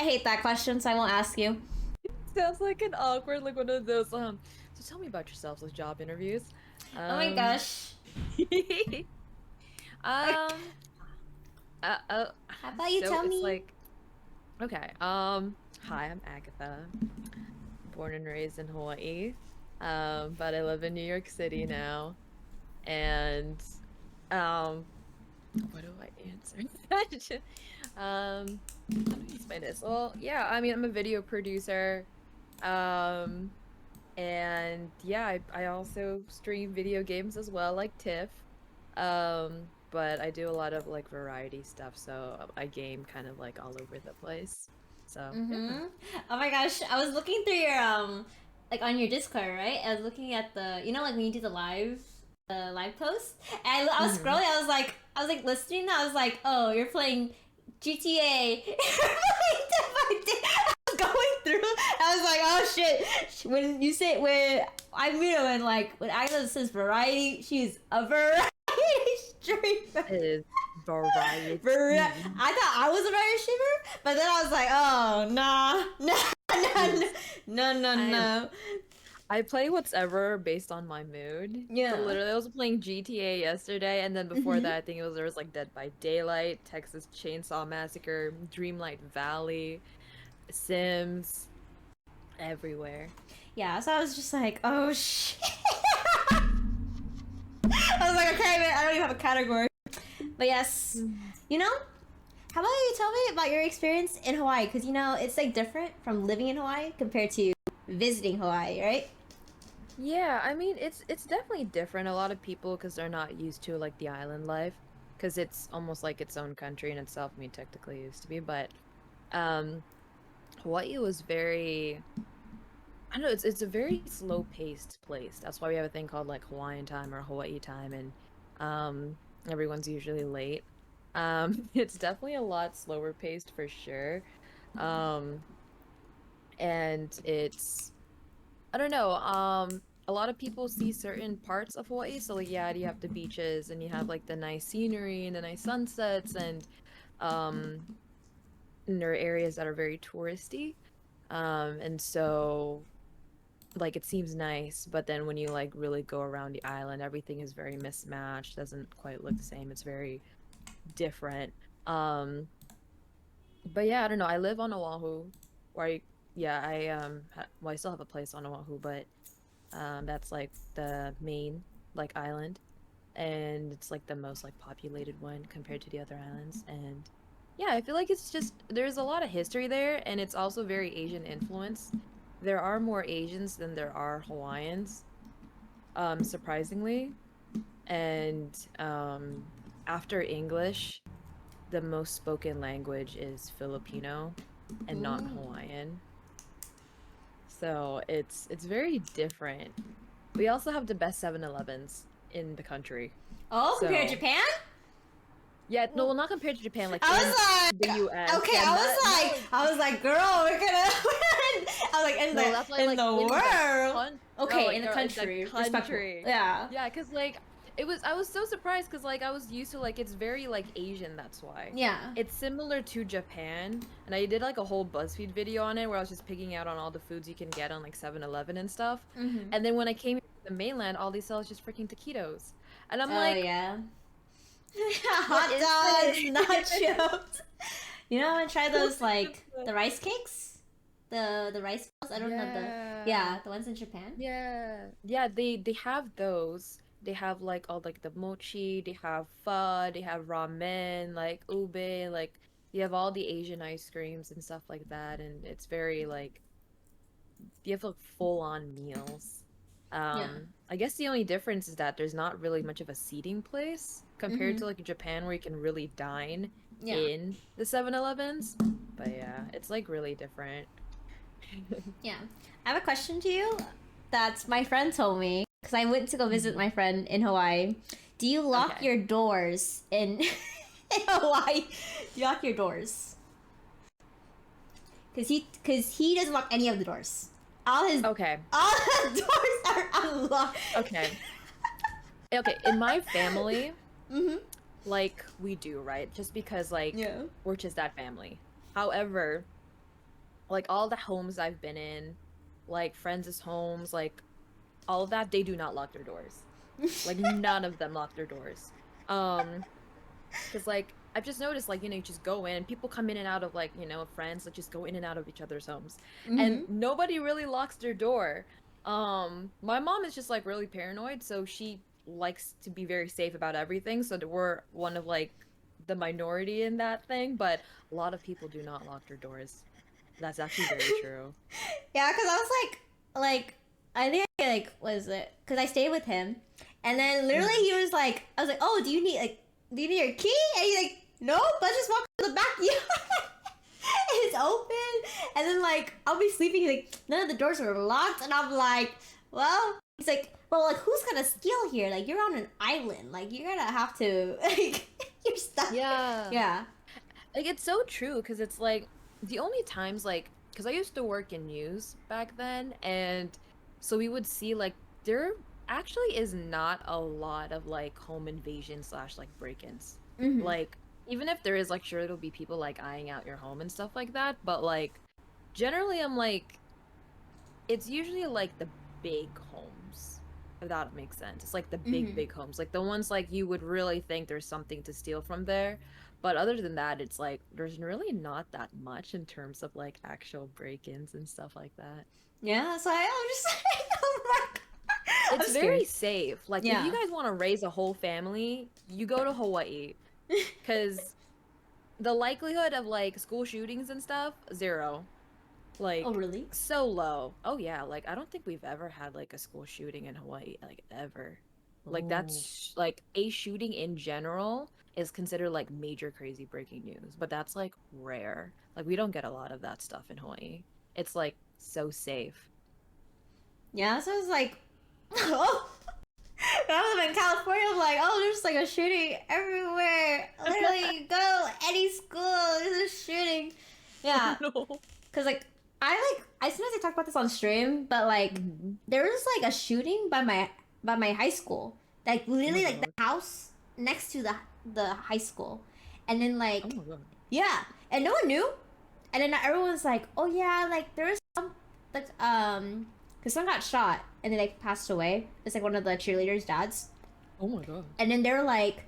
hate that question, so I won't ask you. Sounds like an awkward, like one of those, so tell me about yourselves with job interviews. Oh my gosh. Um, uh, uh, How about you so tell it's me? like, okay, hi, I'm Agatha, born and raised in Hawaii, but I live in New York City now, and, um, what do I answer? How do I explain this? Well, yeah, I mean, I'm a video producer, um, and yeah, I also stream video games as well, like Tiff. But I do a lot of like variety stuff, so I game kind of like all over the place. So yeah. Mm-hmm. Oh my gosh, I was looking through your like on your Discord, right? I was looking at the, you know, like when you do the live post, and I was Hmm. scrolling. I was like listening. I was like, oh, you're playing GTA. You're playing Dead by Day. I was going through. I was like, oh shit. When you say when I meet her and like when Agnes says variety, she's a variety streamer. It is variety. I thought I was a variety streamer, but then I was like, oh nah, nah, no, no, no, I am. no. I play whatever based on my mood. So Yeah. literally, I was playing GTA yesterday, and then before Mm-hmm. that, I think there was like Dead by Daylight, Texas Chainsaw Massacre, Dreamlight Valley, Sims, everywhere. Yeah, so I was just like, oh shit. I was like, okay, man, I don't even have a category. But yes, you know, how about you tell me about your experience in Hawaii? Because, you know, it's like different from living in Hawaii compared to visiting Hawaii, right? Yeah, I mean it's definitely different. A lot of people, because they're not used to like the island life, because it's almost like its own country in itself. I mean, technically it used to be, but um, Hawaii was very, I don't know, it's a very slow-paced place. That's why we have a thing called like Hawaiian time or Hawaii time, and everyone's usually late. It's definitely a lot slower paced for sure. Um, and it's I don't know. A lot of people see certain parts of Hawaii. So like, yeah, you have the beaches and you have like the nice scenery and the nice sunsets um, and there are areas that are very touristy. And so like it seems nice, but then when you like really go around the island, everything is very mismatched, doesn't quite look the same. It's very different. Um, but yeah, I don't know. I live on Oahu, where yeah, well, I still have a place on Oahu, but that's like the main like island, and it's like the most like populated one compared to the other islands. And yeah, I feel like it's just there's a lot of history there, and it's also very Asian influence. There are more Asians than there are Hawaiians, surprisingly. And after English, the most spoken language is Filipino and not Mm. Hawaiian. So it's very different. We also have the best 7-Elevens in the country. Oh, compared to So, Japan? yeah, no, well, not compared to Japan, like I in was the like, US. okay, Yeah, I was like, girl, we're gonna, I was like, no, that's why in like the in the world. no, Okay, in like the girl, in the country, respectful. country. Yeah. Yeah, because like I was so surprised because like I was used to like it's very like Asian, that's why. Yeah. It's similar to Japan, and I did like a whole BuzzFeed video on it where I was just picking out on all the foods you can get on like 7-Eleven and stuff. Mm-hmm. And then when I came to the mainland, all they sell is just freaking taquitos. And I'm Oh like, yeah. what Hot is dogs, this? nachos. You know, I want to try What those is like this? the rice cakes, the rice balls. I don't know the Yeah. yeah the ones in Japan. Yeah. Yeah, they have those. They have like all like the mochi, they have pho, they have ramen, like ube, like you have all the Asian ice creams and stuff like that, and it's very like you have like full on meals. Yeah. I guess the only difference is that there's not really much of a seating place compared Mm-hmm. to like Japan where you can really dine Yeah. in the 7-Elevens. But yeah, it's like really different. Yeah. I have a question to you that my friend told me because I went to go visit Mhm. my friend in Hawaii. Do you lock Okay. your doors in, in Hawaii? Do you lock your doors? Cause he doesn't lock any of the doors. Okay. All the doors are unlocked. Okay. Okay, in my family, Mm-hmm. like we do, right? Just because like Yeah. we're just that family. However, like all the homes I've been in, like friends' homes, like all of that, they do not lock their doors. Like none of them lock their doors. Um, because like I've just noticed, like, you just go in and people come in and out of like, friends that just go in and out of each other's homes. And Mm-hmm. nobody really locks their door. My mom is just like really paranoid, so she likes to be very safe about everything. So that we're one of like the minority in that thing, but a lot of people do not lock their doors. That's actually very true. Yeah, because I was like, I think like was it? Because I stayed with him, and then literally Mhm. he was like, I was like, oh, do you need your key? And he's like, no, let's just walk to the backyard. It's open, and then like I'll be sleeping. He's like, none of the doors are locked, and I'm like, well, he's like, well, like who's gonna steal here? Like you're on an island, like you're gonna have to like you're stuck. Yeah. Yeah. Like it's so true because it's like the only times like because I used to work in news back then, and so we would see like there actually is not a lot of like home invasion slash like break-ins. Mm-hmm. Like even if there is, like, sure, it'll be people like eyeing out your home and stuff like that, but like generally I'm like it's usually like the big homes, if that makes sense. It's like the Mm-hmm. big homes, like the ones like you would really think there's something to steal from there. But other than that, it's like there's really not that much in terms of like actual break-ins and stuff like that. Yeah. So I'm just like, oh my God. It's I'm scared. very safe. Like if you Yeah. guys want to raise a whole family, you go to Hawaii because the likelihood of like school shootings and stuff, zero. Oh, Like really? so low. Oh yeah, like I don't think we've ever had like a school shooting in Hawaii, like ever. Like Oh. like a shooting in general is considered like major crazy breaking news, but that's like rare. Like we don't get a lot of that stuff in Hawaii. It's like so safe. Yeah, so it's like, oh, when I was in California, I'm like, oh, there's like a shooting everywhere. Literally, you go any school, there's a shooting. Oh Yeah, no. cause like I sometimes I talk about this on stream, but like Mhm. there was like a shooting by my high school, like Oh my literally like god. the house next to the high school, and then Oh like my god. yeah, and no one knew, and then everyone's like, oh yeah, like there was some like because someone got shot and then they passed away. It's like one of the cheerleaders' dads, Oh my god. and then they're like,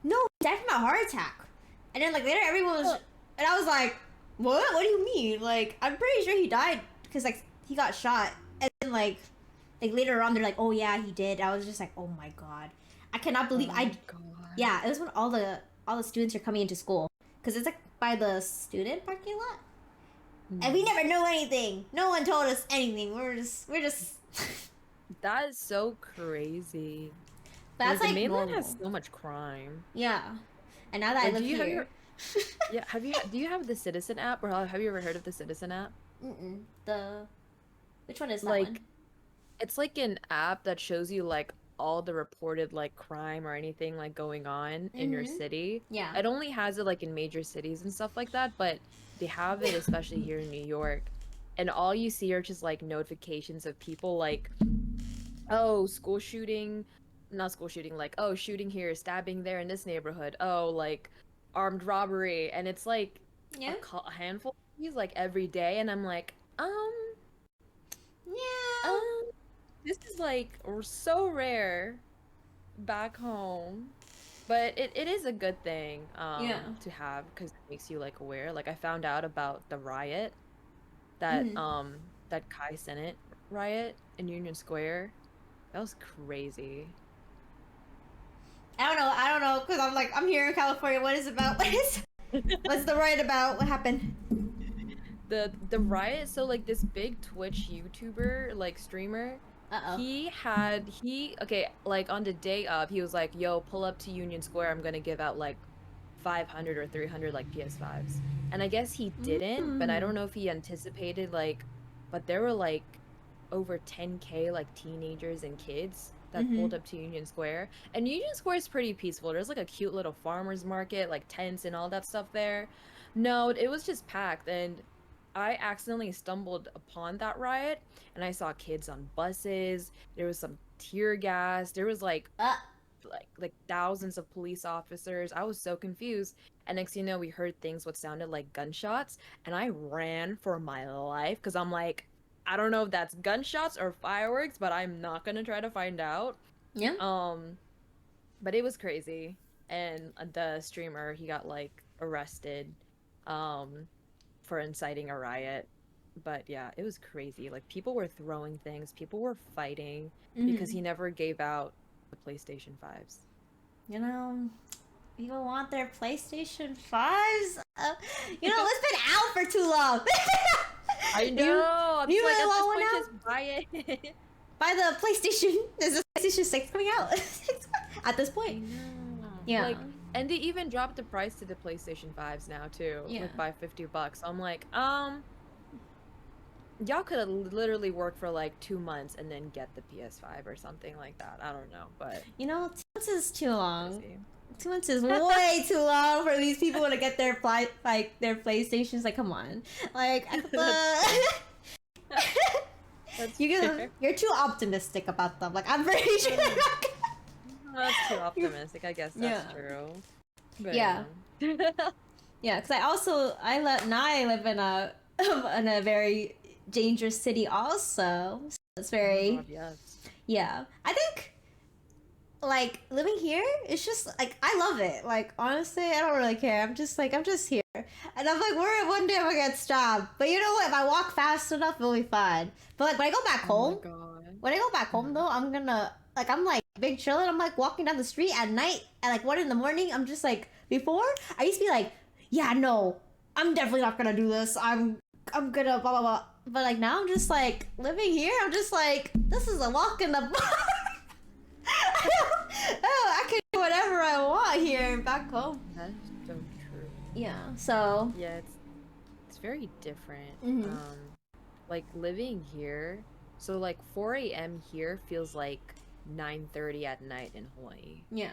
no, he died from a heart attack, and then like later everyone was, and I was like, what? What do you mean? Like I'm pretty sure he died because like he got shot, and then like later on they're like, oh yeah, he did. I was just like, oh my god, I cannot Oh believe my I. god. Yeah, it was when all the students are coming into school because it's like by the student parking lot, and we Hmm. never know anything. No one told us anything. We're just. That is so crazy. That's Like the like mainland has normal. so much crime. Yeah, and now that I Like, live here, do you have the Citizen app, or have you ever heard of the Citizen app? mm-mm, the which one is that one? Like, it's like an app that shows you like all the reported like crime or anything like going on in your Mm-hmm. city. Yeah. It only has it like in major cities and stuff like that, but they have it especially here in New York. And all you see are just like notifications of people like, oh, school shooting, not school shooting, like, oh, shooting here, stabbing there in this neighborhood. Oh, like armed robbery. And it's like Yeah. a handful of these like every day. And I'm like, Yeah. um, this is like so rare back home. But it is a good thing Yeah. to have because it makes you like aware. Like I found out about the riot Mm-hmm. that Kai Senate riot in Union Square. That was crazy. I don't know. I don't know because I'm like I'm here in California. What is it about? What's the riot about? What happened? The riot, so like this big Twitch YouTuber, like streamer, Uh oh. he okay, like on the day of, he was like, yo, pull up to Union Square, I'm gonna give out like 500 or 300 like PS5s. And I guess he didn't, but I Mm. don't know if he anticipated like, but there were like over 10K like teenagers and kids that Mm-hmm. pulled up to Union Square. And Union Square is pretty peaceful. There's like a cute little farmers market, like tents and all that stuff there. No, it was just packed, and I accidentally stumbled upon that riot, and I saw kids on buses. There was some tear gas. There was like Uh. like thousands of police officers. I was so confused. And next thing you know, we heard things what sounded like gunshots, and I ran for my life because I'm like, I don't know if that's gunshots or fireworks, but I'm not gonna try to find out. Yeah. Um, but it was crazy. And the streamer, he got like arrested um for inciting a riot. But yeah, it was crazy. Like people were throwing things, people were fighting because Mm-hmm. he never gave out the PlayStation 5s. You know, people want their PlayStation 5s. It's been out for too long. I You, know. I'm you just like really at this want one point now? just buy it. Buy the PlayStation. There's a PlayStation 6 coming out at this I point. know. Yeah. Like, and they even dropped the price to the PlayStation 5s now too, Yeah. like by $50. So I'm like, y'all could have literally worked for like 2 months and then get the PS5 or something like that. I don't know, but 2 months is too long. crazy. 2 months is way too long for these people to get their their PlayStations. Like, come on, like That's you're too optimistic about them. Like, I'm pretty sure. They're not That's too optimistic. I guess that's Yeah. true. But, Yeah. Yeah, because I live in a in a very dangerous city also. So it's Oh my very God, yes. yeah. I think like living here it's just like I love it. Like honestly, I don't really care. I'm just here. And I'm like, worried one day I'm gonna get stabbed. But you know what? If I walk fast enough, it'll be fine. But like when I go back Oh home, my God. when I go back home though, I'm gonna I'm like big chillin'. I'm like walking down the street at night at like 1 in the morning. I'm just like before I used to be like, yeah, no, I'm definitely not gonna do this. I'm gonna blah blah blah. But like now I'm just like living here. I'm just like this is a walk in the park. I can do whatever I want here back home. That's so true. Yeah. So. Yeah, it's very different. Mhm. Like living here, so like 4 a.m. here feels like 9:30 at night in Hawaii. Yeah.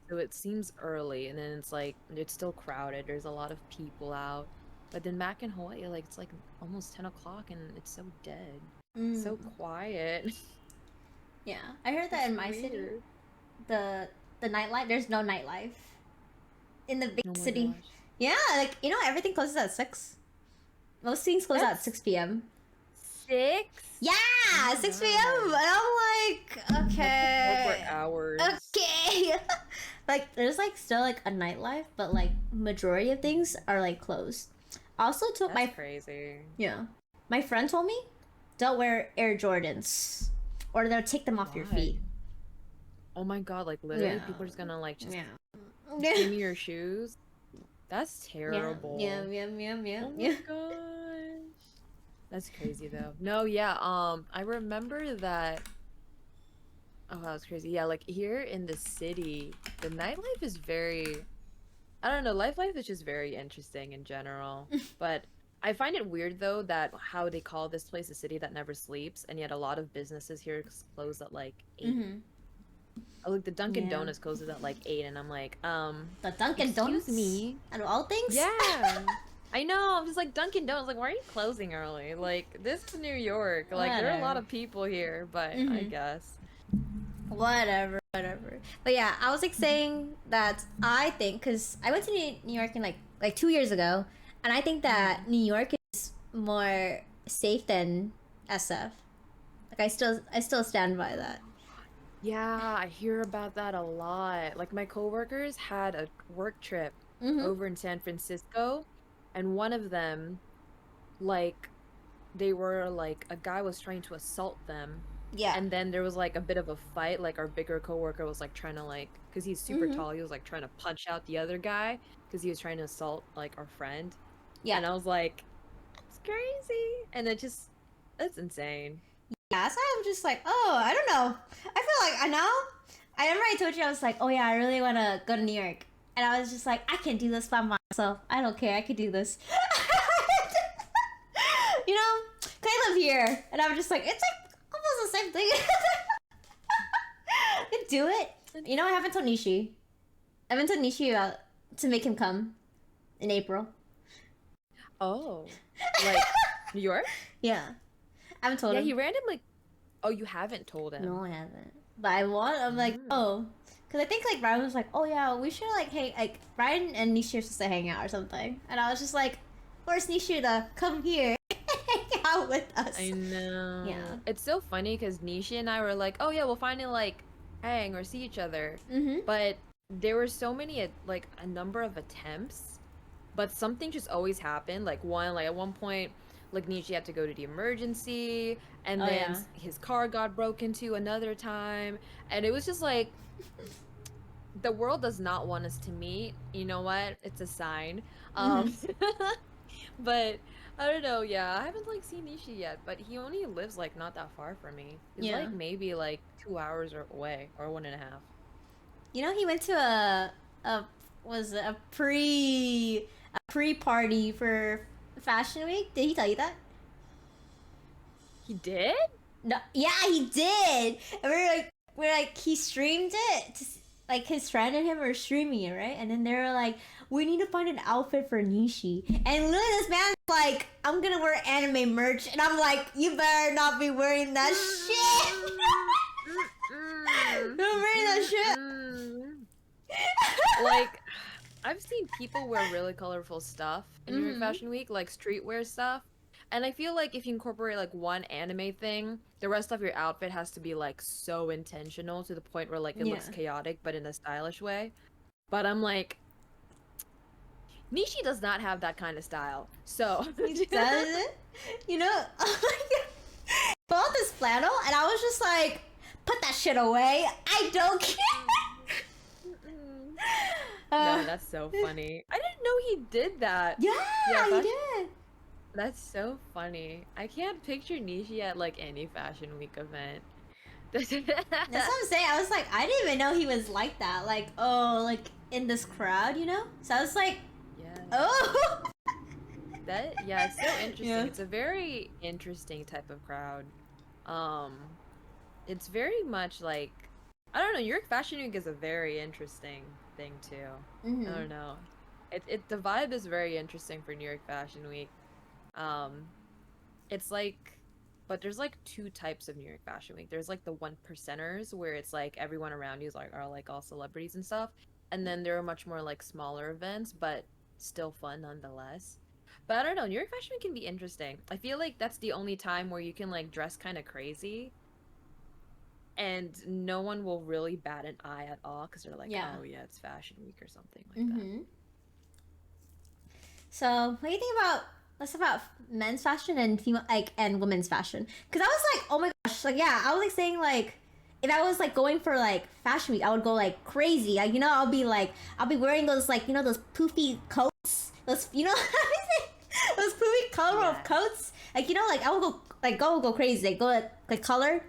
So it seems early, and then it's like it's still crowded. There's a lot of people out. But then back in Hawaii, like it's like almost 10 o'clock and it's so dead. So quiet. Yeah. I heard that It's in my city, weird. the nightlife. There's no nightlife in the big Oh my city. gosh. Yeah, like everything closes at 6. Most things close at That's 6 p.m. 6? Yeah, Oh 6 my p.m. God. And I'm like, Corporate okay, hours. okay. Like there's like still like a nightlife, but like majority of things are like closed. Also, took That's crazy. my friend told me, don't wear Air Jordans, or they'll take them off your Why? feet. Oh my God, like literally Yeah. people are just gonna like just Yeah. give me your shoes. That's terrible. Yeah. Oh Yeah. my gosh. That's crazy though. No, yeah, I remember that. Oh, that was crazy. Yeah, like here in the city, the nightlife is very, I don't know, life is just very interesting in general. But I find it weird though that how they call this place a city that never sleeps, and yet a lot of businesses here close at like 8. Mm-hmm. Oh, like the Dunkin' Yeah. Donuts closes at like 8, and I'm like, The Dunkin' excuse Donuts. me. Out of all things. Yeah. I know. I'm just like Dunkin' Donuts. Like, why are you closing early? Like, this is New York. Like, there are a lot Whatever. of people here, but I Mhm. guess. Whatever. But yeah, I was like saying that I think because I went to New York in like 2 years ago, and I think that New York is more safe than SF. Like I still stand by that. Yeah, I hear about that a lot. Like, my coworkers had a work trip Mm-hmm. over in San Francisco, and one of them, like, they were like, a guy was trying to assault them. Yeah. And then there was like a bit of a fight. Like our bigger coworker was like trying to like, because he's super Mhm. tall, he was like trying to punch out the other guy because he was trying to assault like our friend. Yeah. And I was like, it's crazy. And it just, that's insane. Yeah, so I'm just like, oh, I don't know. I feel like I know. I remember I told you I was like, oh yeah, I really want to go to New York, and I was just like, I can do this by myself. I don't care. I could do this. You know, 'cause I live here, and I'm just like, it's like almost the same thing. I could do it. You know, I haven't told Nishi. I haven't told Nishi about to make him come in April. Oh, like New York? Yeah, I haven't told Yeah, him. he randomly, oh, you haven't told him. No, I haven't. But I want. I'm like, Mm. oh, Because I think like Ryan was like, oh yeah, we should like hang like Ryan and Nisha used to hang out or something, and I was just like, where's Nisha? Come here, hang out with us. I know. Yeah. It's so funny because Nishi and I were like, oh yeah, we'll finally like hang or see each other. Mm-hmm. But there were so many like a number of attempts, but something just always happened. Like at one point, like Nishi had to go to the emergency, and Oh then yeah. his car got broken into another time, and it was just like the world does not want us to meet. You know what? It's a sign. Mm-hmm. But I don't know. Yeah, I haven't like seen Nishi yet, but he only lives like not that far from me. He's Yeah. like maybe like 2 hours or away or 1.5. You know, he went to a was it a pre party for Fashion Week. Did he tell you that? He did? No. Yeah, he did. And we're like he streamed it. Like his friend and him were streaming it, right? And then they were like, we need to find an outfit for Nishi. And literally this man's like, I'm gonna wear anime merch, and I'm like, you better not be wearing that shit. Don't wear that shit. Like, I've seen people wear really colorful stuff in New York Mhm. Fashion Week, like streetwear stuff. And I feel like if you incorporate like one anime thing, the rest of your outfit has to be like so intentional to the point where like it looks Yeah. chaotic but in a stylish way. But I'm like, Nishi does not have that kind of style. So He does it. You know, bought this flannel, and I was just like, put that shit away. I don't care. No, that's so funny. I didn't know he did that. Yeah, Yeah, he fashion, did. that's so funny. I can't picture Nishi at like any Fashion Week event. That's what I'm saying. I was like, I didn't even know he was like that. Like, oh, like in this crowd, you know? So I was like, Yeah. oh. Yeah, it's so interesting. Yeah. It's a very interesting type of crowd. Um, it's very much like I don't know, New York Fashion Week is a very interesting thing too. I Mm-hmm. don't know. The vibe is very interesting for New York Fashion Week. Um, it's like but there's like two types of New York Fashion Week. There's like the 1%ers where it's like everyone around you is like are like all celebrities and stuff. And then there are much more like smaller events, but still fun nonetheless. But I don't know, New York Fashion Week can be interesting. I feel like that's the only time where you can like dress kind of crazy and no one will really bat an eye at all because they're like, Yeah. oh yeah, it's Fashion Week or something like that. Mm-hmm. So, what do you think about let's talk about men's fashion and female and women's fashion? Because I was like, oh my gosh, like yeah, I was like saying like if I was like going for like Fashion Week, I would go like crazy. Like you know, I'll be wearing those like you know those poofy coats, those you know those poofy color of coats. Like you know, like I would go crazy, like go like color.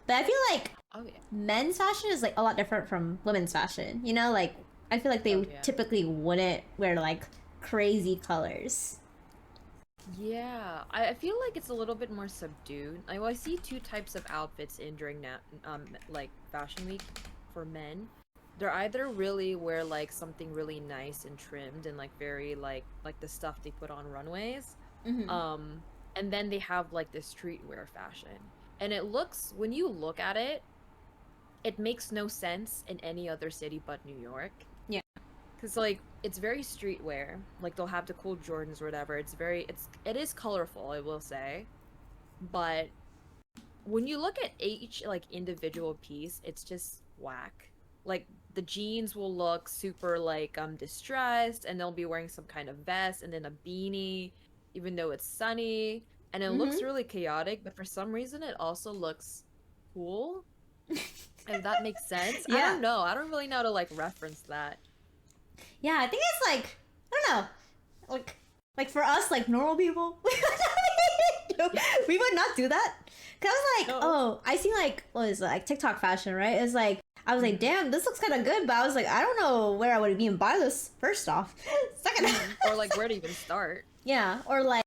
But I feel like Oh yeah. men's fashion is like a lot different from women's fashion. You know, like I feel like they Oh yeah. typically wouldn't wear like crazy colors. Yeah, I feel like it's a little bit more subdued. I see two types of outfits in during that like Fashion Week for men. They're either really wear like something really nice and trimmed and like very like the stuff they put on runways. Mm-hmm. Um and then they have like this streetwear fashion. And it looks when you look at it, it makes no sense in any other city but New York. Yeah. Cause like it's very streetwear. Like they'll have the cool Jordans or whatever. It is colorful, I will say. But when you look at each like individual piece, it's just whack. Like the jeans will look super like distressed and they'll be wearing some kind of vest and then a beanie, even though it's sunny. And it looks Mm-hmm. really chaotic, but for some reason it also looks cool. If that makes sense. I Yeah. don't know. I don't really know how to like reference that. Yeah, I think it's like I don't know, like for us like normal people, we would not do that. Cause I was like, No. oh, I see like what is it, like TikTok fashion, right? It's like I was like, damn, this looks kind of good, but I was like, I don't know where I would even buy this. First off, second, Or like where to even start. yeah, or like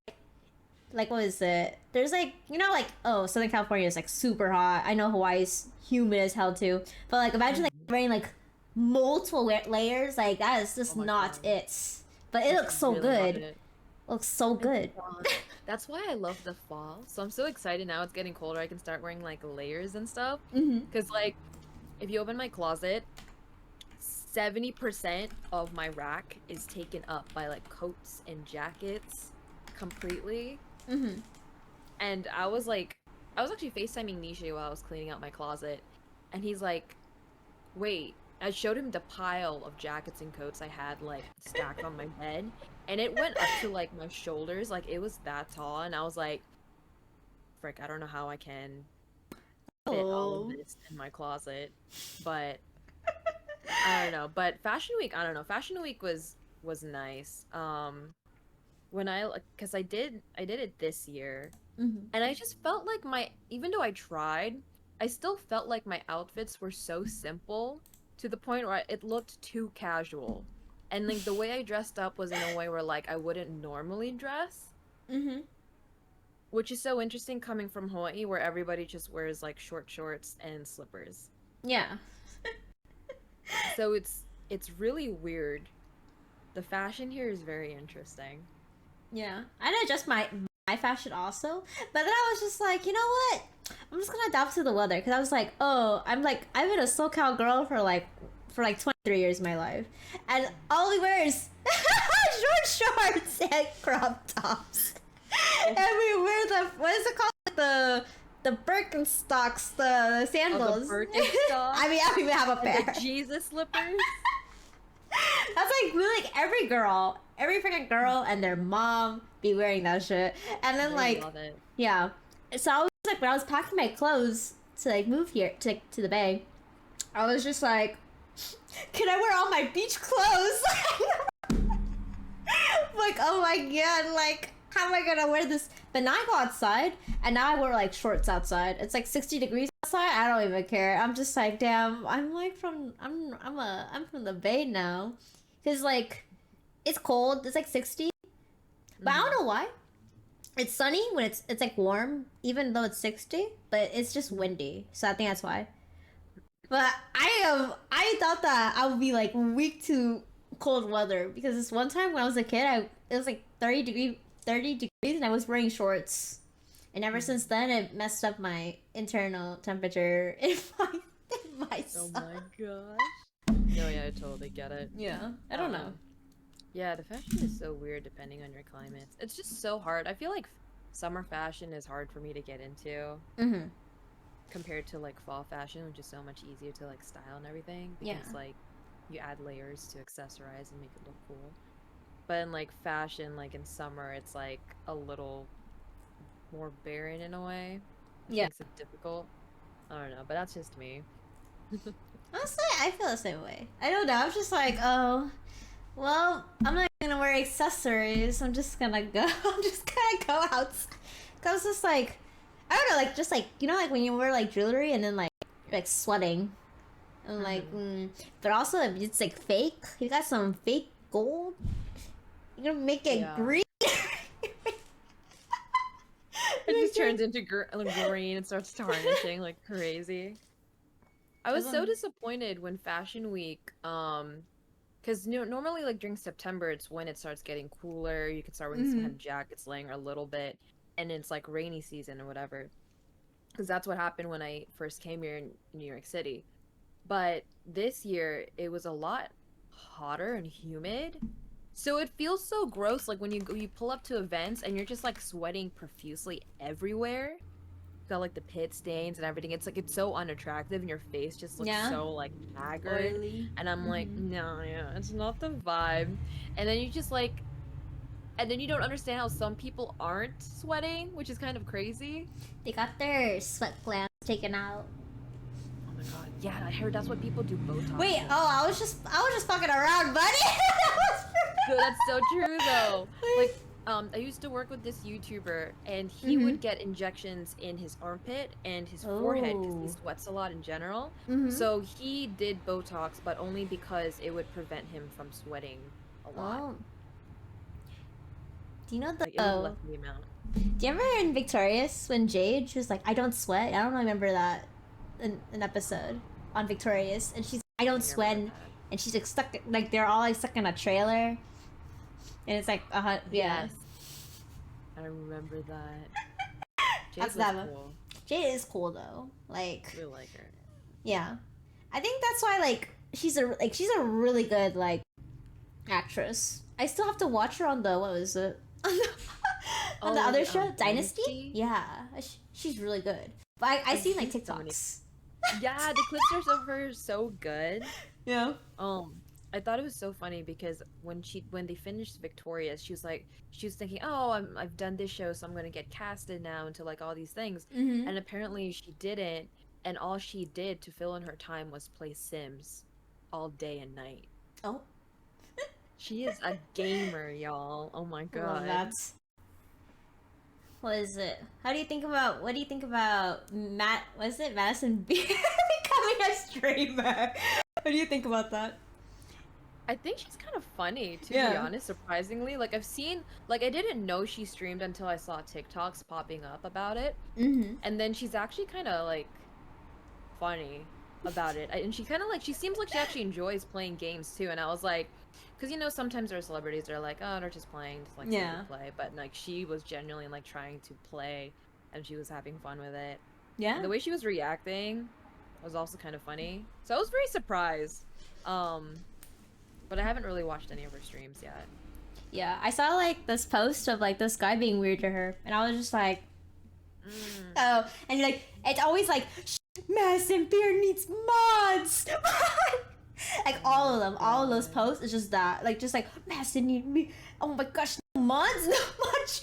what is it? There's like you know like oh Southern California is like super hot. I know Hawaii's humid as hell too, but like imagine like wearing like multiple layers. Like that is just Oh my not God. it. But it looks so Really love good. it. Looks so good. That's why I love the fall. So I'm so excited now it's getting colder. I can start wearing like layers and stuff. Mm-hmm. Because like if you open my closet, 70% of my rack is taken up by like coats and jackets completely. Mm-hmm. And I was actually FaceTiming Nisha while I was cleaning out my closet, and he's like, wait. I showed him the pile of jackets and coats I had like stacked on my bed, and it went up to like my shoulders, like it was that tall, and I was like, frick, I don't know how I can fit all of Oh. this in my closet, but I don't know. But Fashion Week, I don't know. Fashion Week was nice. When cuz I did it this year, Mm-hmm. and I just felt like my even though I tried, I still felt like my outfits were so simple to the point where it looked too casual. And like the way I dressed up was in a way where like I wouldn't normally dress, Mm-hmm. which is so interesting coming from Hawaii where everybody just wears like short shorts and slippers. Yeah. So it's really weird. The fashion here is very interesting. Yeah. I did adjust my fashion also, but then I was just like, you know what? I'm just gonna adapt to the weather because I was like, oh, I've been a SoCal girl for like 23 years of my life, and all we wear is short shorts and crop tops, and we wear the what is it called, the Birkenstocks, the Oh, the sandals. Birkenstocks I mean, I don't even have a and pair. the Jesus slippers. That's like really like every freaking girl and their mom be wearing that shit. And then I like, love it. yeah. So I was like, when I was packing my clothes to like move here to the bay, I was just like, can I wear all my beach clothes? Like, oh my god, like how am I gonna wear this? But now I go outside and now I wear like shorts outside. It's like 60 degrees outside. I don't even care. I'm just like, damn, I'm from the bay now. Cause like it's cold. It's like 60. But I don't know why. It's sunny when it's like warm, even though it's 60, but it's just windy. So I think that's why. But I thought that I would be like weak to cold weather because this one time when I was a kid, it was like 30 degrees and I was wearing shorts. And ever since then it messed up my internal temperature in my Oh stomach. my gosh. No, yeah, I totally get it. Yeah. I don't know. Yeah, the fashion is so weird depending on your climates. It's just so hard. I feel like summer fashion is hard for me to get into Mhm. compared to like fall fashion, which is so much easier to like style and everything Yeah. because like you add layers to accessorize and make it look cool. But in like fashion, like in summer, it's like a little more barren in a way, which Yeah. makes it difficult. I don't know, but that's just me. Honestly, I feel the same way. I don't know. I'm just like, oh, well, I'm not gonna wear accessories. I'm just gonna go. I'm just gonna go out. Cause it's like, I don't know, like just like you know, like when you wear like jewelry and then like you're like sweating, and like, but also if it's like fake. You got some fake gold. You're gonna make it Yeah. green. It just turns into green and starts tarnishing like crazy. I was so disappointed when Fashion Week, because normally like during September, it's when it starts getting cooler. You can start wearing some kind of jackets laying a little bit, and it's like rainy season or whatever. Because that's what happened when I first came here in New York City. But this year, it was a lot hotter and humid. So it feels so gross, like when you pull up to events and you're just like sweating profusely everywhere. Got like the pit stains and everything. It's like it's so unattractive, and your face just looks Yeah. so like haggard. Oily. And I'm like, no, yeah, it's not the vibe. And then you just like, and then you don't understand how some people aren't sweating, which is kind of crazy. They got their sweat glands taken out. Oh my god, yeah, I heard that's what people do Botox. Wait, with. oh, I was just fucking around, buddy. So that's so true though. Like, I used to work with this YouTuber, and he would get injections in his armpit and his forehead because he sweats a lot in general. So he did Botox, but only because it would prevent him from sweating a lot. Oh. Do you know the? Like, it would lessen the amount. Do you remember in Victorious when Jade, she was like, "I don't sweat." I don't remember that in an episode on Victorious, and she's, "I don't sweat," and she's like stuck, like they're all like stuck in a trailer, and it's like, yeah. Yes. I remember that. Jade That's was that one. cool. Jade is cool though. Like, I really like her. yeah, I think that's why like she's a really good like actress. I still have to watch her on the what was it on the other show Dynasty. Dynasty? Yeah, she's really good. But I I've seen like seen so many. TikToks. Yeah, the clips of her are so good. Yeah. Um, I thought it was so funny because when they finished Victorious, she was thinking, "Oh, I've done this show, so I'm gonna get casted now into like all these things." Mm-hmm. And apparently she didn't, and all she did to fill in her time was play Sims all day and night. Oh, She is a gamer, y'all. Oh my I love God. that. What is it? How do you think about? What do you think about Matt? Was it Madison Beer becoming a streamer? What do you think about that? I think she's kind of funny, to be Yeah. honest, surprisingly. Like I've seen like I didn't know she streamed until I saw TikToks popping up about it. Mm-hmm. And then she's actually kind of like funny about it. And she kind of like she seems like she actually enjoys playing games too. And I was like, because sometimes there are celebrities that are like, oh, they're just playing, just like Yeah. to play. But like she was genuinely like trying to play, and she was having fun with it. Yeah. The way she was reacting was also kind of funny. So I was very surprised. But I haven't really watched any of her streams yet. Yeah. I saw like this post of like this guy being weird to her, and I was just like, Mm. oh, and like it's always like Madison Beer needs mods. Like all of them, all of those posts is just that, like just like Madison need me. Oh my gosh, no mods, no mods.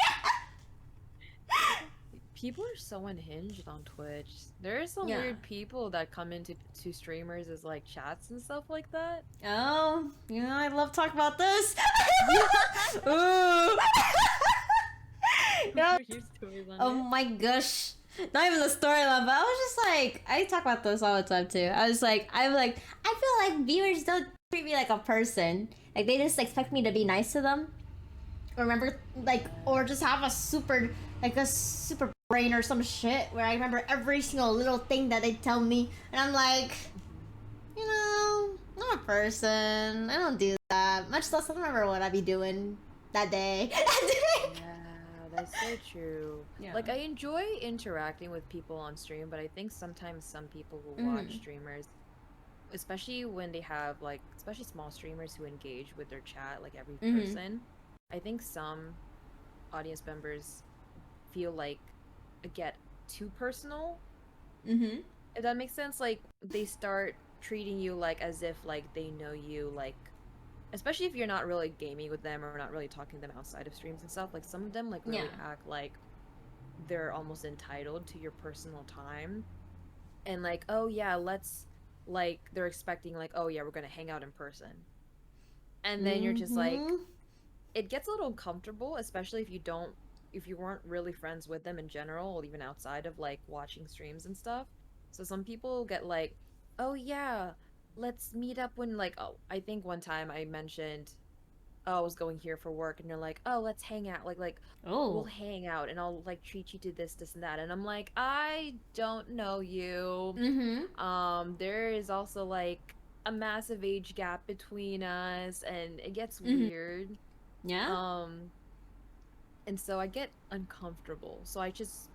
People are so unhinged on Twitch. There are some Yeah. weird people that come into to streamers as like chats and stuff like that. Oh, I love talking about this. Ooh. Yeah. Your stories on Oh it. my gosh. Not even the storyline, but I was just like, I talk about this all the time too. I feel like viewers don't treat me like a person. Like they just expect me to be nice to them. Or remember, like, or just have a super brain or some shit where I remember every single little thing that they tell me. And I'm like, I'm a person. I don't do that. Much less I don't remember what I'd be doing that day. Yeah, that's so true. Yeah. Like I enjoy interacting with people on stream, but I think sometimes some people will watch streamers, especially when they have like, especially small streamers who engage with their chat, like every person. I think some audience members feel like it get too personal. Mm-hmm. If that makes sense, like they start treating you like as if like they know you, like especially if you're not really gaming with them or not really talking to them outside of streams and stuff. Like some of them like really act like they're almost entitled to your personal time, and like, oh yeah, let's like they're expecting like, oh yeah, we're gonna hang out in person, and then you're just like, it gets a little uncomfortable, especially if you weren't really friends with them in general, or even outside of like watching streams and stuff. So some people get like, oh yeah, let's meet up when like, oh, I think one time I mentioned, oh, I was going here for work, and you're like, oh, let's hang out, like we'll hang out and I'll like treat you to this and that, and I'm like, I don't know you. There is also like a massive age gap between us, and it gets weird. Yeah. And so I get uncomfortable. So I just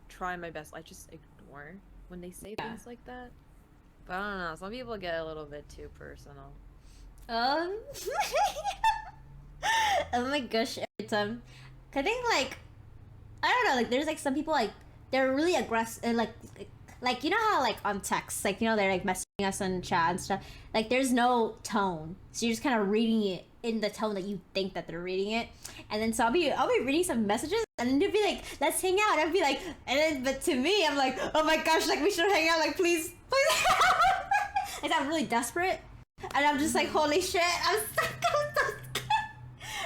try my best. I just ignore when they say things like that. But I don't know. Some people get a little bit too personal. Oh my gosh, every time. I think like I don't know, like there's like some people like they're really aggressive and like you know how like on text, like they're like messaging us in chat and stuff. Like there's no tone. So you're just kind of reading it in the tone that you think that they're reading it. And then so I'll be reading some messages and then they'll be like, let's hang out. I'll be like, and then but to me I'm like, oh my gosh, like we should hang out, like please. Like I'm really desperate. And I'm just like, holy shit, I'm so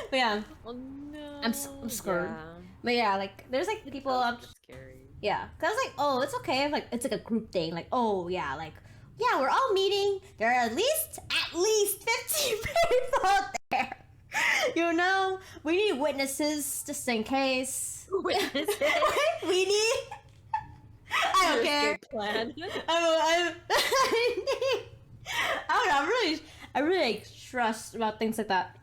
but yeah. Oh no. I'm scared. Yeah. But yeah, like there's like people I'm scary. yeah, cause I was like, oh, it's okay. Like it's like a group thing. Like, oh yeah, like yeah, we're all meeting. There are at least 15 people there. We need witnesses just in case. Witnesses. We need. I don't care. Plan. I don't know. I really like stress about things like that.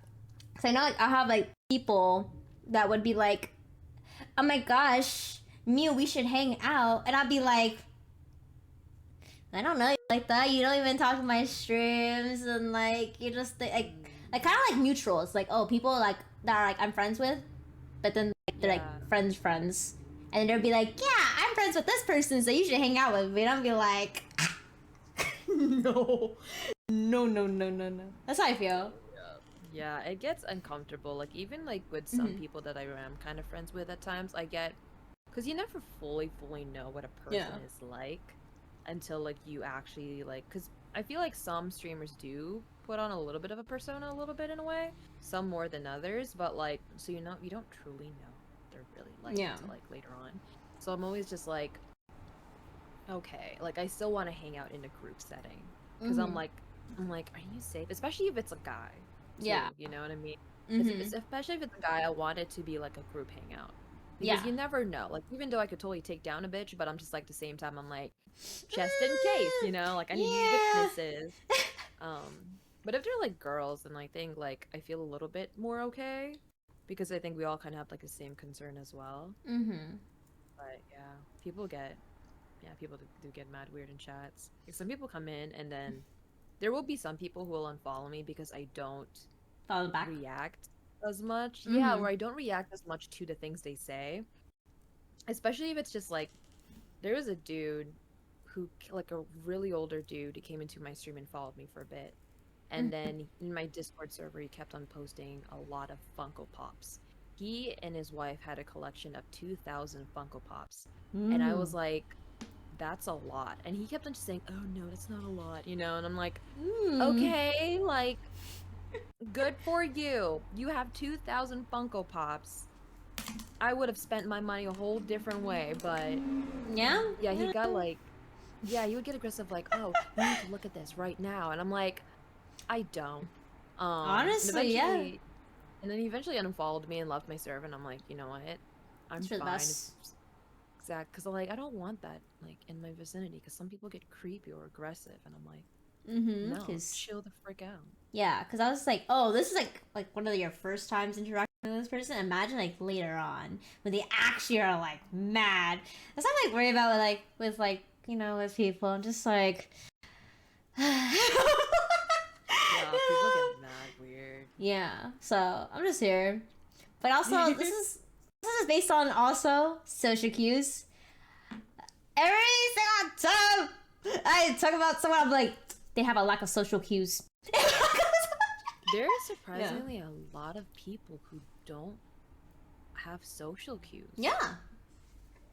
Cause I know like I have like people that would be like, oh my gosh, Mew, we should hang out, and I'd be like, I don't know. like that. You don't even talk to my streams, and like you just like kind of like neutral. It's like, oh, people like that are like I'm friends with, but then like, they're like friends, and they'll be like, yeah, I'm friends with this person, so you should hang out with me. And I'll be like, no. That's how I feel. Yeah, it gets uncomfortable. Like even like with some people that I am kind of friends with at times, I get because you never fully know what a person is like until like you actually like because I feel like some streamers do put on a little bit of a persona a little bit in a way, some more than others, but like so you don't truly know what they're really like until like later on. So I'm always just like, okay, like I still want to hang out in a group setting because I'm like, are you safe? Especially if it's a guy. Too, you know what I mean? Especially if it's a guy, I want it to be like a group hangout. Because you never know. Like, even though I could totally take down a bitch, but I'm just like, at the same time, I'm like, just in case, you know? Like, I need witnesses. But if they're like girls, then I think, like, I feel a little bit more okay. Because I think we all kind of have, like, the same concern as well. But, yeah, people do get mad weird in chats. Like, some people come in, and then there will be some people who will unfollow me because I don't react as much. Yeah, where I don't react as much to the things they say. Especially if it's just like, there was a dude who, like a really older dude, who came into my stream and followed me for a bit. And then in my Discord server, he kept on posting a lot of Funko Pops. He and his wife had a collection of 2,000 Funko Pops. And I was like, that's a lot. And he kept on just saying, oh no, that's not a lot, you know? And I'm like, okay, like, good for you. You have 2,000 Funko Pops. I would have spent my money a whole different way, but yeah, he got like, he would get aggressive, like, oh, you need to look at this right now. And I'm like, I don't. Honestly, and then he eventually unfollowed me and left my server, and I'm like, you know what? I'm fine. Exact, because like I don't want that like in my vicinity because some people get creepy or aggressive, and I'm like, no, chill the frick out. Yeah, because I was like, oh, this is like one of your first times interacting with this person. Imagine like later on when they actually are like mad. That's what I'm like worried about with like you know with people. I'm just like, yeah, people get mad weird. Yeah, so I'm just here, but also this is based on also social cues. Every single time I talk about someone, I'm like, they have a lack of social cues. There is surprisingly a lot of people who don't have social cues. Yeah.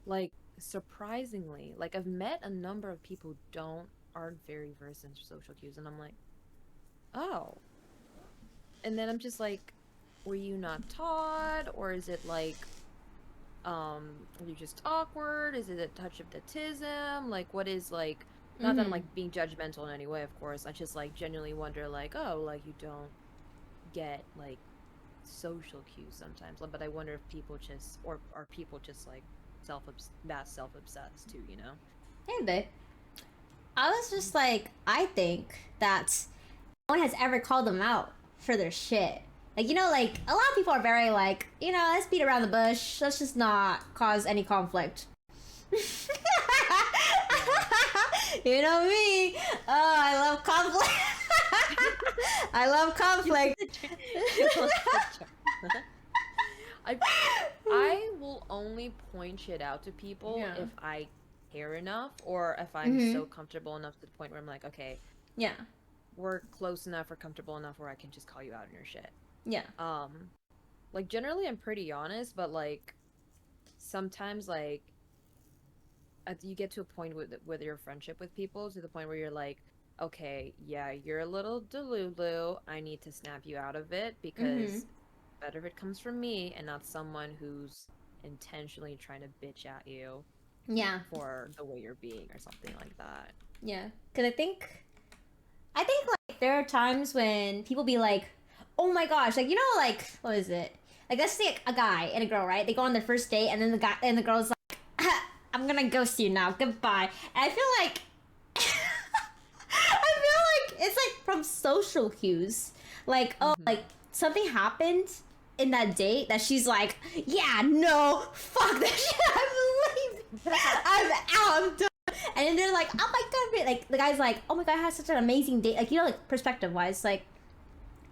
Like, surprisingly. Like, I've met a number of people who aren't very versed in social cues, and I'm like, oh. And then I'm just like, were you not taught? Or is it like, are you just awkward? Is it a touch of autism? Like, what is like, not that I'm like being judgmental in any way, of course. I just like genuinely wonder, like, oh, like you don't get like social cues sometimes. But I wonder if people just, or are people just like self-obsessed too, you know? Maybe. I was just like, I think that no one has ever called them out for their shit. Like, you know, like, a lot of people are very like, you know, let's beat around the bush. Let's just not cause any conflict. You know me. Oh, I love conflict. I love conflict. I will only point shit out to people if I care enough, or if I'm so comfortable enough to the point where I'm like, okay, we're close enough or comfortable enough where I can just call you out on your shit. Yeah. Like generally I'm pretty honest, but like sometimes like you get to a point with your friendship with people to the point where you're like, okay, yeah, you're a little delulu. I need to snap you out of it because better if it comes from me and not someone who's intentionally trying to bitch at you. Yeah. For the way you're being or something like that. Yeah. Because I think like there are times when people be like, oh my gosh, like, you know, like, what is it? Like, let's say a guy and a girl, right? They go on their first date, and then the guy and the girl's like, I'm gonna ghost you now, goodbye. And I feel like, it's like from social cues. Like, oh, like, something happened in that date that she's like, yeah, no, fuck that shit, I'm leaving. I'm out, I'm done. And then they're like, oh my god, like the guy's like, oh my god, I had such an amazing date. Like, you know, like perspective wise, like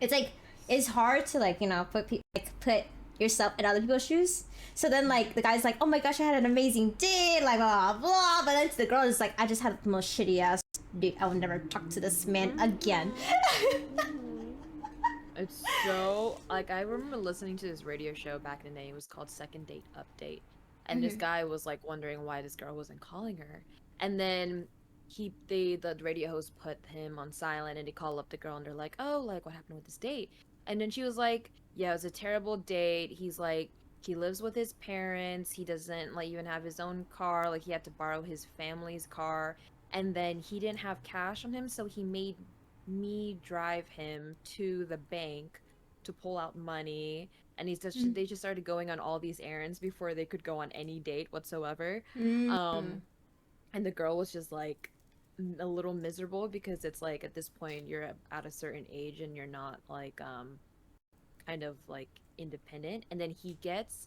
it's hard to like, you know, put yourself in other people's shoes. So then like the guy's like, oh my gosh, I had an amazing date, like blah blah blah. But then the girl is like, I just had the most shitty ass date. I will never talk to this man again. It's so like I remember listening to this radio show back in the day. It was called Second Date Update, and this guy was like wondering why this girl wasn't calling her. And then the radio host put him on silent, and he called up the girl, and they're like, "Oh, like what happened with this date?" And then she was like, "Yeah, it was a terrible date. He's like he lives with his parents. He doesn't like even have his own car. Like he had to borrow his family's car, and then he didn't have cash on him, so he made me drive him to the bank to pull out money, and they just started going on all these errands before they could go on any date whatsoever. Mm. And the girl was just like a little miserable because it's like at this point you're at a certain age and you're not like kind of like independent. And then he gets,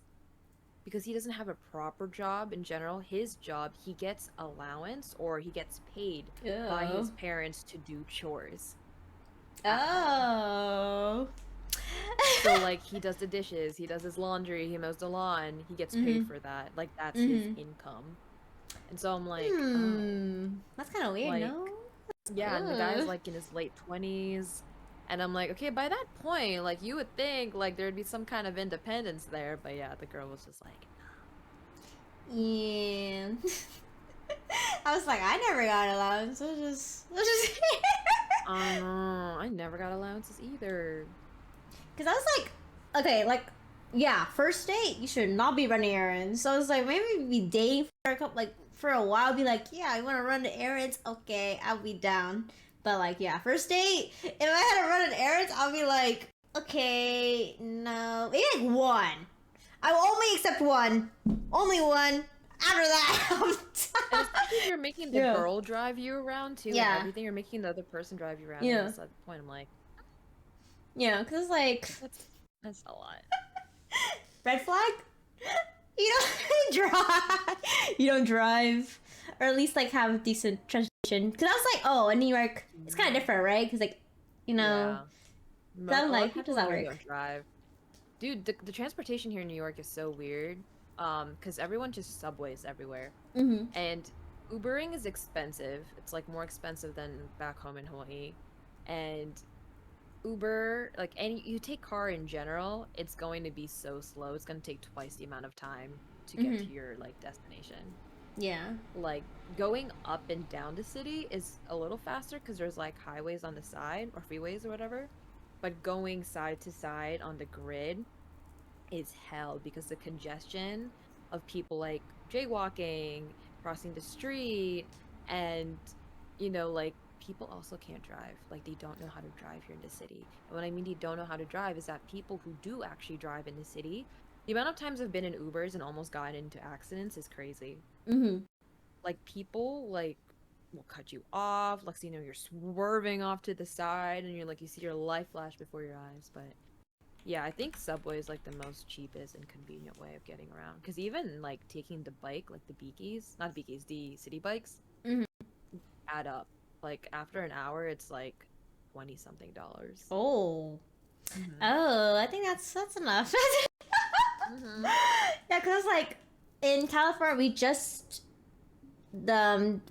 because he doesn't have a proper job in general, his job, he gets allowance or he gets paid by his parents to do chores at home. Oh. So like he does the dishes, he does his laundry, he mows the lawn, he gets paid for that. Like that's his income. And so I'm like, oh, that's kind of weird, like, no? yeah, and the guy's like in his late 20s. And I'm like, okay, by that point, like you would think like there'd be some kind of independence there, but yeah, the girl was just like, yeah. I was like, I never got allowance. I was just I never got allowances either. Because I was like, okay, like, yeah, first date, you should not be running errands. So I was like, maybe be dating for a couple, like, for a while, be like, yeah, I want to run the errands. Okay, I'll be down. But like, yeah, first date, if I had to run an errands, I'll be like, okay, no, maybe like one. I will only accept one. Only one. After that, I'm done. Especially you're making the girl drive you around too. Yeah. And everything, you're making the other person drive you around. Yeah. And at that point, I'm like, yeah, because like that's a lot. Red flag? You don't drive. You don't drive, or at least like have a decent transportation. Because I was like, oh, in New York, it's kind of different, right? Because like, you know, yeah. I'm like, how does that work? Don't drive. Dude, the transportation here in New York is so weird. Because everyone just subways everywhere. And Ubering is expensive. It's like more expensive than back home in Hawaii. And Uber, like you take car in general, it's going to be so slow. It's going to take twice the amount of time to get to your like destination. Yeah. Like going up and down the city is a little faster because there's like highways on the side or freeways or whatever. But going side to side on the grid is hell because the congestion of people like jaywalking, crossing the street, and you know, like people also can't drive. Like they don't know how to drive here in the city. And when I mean they don't know how to drive is that people who do actually drive in the city, the amount of times I've been in Ubers and almost gotten into accidents is crazy. Like people like will cut you off, like you know you're swerving off to the side and you're like you see your life flash before your eyes. But yeah, I think subway is like the most cheapest and convenient way of getting around. Because even like taking the bike, like the beakies, not beakies, the city bikes, add up. Like after an hour, it's like $20-something. Oh. Oh, I think that's enough. Yeah, because like in California, we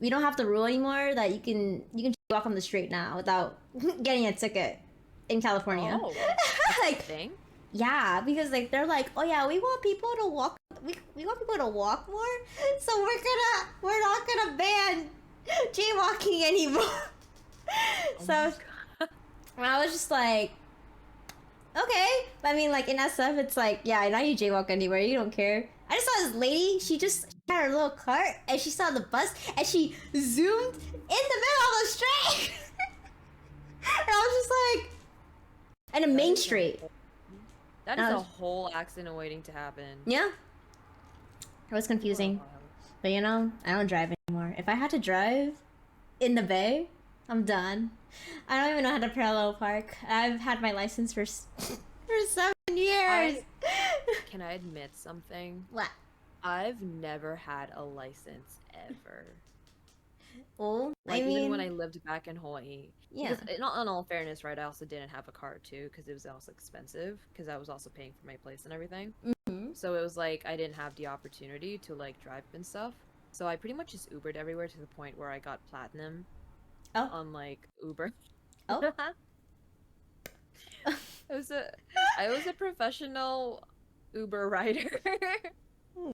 don't have the rule anymore that you can walk on the street now without getting a ticket in California. Oh, like thing? Yeah, because like they're like, oh yeah, we want people to walk. We want people to walk more, so we're not gonna ban jaywalking anymore. So I was just like, okay. I mean, like in SF, it's like, yeah, now you jaywalk anywhere, you don't care. I just saw this lady. She just had her little cart, and she saw the bus, and she zoomed in the middle of the street. And I was just like, and a main street. That is a whole accident waiting to happen. Yeah. It was confusing. But you know, I don't drive anymore. If I had to drive in the Bay, I'm done. I don't even know how to parallel park. I've had my license for 7 years. Can I admit something? What? I've never had a license ever. Oh, I Like even when I mean, lived back in Hawaii, yeah. because not in all fairness, right? I also didn't have a car too because it was also expensive because I was also paying for my place and everything. Hmm. So it was like I didn't have the opportunity to like drive and stuff. So I pretty much just Ubered everywhere to the point where I got platinum Oh, on like Uber. oh. I was a I was a professional Uber rider. Girl,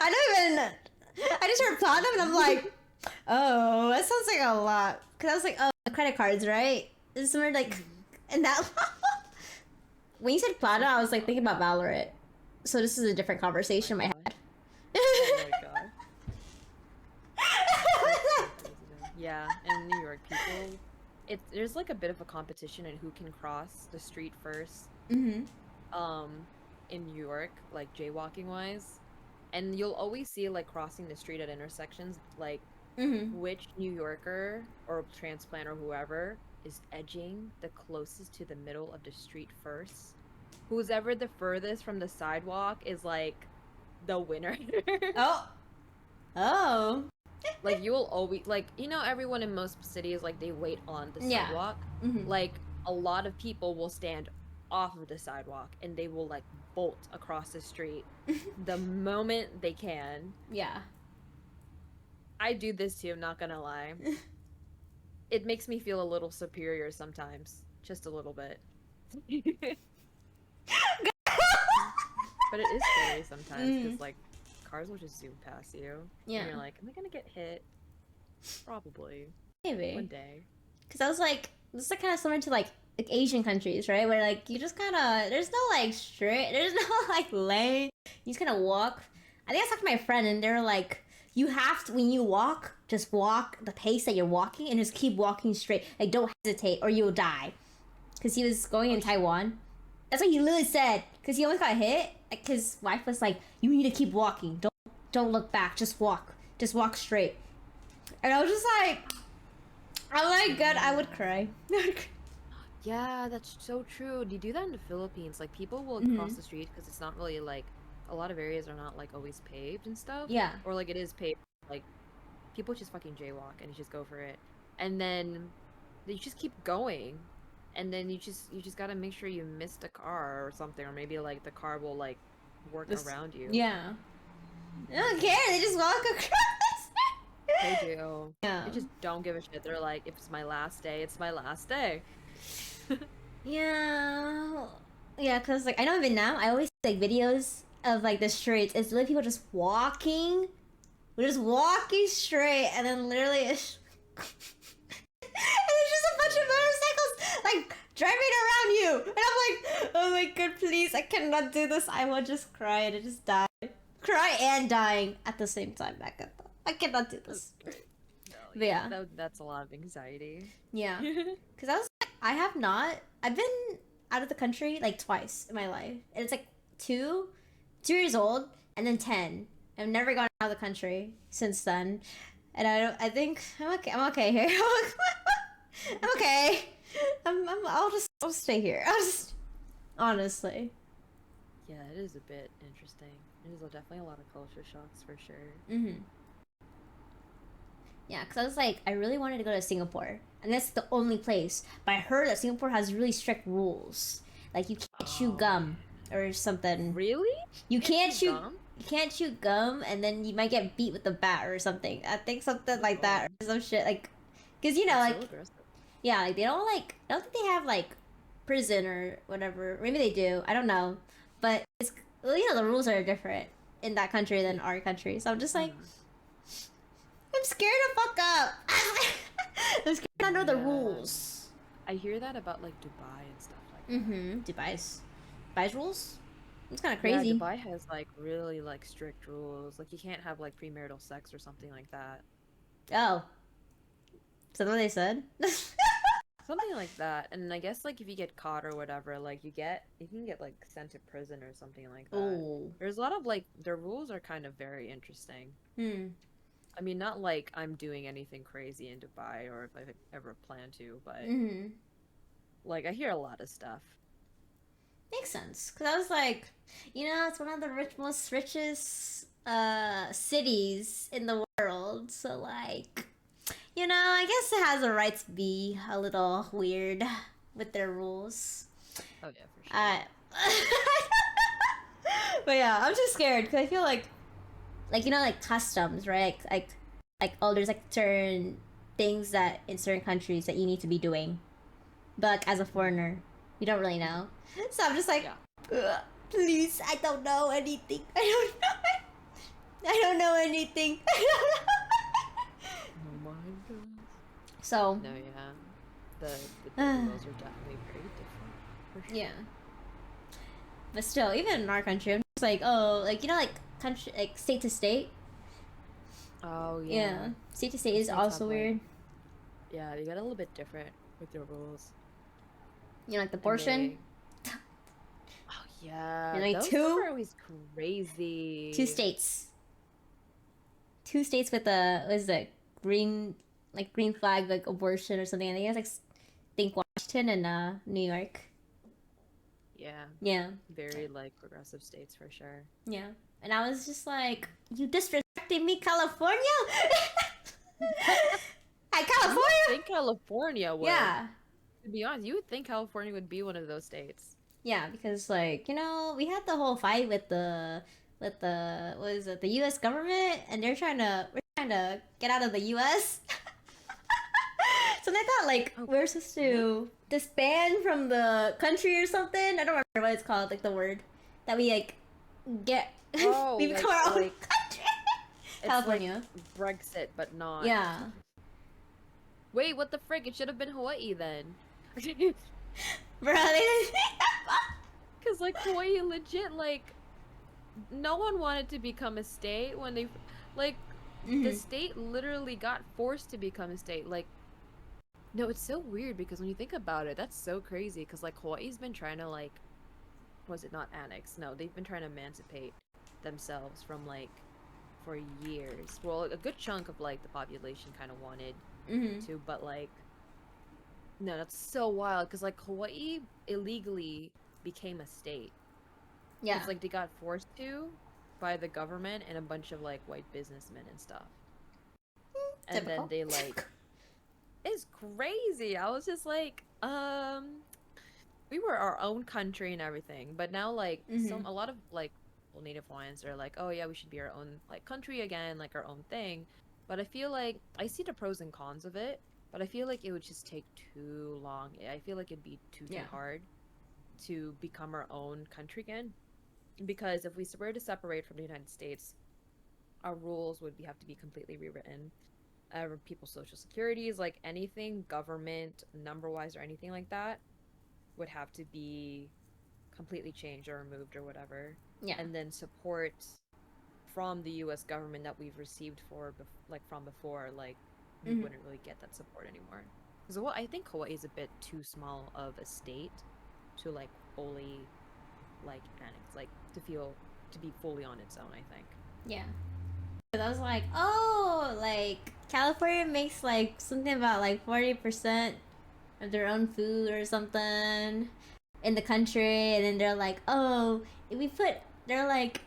I don't even. I just heard platinum and I'm like, oh, that sounds like a lot. Cause I was like, oh, credit cards, right? It's somewhere like, Mhm. and that. When you said platinum, I was like thinking about Valorant. So this is a different Oh my conversation in my god. head. Oh my god. That's so crazy though. Yeah, in New York, people, there's like a bit of a competition in who can cross the street first. Mm-hmm. Um, in New York, like jaywalking wise, and you'll always see like crossing the street at intersections, like Mm-hmm. which New Yorker or transplant or whoever is edging the closest to the middle of the street first. Who's ever the furthest from the sidewalk is like the winner. Oh. Oh. Like you will always like everyone in most cities like they wait on the Yeah. sidewalk. Mm-hmm. Like a lot of people will stand off of the sidewalk and they will like bolt across the street the moment they can. Yeah. I do this too, I'm not gonna lie. It makes me feel a little superior sometimes, just a little bit. But it is scary sometimes Mm. because like cars will just zoom past you and Yeah. you're like, am I gonna get hit? Probably one Maybe. day. Cause I was like, this is like kind of similar to like Asian countries, right? Where like you just kind of there's no like straight, there's no like lane. You just kind of walk. I think I talked to my friend, and they're like, you have to when you walk, just walk the pace that you're walking, and just keep walking straight. Like don't hesitate, or you'll die. Cause he was going Oh in shit. Taiwan. That's what he literally said. Cause he almost got hit. Like his wife was like, you need to keep walking. Don't look back. Just walk. Just walk straight. And I was just like, oh my god, I would cry. Yeah, that's so true. Do you do that in the Philippines? Like people will cross Mm-hmm. the street because it's not really like a lot of areas are not like always paved and stuff. Yeah. Or like it is paved. Like people just fucking jaywalk and you just go for it. And then you just keep going. And then you just gotta make sure you miss the car or something, or maybe like the car will like work This. around you. Yeah. They don't care. They just walk across. They do. Yeah. They just don't give a shit. They're like, if it's my last day, it's my last day. Yeah. Yeah, cause like I know in Vietnam, I always see like videos of like the streets. It's literally people just walking. We're just walking straight, and then literally it's and there's just a bunch of motorcycles like driving around you, and I'm like, oh my god, please, I cannot do this. I will just cry and just die, cry and dying at the same time. I cannot do That's this. great. No, But yeah, yeah, that's a lot of anxiety. yeah, because I was like, I have not. I've been out of the country like twice in my life, and it's like 2 years old, and then 10. I've never gone out of the country since then, and I don't. I think I'm okay. I'm okay here. I'm okay. I'll stay here. I'll just honestly. Yeah, it is a bit interesting. It is definitely a lot of culture shocks for sure. Mm-hmm. Yeah, because I was like, I really wanted to go to Singapore, and that's the only place. But I heard that Singapore has really strict rules, like you can't chew Oh, gum or something. really? You Can't can't chew chew. gum? You can't chew gum, and then you might get beat with a bat or something. I think something Oh like that, god, or some shit like, cause that's like so aggressive. yeah, like they don't like. I don't think they have like prison or whatever. Maybe they do. I don't know, but it's well, the rules are different in that country than our country. So I'm just like, Mm. I'm scared to fuck up. I'm scared to not know the Yeah, rules. I hear that about like Dubai and stuff like that. Mm-hmm. Dubai's rules. It's kind of Yeah, crazy. Dubai has like really like strict rules. Like you can't have like premarital sex or something like that. Oh, is that what they said? Something like that. And I guess like if you get caught or whatever, like you can get like sent to prison or something like that. Oh. There's a lot of like their rules are kind of very interesting. Hmm. I mean, not like I'm doing anything crazy in Dubai or if I ever plan to, but Mm-hmm. like I hear a lot of stuff. Makes sense. Cause I was like, it's one of the most richest cities in the world. So like, I guess it has a right to be a little weird with their rules. Oh yeah, for sure. Uh, but yeah, I'm just scared because I feel like like customs, right? Oh, there's like certain things that in certain countries that you need to be doing, but like, as a foreigner, you don't really know. So I'm just like, Yeah. please, I don't know anything. I don't know. I don't know anything. Oh my gosh. So No, yeah. The rules are definitely very different, for sure. yeah, but still, even in our country, I'm just like, oh, like like country, like state to state. Oh yeah. Yeah, state to state Some is states have also like, weird. yeah, they get a little bit different with their rules. Like the And abortion. they, oh yeah, Like those stuff are always two crazy. states, two states with a what is it green like green flag like abortion or something. I think it's like think Washington and New York. Yeah, Yeah, very like progressive states for sure. yeah. And I was just like, you disrespecting me, California? Hi, You would California. think California would. Yeah, To be honest, you would think California would be one of those states. yeah. Because like we had the whole fight with the what is it the U.S. government, and we're trying to get out of the U.S. So they thought like Oh, we're supposed what? to disband from the country or something. I don't remember what it's called, like the word that we like get. Oh, We become our own like country. it's like California. Brexit, but not. Yeah, Wait, what the frick? It should have been Hawaii then. bro. Because like Hawaii legit like no one wanted to become a state when they like the Mm-hmm. state literally got forced to become a state. Like no, it's so weird because when you think about it, that's so crazy because like Hawaii's been trying to like was it not annex? No, they've been trying to emancipate themselves from like for years. Well, a good chunk of like the population kind of wanted Mm-hmm. to, but like no, that's so wild because like Hawaii illegally became a state. Yeah. It's like they got forced to by the government and a bunch of like white businessmen and stuff. And then Typical. they like it's crazy. I was just like, we were our own country and everything, but now like Mm-hmm. a lot of like well, Native Hawaiians are like, oh yeah, we should be our own like country again, like our own thing. But I feel like I see the pros and cons of it, but I feel like it would just take too long. I feel like it'd be too Yeah. hard to become our own country again. Because if we were to separate from the United States, our rules would have to be completely rewritten. People's social securities, like anything government number wise or anything like that, would have to be completely changed or removed or whatever. Yeah. And then support from the U.S. government that we've received like from before, like we Mm-hmm. wouldn't really get that support anymore. Because well, I think Hawaii is a bit too small of a state to like fully like annex, like to be fully on its own. I think. Yeah. I was like, oh, like California makes like something about like 40% of their own food or something in the country, and then they're like, oh, if we put, they're like,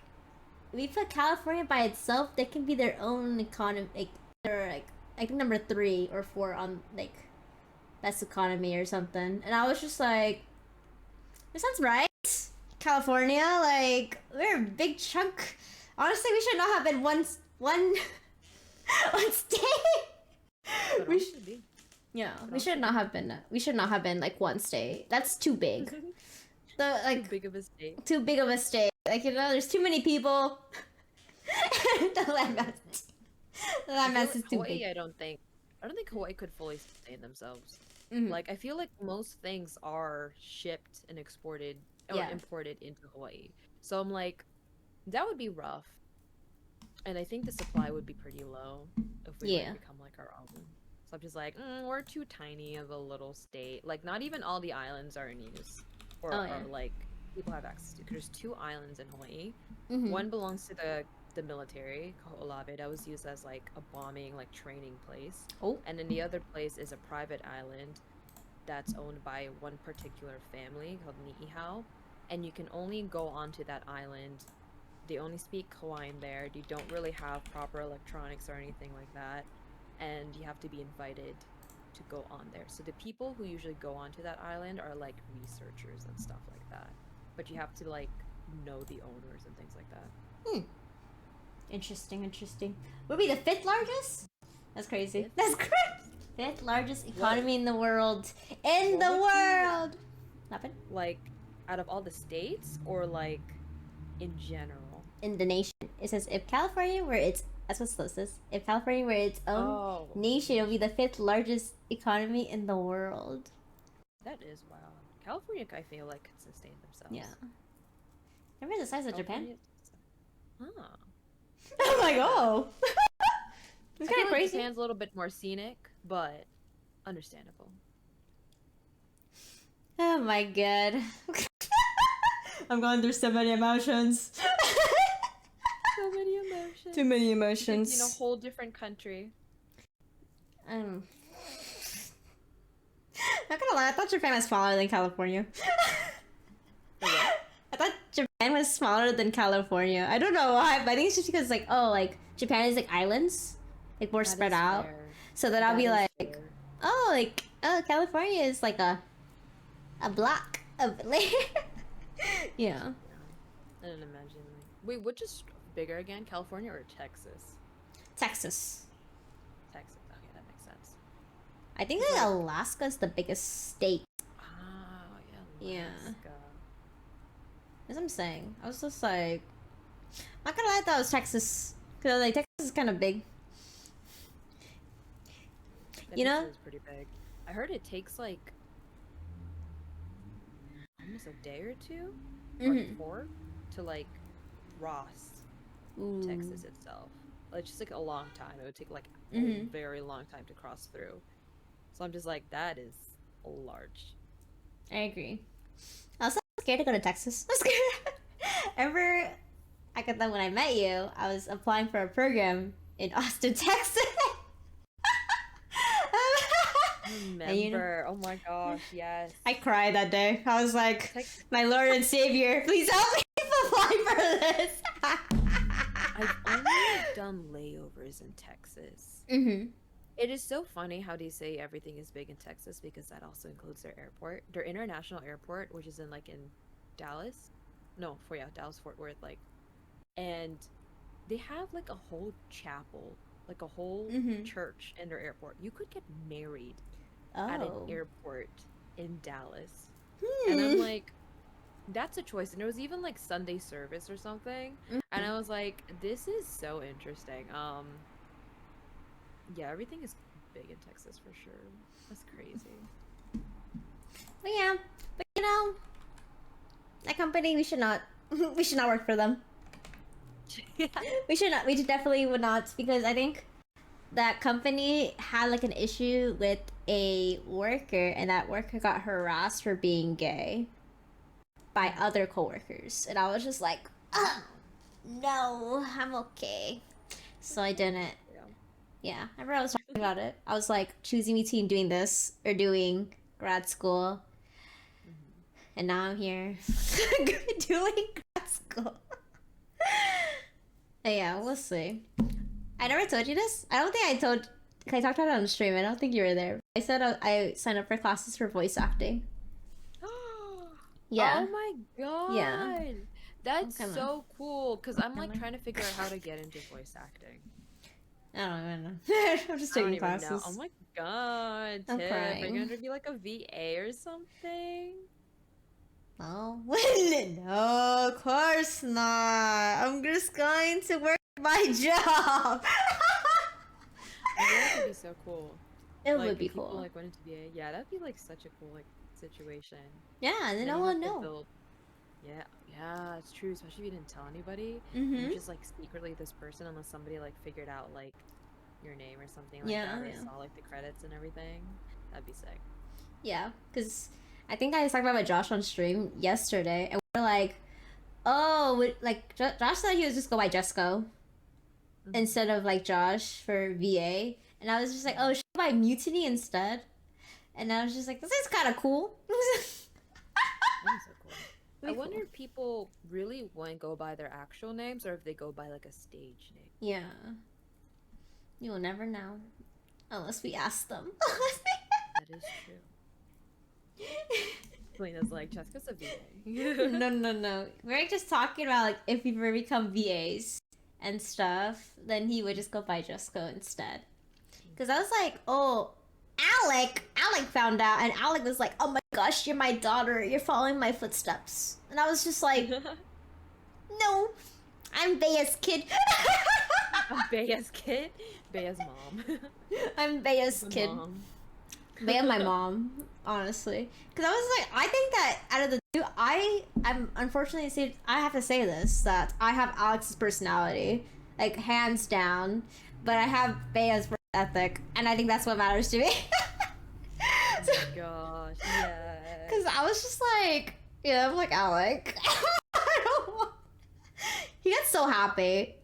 if we put California by itself, they can be their own economy. Like, they're like, I think number 3 or 4 on like best economy or something, and I was just like, this sounds right. California, like we're a big chunk. Honestly, we should not have been one one state. But We honestly, be yeah, but we should honestly, not have been. We should not have been like one state. That's too big. The too like big of a state. too big of a state. Like there's too many people. The land Yeah. mass. The I land feel mass like is too big. Hawaii. I don't think Hawaii could fully sustain themselves. Mm-hmm. Like I feel like most things are shipped and exported or Yeah. imported into Hawaii. So I'm like, that would be rough. And I think the supply would be pretty low if we were to Yeah. become like our own. So I'm just like, we're too tiny of a little state. Like not even all the islands are in use or Oh are yeah. like people have access to. 'Cause there's 2 islands in Hawaii. Mm-hmm. One belongs to the military, Kaho'olawe, that was used as like a bombing like training place. Oh. And then the other place is a private island that's owned by one particular family called Ni'ihau. And you can only go onto that island They only speak Hawaiian there. You don't really have proper electronics or anything like that. And you have to be invited to go on there. So the people who usually go onto that island are like researchers and stuff like that. But you have to like know the owners and things like that. Hmm. Interesting. Would be the fifth largest? That's crazy. Fifth? That's crazy. Fifth largest economy in the world. Nothing? Like, out of all the states or like in general? In the nation. It says if California were its that's what this is. If California were its own nation, it would be the fifth largest economy in the world. That is wild. California, I feel like, could sustain themselves. Yeah. Remember the size of Japan? Huh. I'm like, oh. It's kind of crazy. Japan's a little bit more scenic, but understandable. Oh my god. I'm going through so many emotions. So many emotions. Too many emotions. In a whole different country. Not gonna lie, I thought Japan was smaller than California. What? I thought Japan was smaller than California. I don't know why, but I think it's just because like Japan is like islands, like more spread out. Fair. So then I'll be like, California is like a block of land. Yeah. I didn't imagine. Wait, which is bigger again, California or Texas? Texas. Texas. Okay, that makes sense. I think that Alaska's the biggest state. Oh, yeah. Yeah. Alaska. That's what I'm saying. I was just like, not gonna lie, I thought it was Texas. Because like Texas is kind of big. You know? It's pretty big. I heard it takes like almost a day or two, or 4, to like cross Texas itself. Like just like a long time. It would take like a very long time to cross through. So I'm just like, that is large. I agree. I was scared to go to Texas. I was scared. Remember, I got that when I met you, I was applying for a program in Austin, Texas. Remember? Oh my gosh, yes. I cried that day. I was like, my Lord and Savior, please help me apply for this. I've only done layovers in Texas. It is so funny how they say everything is big in Texas because that also includes their airport. Their international airport, which is in Dallas. No, Dallas Fort Worth, and they have like a whole chapel, like a whole church in their airport. You could get married at an airport in Dallas. And I'm like, that's a choice. And it was even like Sunday service or something. And I was like, this is so interesting. Yeah, everything is big in Texas for sure. That's crazy. But yeah, but you know, that company, we should not work for them. We definitely would not, because I think that company had like an issue with a worker, and that worker got harassed for being gay by other coworkers, and I was just like, no, I'm okay. So I didn't. Yeah, I remember I was talking about it. I was like choosing between doing this or doing grad school, and now I'm here doing grad school. Yeah, we'll see. I never told you this. I don't think I talked about it on the stream. I don't think you were there. I said I signed up for classes for voice acting. Yeah. Oh my god. Yeah. That's so cool, because I'm like trying to figure out how to get into voice acting. I don't even know. I'm just taking classes. Know. Oh my god, I'm Tiff. crying. Are you going to be like a VA or something? No. No, of course not. I'm just going to work my job. That would be so cool. It like, would be people, cool. Like went into VA. Yeah, that'd be like such a cool like situation. Yeah, and then no one know. Yeah, it's true. Especially if you didn't tell anybody. You're just like secretly this person, unless somebody like figured out like your name or something like that, or saw like the credits and everything. That'd be sick. Yeah, because I think I was talking about Josh on stream yesterday, and we're like, oh, like Josh said he was just go by Jesco instead of like Josh for VA, and I was just like, oh, should I buy Mewtanyy instead? And I was just like, this is kind of cool. That's so cool. I Pretty wonder cool. if people really wouldn't go by their actual names or if they go by like a stage name. Yeah. You will never know. Unless we ask them. That is true. Selena's like, Jessica's a VA. No, no, no. We're just talking about like if we ever become VAs and stuff, then he would just go by Jessica instead. Because I was like, oh, Alec found out, and Alec was like, oh my gosh, you're my daughter. You're following my footsteps. And I was just like, no, I'm Bea's kid. Bea's kid? Bea's mom. I'm Bea's The kid. mom. Bea my mom, honestly. Because I was like, I think that out of the two, I'm unfortunately, I have to say this, that I have Alex's personality, like, hands down. But I have Bea's work ethic, and I think that's what matters to me. Oh my gosh, yeah. Because I was just like, yeah, I'm like, Alec. I don't want... He gets so happy.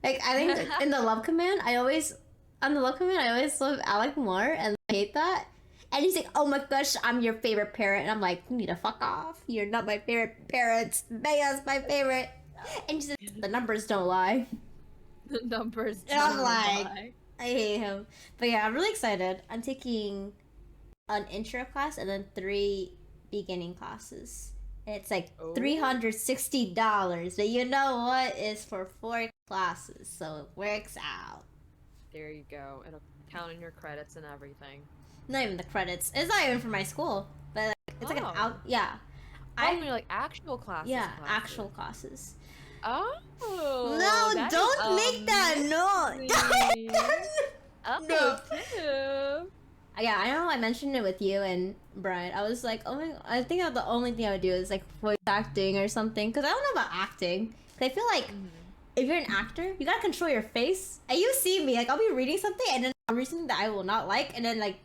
Like, I think in the love command, I always love Alec more, and I hate that. And he's like, oh my gosh, I'm your favorite parent. And I'm like, you need to fuck off. You're not my favorite parent. Bea's my favorite. And she said, the numbers don't lie. The numbers And I'm don't like, lie. I hate him. But yeah, I'm really excited. I'm taking an intro class and then 3 beginning classes. And it's like Oh. $360. But you know what? It's for 4 classes. So it works out. There you go. It'll count in your credits and everything. Not even the credits. It's not even for my school. But like, it's like an out. Yeah. I mean, like actual classes. Yeah, classes. actual classes. Oh. No, that don't is make that amazing. noise. Oh, No. Tiff. Yeah, I know I mentioned it with you and Brian. I was like, oh my, I think the only thing I would do is like voice acting or something. Because I don't know about acting. 'Cause I feel like if you're an actor, you gotta control your face. And you see me, like I'll be reading something and then I'll read something that I will not like. And then like...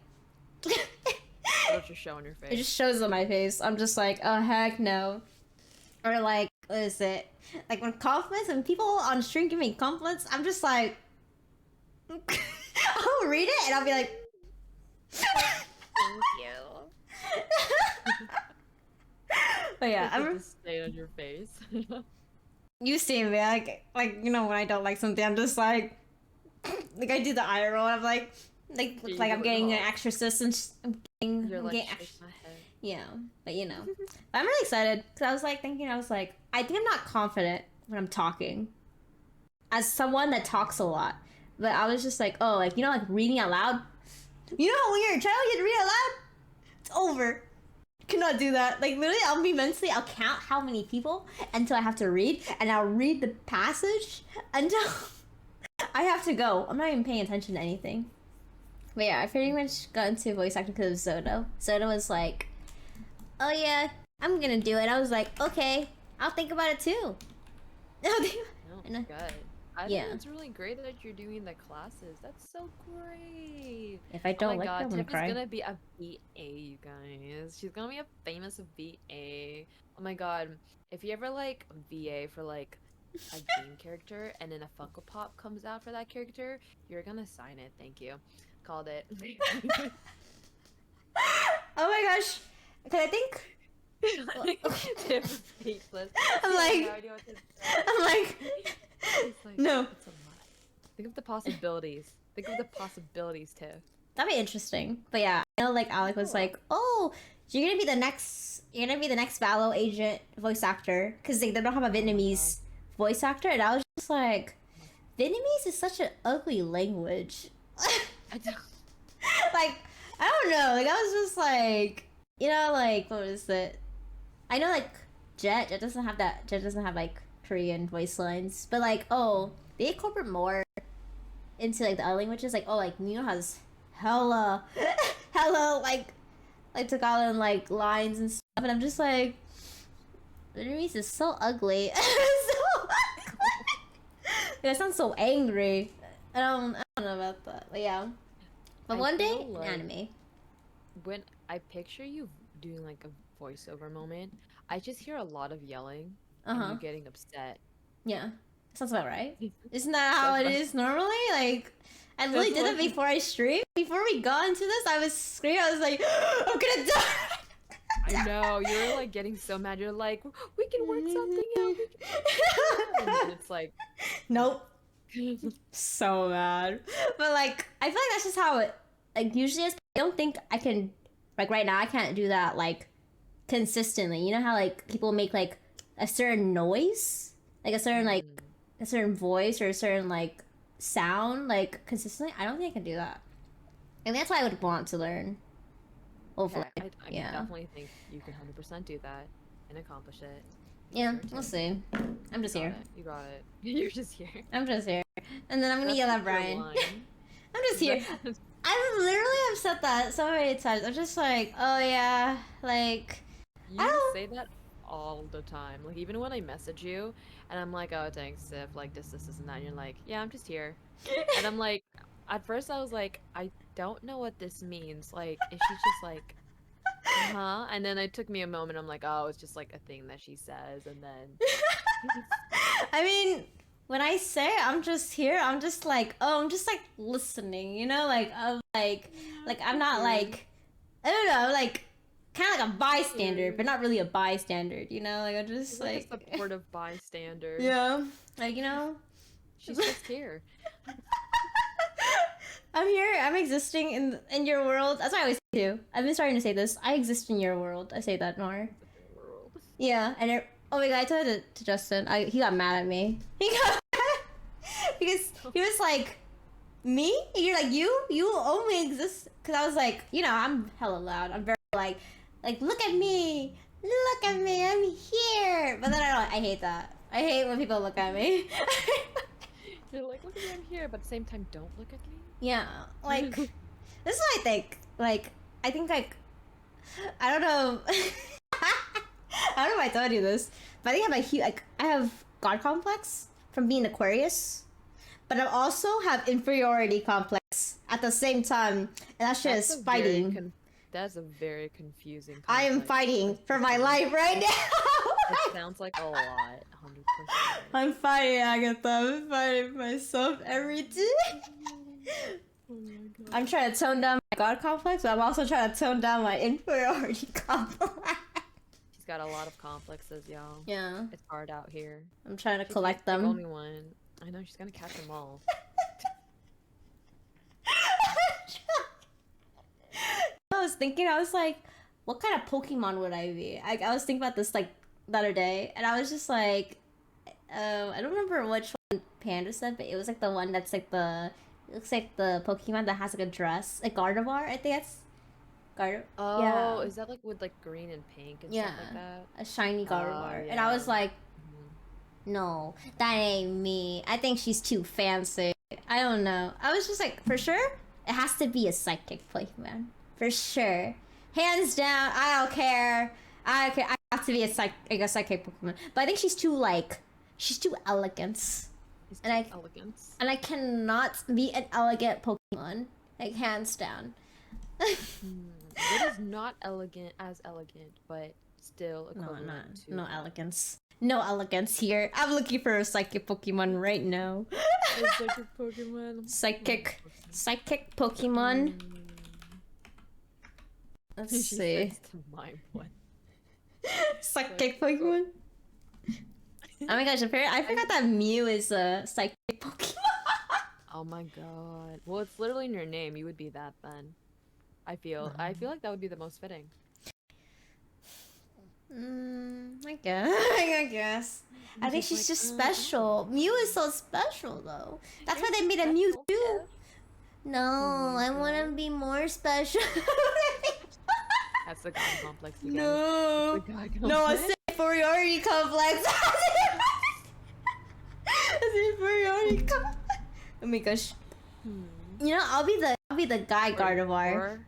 It'll just show on your face. It just shows on my face. I'm just like, oh heck no. Or like, what is it? Like when compliments, when people on stream give me compliments, I'm just like... I'll read it and I'll be like... Thank you. But yeah, Like, I'm... just stay on your face. You see me, like you know when I don't like something, I'm just like I do the eye roll. I'm like I'm getting an exorcist and You're like, getting shake my head. yeah. But you know, but I'm really excited because I was like thinking, I was like, I think I'm not confident when I'm talking as someone that talks a lot. But I was just like, oh, like you know, like reading out loud. You know when you're a child, you have to read out loud. It's over. Cannot do that. Like literally, I'll count how many people until I have to read, and I'll read the passage until I have to go. I'm not even paying attention to anything. But yeah, I pretty much got into voice acting because of Zoto. Zoto was like, "Oh yeah, I'm gonna do it." I was like, "Okay, I'll think about it too." No, it's good. I Yeah. think it's really great that you're doing the classes. That's so great. If I Oh don't my like god, them, I'm gonna Tiff is cry. gonna be a VA, you guys. She's gonna be a famous VA. Oh my god. If you ever like VA for like a game character and then a Funko Pop comes out for that character, you're gonna sign it. Thank you. Called it. Oh my gosh, because I think Tiff is faceless. I'm She has like- no idea what to say. I'm like, It's like, no. it's a lot. Think of the possibilities. Think of the possibilities, Tiff. That'd be interesting. But yeah, I know like Alec was like, "Oh, you're gonna be the next Valo agent voice actor," because they don't have a Vietnamese voice actor, and I was just like, Vietnamese is such an ugly language. I don't- Like I don't know. Like I was just like, you know, like what was it? I know like Jet doesn't have that. Jet doesn't have like Korean voice lines, but like they incorporate more into like the other languages. Like like Nino has hella like Tagalog like lines and stuff, and I'm just like, Vietnamese is so ugly. So ugly. It sounds so angry. I don't know about that, but yeah. But I one day, feel like- anime. When I picture you doing like a voiceover moment, I just hear a lot of yelling and you getting upset. Yeah, sounds about right. Isn't that how it is normally? Like, I literally did it before I streamed. Before we got into this, I was screaming. I was like, I'm gonna die. I know, you're like getting so mad. You're like, we can work something out. We can work something out. And then it's like, Nope. So mad. But like, I feel like that's just how it like usually is. I don't think I can like right now. I can't do that like consistently. You know how like people make like a certain noise, like a certain voice or a certain like sound like consistently. I don't think I can do that, and that's why I would want to learn. Hopefully, okay, I yeah, definitely think you can 100% do that and accomplish it. I'm yeah. sure We'll too. see. I'm You just got here. it. You got it. You're just here. I'm just here, and then I'm gonna That's yell like at your Brian. line. I'm just here. That's I literally have said that so many times. I'm just like, oh yeah, like I You don't. say that all the time. Like even when I message you and I'm like, "Oh, thanks, Sif, like this, and that," and you're like, "Yeah, I'm just here." And I'm like, at first I was like, I don't know what this means. Like, is she just like, huh? And then it took me a moment. I'm like, oh, it's just like a thing that she says, and then I mean, when I say I'm just here, I'm just like, oh, I'm just like listening, you know, like I'm not here, like, I don't know, like kind of like a bystander, but here. not really a bystander, you know, like I'm She's just like a like, supportive bystander. yeah, like you know, She's just here. I'm here, I'm existing in your world. That's what I always say too. I've been starting to say this. I exist in your world. I say that more. World. Yeah, and oh my god, I told it to Justin. He got mad at me. He got because he was like, "Me? You're like you only exist." Because I was like, you know, I'm hella loud. I'm very like look at me, I'm here. But then I don't. I hate that. I hate when people look at me. You're like, look at me, I'm here, but at the same time, don't look at Yeah, like me. this is what I think. Like I think like I don't know. I don't know if I told you this, but I think I have a huge like I have God complex from being Aquarius, but I also have inferiority complex at the same time, and that shit That's is a very fighting. that's a very confusing I am complex. fighting Let's for be my honest. life right It now. sounds like a lot, 100%. I'm fighting, Agatha. I'm fighting myself every day. Oh my I'm god. trying to tone down my God complex, but I'm also trying to tone down my inferiority complex. She's got a lot of complexes, y'all. Yeah, It's hard out here. I'm trying to She can't collect pick them. only one. I know she's gonna catch them all. I was thinking, I was like, what kind of Pokemon would I be? I was thinking about this like the other day, and I was just like, I don't remember which one Panda said, but it was like the one that's like it looks like the Pokemon that has like a dress, like Gardevoir. I think that's Gardevoir. Oh, Yeah, is that like with like green and pink and stuff like yeah, that? a shiny Oh, Gardevoir, and I yeah. was like, Mhm. no, that ain't me. I think she's too fancy. I don't know. I was just like, for sure, it has to be a psychic Pokemon. For sure. Hands down, I don't care. I don't care. I have to be a psychic Pokemon. But I think she's too elegant. He's And too I elegant. and I cannot be an elegant Pokemon. Like hands down. What is not elegant as elegant, but still No, not equivalent to no elegant? elegance. No elegance here. I'm looking for a psychic Pokemon right now. It's like a Pokemon. Psychic Pokemon. Let's She see. says to mime one. Psychic Like, oh, Pokemon. Oh my gosh, I forgot that Mew is a psychic Pokemon. oh my god. Well, it's literally in your name. You would be that then. I feel like that would be the most fitting. I guess. I guess. I think Just she's like, just oh, special. Mew is so special though. That's why they made a Mew special too. gift. Oh No, my I want to god. be more special. That's the god complex, you guys. No. It's the god No, a complex. inferiority complex. A inferiority complex. Oh my gosh. Hmm. You know, I'll be the guy Gardevoir. Or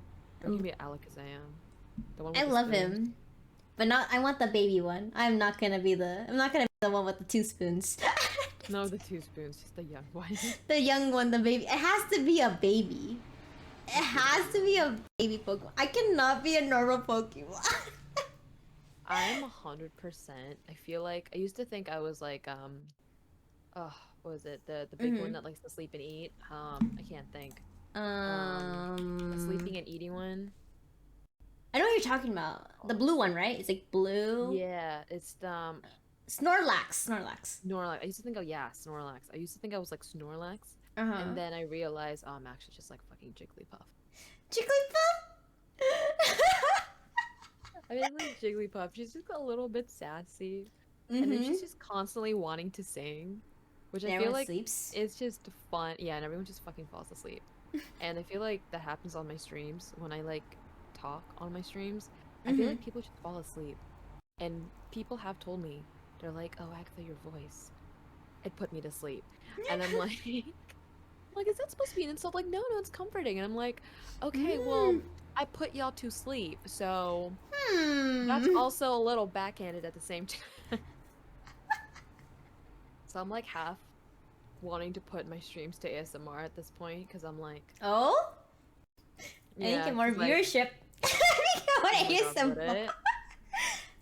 you can be Alakazam. The one I with the love spoons. him. But not I want the baby one. I'm not gonna be the one with the two spoons. No, the two spoons, just the young one. The young one, the baby. It has to be a baby. It has to be a baby Pokemon. I cannot be a normal Pokemon. I'm 100%. I feel like I used to think I was like oh, what was it? The big one that likes to sleep and eat. I can't think. The um sleeping and eating one. I know what you're talking about. The blue one, right? It's like blue. Yeah, it's the Snorlax. Snorlax. Snorlax. I used to think, oh yeah, Snorlax. I used to think I was like Snorlax, Uh huh. and then I realized, oh, I'm actually just like fucking Jigglypuff. Jigglypuff. I mean, like Jigglypuff, she's just a little bit sassy, and then Mm-hmm. she's just constantly wanting to sing, which I And feel everyone like sleeps. is just fun. Yeah, and everyone just fucking falls asleep. And I feel like that happens on my streams when I like talk on my streams. I feel Mm-hmm. like people just fall asleep. And people have told me, they're like, "Oh, Agatha, your voice, it put me to sleep." And I'm like, like, is that supposed to be an insult? Like, no, no, it's comforting. And I'm like, okay, well, Mm. I put y'all to sleep, so that's Hmm. also a little backhanded at the same time. So I'm like half wanting to put my streams to ASMR at this point because I'm like, Oh, I think yeah, get more because like, viewership. I think I oh want my to use God, would some more. it?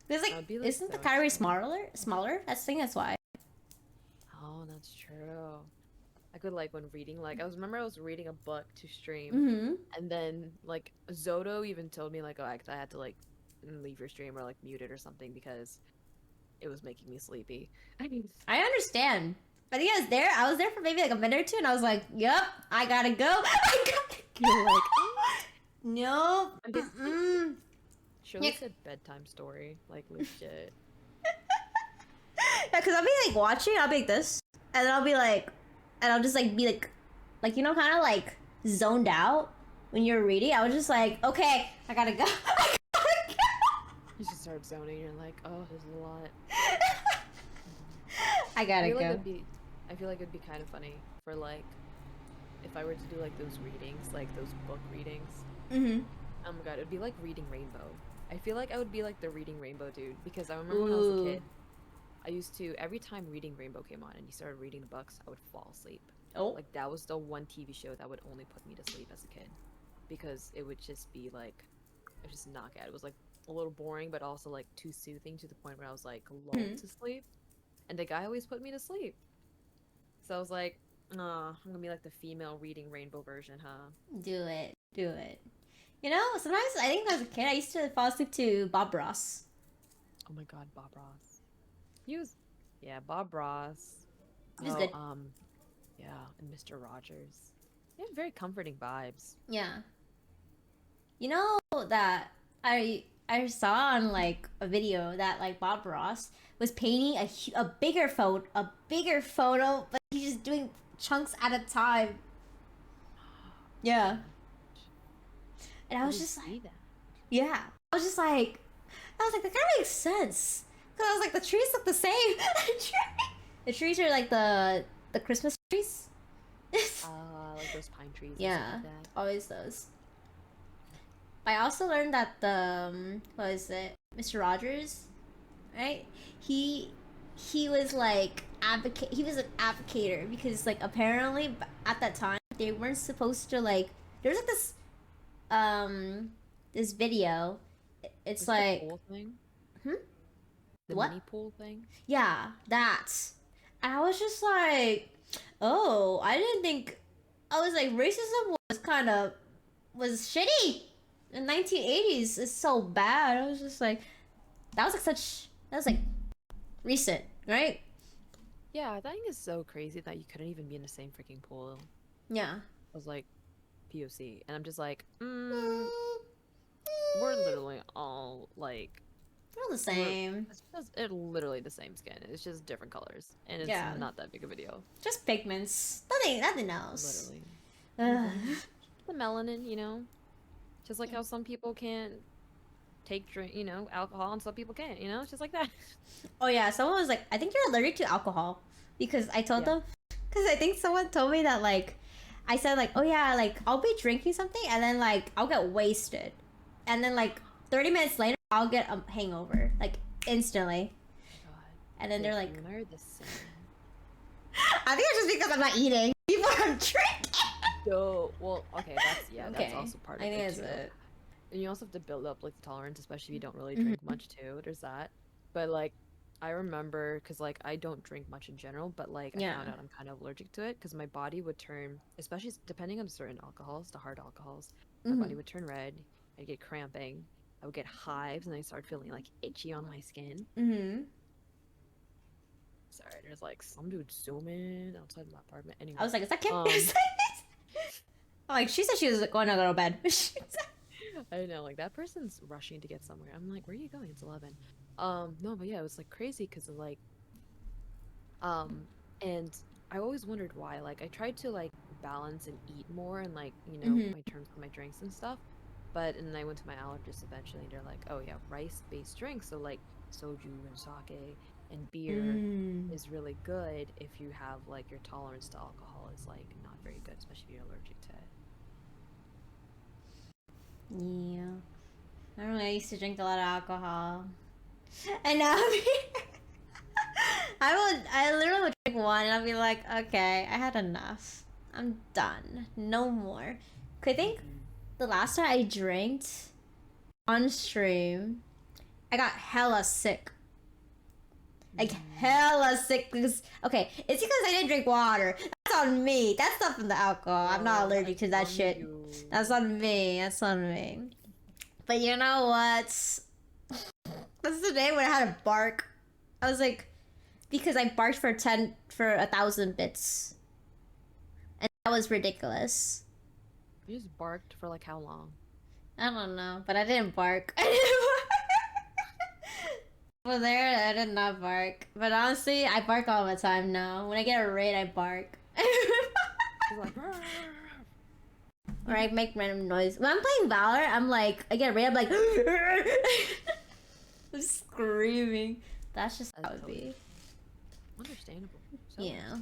Because like, That'd be like isn't the so calorie exciting. smaller? Smaller? That's the thing. That's why. Oh, that's true. I could like when reading, like I was reading a book to stream, Mm-hmm. and then like Zoto even told me like, oh, I had to like leave your stream or like mute it or something because it was making me sleepy. I mean, I understand. I think I was there. I was there for maybe like a minute or two, and I was like, "Yep, I gotta go. I gotta you're like, go." Nope. I'm basically Mm-mm. Yeah, surely said bedtime story, like legit. yeah, because I'll be like watching. I'll be like this, and then I'll be like, and I'll just like be like you know, kind of like zoned out when you're reading. I was just like, okay, I gotta go. I gotta You just start zoning. You're like, oh, there's a lot. go. I I gotta feel like go. it'd be, I feel like it'd be kind of funny for like if I were to do like those readings, like those book readings. Mm-hmm. Oh my God, it'd be like reading Rainbow. I feel like I would be like the reading Rainbow dude because I remember when I was a Ooh. kid, I used to every time reading Rainbow came on and he started reading the books, I would fall asleep. Oh. Like that was the one TV show that would only put me to sleep as a kid because it would just be like it would just knock out. It was like a little boring but also like too soothing to the point where I was like lulled Mm-hmm. to sleep. And the guy always put me to sleep. So I was like, I'm gonna be like the female reading Rainbow version, huh? Do it. Do it. You know, sometimes I think as a kid I used to fall asleep to Bob Ross. Oh my God, Bob Ross. He was, yeah, Bob Ross. It was Oh, good. yeah, and Mr. Rogers. They have very comforting vibes. Yeah. You know that I saw on like a video that like Bob Ross was painting a bigger photo, but he's just doing chunks at a time. So Yeah. much. And I Where was did just he like, see that? yeah. I was like, that kind of makes sense. Cause I was like, the trees look the same. The trees are like the Christmas trees. Like those pine trees and stuff Yeah, like that. always those. I also learned that the what is it, Mr. Rogers, right? He he was like advocate. He was an advocator because like apparently at that time they weren't supposed to like. There's like um this video. It's Was it the like pool thing? hmm The what? mini pool thing? Yeah, that. And I was just like, oh, I didn't think. I was like, racism was kind of was shitty in 1980s. It's so bad. I was just like, that was like recent, right? Yeah, I think it's so crazy that you couldn't even be in the same freaking pool. Yeah. I was like, POC. And I'm just like, Mm, we're literally all like they're all the we're same. it's literally the same skin. It's just different colors, and it's Yeah, not that big of a deal. just pigments. Nothing else. Literally, Ugh. the melanin, you know, just like how some people can't take drink, alcohol, and some people can't. It's just like that. Oh yeah, someone was like, I think you're allergic to alcohol because I told Yeah. them because I think someone told me that like I said like, oh yeah, like I'll be drinking something and then like I'll get wasted, and then like 30 minutes later I'll get a hangover like instantly, God, and then the they're like, human are the same. I think it's just because I'm not eating. People are drinking. So, well, okay, that's Okay, also part I of think it that's too. it. And you also have to build up like the tolerance, especially if you don't really Mm-hmm. drink much too. There's that. But like I remember because like I don't drink much in general, but like I Yeah. found out I'm kind of allergic to it because my body would turn, especially depending on certain alcohols, the hard alcohols, my Mm-hmm. body would turn red. I'd get cramping, I would get hives and I started feeling like itchy on my skin. Mm-hmm. Sorry, there's like some dude zooming outside my apartment. I Anyway, was like, is that Kim? um, I'm like, she said she was going to go to bed. I know, like that person's rushing to get somewhere. I'm like, where are you going? It's 11. No, but yeah, it was like crazy because of like, um, and I always wondered why. Like, I tried to like balance and eat more and like, Mm-hmm. my terms for my drinks and stuff. But and then I went to my allergist eventually, and they're like, oh yeah, rice-based drinks, so like soju and sake and beer Mm. is really good if you have like your tolerance to alcohol is like not very good, especially if you're allergic to it. Yeah. I don't know. I used to drink a lot of alcohol. And now I literally would drink one and I'd be like, okay, I had enough. I'm done. No more. 'Cause I think Mhm. the last time I drank on stream, I got hella sick. Like Mm. hella sick because okay, it's because I didn't drink water. That's on me. That's not from the alcohol. I'm not Oh, allergic that's to that on shit. you. That's on me. That's on me. But you know what? This is the day when I had to bark. I was like, because I barked for 1,000 bits, and that was ridiculous. You just barked for like how long? I don't know, but I didn't bark. Over there, I did not bark. But honestly, I bark all the time now. When I get a raid, I bark. You're like, Or I make random noise. When I'm playing Valor, I'm like, I get a raid, I'm like, I'm screaming. That's just how it would be. understandable. So Yeah.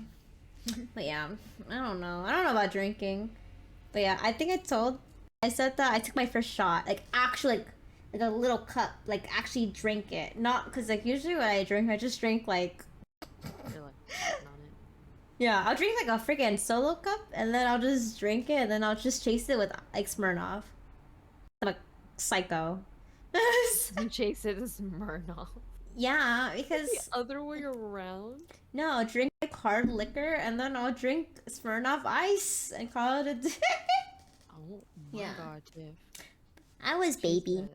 But yeah, I don't know. I don't know about drinking. But yeah, I think I said that I took my first shot. Like, actually, like a little cup. Like, actually drink it. Not, because, like, usually when I drink, I just drink, like, you're like sipping on it. yeah, I'll drink, like, a freaking solo cup, and then I'll just drink it, and then I'll just chase it with, like, Smirnoff. I'm a psycho. You chase it as Smirnoff. Yeah, The because, other way around? no, I'll drink, like, hard liquor, and then I'll drink Smirnoff Ice, and call it a day. Oh my Yeah. god, Tiff. I was She baby. said,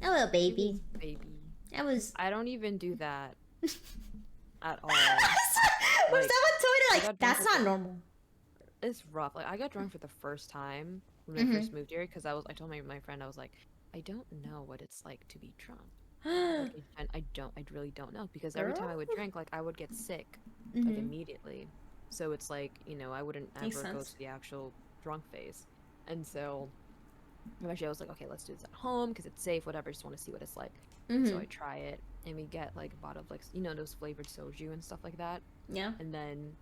I was "She baby. was baby." I was. I don't even do that at all. When Like, someone told I me, like, got drunk that's for not the normal. it's rough. Like, I got drunk for the first time when I Mm-hmm. first moved here because I told my friend, I was like, I don't know what it's like to be drunk. Like, I really don't know because every Girl. time I would drink, like, I would get sick, like, Mm-hmm. immediately. So it's like, I wouldn't Makes ever go sense. to the actual drunk phase. And so eventually I was like, okay, let's do this at home because it's safe, whatever. I just want to see what it's like. And so Mm-hmm. I try it, and we get like a bottle of like, those flavored soju and stuff like that. Yeah. And then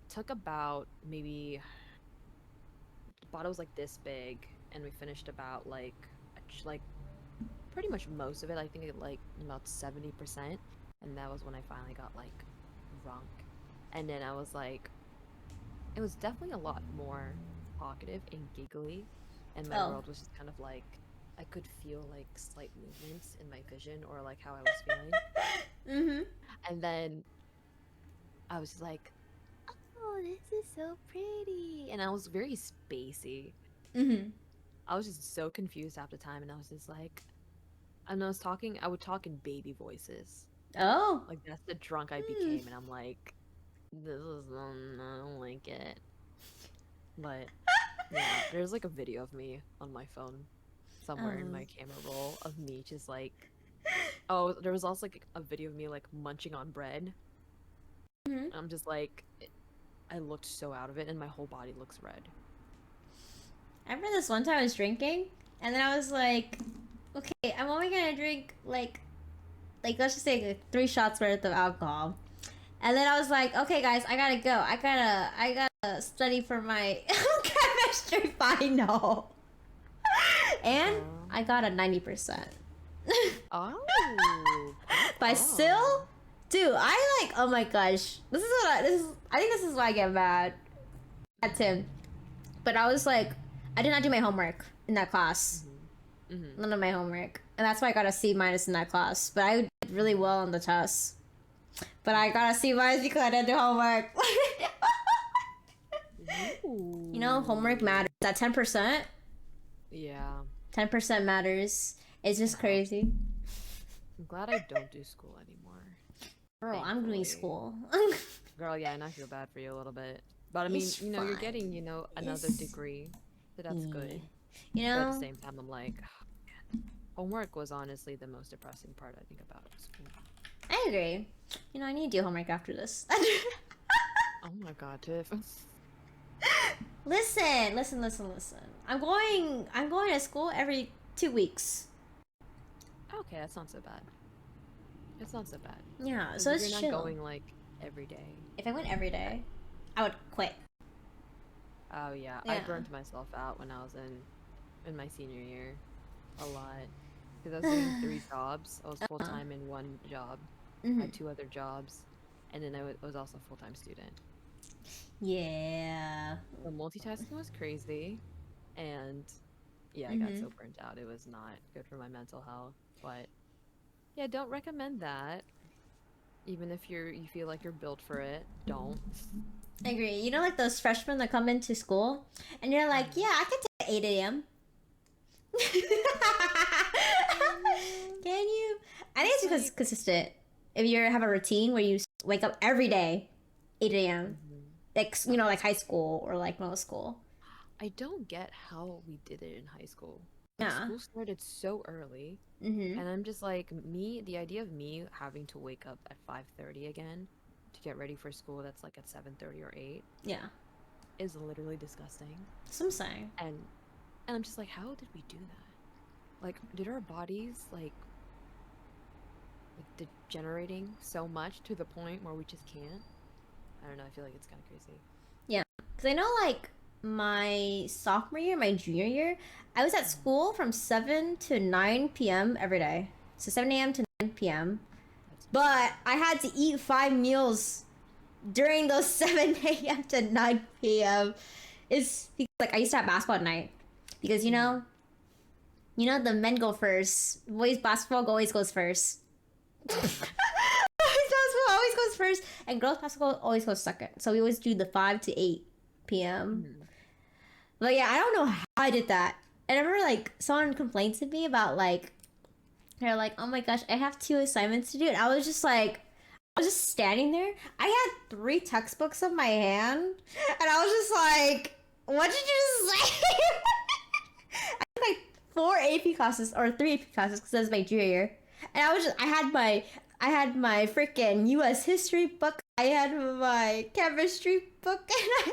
took about maybe the bottle was like this big, and we finished about like pretty much most of it. I think it like about 70%, and that was when I finally got like drunk. And then I was like, it was definitely a lot more talkative and giggly, and my Oh. world was just kind of like I could feel like slight movements in my vision or like how I was feeling. Mm-hmm. And then I was just like, oh, this is so pretty. And I was very spacey. Mm-hmm. I was just so confused half the time, and I was just like, and I would talk in baby voices. Oh. Like that's the drunk I Hmm. became, and I'm like, this is I don't like it. But yeah, there's like a video of me on my phone somewhere in Oh. my camera roll of me just like, oh, there was also like a video of me like munching on bread. Mm-hmm. I'm just like, I looked so out of it, and my whole body looks red. I remember this one time I was drinking, and then I was like, okay, I'm only gonna drink like let's just say like 3 shots worth of alcohol. And then I was like, okay, guys, I gotta go. I gotta study for my chemistry final. And Oh. I got a 90%. Oh, pop But still, on. dude, I like. Oh my gosh, I think this is why I get mad at Tim. But I was like, I did not do my homework in that class. Mm-hmm. Mm-hmm. None of my homework, and that's why I got a C- in that class. But I did really well on the test. But I got a C- because I didn't do homework. You know, homework Ooh. matters. That 10%, Yeah. 10% matters. It's just Wow. crazy. I'm glad I don't do school anymore. Girl, I'm doing Thankfully. school. Girl, yeah, and I feel bad for you a little bit. But I mean, It's you're fine. getting, another It's degree. So that's yeah. good. You But at the know, same time, I'm like, homework was honestly the most depressing part, I think, about school. I agree. You know, I need to do homework after this. Oh my god, Tiff. Listen. I'm going to school every 2 weeks. Okay, that's not so bad. It's not so bad. Yeah, Like, so if you're it's not chill. going, like, every day. If I went every I, day, I would quit. oh, yeah. I Yeah. burnt myself out when I was in my senior year. A lot. Because I was doing 3 jobs. I was uh, full-time in one job. I mm-hmm. had 2 other jobs. And then I was also a full-time student. Yeah. The multitasking was crazy. And yeah, I got Mm-hmm. so burnt out. It was not good for my mental health. But yeah, don't recommend that. Even if you feel like you're built for it, don't. I agree. You know, like those freshmen that come into school, and you're like, Mhm. yeah, I could take 8 a.m. Can you? Can you? I think It's it's because like, consistent. If you have a routine where you wake up every day, 8 a.m., like that like makes high sense. school or like middle school. I don't get how we did it in high school. Like, Yeah. school started so early, Mm-hmm. and I'm just like, the idea of me having to wake up at 5:30 again to get ready for school that's like at 7:30 or 8 Yeah. is literally disgusting. That's what I'm saying. And I'm just like, how did we do that? Like, did our bodies like degenerating so much to the point where we just can't? I don't know. I feel like it's kind of crazy. Yeah. Because I know, like, my sophomore year, my junior year, I was at Mhm. school from 7 to 9 p.m. every day. So 7 a.m. to 9 p.m. That's But insane. I had to eat 5 meals during those 7 a.m. to 9 p.m. It's because, like, I used to have basketball at night. Because, Hmm. the men go first. Boys basketball always goes first. Hmm. Boys basketball always goes first, and girls basketball always goes second. So we always do the 5 to 8 p.m. Hmm. But yeah, I don't know how I did that. And I remember like someone complained to me about like they're like, oh my gosh, I have 2 assignments to do. And I was just standing there. I had 3 textbooks in my hand, and I was just like, what did you just say? I had like 4 AP classes or 3 AP classes because that was my junior year, and I had my freaking U.S. history book. I had my chemistry book, and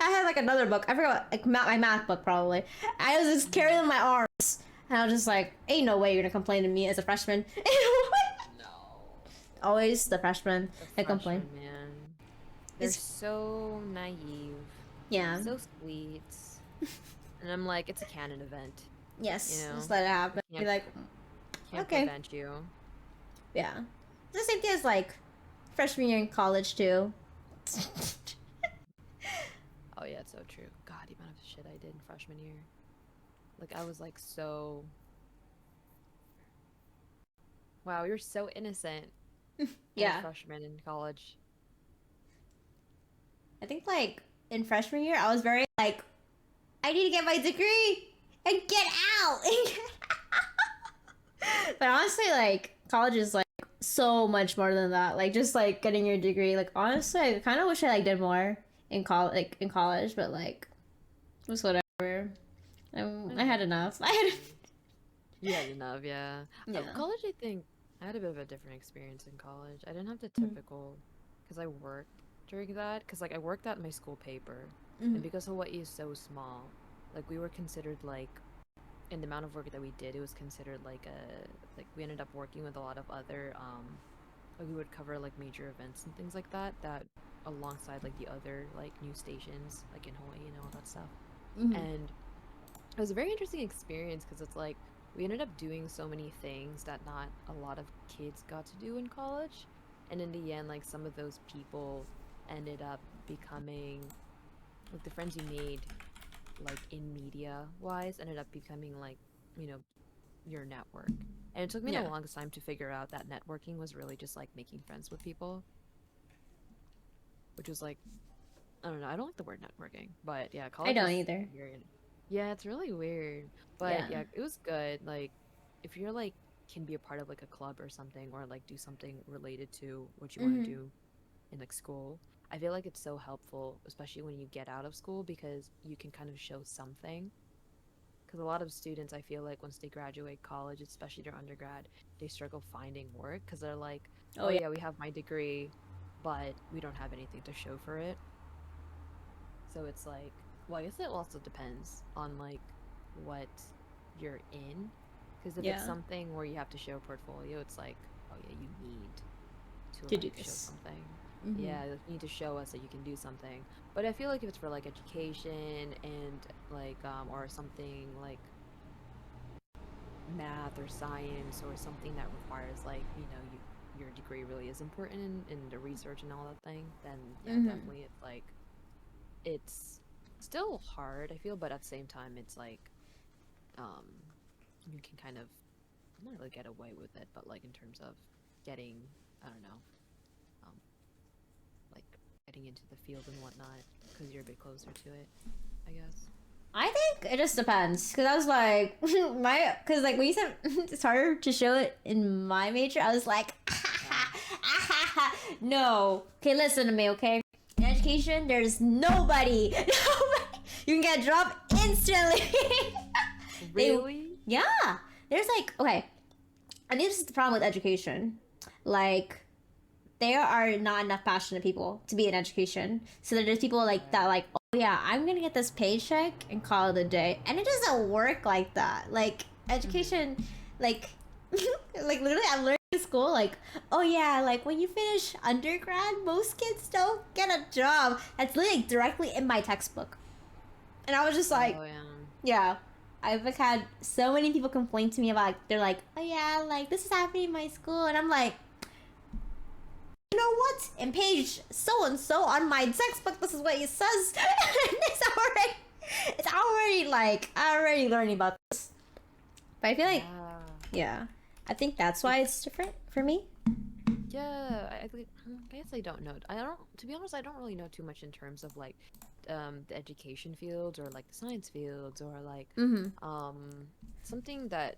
I had like another book. I forgot, like my math book probably. I was just carrying Hmm. them in my arms, and I was just like, "Ain't no way you're gonna complain to me as a freshman." No. Always the freshman The that complain. freshmen, man. They're It's so naive, yeah, so sweet. And I'm like, it's a canon event, you yes, just know? let it I happen. Be like, can't okay, prevent you. yeah. It's the same thing as like freshman year in college too. Oh yeah, it's so true. God, the amount of shit I did in freshman year. Like I was like so wow, you're so innocent as a Yeah, freshman in college. I think like in freshman year I was very like, I need to get my degree and get out. But honestly, like college is like so much more than that. Like just like getting your degree. Like honestly, I kind of wish I like did more in college, but like it was whatever. I I had know, enough. it's I so had true. You had enough, yeah. yeah. College, I think I had a bit of a different experience in college. I didn't have the Mm-hmm. typical, because I worked during that, because like I worked at my school paper, Mm-hmm. and because Hawaii is so small, like we were considered like, in the amount of work that we did, it was considered like we ended up working with a lot of other, like we would cover like major events and things like that, that alongside like the other like news stations, like in Hawaii and all that stuff. Mm-hmm. And it was a very interesting experience because it's like we ended up doing so many things that not a lot of kids got to do in college. And in the end, like some of those people ended up becoming like the friends you made like in media wise ended up becoming like, you know, your network. And it took me the Yeah. longest time to figure out that networking was really just like making friends with people, which was like I don't know, I don't like the word networking, but yeah, I college don't was either. weird. Yeah, it's really weird. But Yeah. yeah, it was good. Like, if you're like can be a part of like a club or something, or like do something related to what you want to Mm-hmm. do in like school, I feel like it's so helpful, especially when you get out of school, because you can kind of show something. Because a lot of students, I feel like once they graduate college, especially their undergrad, they struggle finding work because they're like, Oh oh yeah. yeah, we have my degree, but we don't have anything to show for it. So it's like, well, I guess it also depends on like what you're in. Because if it's Yeah. something where you have to show a portfolio, it's like, oh yeah, you need to To do like show this. something. Mm-hmm. Yeah, like, you need to show us that you can do something. But I feel like if it's for like education and like or something like math or science or something that requires like, your degree really is important in the research and all that thing, then yeah, Mm-hmm. definitely it's like it's still hard, I feel, but at the same time, it's like um, you can kind of not really get away with it, but like in terms of getting, I don't know, um, like getting into the field and whatnot, because you're a bit closer to it, I guess. I think it just depends. Cause I was like, cause like when you said it's harder to show it in my major, I was like, Yeah. no. Okay, listen to me, okay? In education, there's nobody, nobody. You can get dropped instantly. they, Really? yeah. There's like, okay, and this is the problem with education. Like, there are not enough passionate people to be in education. So there's people like that, Right. like, oh yeah, I'm gonna get this paycheck and call it a day, and it doesn't work like that. Like Mm-hmm. education, like, like literally, I'm learning in school, like, oh yeah, like when you finish undergrad, most kids don't get a job. That's literally like, directly in my textbook, and I was just like, Oh yeah. yeah. I've like, had so many people complain to me about like, they're like, oh yeah, like this is happening in my school, and I'm like, you know what? In page so and so on my textbook, this is what it says. It's already like I already learning about this. But I feel like, Yeah. yeah, I think that's why It's it's different for me. Yeah, I guess I don't know. I don't, to be honest, I don't really know too much in terms of like the education fields or like the science fields or like Mm-hmm. um something that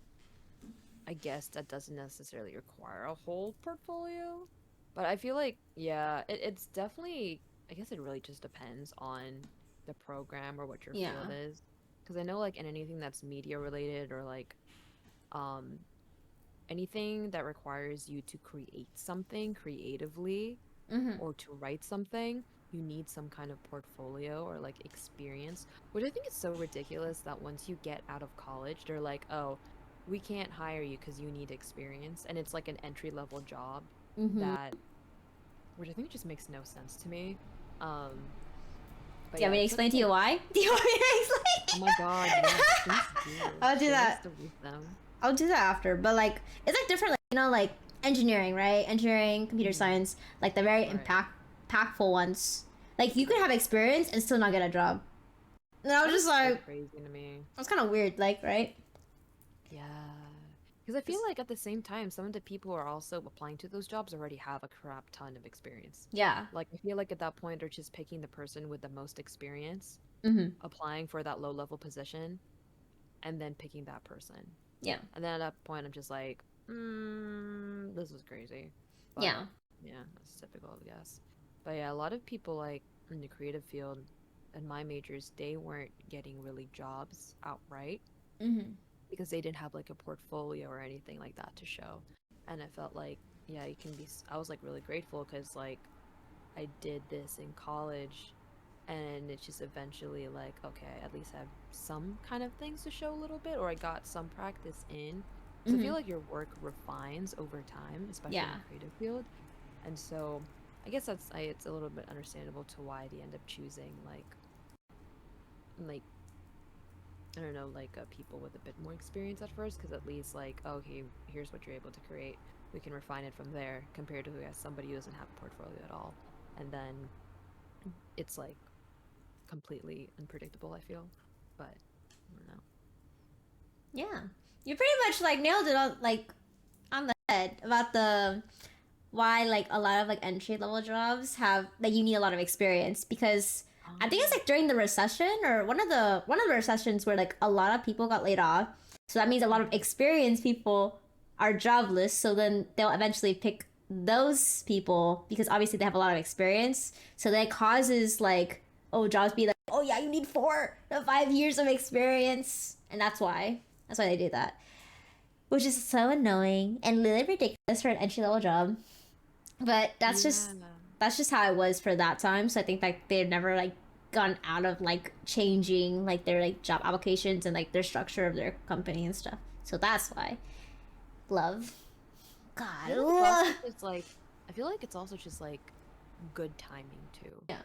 I guess that doesn't necessarily require a whole portfolio. But I feel like yeah, it's definitely, I guess it really just depends on the program or what your field Yeah. is. Because I know like in anything that's media related or like um anything that requires you to create something creatively Mm-hmm. or to write something, you need some kind of portfolio or like experience, which I think is so ridiculous that once you get out of college, they're like, oh, we can't hire you because you need experience. And it's like an entry level job Mm-hmm. that, which I think just makes no sense to me. Um, but Do you want yeah, me to it's sort explain of to you like, why? Do you want me oh to my God, yes, explain? please do. I'll do Share us that. the wisdom. I'll do that after. But like, it's like different. Like, like engineering, right? Engineering, computer Hmm. science, like the very Right. impactful ones. Like you could have experience and still not get a job. And I was That is just so like, crazy to me. it's kind of weird, like, right? Yeah. Because I feel like at the same time, some of the people who are also applying to those jobs already have a crap ton of experience. Yeah. Like, I feel like at that point, they're just picking the person with the most experience, Mm-hmm. applying for that low level position, and then picking that person. Yeah. And then at that point, I'm just like, this is crazy. But Yeah. yeah, that's typical, I guess. But yeah, a lot of people, like, in the creative field and my majors, they weren't getting really jobs outright Mm-hmm. because they didn't have like a portfolio or anything like that to show. And I felt like, yeah, you can be, I was like really grateful because like I did this in college and it's just eventually like, okay, I at least have some kind of things to show a little bit, or I got some practice in. Because I Mm-hmm. feel like your work refines over time, especially in Yeah. the creative field. And so I guess it's a little bit understandable to why they end up choosing like I don't know, like people with a bit more experience at first, because at least like, okay, here's what you're able to create. We can refine it from there, compared to somebody who doesn't have a portfolio at all, and then it's like completely unpredictable. I feel, but I don't know. Yeah. You pretty much like nailed it on the head about the why like a lot of like entry level jobs have like you need a lot of experience because I think it's like during the recession or one of the recessions where like a lot of people got laid off. So that means a lot of experienced people are jobless. So then they'll eventually pick those people because obviously they have a lot of experience. So that causes like, oh, jobs be like, oh yeah, you need 4 to 5 years of experience, and that's why they do that, which is so annoying and really ridiculous for an entry level job. But that's just how it was for that time. So I think like they've never like gone out of like changing like their like job applications and like their structure of their company and stuff. So that's why. Love. God. I feel like it's also just like good timing too. Yeah.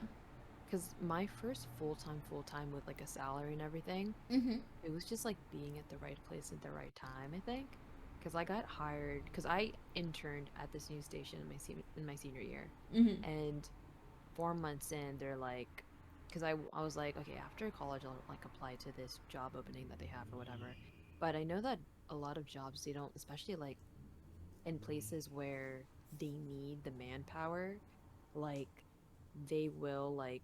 Because my first full time with like a salary and everything, Mm-hmm. it was just like being at the right place at the right time, I think. Because I got hired, because I interned at this news station in my senior year. Mm-hmm. And 4 months in, they're like, because I was like, okay, after college, I'll like apply to this job opening that they have or whatever. But I know that a lot of jobs, they don't, especially like in places where they need the manpower, like they will like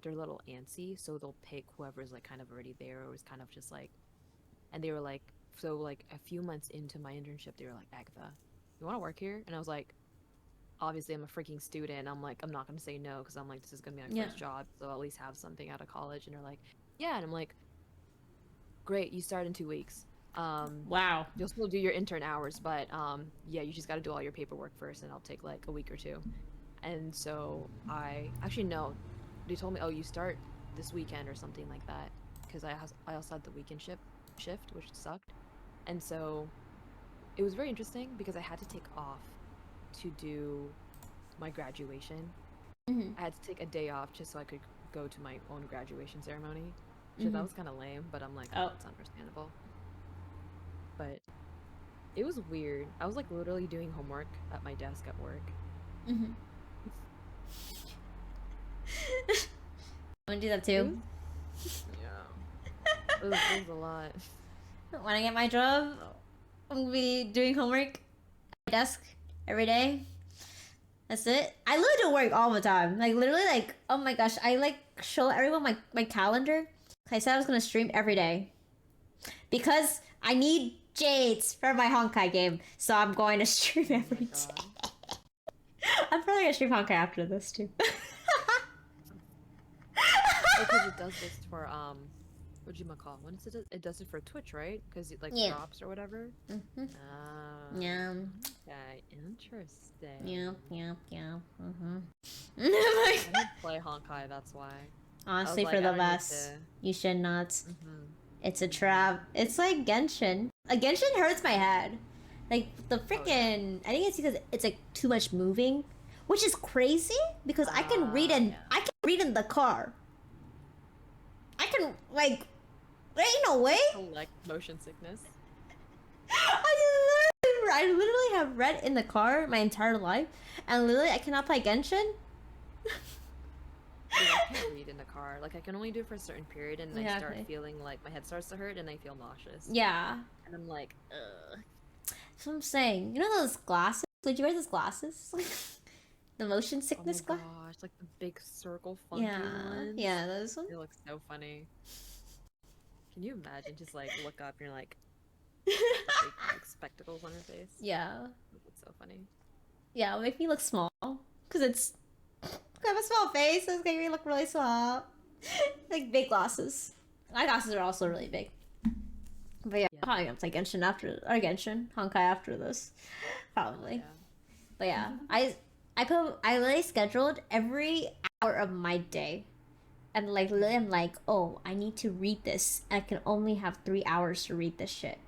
they're a little antsy, so they'll pick whoever's like kind of already there or is kind of just like, and they were like, so like a few months into my internship, they were like, Agatha, you want to work here? And I was like, obviously I'm a freaking student. I'm like, I'm not gonna say no because I'm like, this is gonna be my Yeah. first job, so I'll at least have something out of college. And they're like, yeah, and I'm like, great, you start in 2 weeks. Wow. You'll still do your intern hours, but yeah, you just got to do all your paperwork first, and I'll take like a week or two. And so I actually no, they told me, oh, you start this weekend or something like that, because I also had the weekend shift, which sucked. And so it was very interesting because I had to take off to do my graduation. Mm-hmm. I had to take a day off just so I could go to my own graduation ceremony. So Mm-hmm. that was kind of lame, but I'm like, Oh. it's understandable. But it was weird. I was like literally doing homework at my desk at work. Mm-hmm. I want to do that It too. was, yeah. It was a lot. When I get my job, I'm gonna be doing homework at my desk every day. That's it. I literally do work all the time. Like literally, like oh my gosh, I like show everyone my calendar. I said I was gonna stream every day because I need jades for my Honkai game, so I'm going to stream Oh every my day. god. I'm probably gonna stream Honkai after this too. Because it does this for what do you call? When is it? It does it for Twitch, right? Because it like Yeah. drops or whatever. Mm-hmm. Ah. Yeah. Okay, interesting. Yeah. Mm-hmm. I don't play Honkai, that's why. Honestly, like, for I the don't need best, to- you should not. Mhm. It's a trap. It's like Genshin. A Genshin hurts my head. Like the freaking. I think it's because it's like too much moving, which is crazy because I can read in. Yeah. I can read in the car. I can like. There ain't no way. Collect motion sickness. I literally have read in the car my entire life, and literally I cannot play Genshin. Dude, I can't read in the car. Like I can only do it for a certain period, and I Exactly. start feeling like my head starts to hurt, and I feel nauseous. Yeah, And I'm like, ugh. that's what I'm saying. You know those glasses? Would you wear those glasses? The motion Oh my sickness glass? gosh, like the big circle funky Yeah, ones. yeah, those ones. They look so funny. Can you imagine just like look up and you're like big like, spectacles on your face? Yeah, It looks so funny. yeah, it'll make me look small because it's. I have a small face, so it's gonna make me look really small. Like big glasses. My glasses are also really big. But yeah, Yeah. I'm probably gonna play Genshin after or Genshin Honkai after this, probably. Yeah. But yeah, I literally scheduled every hour of my day, and like literally I'm like, oh, I need to read this. I can only have 3 hours to read this shit,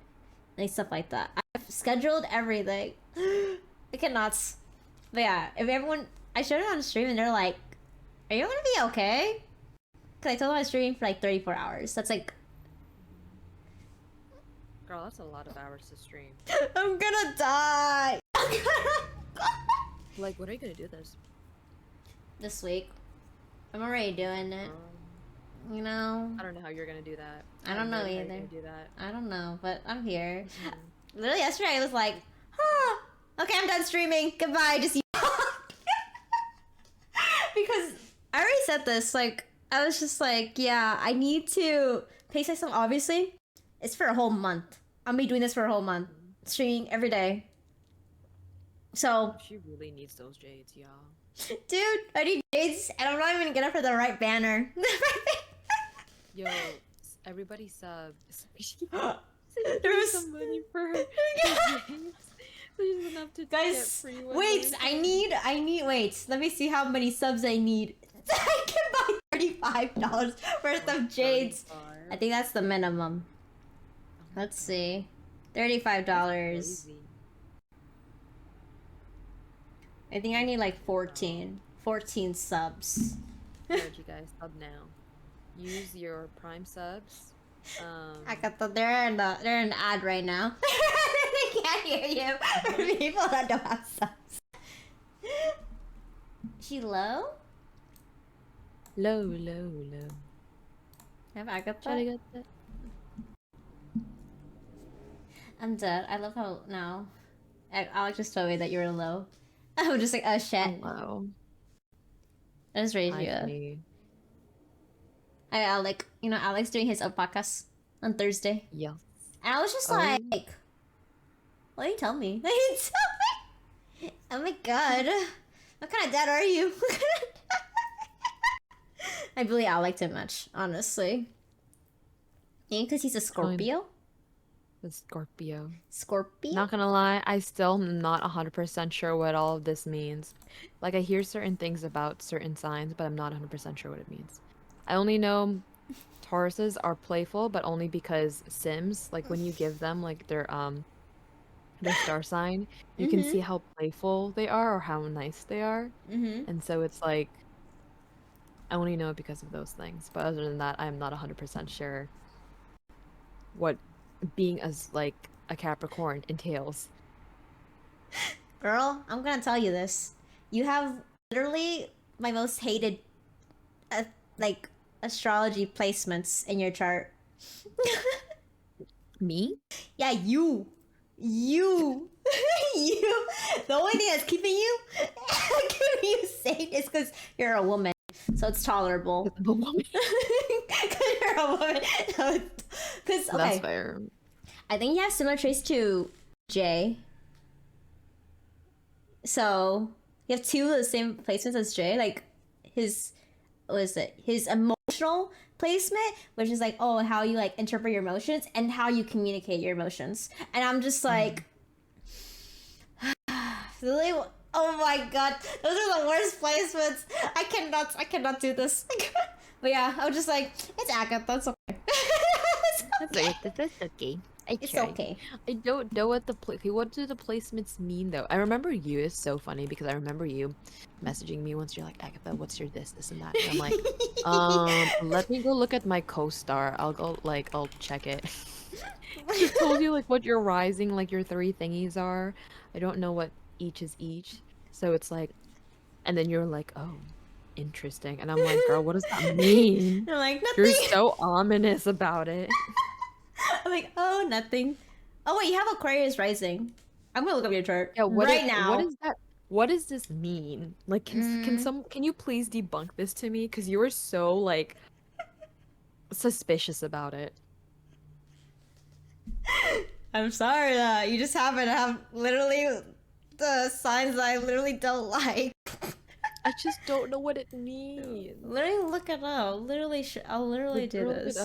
like stuff like that. I've scheduled everything. I get nuts. But yeah, if everyone, I showed it on stream and they're like, are you gonna be okay? Cause I told them I was streaming for like 34 hours. That's like, Girl, that's a lot of hours to stream. I'm gonna die. Like, what are you gonna do This week, I'm already doing it. You know, I don't know how you're gonna do that. I don't know how you're either. gonna do that. I don't know, but I'm here. Mhm. Literally yesterday I was like, huh, okay, I'm done streaming. Goodbye. Just because I already said this. Like, I was just like, yeah, I need to pace myself. Obviously, it's for a whole month. I'll be doing this for a whole month, streaming every day. So, She really needs those jades, y'all. dude, I need jades, and I'm not even gonna for the right banner. Yo, everybody sub. There was some money for her jades. So she doesn't have to get guys. free ones Wait, every time. I need. Wait, let me see how many subs I need. I can buy $35 worth of jades. 35. I think that's the minimum. Oh my Let's God. see, That's $35. crazy. I think I need like 14 subs. Good, you guys sub now. Use your Prime subs. I got they're in the ad right now. They can't hear you for people that don't have subs. She low? Low. Have Agatha? Try to get that. I'm dead. I love how now. Alex just told me that you were low. I'm just like, oh shit. Hello. I just raised Hi, you up. me. I like, Alex doing his podcast on Thursday. Yes. And I was just Oh. like, what did you tell me? What did you tell me? Oh my god. What kind of dad are you? I believe Alex too much, honestly. Maybe because he's a Scorpio? The Scorpio. Scorpio? Not gonna lie, I still am not 100% sure what all of this means. Like, I hear certain things about certain signs, but I'm not 100% sure what it means. I only know Tauruses are playful, but only because Sims, like when you give them like their star sign, you can see how playful they are or how nice they are. And so it's like, I only know it because of those things. But other than that, I'm not 100% sure what being as like a Capricorn entails. Girl, I'm gonna tell you this. You have literally my most hated, like, astrology placements in your chart. Me? Yeah, you. You. The only thing that's keeping you sane is because you're a woman. So it's tolerable. The woman. Because you're a woman. Because, okay. That's fair. I think you have similar traits to Jay. So you have two of the same placements as Jay. Like his emotional placement, which is like, oh, how you like interpret your emotions and how you communicate your emotions. And I'm just like, really, oh my god, those are the worst placements. I cannot do this. But yeah, I was just like, it's Agatha, that's okay. That's okay. It's okay. I don't know what what do the placements mean though. I remember you. It's so funny because I remember you messaging me once. You're like, Agatha, what's your this and that? And I'm like, let me go look at my co-star. I'll check it. I just told you like what your rising, like your 3 thingies are. I don't know what each is each. So it's like, and then you're like, oh, interesting. And I'm like, girl, what does that mean? I'm like, nothing. You're so ominous about it. I'm like, oh, nothing. Oh wait, you have Aquarius rising. I'm gonna look up your chart. Yeah, now. What is that? What does this mean? Like, can you please debunk this to me? Because you were so like suspicious about it. I'm sorry that you just happen to have literally the signs that I literally don't like. I just don't know what it means. Literally look it up. I'll literally do this.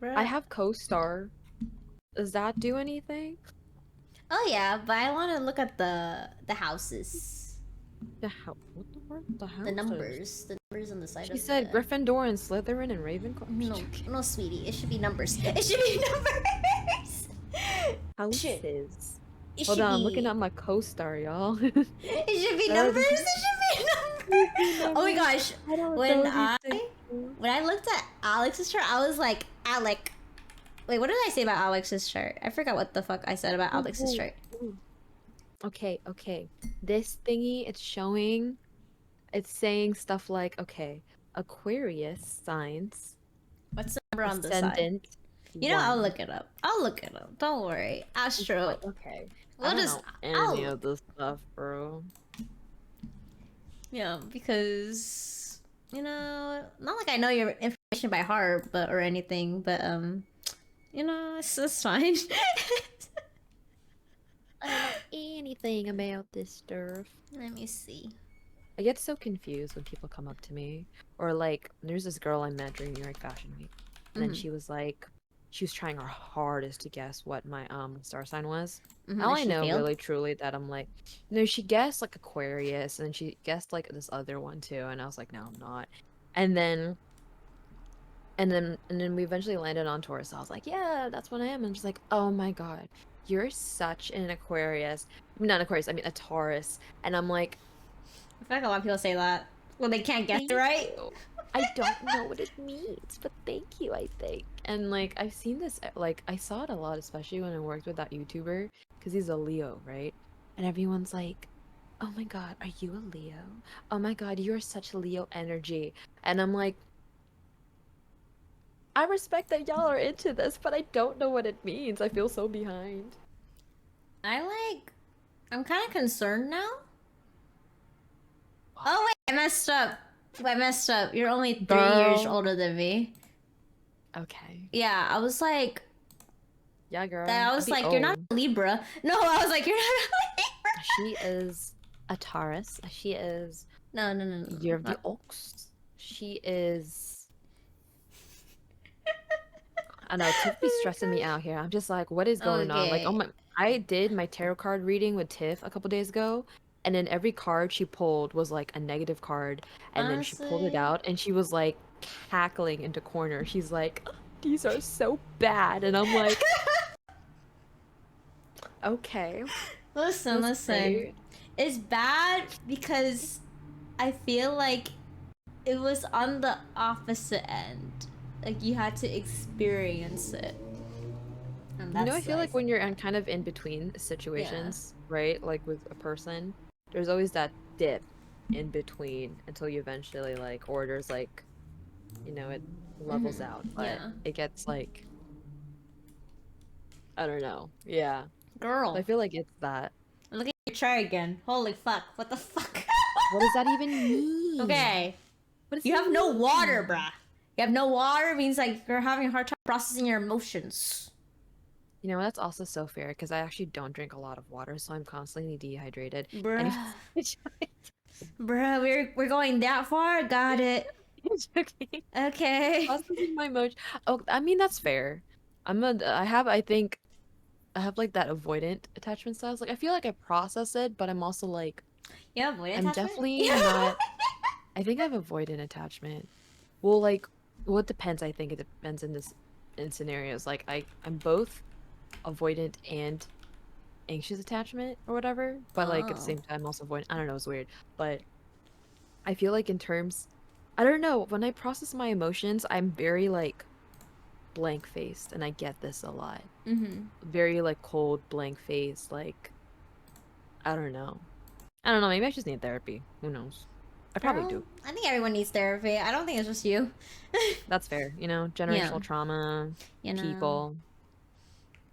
I have co-star. Does that do anything? Oh yeah, but I want to look at the houses. What the word? The houses. The numbers on the side. She said Gryffindor and Slytherin and Ravenclaw. No, sweetie. It should be numbers. It should be numbers. Houses. Hold on, I'm looking at my co-star, y'all. It should be numbers. It should be numbers. Oh my gosh! When I looked at Alex's chart, I was like, Alec. Wait, what did I say about Alex's chart? I forgot what the fuck I said about Alex's chart. Okay. This thingy, it's saying stuff like, okay, Aquarius signs. What's the number on the side? I'll look it up. Don't worry. Astro. Okay. We'll just any of this stuff, bro. Yeah, because you know, not like I know your information by heart, but or anything, but you know, it's fine. I don't know anything about this stuff. Let me see. I get so confused when people come up to me, or like, there's this girl I met during New York Fashion Week, and then Mm-hmm. she was like, she was trying her hardest to guess what my star sign was. Mm-hmm. All And I she know failed. really truly that I'm like, no, she guessed like Aquarius, and then she guessed like this other one too, and I was like, no, I'm not. And then and then we eventually landed on Taurus. So I was like, yeah, that's what I am. And she's like, oh my God, you're such an Aquarius. Not an Aquarius, I mean a Taurus. And I'm like, I feel like a lot of people say that when they can't guess it thank right. you. I don't know what it means, but thank you, I think. And like I've seen this like I saw it a lot, especially when I worked with that YouTuber, because he's a Leo, right? And everyone's like, oh my God, are you a Leo? Oh my God, you're such Leo energy. And I'm like, I respect that y'all are into this, but I don't know what it means. I feel so behind. I'm kind of concerned now. Oh wait, I messed up. I messed up. You're only 3 years Girl. older than me. Okay. Yeah, I was like, Yeah, girl. I I was be like, you're not old. a Libra. No, I was like, you're not a Libra. She is a Taurus. She is No, no, no, no, year of the not. ox. She is. I know Tiff be stressing me out here. I'm just like, what is going on? Like, oh Okay. my, I did my tarot card reading with Tiff a couple days ago, and then every card she pulled was like a negative card, and then she pulled it Honestly, out, and she was like cackling into corner. She's like, these are so bad, and I'm like, okay, listen, that's listen. great. It's bad because I feel like it was on the opposite end. Like you had to experience it, and You know, I that's feel like, like when you're kind of in between yeah. situations, right? Like with a person, there's always that dip in between until you eventually like, or there's like, it levels out, but Yeah. it gets like, I don't know. Yeah. So I Girl, feel like it's that. look at your chart again. Holy fuck! What the fuck? What does that even mean? Okay, What does you it have no water, mean? bruh. You have no water means like you're having a hard time processing your emotions. You know, that's also so fair because I actually don't drink a lot of water, so I'm constantly dehydrated. Bruh. Anyways, Bruh, we're going that far? Got it. it's okay. Okay. Processing my emotion. Oh, I mean that's fair. I think I have like that avoidant attachment styles. Like I feel like I process it, but I'm also like You have void I'm attachment? definitely Yeah. not. I think I have avoidant attachment. Well, like well, it depends. I think it depends in scenarios. Like I'm both avoidant and anxious attachment or whatever, but like at the Oh. same time also avoidant. I don't know, it's weird. But I feel like in terms I don't know, when I process my emotions, I'm very like blank faced and I get this a lot. Mm-hmm. Very like cold, blank face, like I don't know. I don't know, maybe I just need therapy. Who knows? I probably Girl, do. I think everyone needs therapy. I don't think it's just you. That's fair, Yeah. generational trauma, You know. people,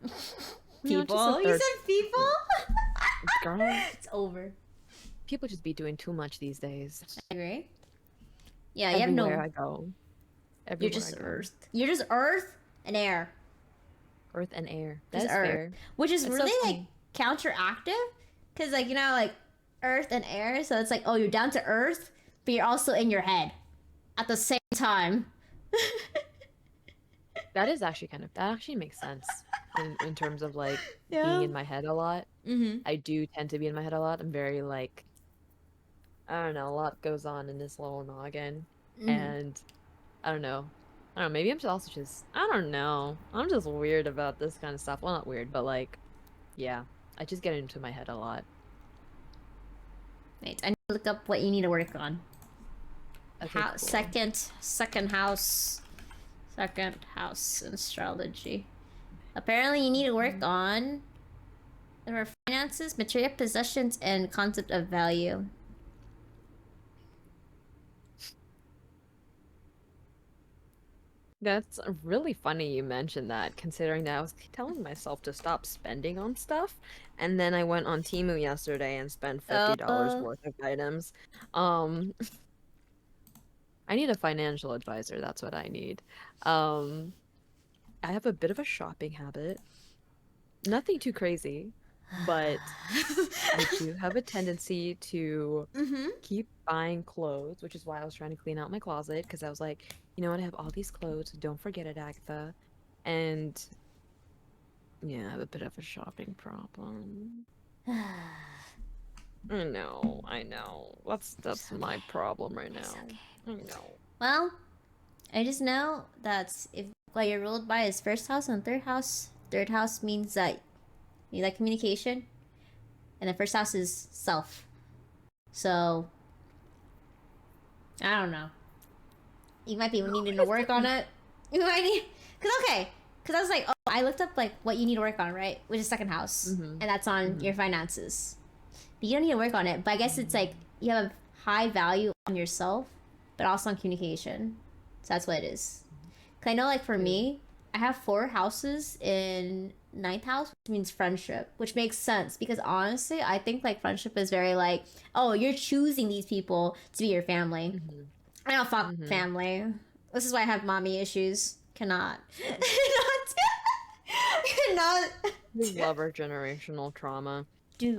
just a People. You third said people? girl. It's over. People just be doing too much these days. I agree. Yeah, you have Everywhere no. I go. You're Everywhere I just go. earth. You're just earth and air. Earth and air. That Just is earth. fair. Which is It's so really like funny. counteractive. Because, like, like earth and air. So it's like, oh, you're down to earth, but you're also in your head at the same time. That actually makes sense in terms of like being Yeah. in my head a lot. Mm-hmm. I do tend to be in my head a lot. I'm very like I don't know, a lot goes on in this little noggin. Mm-hmm. And I don't know. I don't know, maybe I'm just also just I don't know. I'm just weird about this kind of stuff. Well, not weird, but like yeah, I just get into my head a lot. Wait, I need to look up what you need to work on. Okay, cool. Second house. Second house in astrology. Apparently, you need to work on your finances, material possessions, and concept of value. That's really funny you mentioned that, considering that I was telling myself to stop spending on stuff, and then I went on Temu yesterday and spent $50 Uh, worth of items. Um, I need a financial advisor. That's what I need. Um, I have a bit of a shopping habit. Nothing too crazy, but I do have a tendency to Mm-hmm. keep buying clothes, which is why I was trying to clean out my closet because I was like, you know what, I have all these clothes. Don't forget it, Agatha. And yeah, I have a bit of a shopping problem. I know. That's It's my okay. problem right It's now. okay. I know. Well, I just know that if what you're ruled by is first house and third house means that you like communication, and the first house is self. So I don't know. You might be No, needing to it's work on definitely. it. You might need, cause okay, cause I was like, oh, I looked up like what you need to work on, right? Which is second house, Mm-hmm. and that's on Mm-hmm. your finances. But you don't need to work on it. But I guess it's like you have a high value on yourself, but also on communication. So that's what it is. Cause I know, like for Ew. me, I have 4 houses in ninth house, which means friendship, which makes sense because honestly, I think like friendship is very like, oh, you're choosing these people to be your family. Mm-hmm. I don't fuck Mm-hmm. family. This is why I have mommy issues. Cannot. Cannot. We love our generational trauma. Dude.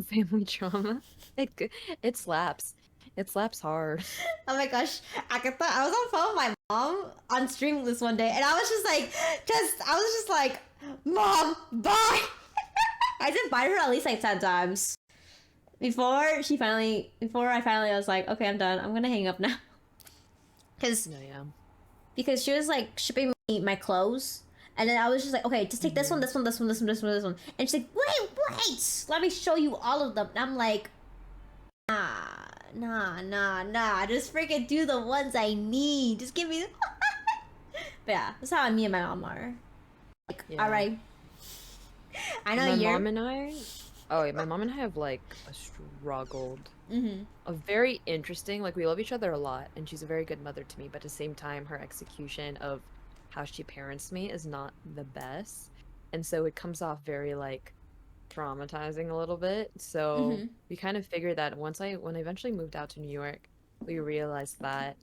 Family trauma. It slaps. It slaps hard. Oh my gosh. Agatha, I was on the phone with my mom on stream this one day and I was just like, Mom, bye. I did bite her at least like 10 times. Before I finally was like, okay, I'm done. I'm gonna hang up now. Cause No, yeah. because she was like shipping me my clothes. And then I was just like, okay, just take this one, Mm-hmm. this one, this one, this one, this one, this one. And she's like, wait, let me show you all of them. And I'm like, nah. Just freaking do the ones I need. Just give me. But yeah, that's how me and my mom are. Like, all Yeah. right, I know My you're. mom and I, oh yeah, my mom and I have like a struggled, Mm-hmm. a very interesting, like we love each other a lot, and she's a very good mother to me, but at the same time, her execution of how she parents me is not the best. And so it comes off very like traumatizing a little bit. So Mm-hmm. we kind of figured that when I eventually moved out to New York, we realized that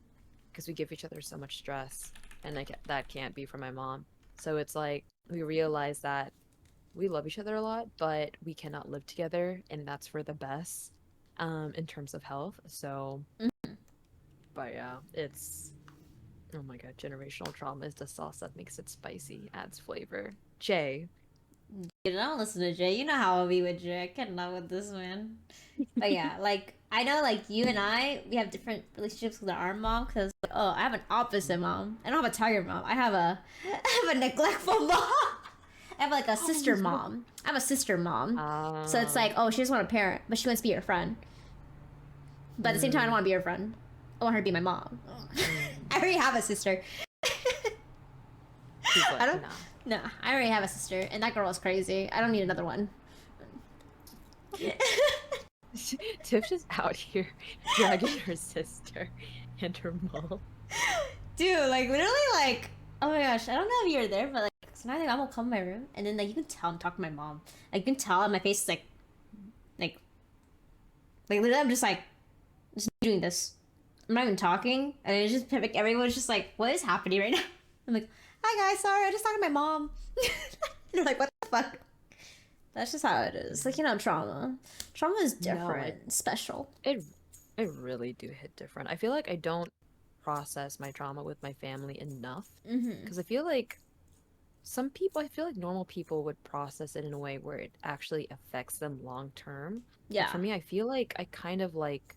because we give each other so much stress, and like that can't be for my mom. So it's like we realized that we love each other a lot, but we cannot live together, and that's for the best, in terms of health. So, but yeah, it's oh my god, generational trauma is the sauce that makes it spicy, adds flavor. Jay. You don't listen to Jay. You know how I'll be with Jay. I cannot with this man. But yeah, like I know, like you and I, we have different relationships with our mom. Because like, oh, I have an opposite mom. I don't have a tiger mom. I have a neglectful mom. I have like a Oh sister no. mom. I have a sister mom. So it's Ah, like, oh, she doesn't want a parent, but she wants to be your friend. But at the same time, I don't mm, want to be your friend. I want her to be my mom. I mm. already have a sister. She's I like, don't. nah. No, I already have a sister, and that girl is crazy. I don't need another one. Tiff just out here dragging her sister and her mom. Dude, like literally, like oh my gosh, I don't know if you were there, but like sometimes like, I'm gonna come in my room, and then like you can tell I'm talking to my mom. Like you can tell on my face is like like literally I'm just doing this. I'm not even talking, and it's just like everyone's just like, what is happening right now? I'm like, hi guys, sorry, I just talked to my mom. And they're like, what the fuck? That's just how it is. Like trauma. Trauma is No, different, special. it it really do hit different. I feel like I don't process my trauma with my family enough Mm-hmm. because I feel like some people, I feel like normal people would process it in a way where it actually affects them long term. But Yeah. for me, I feel like I kind of like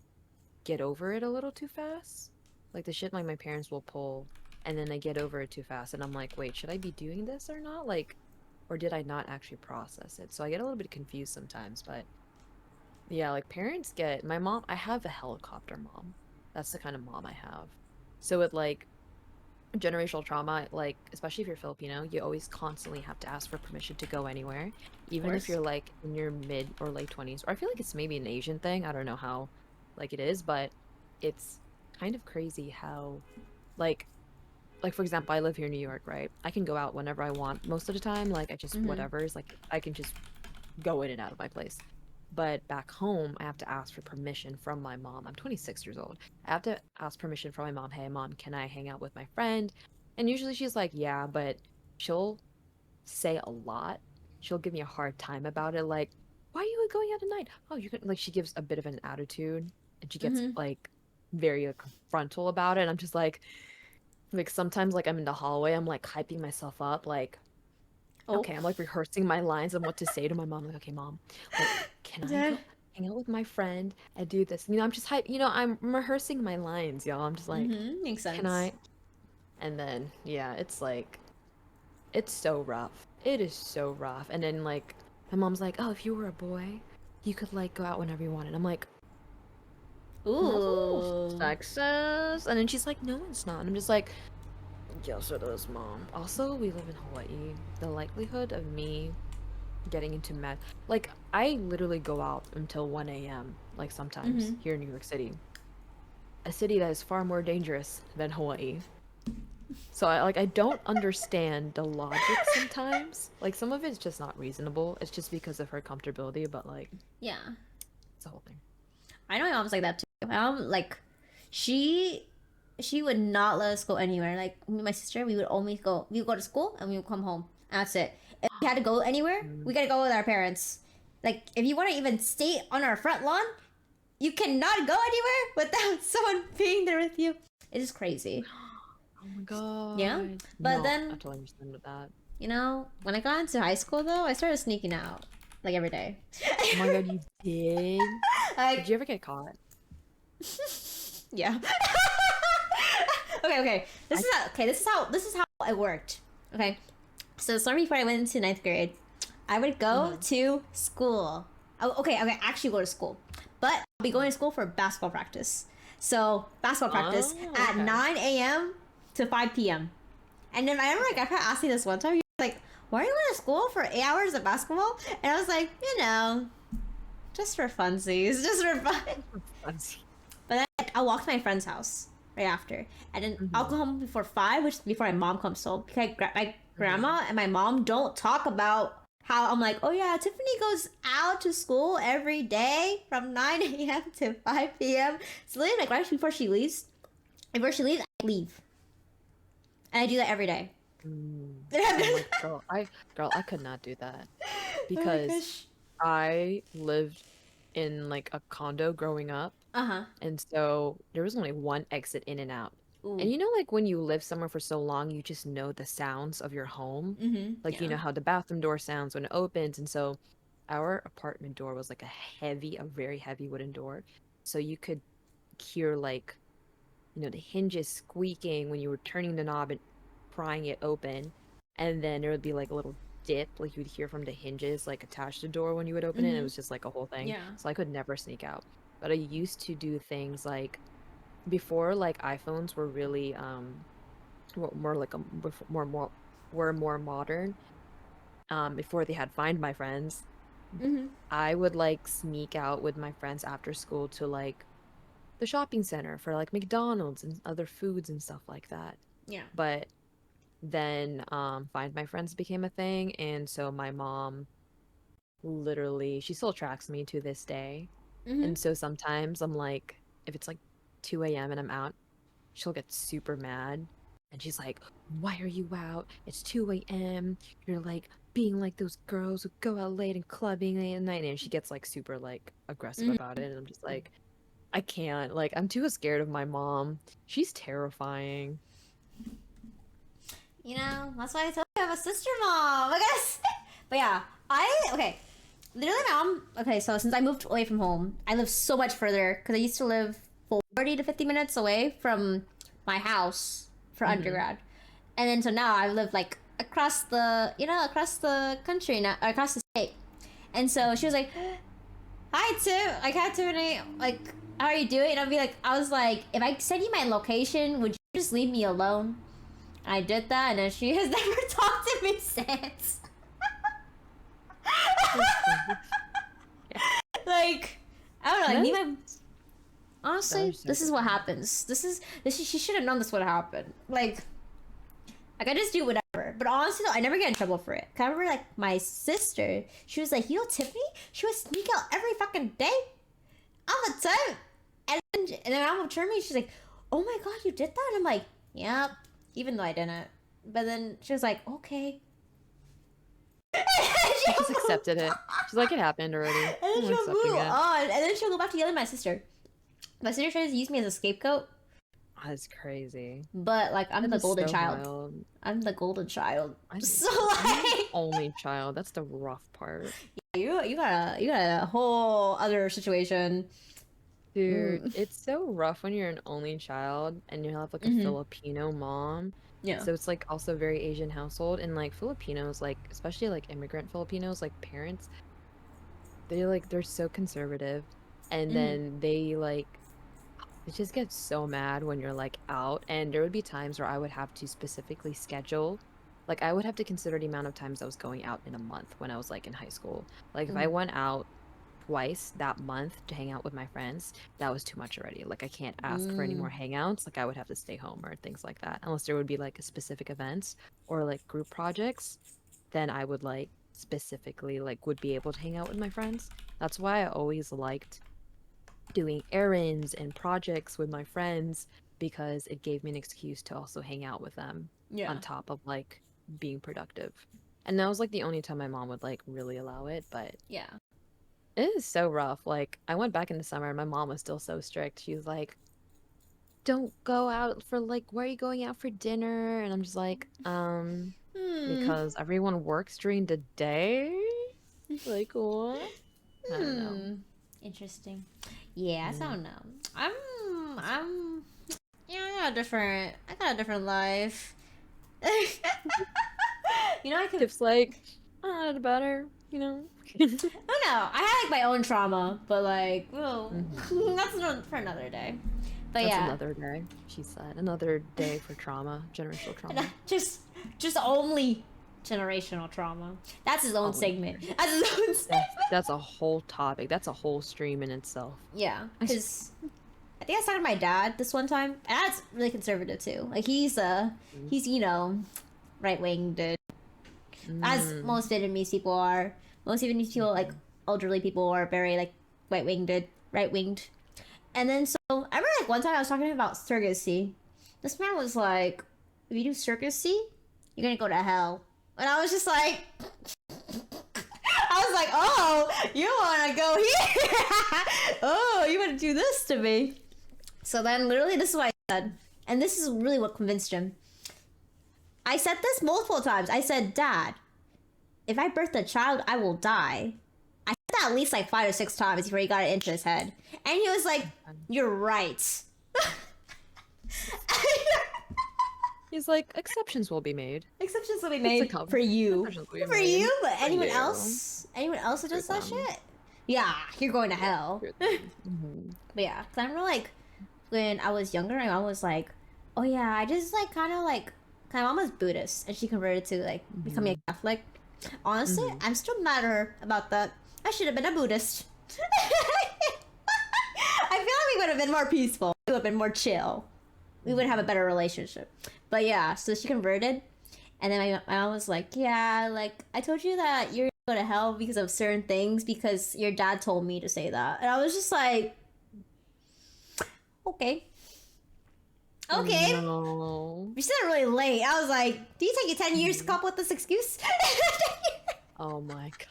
get over it a little too fast. Like the shit like my parents will pull, and then I get over it too fast, and I'm like, wait, should I be doing this or not? Like, or did I not actually process it? So I get a little bit confused sometimes, but yeah, like parents get my mom, I have a helicopter mom. That's the kind of mom I have. So it like generational trauma, like especially if you're Filipino, you always constantly have to ask for permission to go anywhere, Of even if course. you're like in your mid or late 20s. Or I feel like it's maybe an Asian thing. I don't know how like it is, but it's kind of crazy how like for example, I live here in New York, right? I can go out whenever I want most of the time. Like I just Mm-hmm. whatever is like I can just go in and out of my place. But back home, I have to ask for permission from my mom. I'm 26 years old. I have to ask permission from my mom. Hey, mom, can I hang out with my friend? And usually she's like, yeah, but she'll say a lot. She'll give me a hard time about it. Like, why are you going out at night? Oh, you can, like, she gives a bit of an attitude and she gets Mm-hmm. like very frontal about it. And I'm just like sometimes like I'm in the hallway, I'm like hyping myself up, like, Oh. okay, I'm like rehearsing my lines and what to say to my mom. Like, okay, mom, like, can I Yeah. go hang out with my friend and do this? I'm just I'm rehearsing my lines, y'all. I'm just like, Mm-hmm. Makes can sense. I? And then, yeah, it's like, it's so rough. It is so rough. And then, like, my mom's like, oh, if you were a boy, you could, like, go out whenever you wanted. I'm like, that's a little Ooh. sexist. And then she's like, no, it's not. And I'm just like, yes, it is, mom. Also, we live in Hawaii. The likelihood of me getting into like, I literally go out until 1 a.m., like, sometimes Mm-hmm. here in New York City. A city that is far more dangerous than Hawaii. So I don't understand the logic sometimes. Like some of it's just not reasonable. It's just because of her comfortability, but like Yeah. it's the whole thing. I know my mom's like that too. My mom, like, she she would not let us go anywhere. Like me and my sister, we would only go. We would go to school and we would come home. And that's it. If we had to go anywhere, Mm. we gotta go with our parents. Like if you want to even stay on our front lawn, you cannot go anywhere without someone being there with you. It is crazy. Oh my Yeah. god. But No, I then, totally understand with that. when I got into high school though, I started sneaking out like every day. Oh my god, you did? Did Like, you ever get caught? yeah. Okay. I This is how it worked. Okay. So the summer before I went into ninth grade, I would go uh-huh. to school. Oh, okay, actually go to school. But I'll be going to school for basketball practice. So basketball practice Oh, at okay. 9 a.m. to 5 p.m. And then I remember my Okay. grandpa asked me this one time. He was like, "Why are you going to school for 8 hours of basketball?" And I was like, just for funsies, just for fun. Fancy. But then like, I'll walk to my friend's house right after, and then I'll Mm-hmm. go home before 5, which is before my mom comes home. Because my Mm-hmm. grandma and my mom don't talk about how I'm like, oh yeah, Tiffany goes out to school every day from 9 a.m. to 5 p.m. So literally, like right before she leaves, I leave, and I do that every day. Mm. I'm Oh like, girl, I could not do that my because gosh. I lived in like a condo growing up. Uh huh. And so there was only one exit in and out. And Ooh. like when you live somewhere for so long, you just know the sounds of your home. Mhm. Like, you Yeah. know how the bathroom door sounds when it opens. And so our apartment door was like a very heavy wooden door. So you could hear like, the hinges squeaking when you were turning the knob and prying it open. And then there would be like a little dip, like you would hear from the hinges, like attached to the door when you would open it. It Mhm. was just like a whole thing. Yeah. So I could never sneak out. But I used to do things like before like iPhones were really more like were more modern, before they had Find My Friends, Mhm. I would like sneak out with my friends after school to like the shopping center for like McDonald's and other foods and stuff like that. Yeah. But then Find My Friends became a thing, and so my mom literally, she still tracks me to this day. Mhm. And so sometimes I'm like, if it's like 2 a.m. and I'm out, she'll get super mad. And she's like, why are you out? It's 2 a.m. You're like being like those girls who go out late and clubbing late at night. And she gets like super like aggressive Mhm. about it. And I'm just like, I can't. Like, I'm too scared of my mom. She's terrifying. That's why I told you I have a sister mom. I guess. But yeah, okay. Literally, my mom. Okay, so since I moved away from home, I live so much further because I used to live 40 to 50 minutes away from my house for Hmm. undergrad, and then so now I live like across the country now, across the state. And so she was like, "Hi, Tim. Like, hi, Tiffany. Like, how are you doing?" And I was like, if I send you my location, would you just leave me alone? I did that, and then she has never talked to me since. That's funny. Yeah, Like, I don't know. Like, that me, is, my that honestly, is so this is what different. happens. She should have known this would happen. Like I just do whatever. but honestly though, I never get in trouble for it. 'Cause I remember like my sister, she was like, you know, Tiffany, she would sneak out every fucking day all the time. And then I'm with Germany, she's like, oh my god, you did that? And I'm like, yep, even though I didn't. But then she was like, okay. She just accepted it. She's like, it happened already. And then she'll move on. And then she'll go back to yelling at my sister. My sister tries to use me as a scapegoat. That's crazy. But like I'm the golden child. Wild. I'm the golden child. I'm the only child. That's the rough part. Yeah, you got a whole other situation. Dude, it's so rough when you're an only child and you have like a Filipino mom. Yeah. So it's like also very Asian household, and like Filipinos, like especially like immigrant Filipinos, like parents, they're so conservative, and then they just get so mad when you're like out. And there would be times where I would have to specifically schedule, like I would have to consider the amount of times I was going out in a month when I was like in high school. Like if I went out twice that month to hang out with my friends, that was too much already. Like I can't ask for any more hangouts. Like I would have to stay home or things like that, unless there would be like a specific events or like group projects. Then I would like specifically like would be able to hang out with my friends. That's why I always liked doing errands and projects with my friends, because it gave me an excuse to also hang out with them on top of like being productive. And that was like the only time my mom would like really allow it. But yeah, it is so rough. Like I went back in the summer and my mom was still so strict. She was like, don't go out for like, why are you going out for dinner? And I'm just like, because everyone works during the day. Like what? I don't know. Interesting. Yeah, I don't know. I'm yeah, I got a different life. You know, I could. Tiff's like, not better, you know. Oh no, I had like my own trauma, but like, well, that's for another day. But that's yeah, another day. She said another day for trauma, generational trauma. just only generational trauma. That's his own segment. That's his own segment. That's a whole topic. That's a whole stream in itself. Yeah, because I think I was talking to my dad this one time. And Dad's really conservative too. Like he's you know, right winged, as most Vietnamese people are. Most Vietnamese people, like elderly people, are very like right winged. And then so I remember like one time I was talking to him about surrogacy. This man was like, "If you do surrogacy, you're gonna go to hell." And I was just like, I was like, oh, you want to go here? Oh, you want to do this to me? So then literally this is what I said. And this is really what convinced him. I said this multiple times. I said, Dad, if I birth a child, I will die. I said that at least like 5 or 6 times before he got it into his head. And he was like, you're right. He's like, exceptions will be made. Exceptions will be made for you. For you, but anyone else that does that shit? Yeah, you're going to hell. But yeah, because I remember like when I was younger, my mom was like, oh yeah, I just like kind of like, my mom was Buddhist and she converted to like becoming a Catholic. Honestly, I'm still mad at her about that. I should have been a Buddhist. I feel like we would have been more peaceful. We would have been more chill. We would have a better relationship. But yeah, so she converted, and then my mom was like, yeah, like, I told you that you're gonna go to hell because of certain things because your dad told me to say that. And I was just like, okay. Okay. No. We said it really late. I was like, do you take you 10 years to come up with this excuse? Oh my god.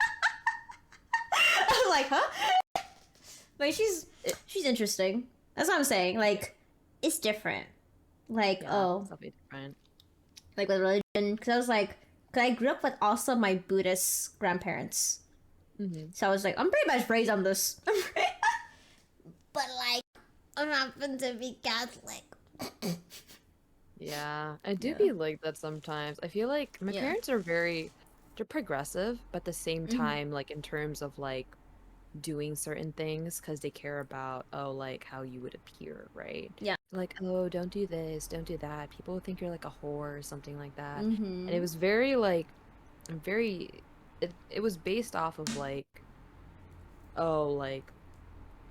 I was like, huh? Like, she's interesting. That's what I'm saying. Like, it's different. Like, it's different. Like with religion, because I was like, because I grew up with also my Buddhist grandparents, so I was like, I'm pretty much raised on this. But like, I happen to be Catholic. Yeah, I do be like that sometimes. I feel like my parents are they're progressive, but at the same time, like in terms of like doing certain things, because they care about like how you would appear, right? Yeah. Like, oh, don't do this, don't do that. People will think you're like a whore or something like that. And it was very like, it was based off of like, oh, like,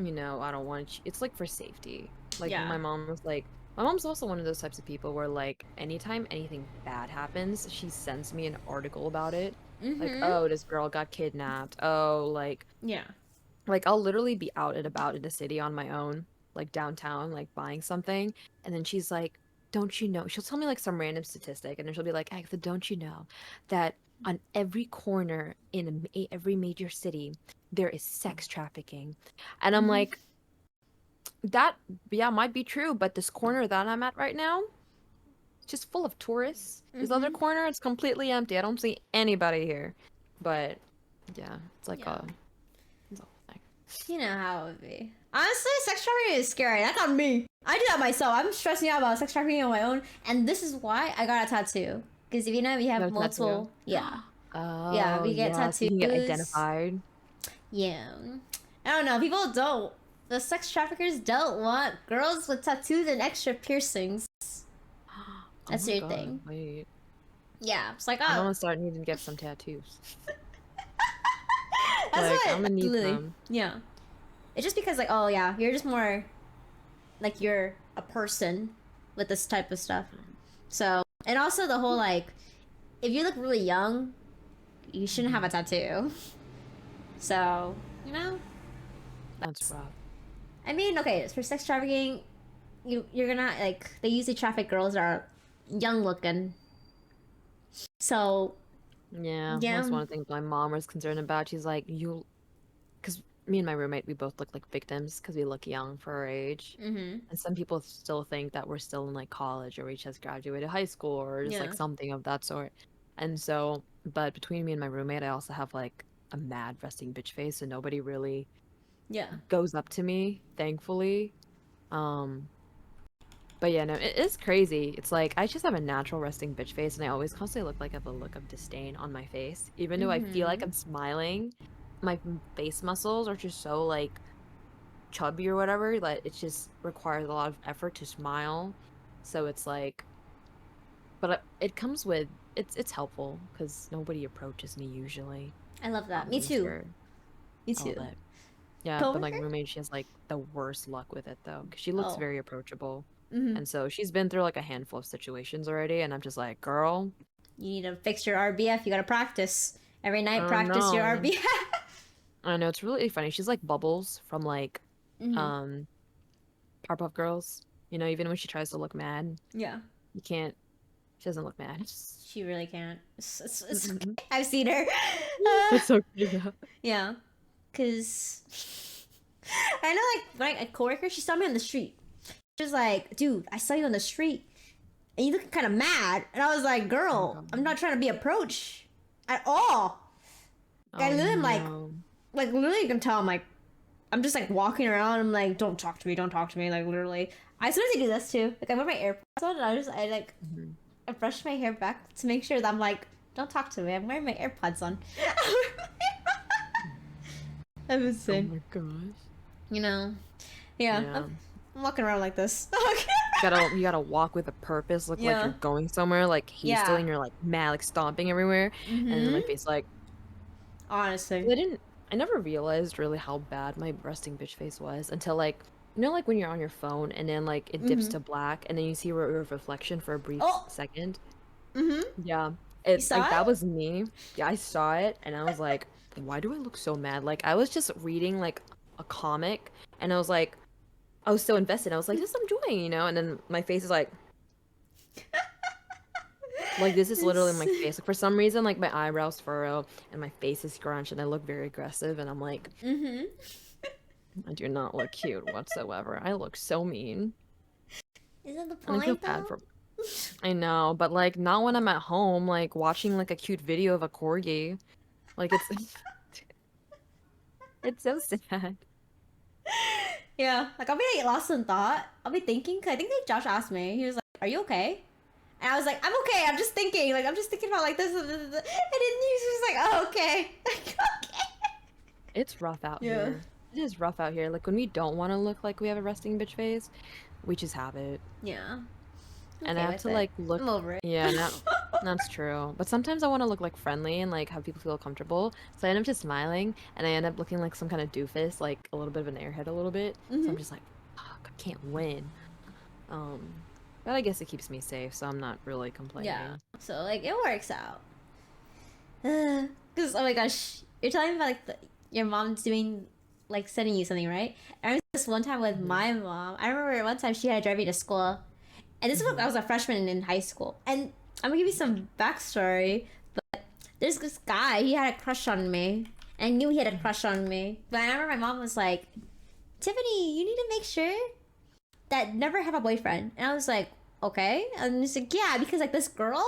you know, I don't want you. It's like for safety. Like my mom was like, My mom's also one of those types of people where, like, anytime anything bad happens, she sends me an article about it. Like, Mm-hmm. oh, this girl got kidnapped. Oh, Yeah. like I'll literally be out and about in the city on my own, like downtown, like buying something, and then she's like, "Don't you know?" She'll tell me like some random statistic, and then she'll be like, "Agatha, don't you know that on every corner in every major city there is sex trafficking?" And I'm Mm-hmm. like, "That, yeah, might be true, but this corner that I'm at right now, it's just full of tourists. This other Mm-hmm. corner, it's completely empty. I don't see anybody here." But yeah, it's like Yeah. it's a whole thing. You know how it would be. Honestly, sex trafficking is scary. That's not me. I do that myself. I'm stressing out about sex trafficking on my own, and this is why I got a tattoo. Because if you know, we have Got a tattoo. multiple. Yeah. Yeah, Oh, we get yeah, so you can get tattoos. identified. Yeah. I don't know. People don't. The sex traffickers don't want girls with tattoos and extra piercings. Oh That's my their God, thing. wait. Yeah. It's like, I'm oh. gonna start needing to get some tattoos. That's Like, I'm what. gonna need Literally. some. Yeah. It's just because, like, oh, yeah, you're just more like you're a person with this type of stuff. So, and also the whole like, if you look really young, you shouldn't have a tattoo. So, you know, That's rough. I mean, okay, for sex trafficking, you're gonna like they usually traffic girls that are young looking. So, Yeah, that's yeah, one of the things my mom was concerned about. She's like, you, because me and my roommate, we both look like victims because we look young for our age. mm-hmm, And some people still think that we're still in like college or we just graduated high school or just like yeah, something of that sort. And so, but between me and my roommate, I also have like a mad resting bitch face, so nobody really yeah, goes up to me, thankfully. Um, but yeah, no, it is crazy. It's like I just have a natural resting bitch face, and I always constantly look like I have a look of disdain on my face. Even though I feel like mm-hmm, I'm smiling, my face muscles are just so like chubby or whatever that it just requires a lot of effort to smile. So it's like, but it comes with it's helpful because nobody approaches me usually. I love that. Me Unless too. you're, Me I love too. it. Yeah, but my Coworker? roommate, she has like the worst luck with it though, 'cause she looks Oh, very approachable. mm-hmm. And so she's been through like a handful of situations already, and I'm just like, girl, You need to fix your RBF. You gotta practice every night. I Practice your know. RBF. I know it's really funny. She's like Bubbles from like mm-hmm. um Powerpuff Girls. You know, even when she tries to look mad, Yeah. you can't. She doesn't look mad. She really can't. I've seen her. It's so cute. Yeah. Yeah, cause I know like a coworker, she saw me on the street. She was like, "Dude, I saw you on the street, and you looking kind of mad." And I was like, Oh my "Girl, God. I'm not trying to be approached at all." I Oh literally am no. like literally you can tell I'm like, I'm just like walking around. I'm like, "Don't talk to me, don't talk to me." Like literally, I sometimes do this too. Like I wear my AirPods on, and I like Mhm. I brush my hair back to make sure that I'm like, "Don't talk to me. I'm wearing my AirPods on." I'm Oh insane. my gosh. You know. Yeah, Yeah. I'm walking around like this. You gotta walk with a purpose, look like Yeah. you're going somewhere, like hastily, Yeah. and you're like mad, like stomping everywhere. And then my Mm-hmm. face like Honestly. I never realized really how bad my resting bitch face was until like you know like when you're on your phone and then like it dips Mm-hmm. to black and then you see your reflection for a brief Oh. second. Mm-hmm. Yeah. You It saw like that it? was me. Yeah, I saw it and I was like, why do I look so mad? Like I was just reading like a comic and I was so invested. I was like, this I'm enjoying, you know? And then my face is like this is literally It's... my face. Like for some reason, like my eyebrows furrow and my face is scrunched and I look very aggressive and I'm like, Mm-hmm. I do not look cute whatsoever. I look so mean. Is that the And I feel point bad though? for I know, but like not when I'm at home, like watching like a cute video of a corgi. Like it's it's so sad. Yeah. Like I'll be like lost in thought. I'll be thinking. 'Cause I think that Josh asked me. He was like, "Are you okay?" And I was like, "I'm okay. I'm just thinking. Like I'm just thinking about like this and this." And then he was just like, "Oh, okay." Like, okay. It's rough out Yeah. here. It is rough out here. Like when we don't want to look like we have a resting bitch face, we just have it. Yeah. I'm And I okay have with to it. like look, I'm over it. yeah, no, that's true. But sometimes I want to look like friendly and like have people feel comfortable. So I end up just smiling and I end up looking like some kind of doofus, like a little bit of an airhead a little bit. So Mm-hmm. I'm just like, fuck, I can't win. Um, But I guess it keeps me safe, so I'm not really Yeah. complaining. So like it works out. Because oh my gosh, you're telling me about like your mom's doing like sending you something, right? I remember this one time with Hmm. my mom. I remember one time she had to drive me to school, and this was when I Hmm. was a freshman in high school. And I'm gonna give you some backstory. There's this guy. He had a crush on me, and I knew he had a crush on me. But I remember my mom was like, "Tiffany, you need to make sure that never have a boyfriend." And I was like, "Okay." And he's like, "Yeah, because like this girl,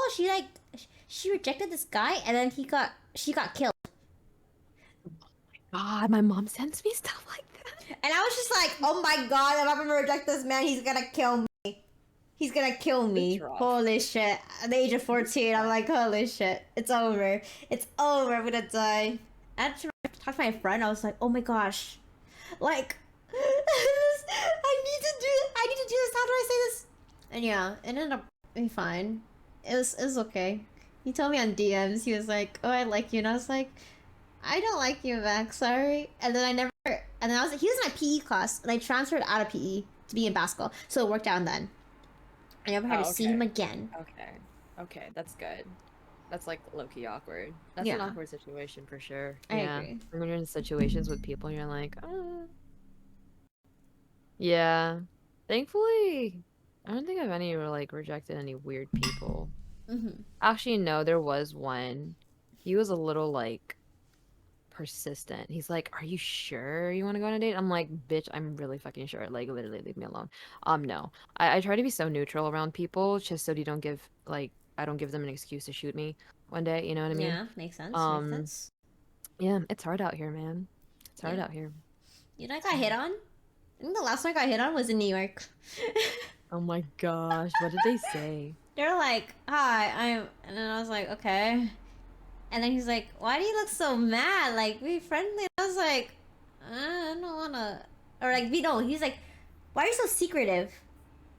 she rejected this guy, and then she got killed." God, my mom sends me stuff like that. And I was just like, "Oh my god, if I'm gonna reject this man, he's gonna kill me. He's gonna kill It's me. rough. Holy shit." At the age of It's 14, I'm rough. like, "Holy shit, it's over. It's over. I'm gonna die." I had to talk to my friend. I was like, "Oh my gosh, like, I need to do this. How do I say this?" And yeah, it ended up being fine. It was okay. He told me on DMs. He was like, "Oh, I like you," and I was like, "I don't like you back. Sorry." And then I never. And then I was like, he was in my PE class, and I transferred out of PE to be in basketball, so it worked out. And then I never had to Oh, see him okay. again. Okay. Okay, that's good. That's like low-key awkward. That's an Yeah, awkward situation for sure. I Yeah. agree. When you're in situations with people and you're like, yeah. Thankfully, I don't think I've any like rejected any weird people. Mm-hmm. Actually, no, there was one. He was a little like persistent. He's like, "Are you sure you want to go on a date?" I'm like, "Bitch, I'm really fucking sure. Like, literally, leave me alone." No. I try to be so neutral around people just so you don't give like I don't give them an excuse to shoot me one day. You know what I mean? Yeah, makes sense. Makes Um, sense. yeah, it's hard out here, man. It's hard Yeah. out here. You know, I got hit on. I think the last one I got hit on was in New York. Oh my gosh, what did they say? They're like, "Hi, I'm," and then I was like, "Okay." And then he's like, "Why do you look so mad? Like, be friendly." I was like, I don't wanna," or like, "We know." He's like, "Why are you so secretive?"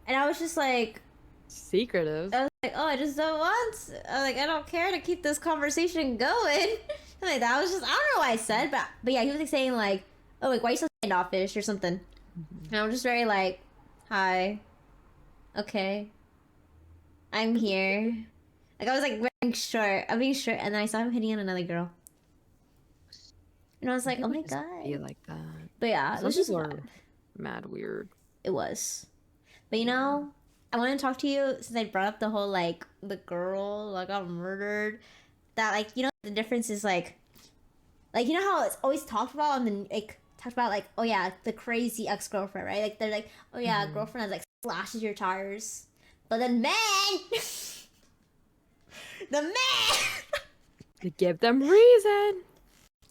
And I was just like, Secretive. I was like, "Oh, I just don't want." I don't care to keep this conversation going. Like that was just, I don't know what I said, but yeah, he was like saying like, "Oh, like why are you so standoffish or something?" Mhm. And I was just very like, "Hi, okay, I'm here." Like I was like wearing short, I'm being short, and then I saw him hitting on another girl, and I was Some like, "Oh people my just be god." like that. But yeah, it Some was just people bad. are mad weird. It was. But you Yeah. know, I want to talk to you since I brought up the whole like the girl that got murdered. That like you know the difference is like you know how it's always talked about on the like talked about like oh yeah the crazy ex girlfriend, right? Like they're like oh yeah Hmm. girlfriend that like slashes your tires, but then man, the man. To give them reason.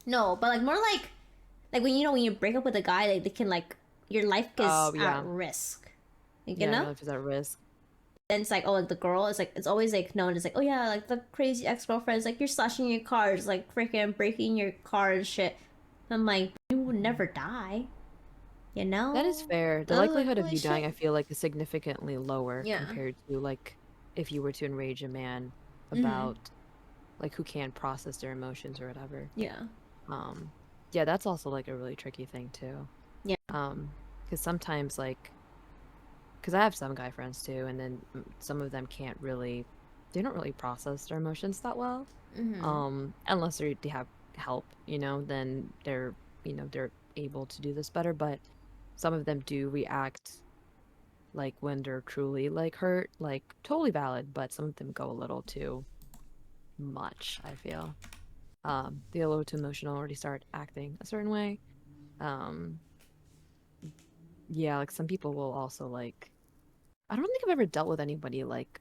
No, but like more like when you know when you break up with a guy, like they can like your life is Oh at yeah. risk. Like, you Yeah, your know? life is at risk. Then it's like, oh, like the girl is like, it's always like known as like, oh yeah, like the crazy ex girlfriend is like, you're slashing your cars, like freaking breaking your car and shit. I'm like, you would Mhm. never die, you That is know? fair. The I was like, likelihood of holy you dying, shit. I feel like, is significantly lower Yeah. compared to like if you were to enrage a man Mm-hmm. about like who can't process their emotions or whatever. Yeah. Um, yeah, that's also like a really tricky thing too. Yeah. Because sometimes like, because I have some guy friends too, and then some of them can't really, they don't really process their emotions that well. Mm-hmm. Unless they have help, then they're able to do this better. But some of them do react like when they're truly like hurt, like totally valid, but some of them go a little too much, I feel. They get a little too emotional, already start acting a certain way. Um, yeah, like some people will also like I don't think I've ever dealt with anybody like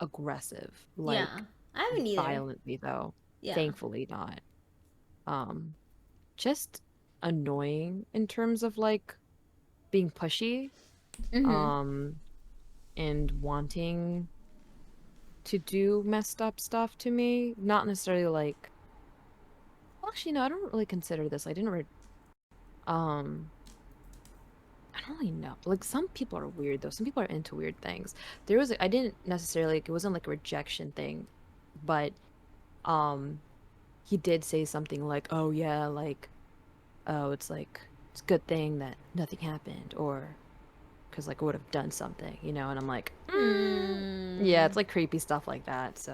aggressive, Yeah. like I haven't either. violently though. Yeah. Thankfully not. Um, just annoying in terms of like being pushy, Mm-hmm. um, and wanting to do messed up stuff to me. Not necessarily like, well, actually, no, I don't really consider this. I didn't read, um, I don't really know. Like some people are weird though. Some people are into weird things. I didn't necessarily, like, it wasn't like a rejection thing, but, um, he did say something like, oh yeah, like, oh, it's like, it's a good thing that nothing happened, or because like I would have done something, you know. And I'm like, yeah, Hmm. it's like creepy stuff like that. So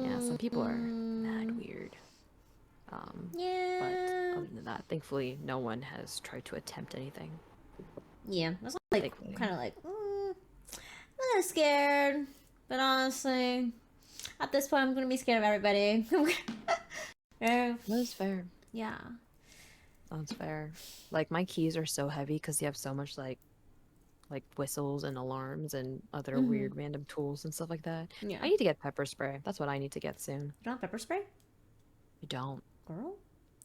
yeah, some people are mad Hmm. weird. Um, but Yeah. other than that, thankfully, no one has tried to attempt anything. Yeah. That's like Thankfully, kind of like I'm kind of scared, but honestly, at this point, I'm gonna be scared of everybody. Eh, that's fair. yeah. That's fair. Like my keys are so heavy because you have so much like whistles and alarms and other Mm-hmm. weird random tools and stuff like that. Yeah. I need to get pepper spray. That's what I need to get soon. You don't have pepper spray, I don't. girl?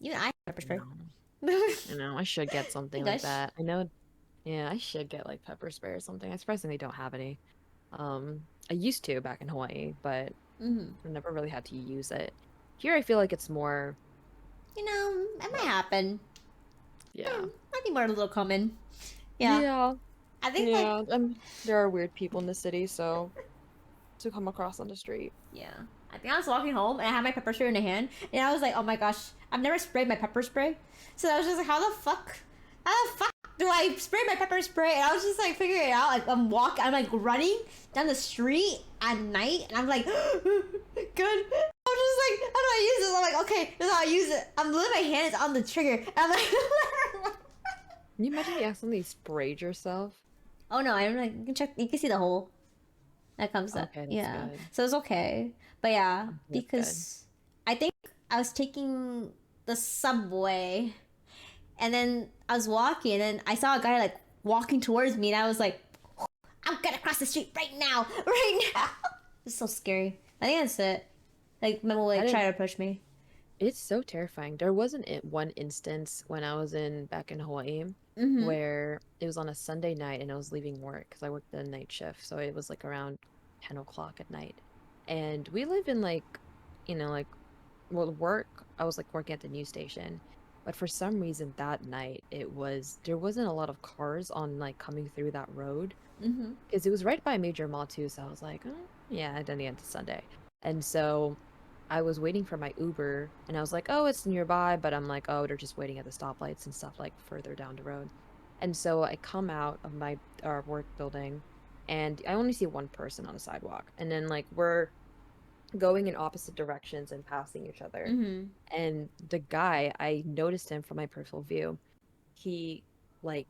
Even I have pepper spray. No. I know. I should get Hey something like guys. that. I know. Yeah, I should get like pepper spray or something. I surprisingly don't have any. I used to back in Hawaii, but Mm-hmm. I never really had to use it. Here, I feel like it's more You know, it might like, happen. yeah. I think more a little common. Yeah. Yeah. I think like Yeah. There are weird people in the city, so to come across on the street. yeah. I think I was walking home and I had my pepper spray in the hand and I was like, oh my gosh, I've never sprayed my pepper spray. So I was just like, how the fuck do I spray my pepper spray? And I was just like figuring it out. Like I'm like running down the street at night and I'm like, good. I'm just like, how do I use this? I'm like, okay, this is how I use it. I'm literally my hand is on the trigger. And I'm like, Can you imagine you accidentally sprayed yourself? oh no, I'm like, you can check, you can see the hole. That comes up. Okay, that's Yeah. good. So it's okay. But yeah, That's good. because I think I was taking the subway and then I was walking and I saw a guy like walking towards me and I was like, I'm gonna cross the street right now. Right now. It's so scary. I think that's it. Like Memo will I like try didn't. to approach me. It's so terrifying. There wasn't one instance when I was in back in Hawaii Mm-hmm. where it was on a Sunday night and I was leaving work because I worked the night shift. So it was like around 10 o'clock at night. And we live in like, like, well, work, I was like working at the news station. But for some reason that night there wasn't a lot of cars on like coming through that road Mm-hmm. because it was right by a major mall too. So I was like, yeah, and then the end of Sunday. And so I was waiting for my Uber and I was like, oh, it's nearby, but I'm like, oh, they're just waiting at the stoplights and stuff like further down the road. And so I come out of my our work building and I only see one person on the sidewalk. And then like we're going in opposite directions and passing each other. Mm-hmm. And the guy, I noticed him from my peripheral view. He like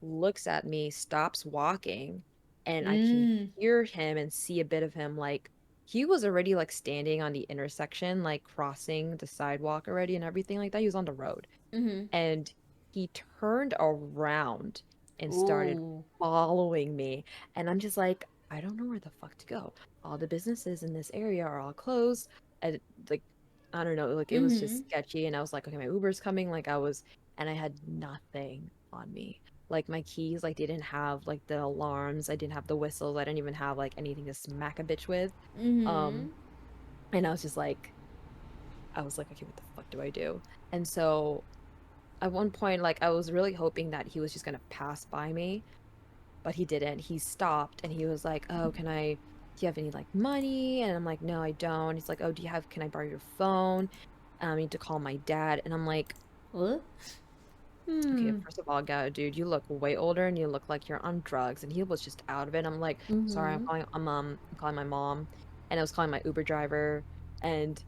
looks at me, stops walking, and I can Mm. hear him and see a bit of him. Like he was already like standing on the intersection, like crossing the sidewalk already and everything like that. He was on the road. Mm-hmm. And he turned around and started Ooh. following me. And I'm just like, I don't know where the fuck to go. All the businesses in this area are all closed. And like, I don't know, like it was just Mm-hmm. sketchy. And I was like, okay, my Uber's coming. And I had nothing on me. Like my keys, like they didn't have like the alarms. I didn't have the whistles. I didn't even have like anything to smack a bitch with. Mm-hmm. Um, and I was like, okay, what the fuck do I do? And so at one point, like I was really hoping that he was just gonna pass by me, but he didn't. He stopped and he was like, "Oh, do you have any like money?" And I'm like, "No, I don't." He's like, "Oh, can I borrow your phone? I need to call my dad." And I'm like, What? "Okay, Hmm. first of all, dude, you look way older and you look like you're on drugs." And he was just out of it. I'm like, "Sorry, Mm-hmm. I'm calling my mom," and I was calling my Uber driver, and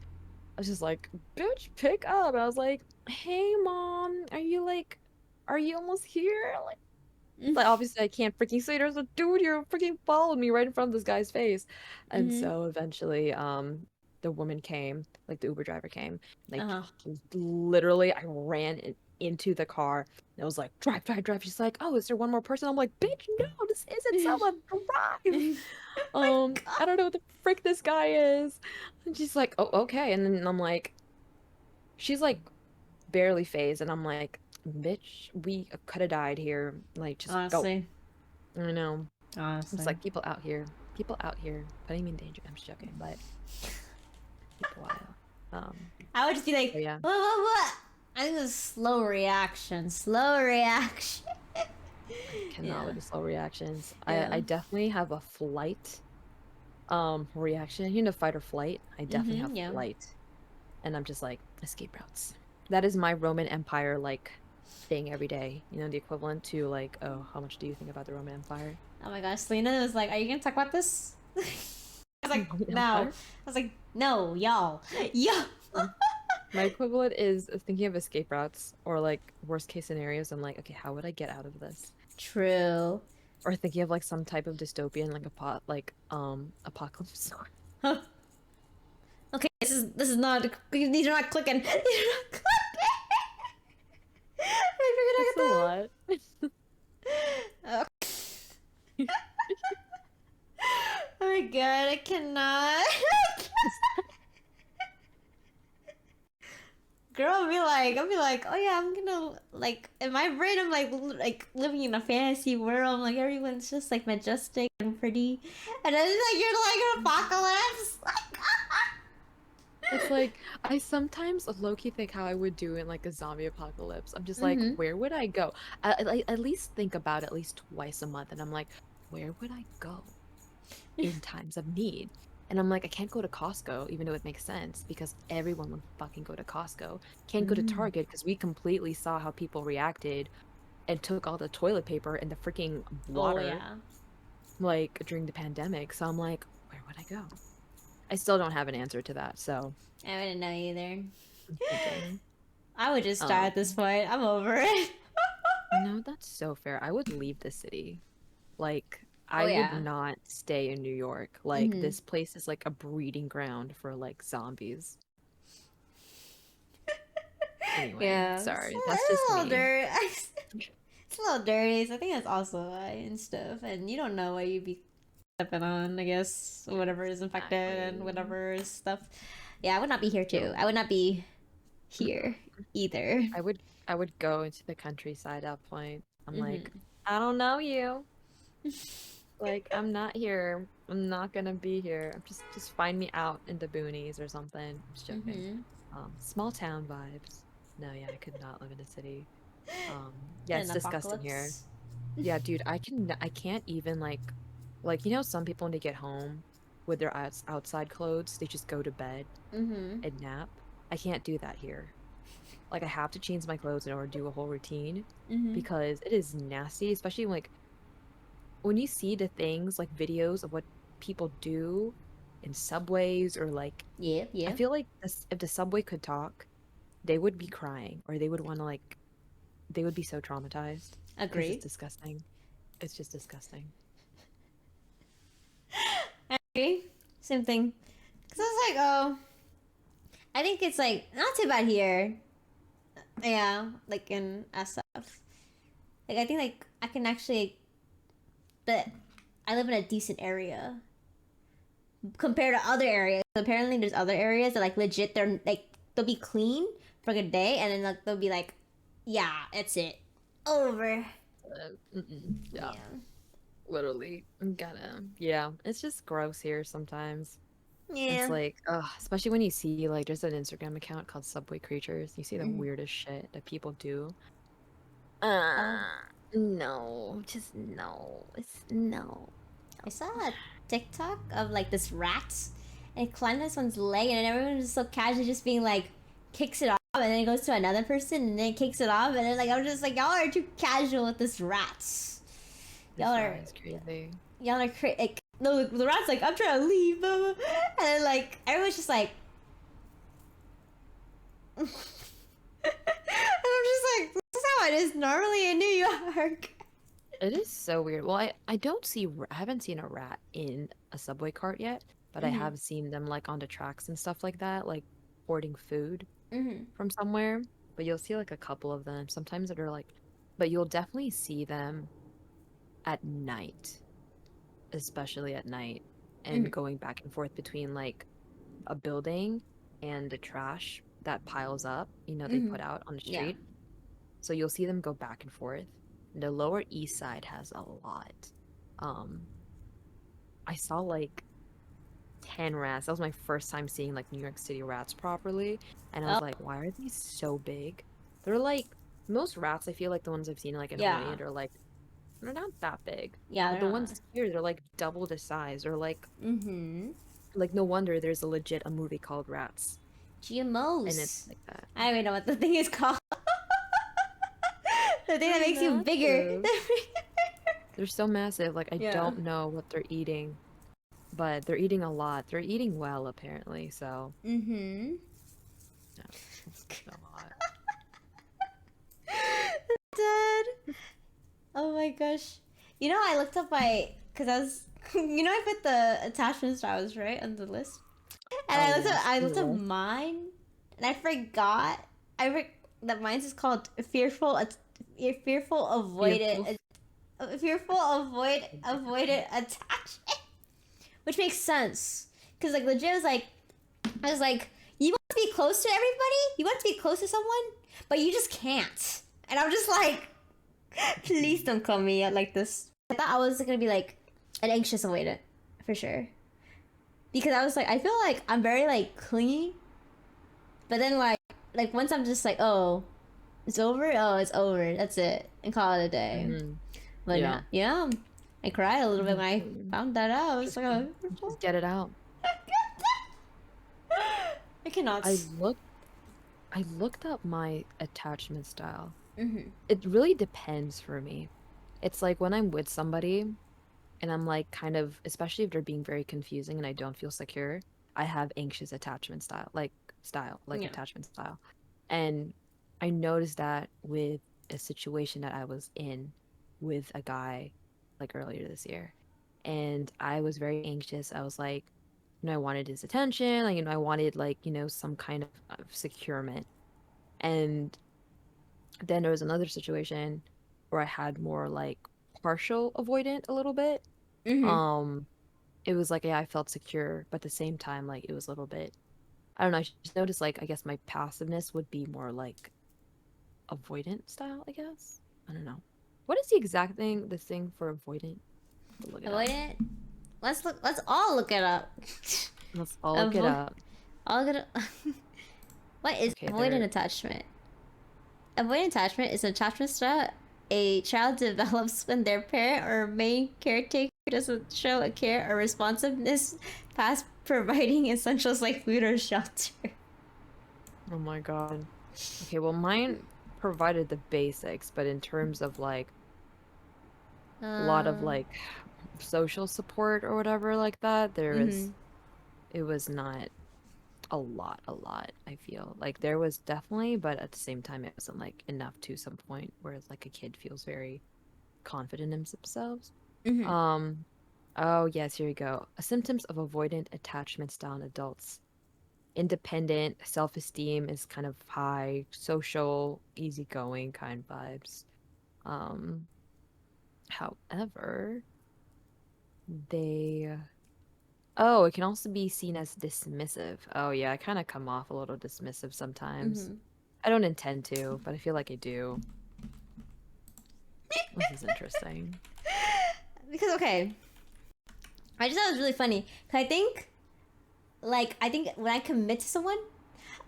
I was just like, "Bitch, pick up." And I was like, "Hey, mom, are you almost here?" Like obviously I can't freaking say there's a dude here freaking followed me right in front of this guy's face. And Mm-hmm. so eventually the woman came, like the Uber driver came. Like Uh-huh. literally I ran into the car and I was like, drive, drive, drive. She's like, oh, is there one more person? I'm like, bitch, no, this isn't someone. Drive. My God. I don't know what the frick this guy is. And she's like, oh, okay. And then I'm like, she's like barely phased, and I'm like, bitch, we could have died here. Like, just go. Honestly. I know. It's Honestly. like people out here putting me in danger. I'm just joking, but people wild. I would just be So like, yeah, what? I think it's slow reaction. Slow reaction. I cannot Yeah. with the slow reactions. Yeah. I definitely have a flight reaction. Fight or flight. I definitely have Mm-hmm. Yeah. flight, and I'm just like escape routes. That is my Roman Empire like thing every day. You know, the equivalent to like, oh, how much do you think about the Roman Empire? Oh my gosh, Selena was like, "Are you gonna talk about this?" I was like, Roman "No." Empire? I was like, "No, y'all, yeah." Mm. My equivalent is thinking of escape routes or like worst case scenarios. I'm like, okay, how would I get out of this? True. Or thinking of like some type of dystopian, like apocalypse. Okay, this is not. These are not clicking. These are not clicking. It's a lot. Oh my god, I cannot. Girl, I'll be like, oh yeah, I'm gonna like in my brain, I'm like living in a fantasy world. Like everyone's just like majestic and pretty, and then like you're like an apocalypse. It's like I sometimes low-key think how I would do in like a zombie apocalypse. I'm just like, Mm-hmm. where would I go? I at least think about it at least twice a month, and I'm like, where would I go in times of need? And I'm like, I can't go to Costco, even though it makes sense because everyone would fucking go to Costco. Can't go to Mm. Target because we completely saw how people reacted and took all the toilet paper and the freaking Oh water yeah. like during the pandemic. So I'm like, where would I go? I still don't have an answer to that, so I wouldn't know either. I'm thinking. I would just die at this Um, point. I'm over it. no, that's so fair. I would leave the city. Like, Oh I would yeah. not stay in New York. Like, Mm-hmm. this place is like a breeding ground for like zombies. Anyway, Yeah, sorry, that's it's just a little me. dirty. It's a little dirty. So I think that's also why and stuff. And you don't know what you'd be stepping on. I guess whatever is infected and Exactly. whatever is stuff. Yeah, I would not be here too. No. I would not be here either. I would I would go into the countryside at that point. I'm like, Mm-hmm. I don't know you. Like, I'm not here. I'm not gonna be here. Just find me out in the boonies or something. Just joking. Mm-hmm. Small town vibes. No, yeah, I could not live in a city. Um, yeah, In it's an disgusting here. apocalypse. Yeah, dude, I can't even like you know some people when they get home with their outside clothes, they just go to bed Mm-hmm. and nap. I can't do that here. Like I have to change my clothes in order to do a whole routine Mm-hmm. because it is nasty, especially like when you see the things like videos of what people do in subways or like Yeah, I yeah. feel like this, if the subway could talk, they would be crying or they would want to like they would be so traumatized because it's Agreed. disgusting. It's just disgusting. I agree. Same thing. Cause I was like, oh, I think it's like not too bad here. Yeah, like in SF. Like I think like I can actually, but I live in a decent area compared to other areas. Apparently, there's other areas that like legit they're like they'll be clean for a good day, and then like they'll be like, yeah, it's it, over. Yeah, Yeah, literally. I'm gonna. Yeah, it's just gross here sometimes. It's yeah. like, ugh, especially when you see like there's an Instagram account called Subway Creatures. You see the Mm. weirdest shit that people do. Oh, No, just no. It's no. I saw a TikTok of like this rat, and it climbed this one's leg, and everyone was so casually just being like, kicks it off, and then it goes to another person, and then it kicks it off, and then like I'm just like, y'all are too casual with this rat. Y'all This are, rat is crazy. y'all are like the rat's like, I'm trying to leave, blah, blah. And then like everyone's just like, and I'm just like, this is how it is normally in New York. It is so weird. Well, I don't see I haven't seen a rat in a subway cart yet, but I Mm-hmm. have seen them like on the tracks and stuff like that, like hoarding food Mm-hmm. from somewhere. But you'll see like a couple of them. Sometimes they're like, but you'll definitely see them at night, especially at night, Mm-hmm. and going back and forth between like a building and the trash that piles up, they Mm-hmm. put out on the Yeah. street. So you'll see them go back and forth. The Lower East Side has a lot. Um, I saw like 10 rats. That was my first time seeing like New York City rats properly. And I Oh, was like, why are these so big? They're like most rats, I feel like the ones I've seen like in yeah. Hawaii, they're like they're not that big. Yeah, But they're the not. ones here, they're like double the size. Or Mm-hmm. like no wonder there's a legit a movie called Rats. And it's GMOs. like that. I don't even know what the thing is called. the thing that makes you bigger. They're so massive. Like, I don't know what they're eating, but they're eating a lot. They're eating well, apparently, so. Mm-hmm. No, it's a lot. Dead. Oh my gosh. You know, I looked up because I was, you know, I put the attachment styles, right, on the list. And I looked up mine, and I forgot, that mine's is called fearful avoidant attachment. Which makes sense. Because, like, legit, I was like, you want to be close to everybody? You want to be close to someone? But you just can't. And I'm just like, please don't call me out like this. I thought I was going to be, like, an anxious avoidant. For sure. Because I was like, I feel like I'm very, like, clingy. But then, like once I'm just like, oh, it's over? Oh, it's over. That's it. And call it a day. Mm-hmm. But yeah. I cried a little bit when I found that out. I was like, oh, just get it out. I cannot. I looked up my attachment style. Mm-hmm. It really depends for me. It's like when I'm with somebody and I'm like kind of, especially if they're being very confusing and I don't feel secure, I have anxious attachment style, attachment style. And I noticed that with a situation that I was in with a guy like earlier this year. And I was very anxious. I was like, I wanted his attention, like, I wanted like, some kind of securement. And then there was another situation where I had more like partial avoidant a little bit. Mm-hmm. It was like, yeah, I felt secure, but at the same time, like it was a little bit, I don't know, I just noticed like I guess my passiveness would be more like avoidant style, I guess. I don't know. What is the thing for avoidant? Look it up. Avoidant? Let's all look it up. Let's all look it up. I'll get it. What is avoidant attachment? Avoidant attachment is an attachment style a child develops when their parent or main caretaker doesn't show a care or responsiveness past providing essentials like food or shelter. Oh my god. Okay, well, mine provided the basics, but in terms of like a lot of like social support or whatever like that, it was not a lot, I feel. Like there was definitely, but at the same time it wasn't like enough to some point where like a kid feels very confident in themselves. Oh yes, here we go. Symptoms of avoidant attachment style in adults. Independent, self-esteem is kind of high, social, easygoing kind vibes. However, they oh, it can also be seen as dismissive. Oh yeah, I kind of come off a little dismissive sometimes. I don't intend to, but I feel like I do. This is interesting. Because okay, I just thought it was really funny. 'Cause I think when I commit to someone,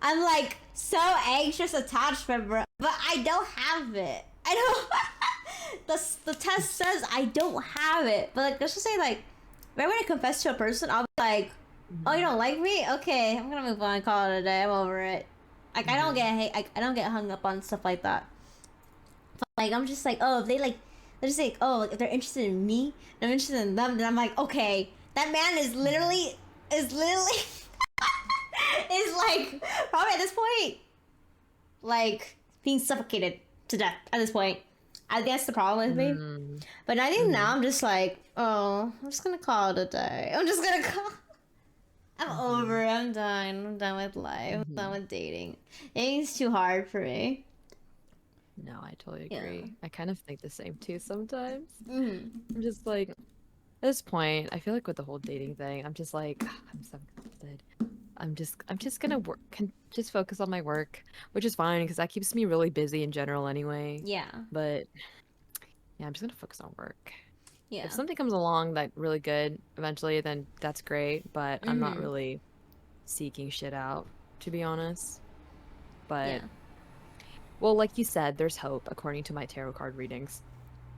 I'm like so anxious attachment, bro. But I don't have it. I don't. the test says I don't have it. But like, let's just say like, right when I confess to a person, I'll be like, "Oh, you don't like me? Okay, I'm gonna move on. Call it a day. I'm over it." Like I don't get hung up on stuff like that. But, like I'm just like, oh, if they like, they're just like, oh, like, if they're interested in me, and I'm interested in them, then I'm like, okay, that man is literally is like probably at this point like being suffocated to death at this point. I think that's the problem with me. But I think now I'm just like, oh, I'm just gonna call it a day. I'm over it. I'm done with life. I'm done with dating. Dating's too hard for me. No, I totally agree. Yeah. I kind of think the same too sometimes. I'm just like, at this point, I feel like with the whole dating thing, I'm just like, I'm so exhausted. I'm just gonna just focus on my work, which is fine because that keeps me really busy in general anyway. Yeah. But yeah, I'm just gonna focus on work. Yeah. If something comes along that really good eventually, then that's great. But I'm not really seeking shit out, to be honest. But well, like you said, there's hope according to my tarot card readings.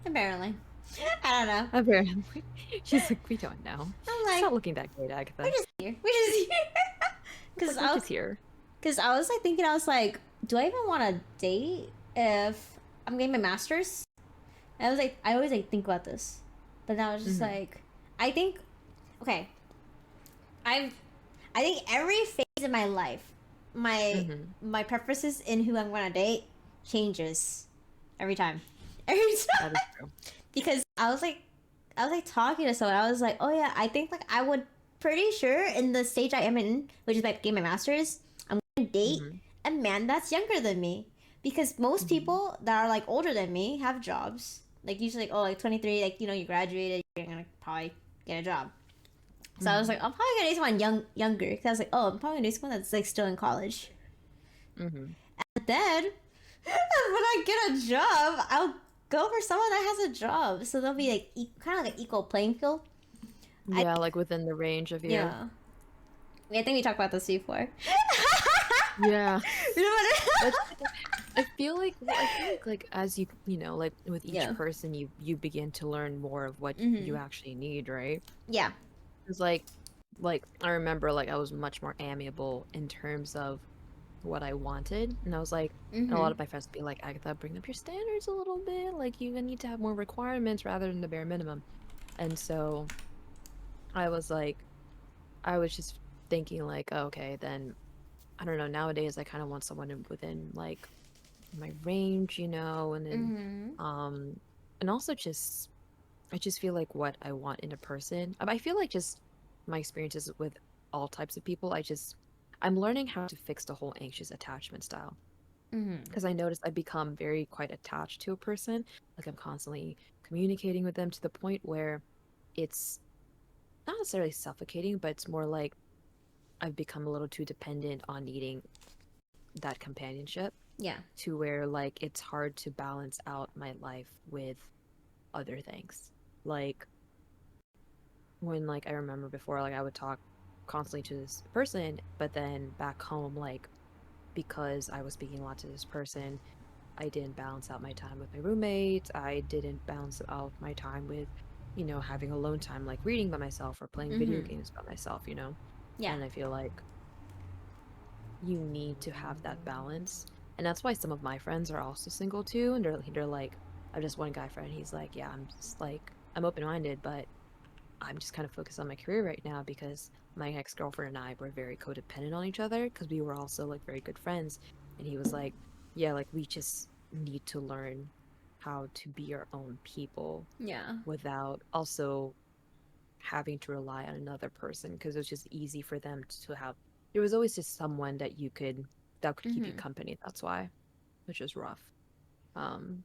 Apparently. I don't know. Apparently. She's like, we don't know. I'm like, it's not looking that great, Agatha. We're just here. Because I was like thinking, I was like, do I even want to date if I'm getting my master's. And I was like, I always like think about this, but now it's just Mm-hmm. like, I think, okay, I've, I think every phase in my life, my Mm-hmm. my preferences in who I'm gonna date changes every time, every That is time. true. Because I was like talking to someone. I was like, oh yeah, I think like I would pretty sure in the stage I am in, which is like getting my master's, I'm gonna date Mm-hmm. a man that's younger than me. Because most Mm-hmm. people that are like older than me have jobs. Like usually like, oh, like 23, like, you know, you graduated, you're gonna probably get a job. So I was Mm-hmm. like, I'm probably gonna date someone younger. Cause I was like, oh, I'm probably gonna date someone that's like still in college. Mm-hmm. But then when I get a job, I'll go for someone that has a job. So they'll be like kind of like an equal playing field. I Yeah, like within the range of you. Yeah. I think we talked about this before. Yeah. But Remember? I feel like as you like with each Yeah. person you begin to learn more of what you Mhm. actually need, right? Yeah. It's like I remember like I was much more amiable in terms of what I wanted. And I was like, and a lot Mhm. of my friends would be like, Agatha, bring up your standards a little bit. Like you need to have more requirements rather than the bare minimum. And so I was like, I was just thinking like, oh, okay, then I don't know, nowadays I kind of want someone within like my range, and then Mhm. um and also just I just feel like what I want in a person. I feel like just my experiences with all types of people, I'm learning how to fix the whole anxious attachment style. Mhm. Because I noticed I become very quite attached to a person. Like I'm constantly communicating with them to the point where it's not necessarily suffocating, but it's more like I've become a little too dependent on needing that companionship Yeah. to where like it's hard to balance out my life with other things. Like when like I remember before like I would talk constantly to this person, but then back home like because I was speaking a lot to this person, I didn't balance out my time with my roommates. I didn't balance out my time with, having alone time, like reading by myself or playing video Mhm. games by myself. Yeah. And I feel like you need to have that balance. And that's why some of my friends are also single too. And they're like, I have just one guy friend. He's like, yeah, I'm just like, I'm open minded, but I'm just kind of focused on my career right now because my ex girlfriend and I were very codependent on each other because we were also like very good friends. And he was like, yeah, like we just need to learn how to be our own people Yeah. without also having to rely on another person because it was just easy for them to have. There was always just someone that could keep you Mhm. company. That's why, which is rough. Um,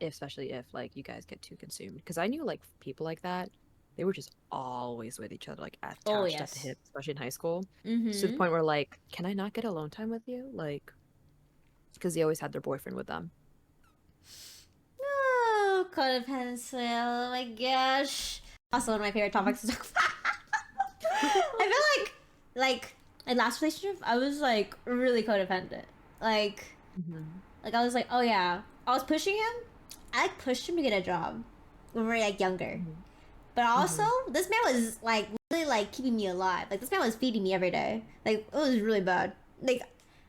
especially if like you guys get too consumed because I knew like people like that, they were just always with each other like Oh attached at the yes. hip, especially in high school, to the Mhm. point where like can I not get alone time with you, like because they always had their boyfriend with them. Oh, colored pencil. Oh my gosh. Also one of my favorite topics to talk about. I feel like my last relationship, I was like really codependent. Like Hmm. like I was like, oh yeah, I was pushing him. I like pushed him to get a job when we were like younger. Hmm. But also, Hmm. this man was like really like keeping me alive. Like this man was feeding me every day. Like it was really bad. Like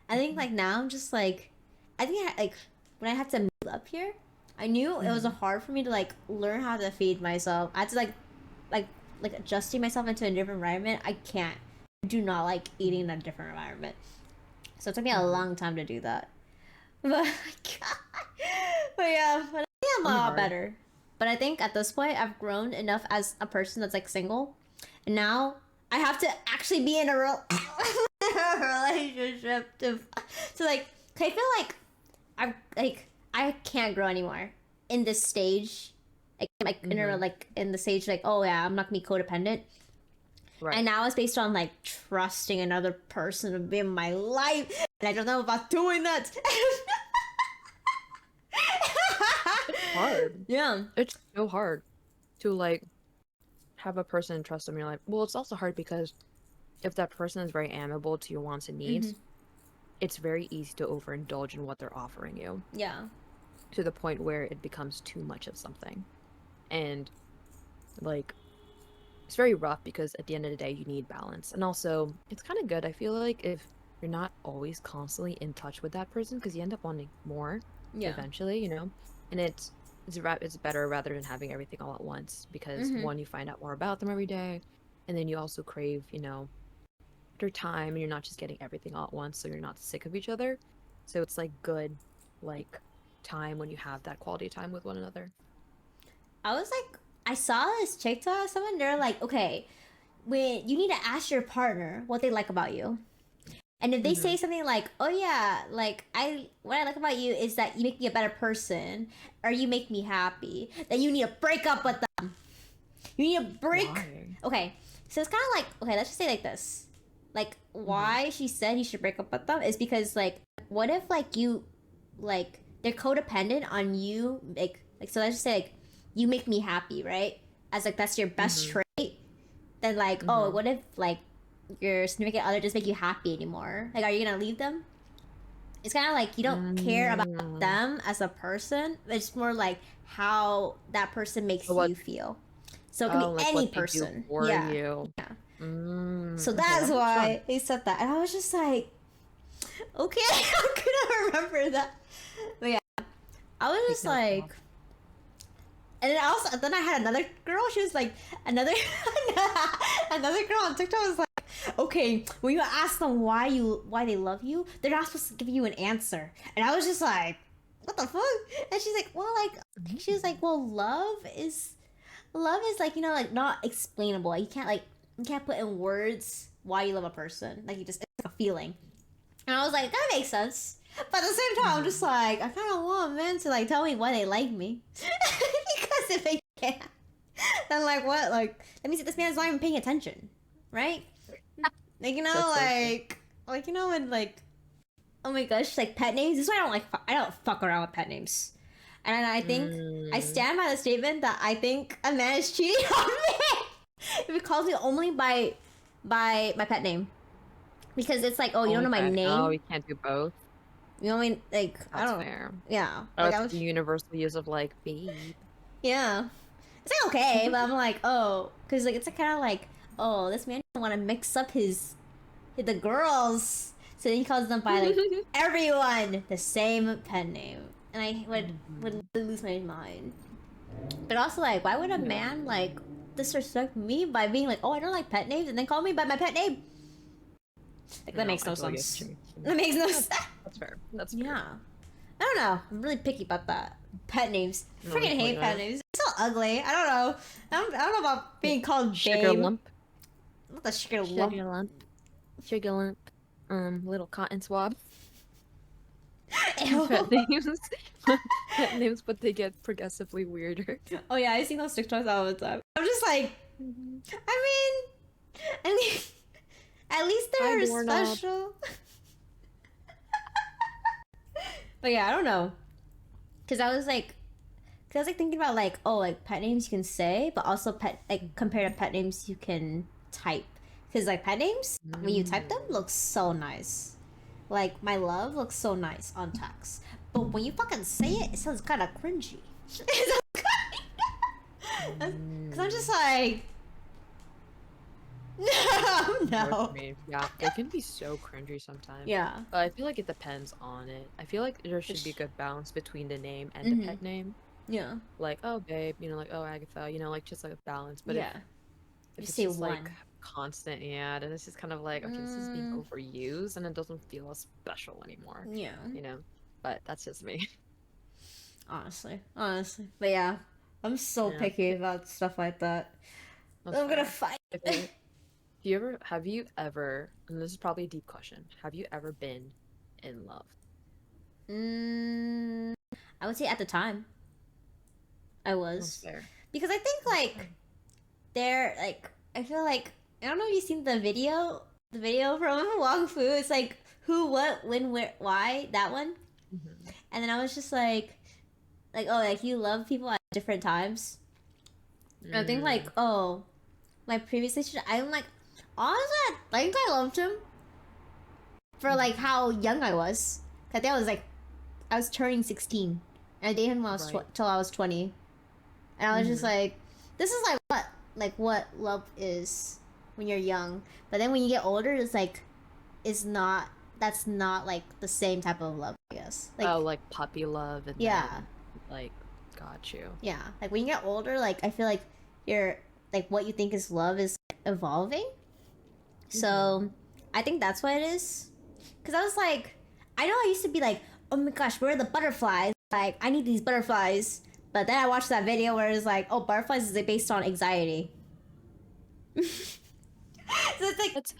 I think like now I'm just like, I think like when I had to move up here, I knew it was Hmm. hard for me to like learn how to feed myself. I had to like like adjusting myself into a different environment. I can't. I do not like eating in a different environment. So it took me a Hmm. long time to do that. But but yeah, but I think I'm a Be lot hard. better. But I think at this point I've grown enough as a person that's like single, and now I have to actually be in a real relationship to like. 'Cause I feel I can't grow anymore in this stage. Like in a Hmm. like in the stage like, oh yeah, I'm not gonna be codependent. And Right. now it's based on like trusting another person to be in my life, and I don't know about doing that. It's hard. Yeah. It's so hard to like have a person trust them in your life. Well, it's also hard because if that person is very amiable to your wants and Mm-hmm. needs, it's very easy to overindulge in what they're offering you Yeah. to the point where it becomes too much of something. And like it's very rough because at the end of the day you need balance. And also, it's kind of good I feel like if you're not always constantly in touch with that person because you end up wanting more. Yeah. eventually, and it's better rather than having everything all at once because Mm-hmm. one, you find out more about them every day, and then you also crave, their time, and you're not just getting everything all at once, so you're not sick of each other. So it's like good, like time when you have that quality time with one another. I was like, I saw this TikTok. Someone they're like, okay, when you need to ask your partner what they like about you. And if they Mm-hmm. say something like, "Oh yeah, like what I like about you is that you make me a better person, or you make me happy," then you need to break up with them. You need to break. Why? Okay, so it's kind of like, okay, let's just say like this. Like Mm-hmm. why she said you should break up with them is because like, what if like you, like they're codependent on you, like so let's just say like you make me happy, right? As like that's your best Mm-hmm. trait. Then like, oh, Mm-hmm. what if like your significant other doesn't make you happy anymore? Like, are you gonna leave them? It's kind of like you don't care about Mm. them as a person. It's more like how that person So makes what? you feel. So it can Oh, be like any what they do person. for Yeah. you. Yeah. So Okay, that's that makes sense. why they said that. And I was just like, okay, I'm gonna remember that. But yeah, I was Take just notes, like, Mom. and then I had another girl. She was like, another another girl on TikTok was like, okay, when you ask them why they love you, they're not supposed to give you an answer. And I was just like, what the fuck? And she's like, well, like, she was like, well, love is like, like not explainable. Like, you can't put in words why you love a person. Like, you just, it's like a feeling. And I was like, that makes sense. But at the same time, I'm just Mm-hmm. like, I kind of want men to like tell me why they like me. Because if they can't, then like what? Like, that means that this man is not even paying attention, right? Like, That's so true. when like, oh my gosh, like pet names. This is why I don't like. I don't fuck around with pet names. And I think I Mm. stand by the statement that I think a man is cheating on me if he calls me only by my pet name, because it's like, oh, you don't Only know my pet. Oh, name. we can't do both. You know what I mean? Like, I That's don't. fair. Yeah, Oh, like it's I like the was. universal use of like babe. Yeah, it's like okay, but I'm like, oh, because like it's kind of like, oh, this man doesn't want to mix up the girls, so then he calls them by like everyone the same pen name, and I would Mhm. lose my mind. But also like, why would a Yeah. man like disrespect me by being like, oh, I don't like pet names, and then call me by my pet name? Like that No, makes I no totally get sense. what you're That makes no That's, sense. that's fair. That's fair. Yeah. I don't know. I'm really picky about that. Pet names. No, I Freaking totally hate get pet it. names. It's so ugly. I don't know. I don't know about Yeah. being called Sugar babe. lump. What the sugar lump? Sugar lump. Sugar lump. Little cotton swab. Pet Ew. names. Pet names, but they get progressively weirder. Oh yeah, I see those TikToks all the time. I'm just like, Mhm. I mean, at least, at least Hi, they're doorknob. special. But yeah, I don't know. Cause I was like thinking about like, oh, like pet names you can say, but also pet like compared to pet names you can type. Cause like pet names when you type them Mm. looks so nice. Like my love looks so nice on text, but when you fucking say it, it sounds kind of cringy. Cause I'm just Mm. like, no, I know what you no. mean. Yeah, they can be so cringy sometimes. Yeah. But I feel like it depends on it. I feel like there should be It's, a good balance between the name and the mm-hmm. pet name. Yeah. Like, oh babe, like, oh Agatha, like just like a balance. But if Yeah. if Just it's say just like one. constant, yeah, then it's just kind of like, okay, this is being Mm, overused and it doesn't feel as special anymore, yeah. you know? But that's just me. Honestly. But yeah, I'm so Yeah, picky about stuff like that. that's I'm gonna fair. fight. I feel like, have you ever, and this is probably a deep question, have you ever been in love? mm, I would say at the time I That's was, fair. because I think That's like fair. they're like, I feel like, I don't know if you've seen the video from Wong Fu. It's like who, what, when, where, why, that one. Hmm. And then I was just like, oh, like you love people at different times. And I think like, Mm, oh, my previous relationship, I'm like, honestly, I think I loved him for like hmm. how young I was. I think I was turning 16, and I dated him when Right. till I was 20, and I was just Hmm. like, this is like what love is when you're young. But then when you get older, it's like, it's not. that's not like the same type of love, I guess. Like, Oh, like puppy love, and yeah, then like, got you. yeah. Like when you get older, like I feel like you're like what you think is love is evolving. So I think that's what it is. Cause I was like, I know I used to be like, oh my gosh, where are the butterflies? Like I need these butterflies. But then I watched that video where it's like, oh, butterflies is based on anxiety. So it's like, That's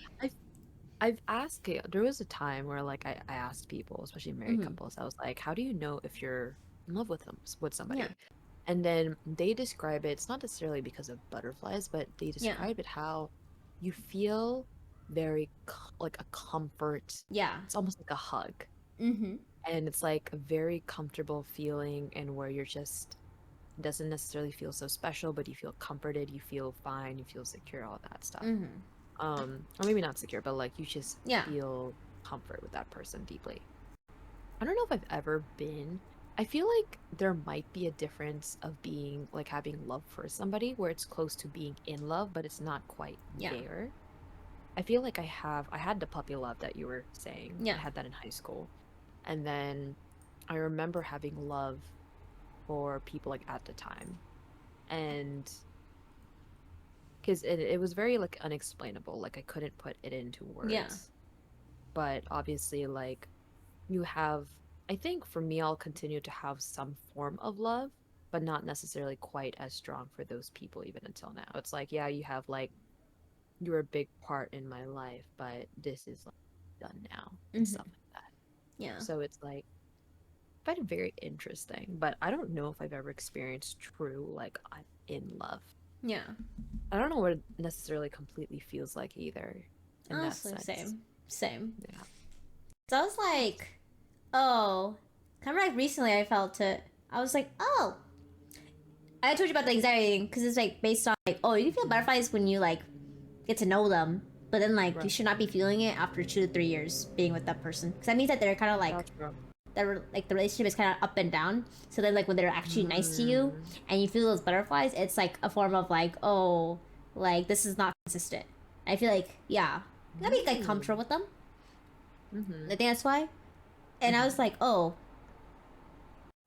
I've asked there was a time where like I asked people, especially married mm-hmm. couples, I was like, how do you know if you're in love with them with Yeah, somebody? And then they describe it, it's not necessarily because of butterflies, but they yeah, describe it how you feel very like a comfort. yeah. It's almost like a hug. Mm-hmm. And it's like a very comfortable feeling, and where you're just doesn't necessarily feel so special, but you feel comforted, you feel fine, you feel secure, all that stuff. Mm-hmm. Or maybe not secure, but like you just Yeah. feel comfort with that person deeply. I don't know if I've ever been. I feel like there might be a difference of being like having love for somebody where it's close to being in love, but it's not quite Yeah. there. I feel like I had the puppy love that you were saying. Yeah. I had that in high school. And then I remember having love for people like at the time. And because it was very like unexplainable, like I couldn't put it into Yeah. words. But obviously, like you have, I think for me, I'll continue to have some form of love, but not necessarily quite as strong for those people even until now. It's like, yeah, you have like, you're a big part in my life, but this is like done now and Mm-hmm. stuff like that. Yeah. So it's like, I find it very interesting, but I don't know if I've ever experienced true, like, I'm in love. Yeah. I don't know what it necessarily completely feels like either in that Honestly, sense. same. Same. Yeah. So I was like, oh, kind of like recently I felt it. I was like, oh, I told you about the anxiety thing because it's like based on like, oh, you feel Mhm. butterflies when you like get to know them, but then like you Right. should not be feeling it after 2 to 3 years being with that person because that means that they're kind of like Gotcha. like the relationship is kind of up and down. So then like when they're actually nice to you Mm. and you feel those butterflies, it's like a form of like, oh, like this is not consistent. I feel like yeah, you gotta be like Mm. comfortable with them. Mm-hmm. I think that's why. And I Mm-hmm. was like, oh,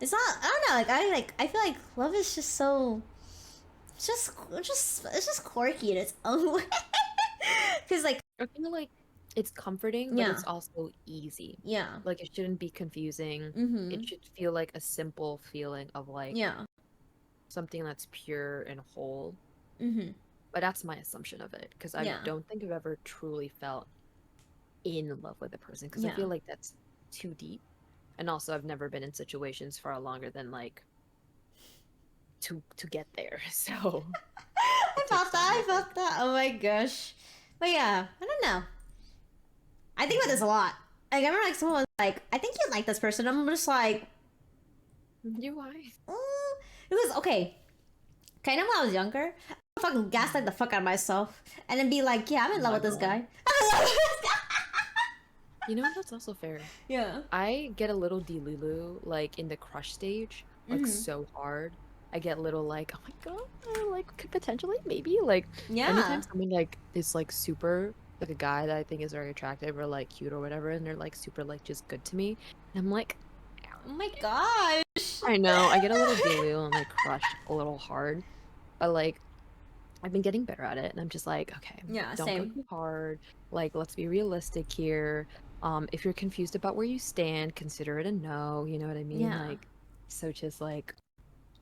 it's not. I don't know. I feel like love is just so. It's just quirky in its own way. Cause like I feel like it's comforting, but yeah, it's also easy. yeah, Like it shouldn't be confusing. It mm-hmm, should feel like a simple feeling of like yeah, something that's pure and whole. mm-hmm, But that's my assumption of it because I yeah, don't think I've ever truly felt in love with a person because I yeah. feel like that's too deep. And also I've never been in situations far longer than like to get there. So I it takes felt that. time, I I think. felt that. Oh my gosh. But yeah, I don't know. I think about this a lot. Like I remember like someone was like, I think you like this person. I'm just like, You why? mm. It was okay. Kind of when I was younger, I would fucking gaslight the fuck out of myself and then be like, yeah, I'm Oh in love my with this God. guy. I'm in love with this guy. You know, that's also fair. Yeah. I get a little delulu like in the crush stage, like Mm-hmm. so hard. I get little like, oh my God, like could potentially maybe like anytime Yeah. someone like is like super like a guy that I think is very attractive or like cute or whatever, and they're like super like just good to me, and I'm like, Oh my gosh. I know, I get a little delulu and like crush a little hard, but like I've been getting better at it, and I'm just like, okay, Yeah, don't go same. too hard. Like, let's be realistic here. If you're confused about where you stand, consider it a no. You know what I mean? Yeah. Like, so just like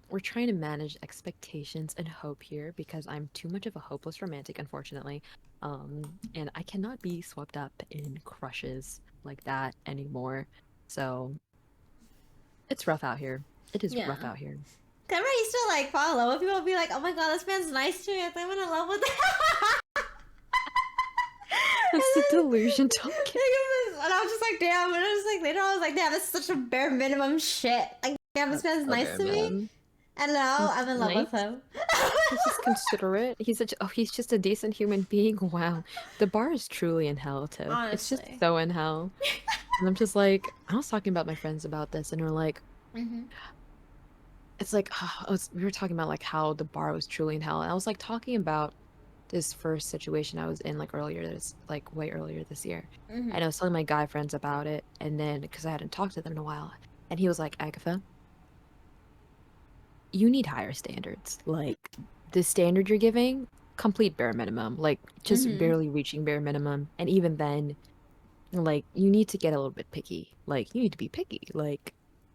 we're trying to manage expectations and hope here because I'm too much of a hopeless romantic, unfortunately. And I cannot be swept up in crushes like that anymore. So it's rough out here. It is rough Yeah. out here. Cause I used to like fall in love with people and be like, oh my god, this man's nice to me. I think I'm in love with him. And That's the then, delusion talking. and I was just like, damn. And I was like, later I was like, damn, this is such a bare minimum shit. Like, damn, this man's nice Okay, to me. man. And now He's I'm in love with nice. him. He's just considerate. He's just a decent human being. Wow. The bar is truly in hell, Tiff. It's just Honestly. so in hell. And I'm just like, I was talking about my friends about this, and they're like, Mm-hmm. it's like, we were talking about like how the bar was truly in hell. And I was like talking about this first situation I was in like earlier this like way earlier this year. Mm-hmm. And I was telling my guy friends about it, and then because I hadn't talked to them in a while, and he was like, Agatha, you need higher standards. Like the standard you're giving, complete bare minimum, like just Mm-hmm. barely reaching bare minimum. And even then, like you need to get a little bit picky. Like you need to be picky. Like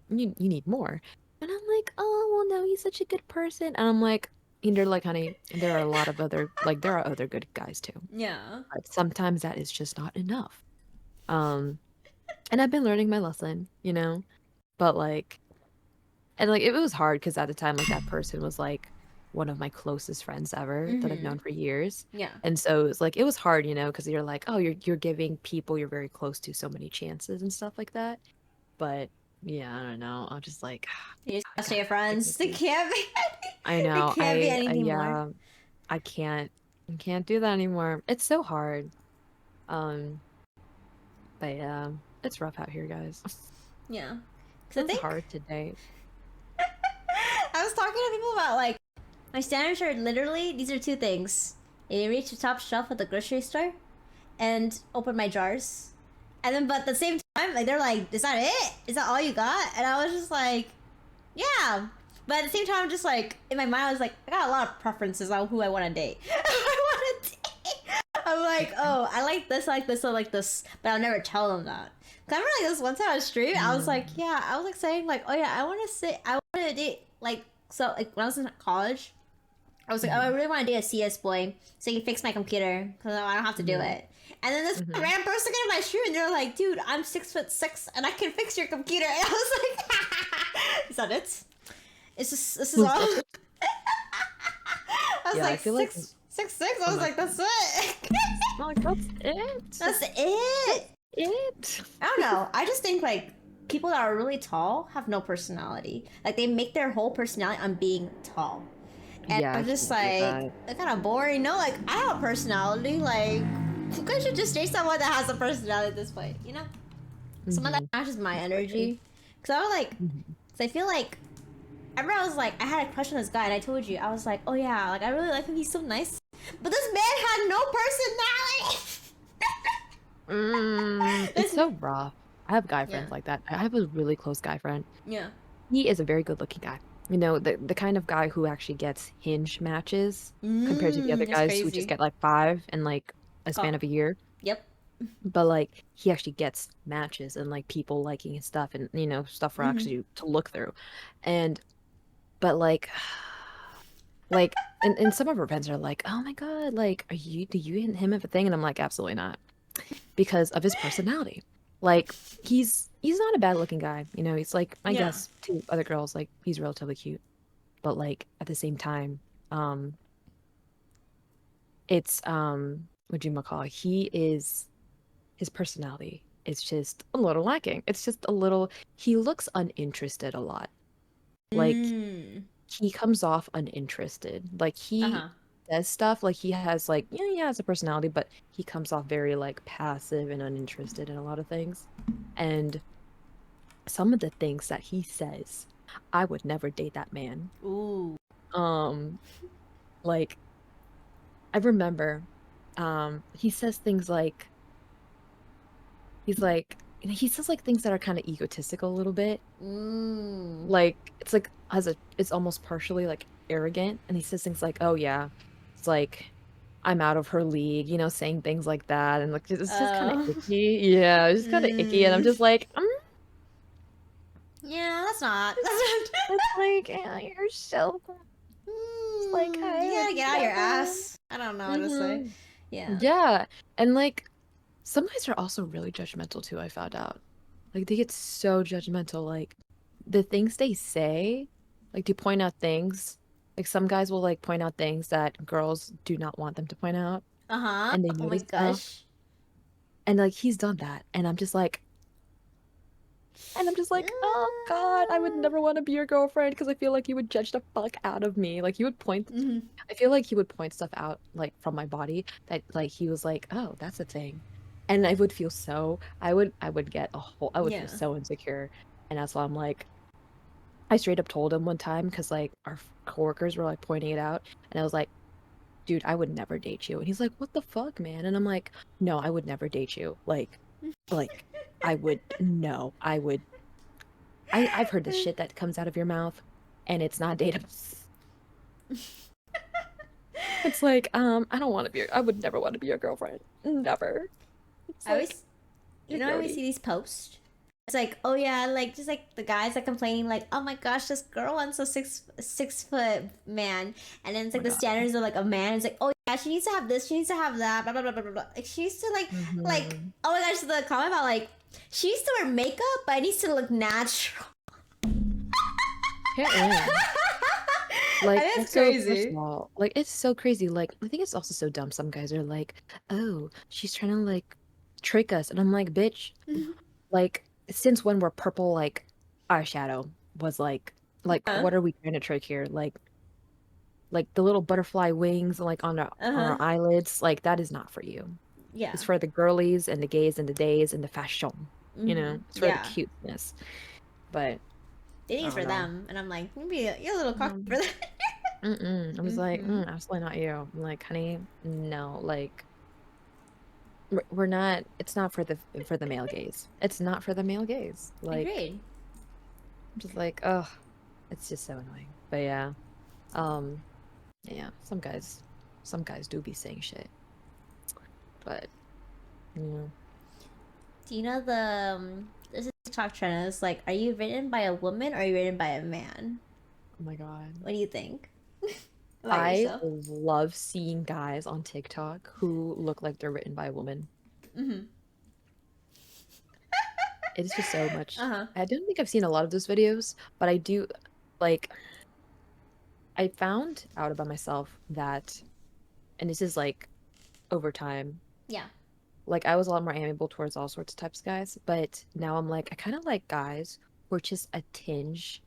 you need more. And I'm like, oh well, no, he's such a good person. And I'm like, and they're like, honey, there are a lot of other like there are other good guys too. Yeah. But sometimes that is just not enough. Um, and I've been learning my lesson, you know. But like, and like it was hard because at the time, like that person was like one of my closest friends ever that I've Mm-hmm. known for years. Yeah. And so it was like it was hard, you know, because you're like, oh, you're giving people you're very close to so many chances and stuff like that. But yeah, I don't know. I'm just like, You just I gotta got stay friends. They picky. can't be. I They know. can't be I anything more. yeah, I can't do that anymore. It's so hard. Um, but yeah, it's rough out here, guys. Yeah. Because I It's think hard today. I was talking to people about like my standards are literally these are two things: I reach the top shelf at the grocery store and open my jars, and then but at the same time like they're like, "Is that it? Is that all you got?" And I was just like, "Yeah." But at the same time, I'm just like in my mind, I was like, I got a lot of preferences on who I want to date. I want to date. I'm like, oh, I like this, I like this, I like this, but I'll never tell them that. Cause I remember like this one time on stream, I was like, Mm, yeah, I was like saying like, oh yeah, I want to date like so like when I was in college, I was like, oh, I mhm, really want to date a CS boy so he can fix my computer because I don't have to do mhm, it. And then this mhm. random person came to my stream and they're like, dude, I'm 6'6" and I can fix your computer. And I was like, is that it? It's just this is Was all. that it? I was Yeah, I like feel like, 6'6". I oh was my like, that's God. it. I'm like, that's it. That's That's it. it. I don't know. I just think like people that are really tall have no personality. Like they make their whole personality on being tall. And Yeah, I I'm just can't do like, that. it's kind of boring. No, like I have a personality. Like you guys should just date someone that has a personality at this point. You know, someone that Hmm. matches my Agree. energy. Cause I was like, Hmm. cause I feel like I remember I was like, I had a crush on this guy, and I told you, I was like, oh yeah, like I really like him. He's so nice. But this man had no personality. It's this, so rough. I have guy yeah, friends like that. I have a really close guy friend. yeah. He is a very good looking guy. You know, the kind of guy who actually gets hinge matches compared to the other That's guys who just crazy. get like five in like a Oh, span of a year. yep. But like he actually gets matches and like people liking his stuff and you know, stuff for Mm-hmm. actually to look through. And but like and some of her friends are like, oh my God, like are you do you and him have a thing? And I'm like, absolutely not. Because of his personality. Like he's not a bad looking guy. You know, he's like I Yeah. guess to other girls, like he's relatively cute. But like at the same time, um it's what do you call it? He is his personality is just a little lacking. It's just a little he looks uninterested a lot. Like Mm. he comes off uninterested. Like Uh he huh. says stuff like he has like yeah, he has a personality, but he comes off very like passive and uninterested in a lot of things. And some of the things that he says, I would never date that man. Ooh. Um, like I remember, he says things like he says like things that are kind of egotistical a little bit. Mm. Like it's like has a it's almost partially like arrogant, and he says things like, "Oh yeah, it's like I'm out of her league," you know, saying things like that, and like it's just kind of Uh. icky. Yeah, it's just kind of icky, and I'm Mm. just like, Yeah, that's not. it's like you're so it's like You I would gotta get out of your never. ass. I don't know what to say. Hmm. Yeah. Yeah, and like some guys are also really judgmental too, I found out. Like they get so judgmental, like the things they say, like to point out things. Like some guys will like point out things that girls do not want them to point out, Uh huh. and they Oh my notice stuff. gosh. And like he's done that, and I'm just like, oh God, I would never want to be your girlfriend because I feel like you would judge the fuck out of me. Like you would point, Mm-hmm. I feel like he would point stuff out like from my body that like he was like, oh, that's a thing. And I would feel so, I would get a whole, I would feel Yeah. so insecure. And that's why I'm like, I straight up told him one time because like our coworkers were like pointing it out, and I was like, dude, I would never date you. And he's like, what the fuck, man? And I'm like, no, I would never date you. Like, I would, no, I would. I've heard the shit that comes out of your mouth, and it's not dateable. It's like, I don't want to be, I would never want to be your girlfriend. Never. It's I like, always, you're I always grody. see these posts. It's like, oh yeah, like just like the guys are complaining, like, oh my gosh, this girl wants a 6 foot man, and then it's Oh like my the God. standards of like a man. It's like, oh yeah, she needs to have this, she needs to have that, blah blah blah blah blah. Blah. Like she needs to like, Hmm. oh my gosh, the comment about like she needs to wear makeup, but it needs to look natural. Yeah. I Like, think it's also, first of crazy. all, like, it's so crazy. Like, I think it's also so dumb. Some guys are like, oh, she's trying to, like, trick us. And I'm like, bitch, like, since when were purple, like, eyeshadow was like, Uh what are we trying to trick here? Like the little butterfly wings, like, on huh. our eyelids, like, that is not for you. Yeah. It's for the girlies and the gays and the days and the fashion, It's for the Yeah. cuteness. But, They I think it's don't for know. them, and I'm like, maybe you're a little cocky for Um, that. I was like, Mm-hmm. absolutely not you. I'm like, honey, no, like we're not. It's not for the male gaze. It's not for the male gaze. Like, Agreed. I'm just like, ugh, it's just so annoying. But yeah, um, yeah, some guys do be saying shit, but yeah. Do you know this is TikTok trend? It's like, are you written by a woman or are you written by a man? Oh my God, What do you think about I yourself? love seeing guys on TikTok who look like they're written by a woman. Mm-hmm. It is just so Uh much. huh. I don't think I've seen a lot of those videos, but I do like. I found out about myself that, and this is like over time, Yeah. like I was a lot more amiable towards all sorts of types of guys, but now I'm like, I kind of like guys who are just a tinge,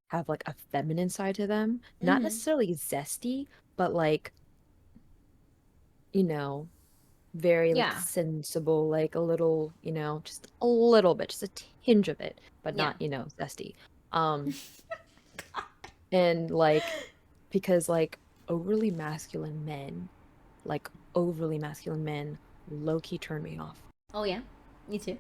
have like a feminine side to them. Not Mm-hmm. necessarily zesty, but like, you know, very like Yeah. sensible, like a little, just a little bit, just a tinge of it, but Yeah. not, zesty. Um, and like, because like like overly masculine men low-key turn me off. Oh yeah. Me too.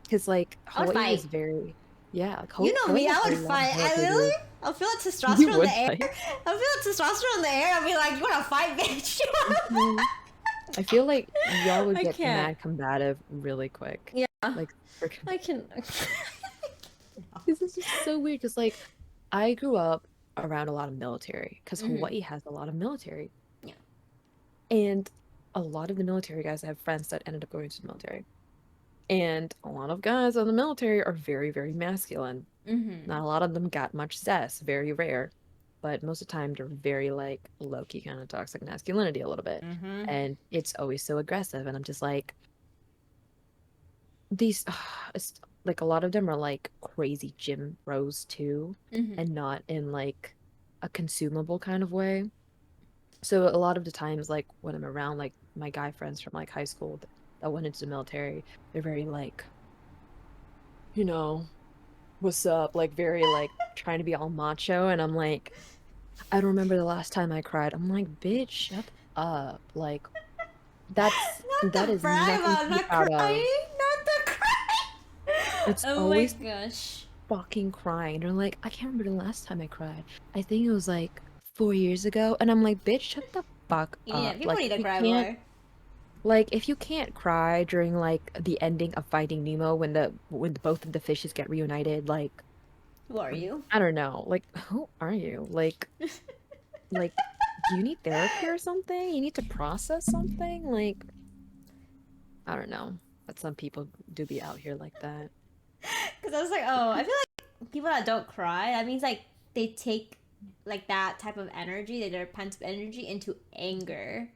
Because like I would Hawaii fight. is very, yeah, like You know Hawaii me. has I a would lot of fight. I military. literally. I'll feel the You testosterone in would the air. fight. I'll feel the testosterone in the air. I'll be like, you wanna fight, bitch? Mhm. I feel like y'all would I get can't. mad combative really quick. Yeah. Like, freaking, I can. this is just so weird. Because like, I grew up around a lot of military because Mm-hmm. Hawaii has a lot of military, Yeah. and a lot of the military guys, I have friends that ended up going to the military, and a lot of guys in the military are very, very masculine. Mm-hmm. Not a lot of them got much sass, very rare. But most of the time, they're very like low key kind of toxic masculinity a little bit. Mm-hmm. And it's always so aggressive. And I'm just like, these, it's like a lot of them are like crazy gym bros too, Mm-hmm. and not in like a consumable kind of way. So a lot of the times, like when I'm around like my guy friends from like high school that went into the military, they're very like, you know, what's up? Like very like trying to be all macho. And I'm like, I don't remember the last time I cried. I'm like, bitch, shut up. Like, Not that the is brag nothing to about be not proud of. crying. Not the crying. It's Oh my always gosh. fucking crying. They're like, I can't remember the last time I cried. I think it was like 4 years ago. And I'm like, bitch, shut the fuck Yeah, up. people need to cry Can't, more. like, if you can't cry during like the ending of Finding Nemo when both of the fishes get reunited, like, Who are you? I don't know. Like, who are you? Like, do you need therapy or something? You need to process something? Like, I don't know. But some people do be out here like that. Because I was like, oh, I feel like people that don't cry, that means like they take like that type of energy, their pent up energy into anger.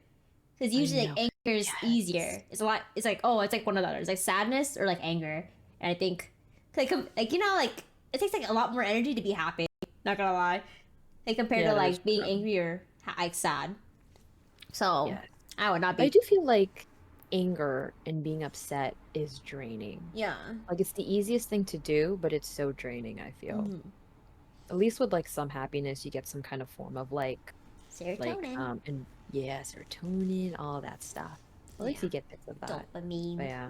Because I usually like know. anger is Yes. easier. It's a lot. It's like, oh, it's like one or the other. It's like sadness or like anger. And I think like like it takes like a lot more energy to be happy. Not gonna lie, like compared Yeah, to that is like being true. angry or like sad. So Yes. I would not But I be. do feel like anger and being upset is draining. Yeah. Like, it's the easiest thing to do, but it's so draining, I feel. Mm-hmm. At least with like some happiness, you get some kind of form of like like Serotonin. and yeah, serotonin, all that stuff. At least Yeah. you get bits of that. But Dopamine. yeah,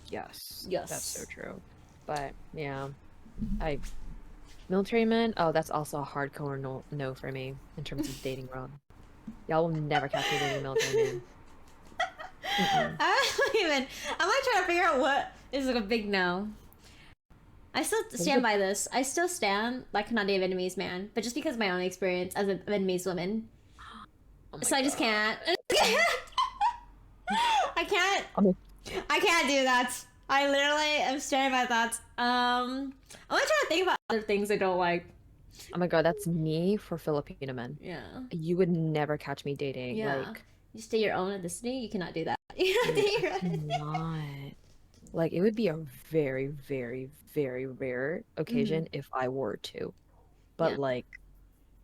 yes, that's so Yes. true. But yeah, I military men. Oh, that's also a hardcore no for me in terms of dating world. Y'all will never catch me dating a military man. Mm-mm. I don't even. I'm like trying to figure out what is like a big no. I still What is stand it? by this. I still stand like cannot date a Vietnamese man, but just because of my own experience as a Vietnamese woman, Oh my so I just god. can't. I can't. Oh I can't do that. I literally am standing by that. I'm trying to think about other things I don't like. oh my god, that's me for Filipino men. Yeah. You would never catch me dating Yeah. like You stay your own ethnicity. You cannot do that. You cannot dude, date I your own ethnicity. cannot. Like it would be a very, very, very rare Mm-hmm. occasion if I were to. But Yeah. like,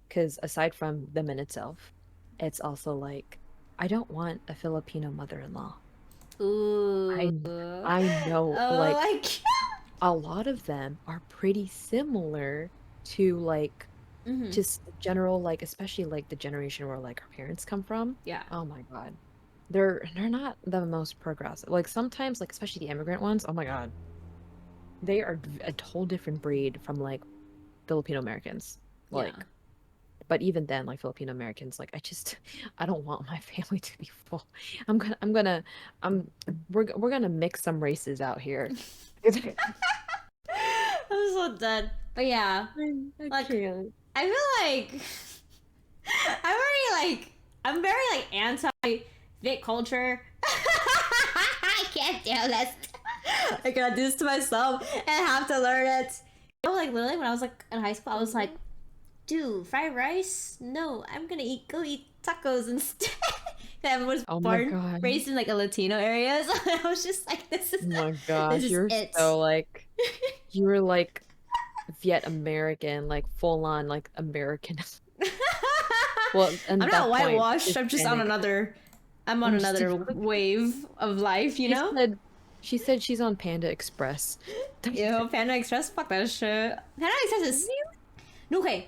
because aside from the men itself, it's also like I don't want a Filipino mother-in-law. Ooh. I I know Oh like my god. a lot of them are pretty similar to like Mm-hmm. just general like especially like the generation where like our parents come from. Yeah. Oh my God. They're not the most progressive. Like sometimes like especially the immigrant ones, oh my God. They are a whole different breed from like Filipino Americans. Yeah. Like but even then like Filipino Americans like I just I don't want my family to be full. I'm we're gonna mix some races out here. I'm so dead. But yeah, I like can't. I feel like I'm very like I'm very like anti fit culture. I can't do this. I gotta do this to myself and have to learn it. You know, like literally when I was like in high school, I was like, dude, fried rice? No, I'm gonna go eat tacos instead. I was Oh my born God. raised in like a Latino area, so I was just like, Oh my this gosh, is you're it. so like you were like Viet American, like full on like American. Well, I'm and not that point, whitewashed. I'm just on Hispanic. another. I'm on I'm just another wave of life, you she know. said she said she's on Panda Express. Yo, Panda Express, fuck that shit. Panda Express is Really? no, okay.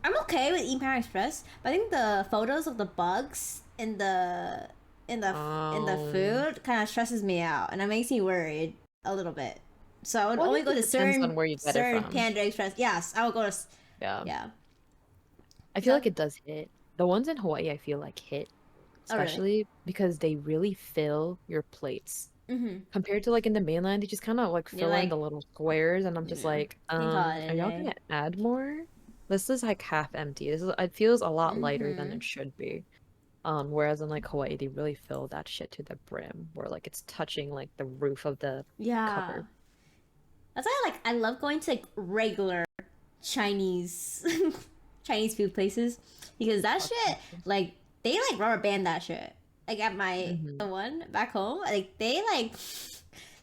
I'm okay with eating Panda Express, but I think the photos of the bugs in the Um, food kind of stresses me out, and it makes me worried a little bit. So I would well, I only think go it to depends on where you get it certain from. Panda Express. Yes, I will go to. Yeah. Yeah. I feel So. like it does hit. The ones in Hawaii, I feel like hit, Oh really? especially because they really fill your plates. Mm-hmm. Compared to like in the mainland, they just kind of like You're fill in the like, little squares, and I'm just yeah, like, you can call it are a y'all day. gonna add more? This is like half empty. This is it feels a lot lighter than Mm-hmm. it should be. Whereas in like Hawaii, they really fill that shit to the brim, where like it's touching like the roof of the Yeah. cupboard. That's why I love going to like regular Chinese Chinese food places because that shit like they like rubber band that shit. Like at my Mm-hmm. the one back home, like they like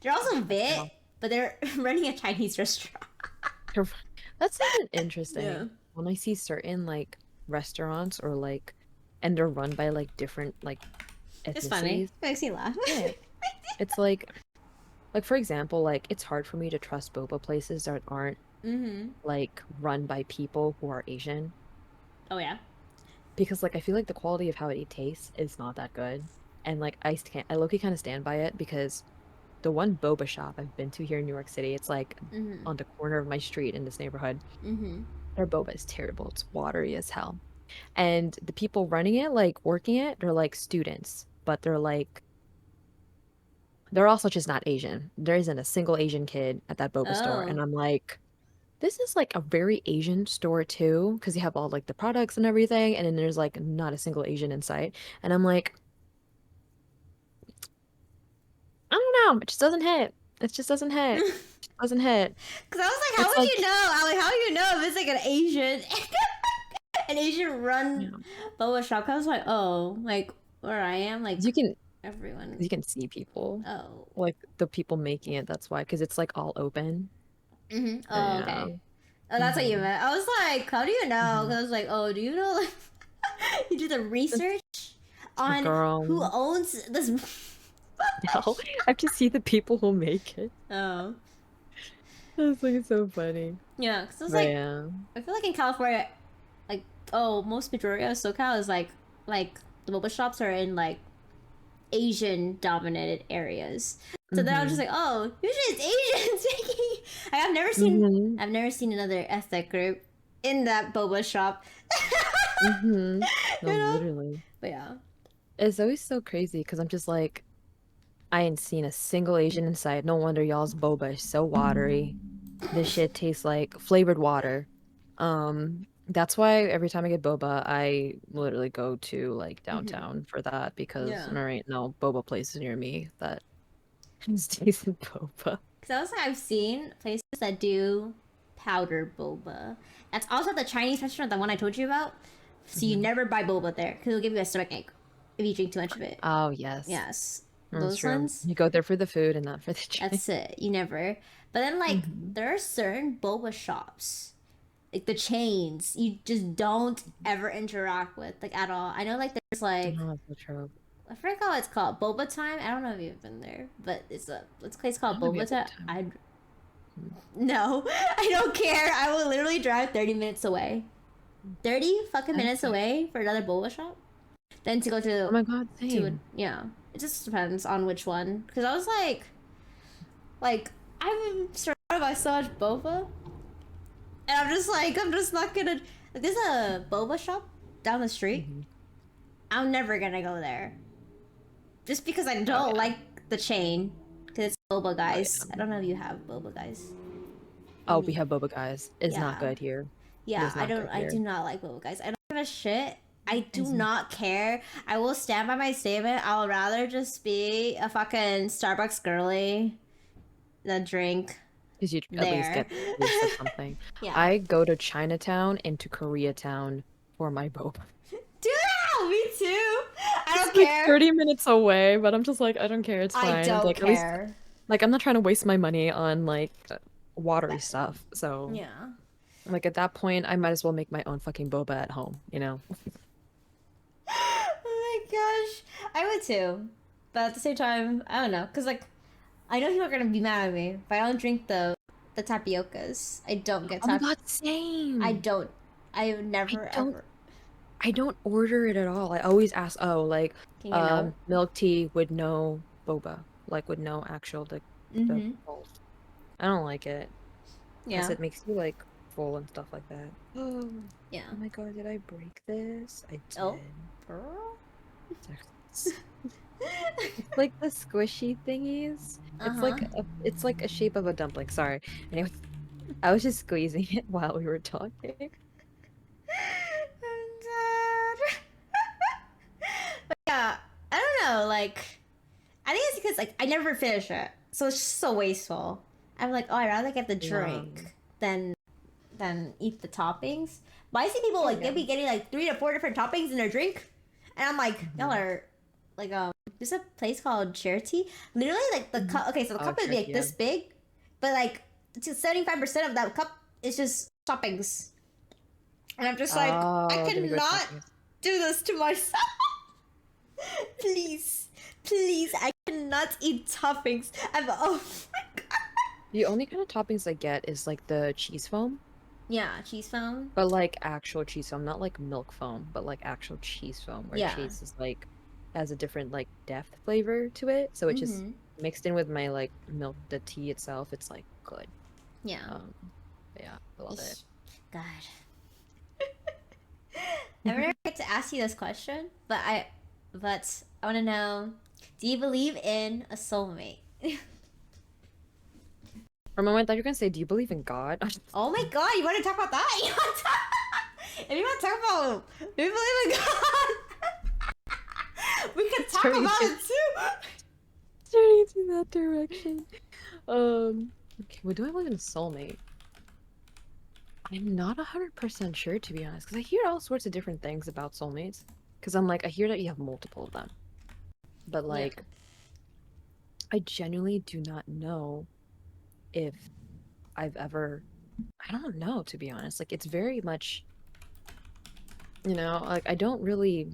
they're also bit, but they're running a Chinese restaurant. That's even Yeah. interesting. When I see certain like restaurants or like and they're run by like different like It's funny. ethnicities. It makes me laugh. Yeah. It's like for example, like it's hard for me to trust boba places that aren't Mm-hmm. like run by people who are Asian Oh yeah. because like I feel like the quality of how it tastes is not that good. And like I low-key kind of stand by it because the one boba shop I've been to here in New York City, it's like Mm-hmm. on the corner of my street in this neighborhood. Mm-hmm. Their boba is terrible. It's watery as hell. And the people running it, like working it, they're like students, but they're also just not Asian. There isn't a single Asian kid at that boba store. And Oh. I'm like, this is like a very Asian store too, because you have all like the products and everything, and then there's like not a single Asian in sight. And I'm like, I don't know, it just doesn't hit. It just doesn't hit. It just doesn't hit. Cause I was like, how It's would you like, know? I was like, how would you know if it's like an Asian, an Asian you run know, boba shop? I was like, oh, like where I am, like 'cause everyone. you can see people, Oh. like the people making it. That's why, because it's like all open. Mm-hmm. And Oh, yeah. okay. Oh, that's what you Mm-hmm. meant. I was like, how do you know? Mm-hmm. Cause I was like, oh, do you know? Like, you do the research on who Girl, owns this. no, I have to see the people who make it. Oh, That's like so funny. yeah. Cause I was But like, yeah. I feel like in California, like oh, most majority of SoCal is like the boba shops are in like Asian dominated areas. So then I was just Mm-hmm. like, oh, usually it's Asians making. Like, Mm-hmm. I've never seen another ethnic group in that boba shop. Mm-hmm. No, You know? literally. But yeah. It's always so crazy because I'm just like, I ain't seen a single Asian inside. No wonder y'all's boba is so watery. This shit tastes like flavored water. That's why every time I get boba, I literally go to like Mm-hmm. downtown for that because Yeah. there ain't no boba places near me that has decent boba. Because also I've seen places that do powdered boba. That's also the Chinese restaurant, the one I told you about. So you Hmm. never buy boba there because it'll give you a stomach ache if you drink too much of it. Oh, yes. Yes, That's those true. ones. You go there for the food and not for the drink. That's it. You never. But then like Hmm. there are certain boba shops, like the chains, you just don't ever interact with like at all. I know like there's like Oh, that's so true. I forget what it's called. Boba Time. I don't know if you've been there, but it's a place I called don't know if you Boba have boba Time. time. I Mm. no, I don't care. I will literally drive 30 minutes away. 30 fucking minutes That's away for another boba shop. Then to go oh my God, to a, same. yeah. It just depends on which one. Because I was like I'm surrounded by so much boba, and I'm just not gonna. Like, there's a boba shop down the street. Hmm. I'm never gonna go there just because I Oh don't yeah. like the chain. Because it's boba Oh guys. I yeah. don't know if you have boba guys. Oh, And we have boba guys. It's not yeah, good here. It yeah. is not good I do here. not like boba guys. I don't give a shit. I do It's not care. I will stand by my statement. I'll rather just be a fucking Starbucks girly than drink because you at least there. get the taste of something. Yeah. I go to Chinatown and to Koreatown for my boba. Do that! Me too! I It's don't like care. 30 minutes away, but I'm just like, I don't care. It's I fine. It's don't like at least care. like I'm not trying to waste my money on like watery But, stuff. So yeah. like at that point, I might as well make my own fucking boba at home, you know? Oh my gosh. I would too. But at the same time, I don't know. Because, like, I know people are going to be mad at me if I don't drink the tapiocas. I don't get Oh my tap. God, I same. don't. I I never, don't ever. I don't order it at all. I always ask, oh, like Can you know? milk tea with no boba, like with no actual the Mm-hmm. pulse. I don't like it because Yeah. it makes you like full and stuff like that. Oh, Yeah. oh my God, did I break this? I Oh. did. Girl. It's like the squishy thingies. Uh-huh. It's like a shape of a dumpling. Sorry. Anyway, I was just squeezing it while we were talking. I'm dead. But yeah, I don't know. Like, I think it's because like I never finish it, so it's just so wasteful. I'm like, oh, I'd rather get the Yeah. drink than eat the toppings. But I see people Oh like yeah. they'll be getting like 3 to 4 different toppings in their drink, and I'm like, y'all Hmm. are like there's a place called Charity. Literally, like the Hmm. cup. Okay, so the Oh, cup is sure. like Yeah. this big, but like 75% of that cup is just toppings, and I'm just like, I Oh, demi-glace cannot toppings. do this to myself. Please, please, I cannot eat toppings. I'm oh my god. The only kind of toppings I get is like the cheese foam, Yeah, cheese foam. but like actual cheese foam, not like milk foam, but like actual cheese foam, where Yeah. cheese is like has a different like depth flavor to it. So it just Mm-hmm. mixed in with my like milk, the tea itself, it's like good. Yeah. Um, but yeah, I love it. Ish. God. I never get to ask you this question, but I want to know: do you believe in a soulmate? For a moment, I thought you were gonna say, "Do you believe in God?" Oh my god, you want to talk about that? You want to if you want to talk about do you believe in God, we could talk Turning about to it too. turning to that direction. Okay, well, do I believe in a soulmate? I'm not 100% sure, to be honest, because I hear all sorts of different things about soulmates. Because I'm like, I hear that you have multiple of them. But Yeah. like, I genuinely do not know if I've ever, I don't know, to be honest. Like, it's very much, like, I don't really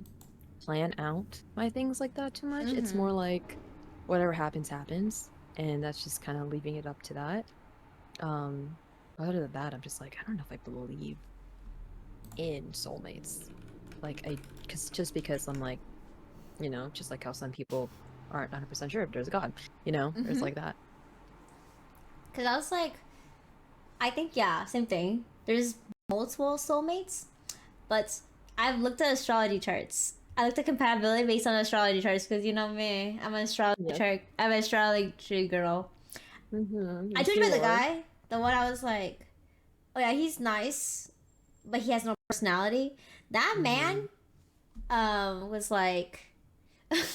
plan out my things like that too much. It's Mm-hmm. more like whatever happens, happens. And that's just kind of leaving it up to that. Um, Other than that, I'm just like, I don't know if I believe in soulmates. Like because I'm like, you know, just like how some people aren't 100% sure if there's a God, you know, there's like that. Because I was like, I think, yeah, same thing. There's multiple soulmates, but I've looked at astrology charts. I looked at compatibility based on astrology charts because you know me, I'm an astrology Yeah. chart. I'm an astrology girl. I Yes, told you you about the are. guy, the one I was like, oh yeah, he's nice, but he has no personality. That man, Mm-hmm. was like, that man's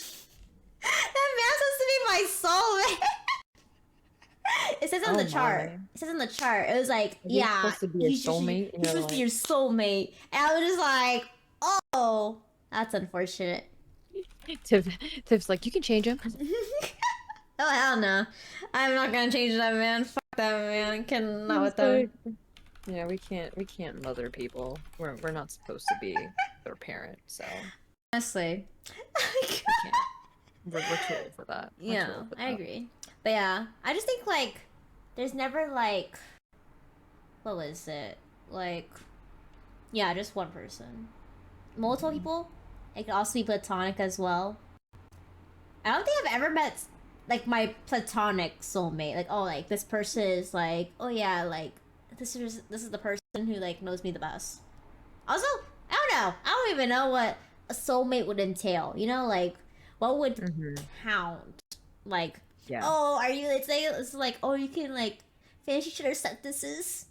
supposed to be my soulmate. It says on Oh the chart. my. It says on the chart. It was like, Like, he's yeah, supposed to be your he's just soulmate, and he's you're supposed to be like, your soulmate. And I was just like, oh, that's unfortunate. Tiff, Tiff's like, you can change him. Oh hell no, I'm not gonna change that man. Fuck that man. I cannot He's with like, them. yeah, we can't mother people. We're not supposed to be their parent, so Honestly, we can't. We're too old for that. We're too yeah, old for I that. agree. But yeah, I just think like there's never like what was it like yeah, just one person. Multiple Mhm. people. It could also be platonic as well. I don't think I've ever met like my platonic soulmate. Like, oh, like this person is like, oh yeah, like this is the person who like knows me the best. Also, I don't know. I don't even know what a soulmate would entail. You know, like what would Mhm. count? Like, Yeah. oh, are you? It's like, oh, you can like finish each other's sentences,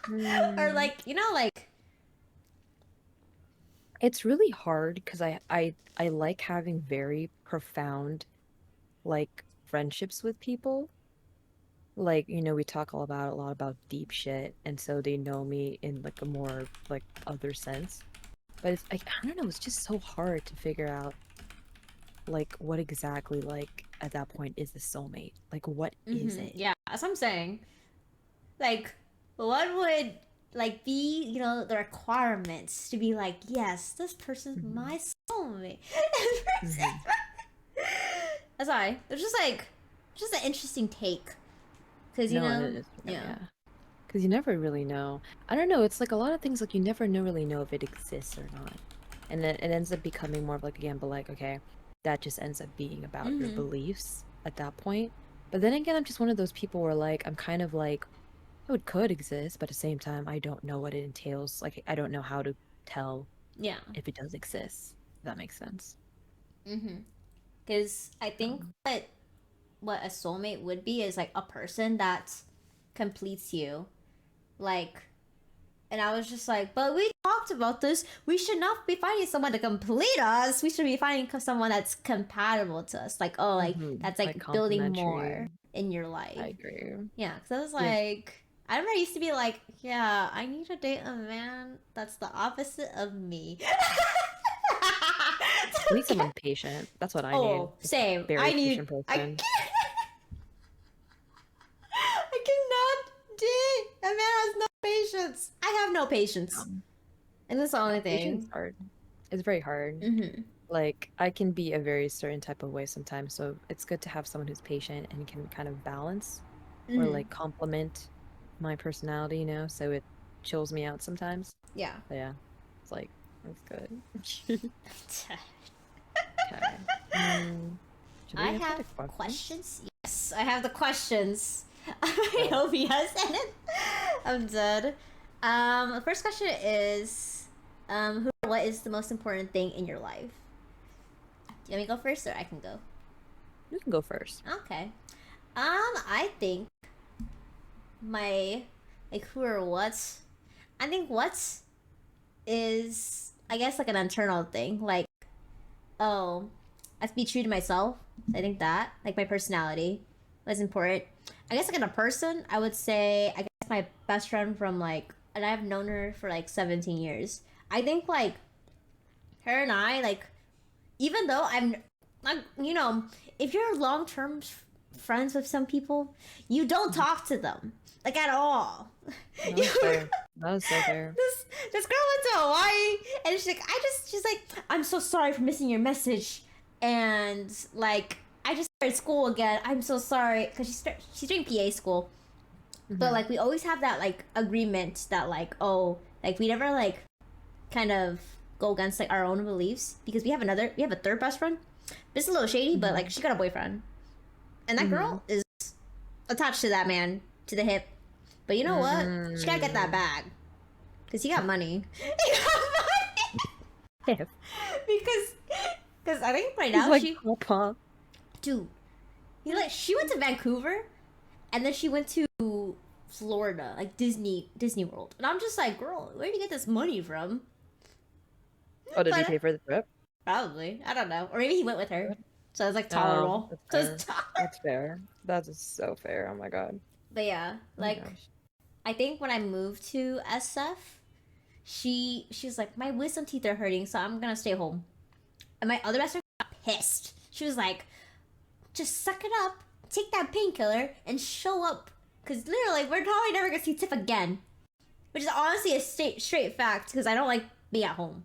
or Mm. like you know, like It's really hard because I like having very profound like friendships with people. Like, you know, we talk a lot about deep shit, and so they know me in like a more like other sense. But it's like I don't know, it's just so hard to figure out like what exactly like at that point is the soulmate. Like what is it? yeah, that's what I'm saying. Like, what would like be the requirements to be like, yes, this person's Hmm. my soulmate. Hmm. That's why it's just an interesting take because No, it is, yeah. yeah. Because you never really know. I don't know, it's like a lot of things like you never know really know if it exists or not. And then it ends up becoming more of like a gamble, like, okay, that just ends up being about your Mm-hmm. beliefs at that point. But then again, I'm just one of those people where like I'm kind of like, oh, it could exist, but at the same time, I don't know what it entails. Like I don't know how to tell Yeah. if it does exist. If that makes sense. Mm-hmm. Because I think Um, what a soulmate would be is like a person that completes you, like. And I was just like, but we talked about this. We should not be finding someone to complete us. We should be finding someone that's compatible to us. Like, oh, like that's like like building complimentary. more in your life. I agree. Yeah, because I was Yeah, like, I remember I used to be like, yeah, I need to date a man that's the opposite of me. I need someone patient. That's what I need. Oh, Just a same. very patient I person. I cannot date a man has no patience. I have no patience, Um, and that's the yeah, only patience is thing. hard. It's very hard. Mm-hmm. Like I can be a very certain type of way sometimes, so it's good to have someone who's patient and can kind of balance or Mm-hmm. like complement my personality, you know, so it chills me out sometimes. Yeah. But yeah, it's like that's good. Okay. Mm, should I we answer have the questions? questions. Yes, I have the questions. I Oh, hope yes, and I'm dead. The first question is, who or what is the most important thing in your life? Do you want me to go first, or I can go? you can go first. Okay. I think my like who or what. I think what is I guess like an internal thing. Like, oh, I have to be true to myself. I think that like my personality was important. I guess like in a person, I would say I guess my best friend from like, and I've known her for like 17 years. I think like her and I like even though I'm like if you're long term friends with some people, you don't Mhm. talk to them like at all. That You was fair. That was so fair. this girl went to Hawaii and she's like, I'm so sorry for missing your message, and like I just started school again. I'm so sorry because she's doing PA school, but Hmm. like we always have that like agreement that like, oh, like we never like kind of go against like our own beliefs because we have a third best friend. This is a little shady, but like she got a boyfriend, and that girl is attached to that man to the hip. But you know what? She gotta get that bag because he got money. He got money Tiff. because I think right now Like, she Papa. dude. She went to Vancouver, and then she went to Florida, like Disney World, and I'm just like, girl, where did you get this money from? Oh, did he But pay for the trip? probably, I don't know, or maybe he went with her, so it's like Oh, tolerable. that's So fair. it's tolerable. That's fair. That is so fair. Oh my god. But yeah, Oh my like gosh. I think when I moved to SF, she's like, my wisdom teeth are hurting, so I'm gonna stay home. And my other best friend got pissed. She was like, just suck it up, take that painkiller, and show up. Because literally, we're probably never going to see Tiff again. Which is honestly a straight fact, because I don't like being at home.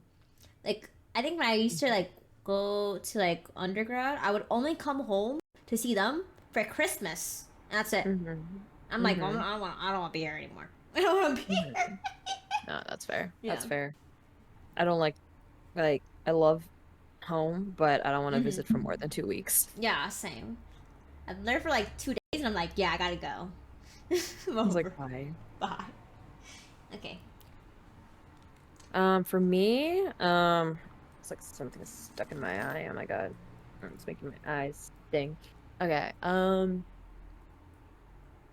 Like, I think when I used to, like, go to, like, undergrad, I would only come home to see them for Christmas. And that's it. I'm like, I don't want to be here anymore. I don't want to be here. No, that's fair. Yeah. That's fair. I don't like, I love home, but I don't want to visit for more than 2 weeks. Yeah, same. I've there for like 2 days, and I'm like, yeah, I gotta go. I was like, bye. Bye. Okay. For me, it's like something stuck in my eye. Oh my god, it's making my eyes stink. Okay.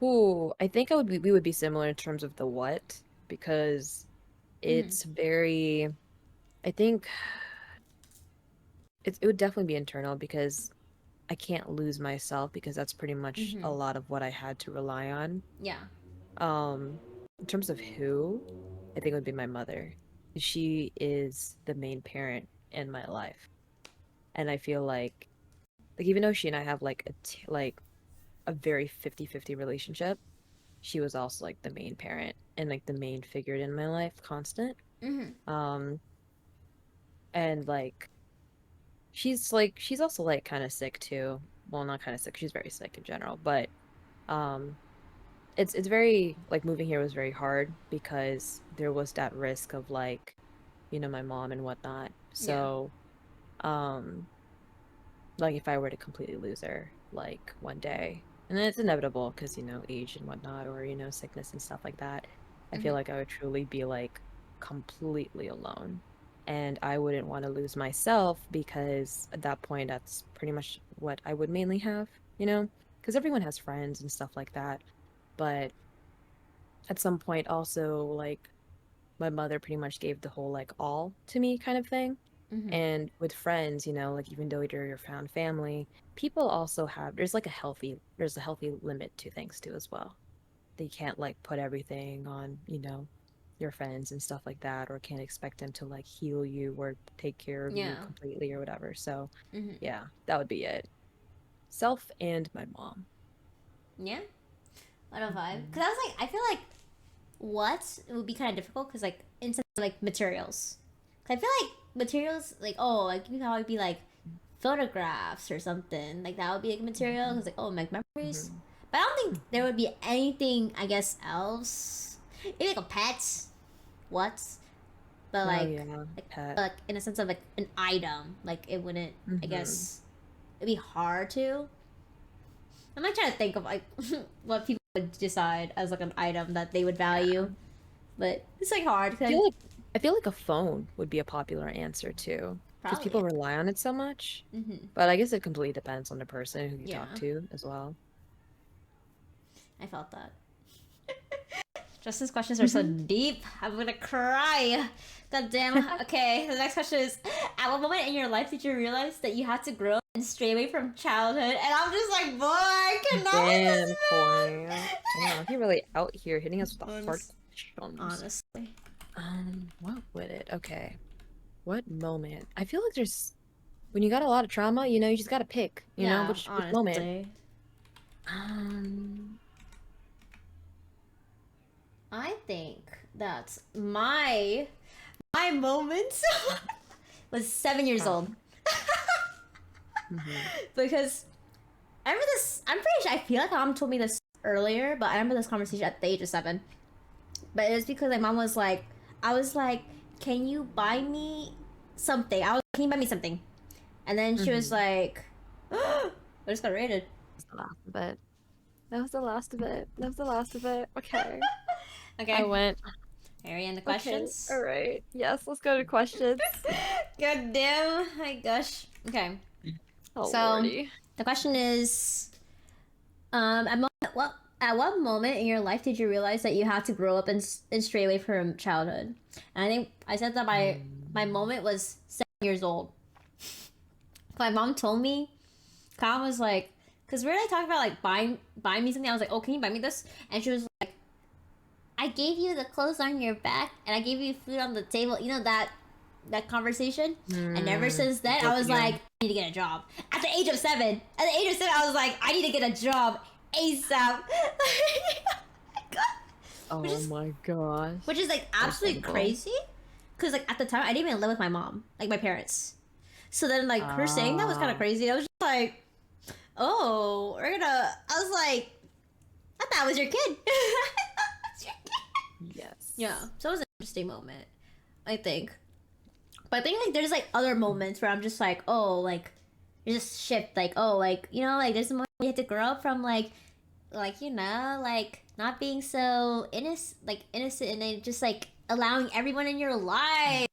Ooh, I think we would be similar in terms of the what, because it's very. I think it would definitely be internal because I can't lose myself because that's pretty much a lot of what I had to rely on. Yeah. In terms of who, I think it would be my mother. She is the main parent in my life. And I feel like even though she and I have like a very 50-50 relationship, she was also like the main parent and like the main figure in my life, constant. And like she's also like kind of sick too. Well, not kind of sick. She's very sick in general, but um it's very like moving here was very hard because there was that risk of like, my mom and whatnot. So, like if I were to completely lose her like one day, and then it's inevitable because age and whatnot, or sickness and stuff like that. I feel like I would truly be like completely alone, and I wouldn't want to lose myself because at that point that's pretty much what I would mainly have, because everyone has friends and stuff like that. But at some point also like my mother pretty much gave the whole like all to me kind of thing. And with friends, like even though you're your found family, people also have there's a healthy limit to things too as well. They can't like put everything on, your friends and stuff like that, or can't expect them to like heal you or take care of you completely or whatever. So yeah, that would be it. Self and my mom. Yeah. What a vibe. Because I was like, I feel like it would be kind of difficult because like in terms of like materials. Cause I feel like materials like like you could probably be like photographs or something like that would be like material because like like memories. But I don't think there would be anything I guess else. Maybe like a pet. What? But like in a sense of like an item, like it wouldn't. I guess it'd be hard to. I'm like trying to think of like what people would decide as like an item that they would value, but it's like hard. I feel like a phone would be a popular answer too, because people rely on it so much. But I guess it completely depends on the person who you talk to as well. I felt that. Justin's questions are so deep. I'm gonna cry. God damn. Okay, the next question is: at what moment in your life did you realize that you had to grow and stray away from childhood? And I'm just like, boy, I cannot. Damn, Corey. Yeah, he really out here hitting us with the hard questions. Honestly. What would it? Okay, what moment? I feel like there's when you got a lot of trauma, you just gotta pick. Which moment. I think that my moment was 7 years old. Because I remember this. I'm pretty sure. I feel like my mom told me this earlier, but I remember this conversation at the age of 7. But it was because my mom was like, I was like, can you buy me something? I was like, can you buy me something? And then she was like, I just got rated. That's the last of it. That was the last of it. That was the last of it. Okay. I Okay. went, Are we in the okay, questions? all right. Yes, let's go to questions. God damn. My gosh. Okay. Oh, So lordy. the question is, at what moment in your life did you realize that you had to grow up and stray away from childhood? And I think I said that my Mm. moment was 7 years old. My mom told me, Kyle was like, because we were like talking about like buying me something. I was like, oh, can you buy me this? And she was like, I gave you the clothes on your back and I gave you food on the table. You know that conversation. And ever since then, I was like, Guilty. I need to get a job. At the age of 7, I was like, I need to get a job ASAP. which Oh is my gosh. which is like absolutely Understandable. crazy. Cause like at the time, I didn't even live with my mom, like my parents. So then like her saying that was kind of Ah, crazy. I was just like, oh, we're gonna. I was like, I thought I was your kid. Yeah, yes. so it was an interesting moment, I think. But I think like there's like other moments where I'm just like, oh, like you just shift, like oh, like you know, like there's a moment you have to grow up from like you know, like not being so innocent, and then just like allowing everyone in your life.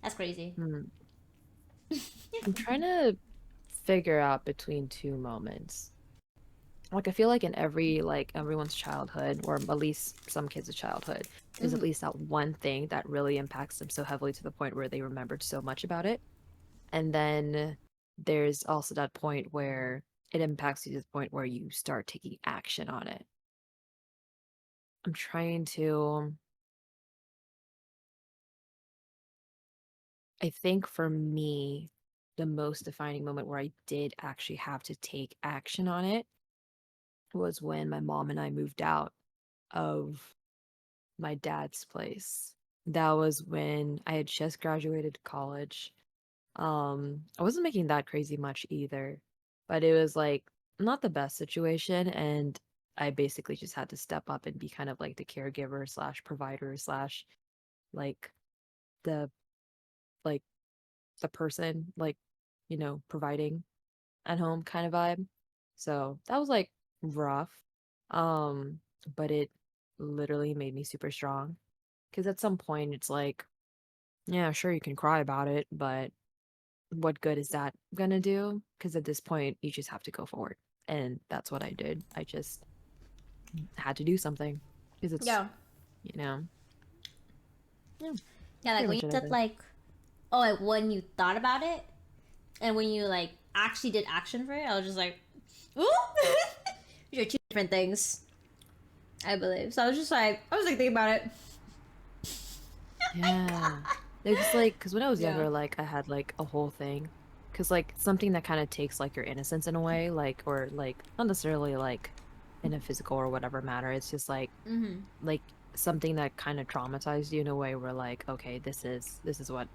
That's crazy. Hmm. I'm trying to figure out between two moments. Like I feel like in every like everyone's childhood, or at least some kids' childhood, there's at Mm-hmm. least that one thing that really impacts them so heavily to the point where they remembered so much about it. And then there's also that point where it impacts you to the point where you start taking action on it. I'm trying to, I think for me, the most defining moment where I did actually have to take action on it was when my mom and I moved out of my dad's place. That was when I had just graduated college. I wasn't making that crazy much either, but it was like not the best situation, and I basically just had to step up and be kind of like the caregiver slash provider slash like the like the person like providing at home kind of vibe. So that was like rough. Um, but it literally made me super strong because at some point it's like, yeah, sure you can cry about it, but what good is that gonna do? Because at this point, you just have to go forward. And that's what I did. I just had to do something because it's, Yeah, you know, yeah, yeah. that's Like pretty when you much it, I said think. like, oh, like when you thought about it, and when you like actually did action for it, I was just like, ooh, these are two different things, I believe. So I was like thinking about it. Oh my Yeah. god. It's like, because when I was Yeah. younger, like, I had like a whole thing. Because, like, something that kind of takes like your innocence in a way, like, or like, not necessarily like in a physical or whatever manner. It's just Mm-hmm. like something that kind of traumatized you in a way where, like, okay, this is what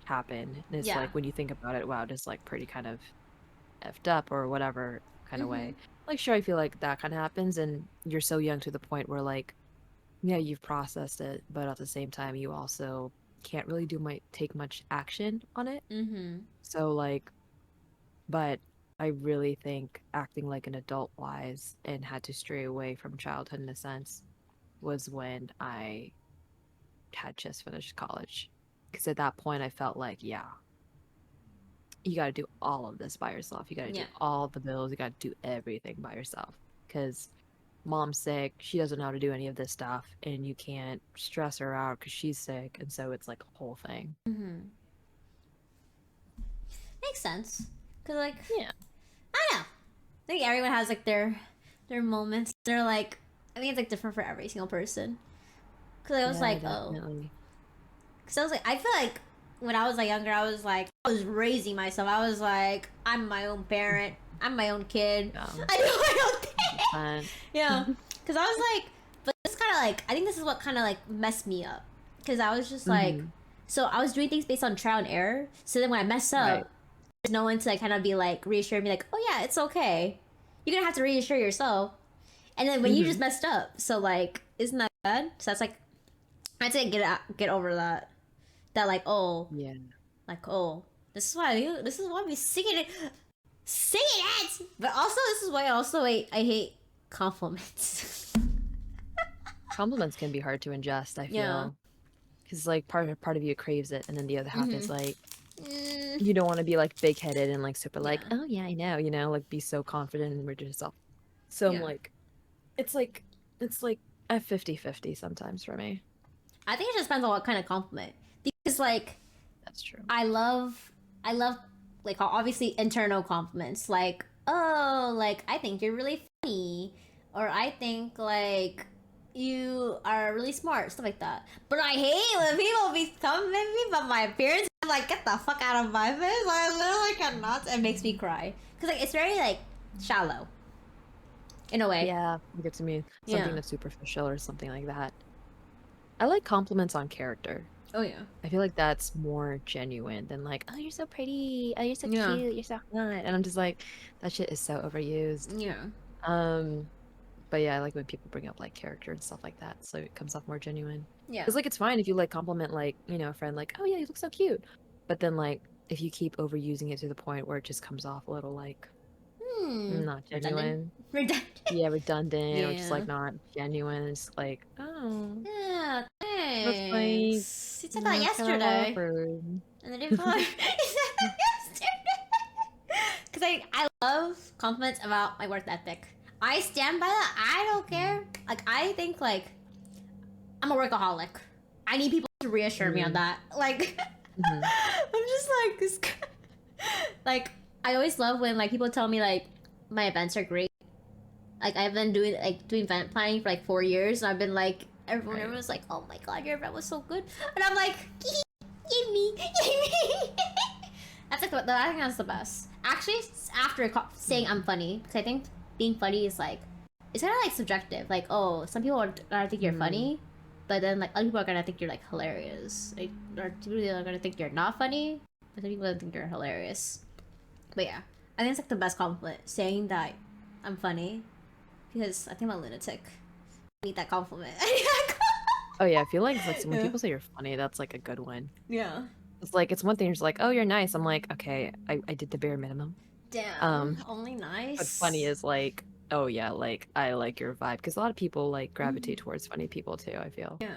happened. And it's Yeah. like when you think about it, wow, just like pretty kind of effed up or whatever kind of Mm-hmm. way. Like, sure, I feel like that kind of happens, and you're so young to the point where, like, yeah, you've processed it, but at the same time, you also can't really take much action on it. Mm-hmm. So, like, but I really think acting like an adult wise and had to stray away from childhood in a sense was when I had just finished college. Because at that point, I felt like, yeah, you got to do all of this by yourself. You got to do Yeah. all the bills. You got to do everything by yourself because mom's sick. She doesn't know how to do any of this stuff, and you can't stress her out because she's sick. And so it's like a whole thing. Mm-hmm. Makes sense. Cause like Yeah. I don't know. I think everyone has like their moments. They're like I think it's like different for every single person. Cause I was Yeah, like oh. definitely. Cause I was like I feel like when I was like younger I was like I was raising myself. I was like I'm my own parent. I'm my own kid. Yeah. I do my own thing. Fun. Yeah. Cause I was like, but this kind of like I think this is what kind of like messed me up. Cause I was just like, Hmm. so I was doing things based on trial and error. So then when I mess Right. up, there's no one to like kind of be like reassure me like, oh yeah, it's okay. You're gonna have to reassure yourself. And then when you just Hmm. messed up, so like, isn't that bad? So that's like I'd say get over that. That like, oh, Yeah. like, oh, this is why we sing it. But also, this is why also I hate compliments. Compliments can be hard to ingest, I Yeah. feel. Because like part of you craves it, and then the other half is Mhm. like Mm, you don't want to be like big headed and like super like, yeah. oh yeah, I know, like be so confident and rigid yourself. So I'm Yeah. like, it's like it's like a 50-50 sometimes for me. I think it just depends on what kind of compliment. Because like That's true. I love like obviously internal compliments like oh like I think you're really funny or I think like you are really smart stuff like that. But I hate when people be complimenting me about my appearance. I'm like get the fuck out of my face. I literally cannot. It makes me cry because like it's very like shallow in a way. Yeah, give to me something Yeah. that's superficial or something like that. I like compliments on character. Oh yeah. I feel like that's more genuine than like, oh, you're so pretty, oh, you're so Yeah. cute, you're so hot. And I'm just like, that shit is so overused. Yeah. Um, but yeah, I like when people bring up like character and stuff like that, so it comes off more genuine. Yeah. Because like it's fine if you like compliment like, a friend like, oh yeah, you look so cute. But then like if you keep overusing it to the point where it just comes off a little like not Redundant. genuine. Redundant. Yeah, redundant or just Yeah. like not genuine. It's like, oh, Yeah, that's like thanks. You said that it's kind of yesterday. awkward. And the day before. You said that yesterday. Because I love compliments about my work ethic. I stand by that. I don't care. Like, I think, like, I'm a workaholic. I need people to reassure me on Mm-hmm. that. Like, Mm-hmm. I'm just like, like, I always love when, like, people tell me, like, my events are great. Like I've been doing event planning for like 4 years, and I've been like Right. everyone's like, "Oh my god, your event was so good," and I'm like, "Give me, give me." That's like I think that's the best. Actually, after saying I'm funny, because I think being funny is like it's kind of like subjective. Like, oh, some people are gonna think you're Mm-hmm. funny, but then like other people are gonna think you're like hilarious. Like, or people are gonna think you're not funny, but some people are gonna think you're hilarious. But yeah, I think it's like the best compliment saying that I'm funny because I think I'm a lunatic. I need that compliment. Oh yeah, I feel like it's like when Yeah. people say you're funny, that's like a good one. Yeah. It's like it's one thing, you're just like, oh, you're nice. I'm like, okay, I did the bare minimum. Damn. Um, Only but funny nice. is like, oh yeah, like I like your vibe because a lot of people like Mm-hmm. gravitate towards funny people too, I feel. Yeah.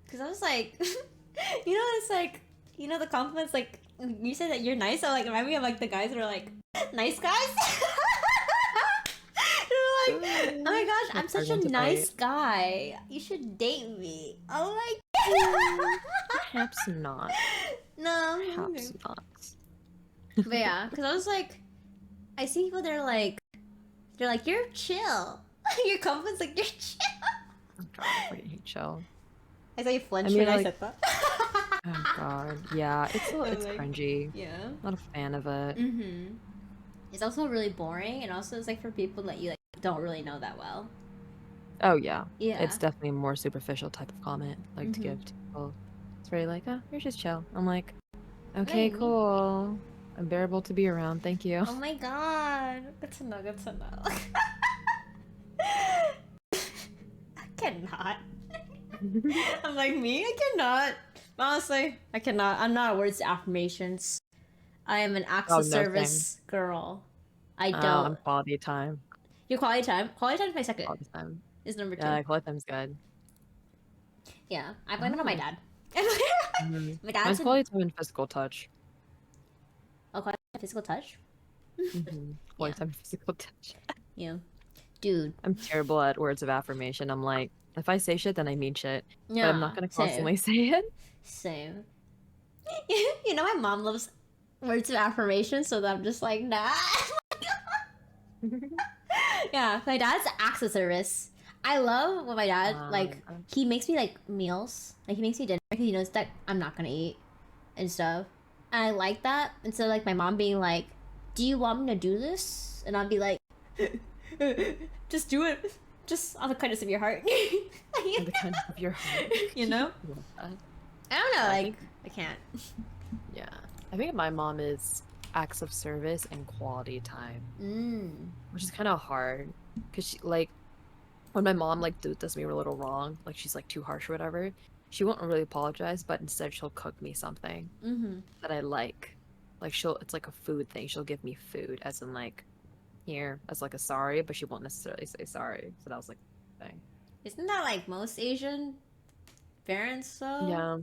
Because I was like, it's like, the compliments, like, you said that you're nice, so, like, remind me of, like, the guys that are, like, nice guys. They're like, oh my gosh, That's I'm hard such one a to nice fight. guy. You should date me. Oh my Mm, god. perhaps not. No. Okay. Perhaps not. But yeah, because I was like, I see people they're like, you're chill. Your compliments like, you're chill. Oh God, pretty chill. I saw you I flinch mean, when I like, said that. oh God, yeah, I'm it's like, cringy. yeah. Not a fan of it. Mm-hmm. It's also really boring, and also it's like for people that you like don't really know that well. Oh yeah, Yeah. it's definitely a more superficial type of comment, like to Mm-hmm. give to people. It's very like, oh, you're just chill. I'm like, okay, Hey, me. cool. Unbearable to be around. Thank you. Oh my god. Good to know. Good to know. I cannot. I'm like me. I cannot. Honestly, I cannot. I'm not a words to affirmations. I am an acts Oh of no, same. service girl. I I'm don't. quality time. Your quality time. Quality time is my second. Quality time. Is number two. Yeah, quality time's good. Yeah, I blame it on my Oh. dad. Mm-hmm. My dad's Mine's an quality time and physical touch. quality time, physical touch. Mm-hmm. Yeah, Quality time and physical touch. yeah, dude. I'm terrible at words of affirmation. I'm like, if I say shit, then I mean shit. But I'm not Yeah, gonna same, constantly say it. same. My mom loves words of affirmation, so that I'm just like, nah. Yeah, my dad's acts of service. I love when my dad like Um, he makes me like meals. Like he makes me dinner because he knows that I'm not gonna eat and stuff. And I like that. And so like my mom being like, "Do you want me to do this?" And I'll be like, "Just do it. Just on the kindness of your heart." in the kindness of your heart. You know? Love that. I don't know. I Like think, I can't. yeah. I think my mom is acts of service and quality time, Mm. which is kind of hard because she like when my mom like does me a little wrong, like she's like too harsh or whatever, she won't really apologize, but instead she'll cook me something Mm-hmm. that I like. Like it's like a food thing. She'll give me food as in like here as like a sorry, but she won't necessarily say sorry. So that was like thing. Isn't that like most Asian parents though? Yeah.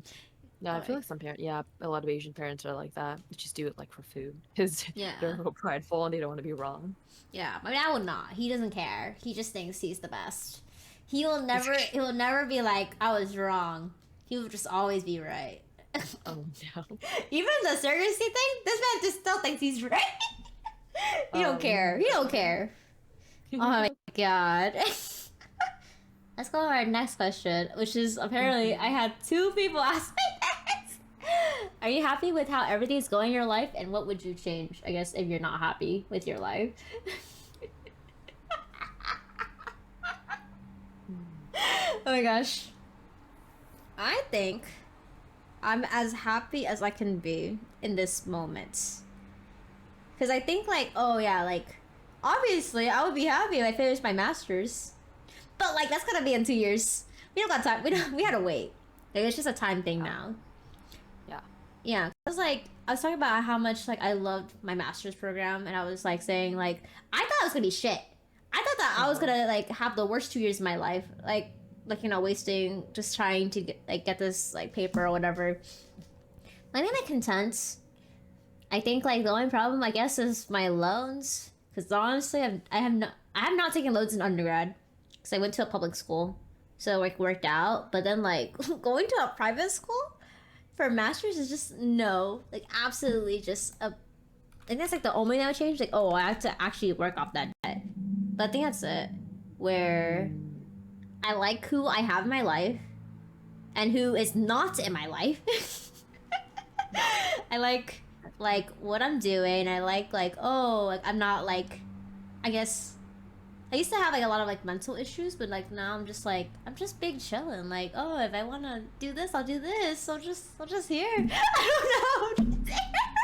Yeah, I feel Like, like some parents, yeah, a lot of Asian parents are like that. They just do it like for food because they're a yeah. little prideful and they don't want to be wrong. Yeah, my dad would not. He doesn't care. He just thinks he's the best. He will never be like, I was wrong. He will just always be right. Oh no. Even the surrogacy thing, this man just still thinks he's right. He don't care. He don't care. Oh my god. Let's go to our next question, which is apparently I had two people ask me this. Are you happy with how everything's going in your life, and what would you change? I guess if you're not happy with your life. Oh my gosh. I think I'm as happy as I can be in this moment. Because I think, like, oh yeah, like, obviously I would be happy if I finished my master's. But, like, that's gonna be in 2 years. We don't got time. We had to wait. Like, it's just a time thing now. Yeah. Yeah. Because, like, I was talking about how much, like, I loved my master's program. And I was, like, saying, like, I thought it was gonna be shit. I thought that I was gonna, like, have the worst 2 years of my life. Like, wasting, just trying to get this, like, paper or whatever. I think I'm content. I think like the only problem I guess is my loans. Because honestly, I have not taken loans in undergrad because I went to a public school, so it like worked out. But then like going to a private school for a master's is just no, like absolutely just a. I think that's like the only thing I would change. Like oh, I have to actually work off that debt. But I think that's it. Where I like who I have in my life and who is not in my life. I like what I'm doing. I like oh like I'm not like I guess I used to have like a lot of like mental issues, but like now I'm just big chilling. Like oh if I wanna do this, I'll do this. I'm just here. I don't know.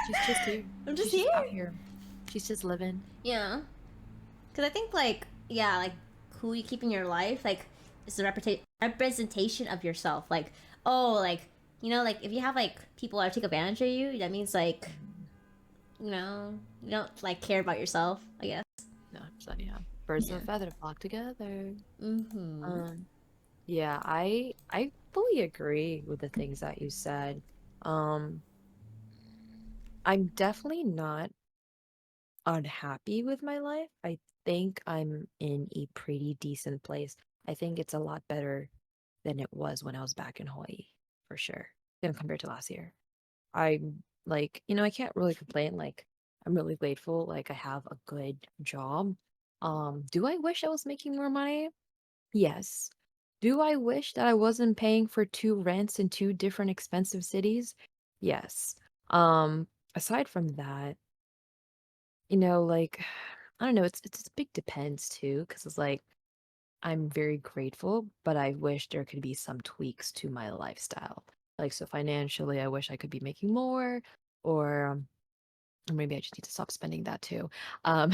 She's just here. I'm just She's just out here. here. She's just living. Yeah, because I think like yeah like who you keep in your life like is the representation of yourself. Like oh like like if you have like people that take advantage of you, that means like you don't like care about yourself, I guess. No, so yeah. Birds of Yeah. a feather flock together. Mm-hmm. Um, yeah, I fully agree with the things that you said. Um, I'm definitely not unhappy with my life. I think I'm in a pretty decent place. I think it's a lot better than it was when I was back in Hawaii, for sure, than compared to last year. I'm like, I can't really complain. Like, I'm really grateful. Like, I have a good job. Do I wish I was making more money? Yes. Do I wish that I wasn't paying for two rents in two different expensive cities? Yes. Aside from that, like, I don't know, it's a big depends too, because it's like I'm very grateful, but I wish there could be some tweaks to my lifestyle. Like, so financially, I wish I could be making more, or maybe I just need to stop spending that too. Um,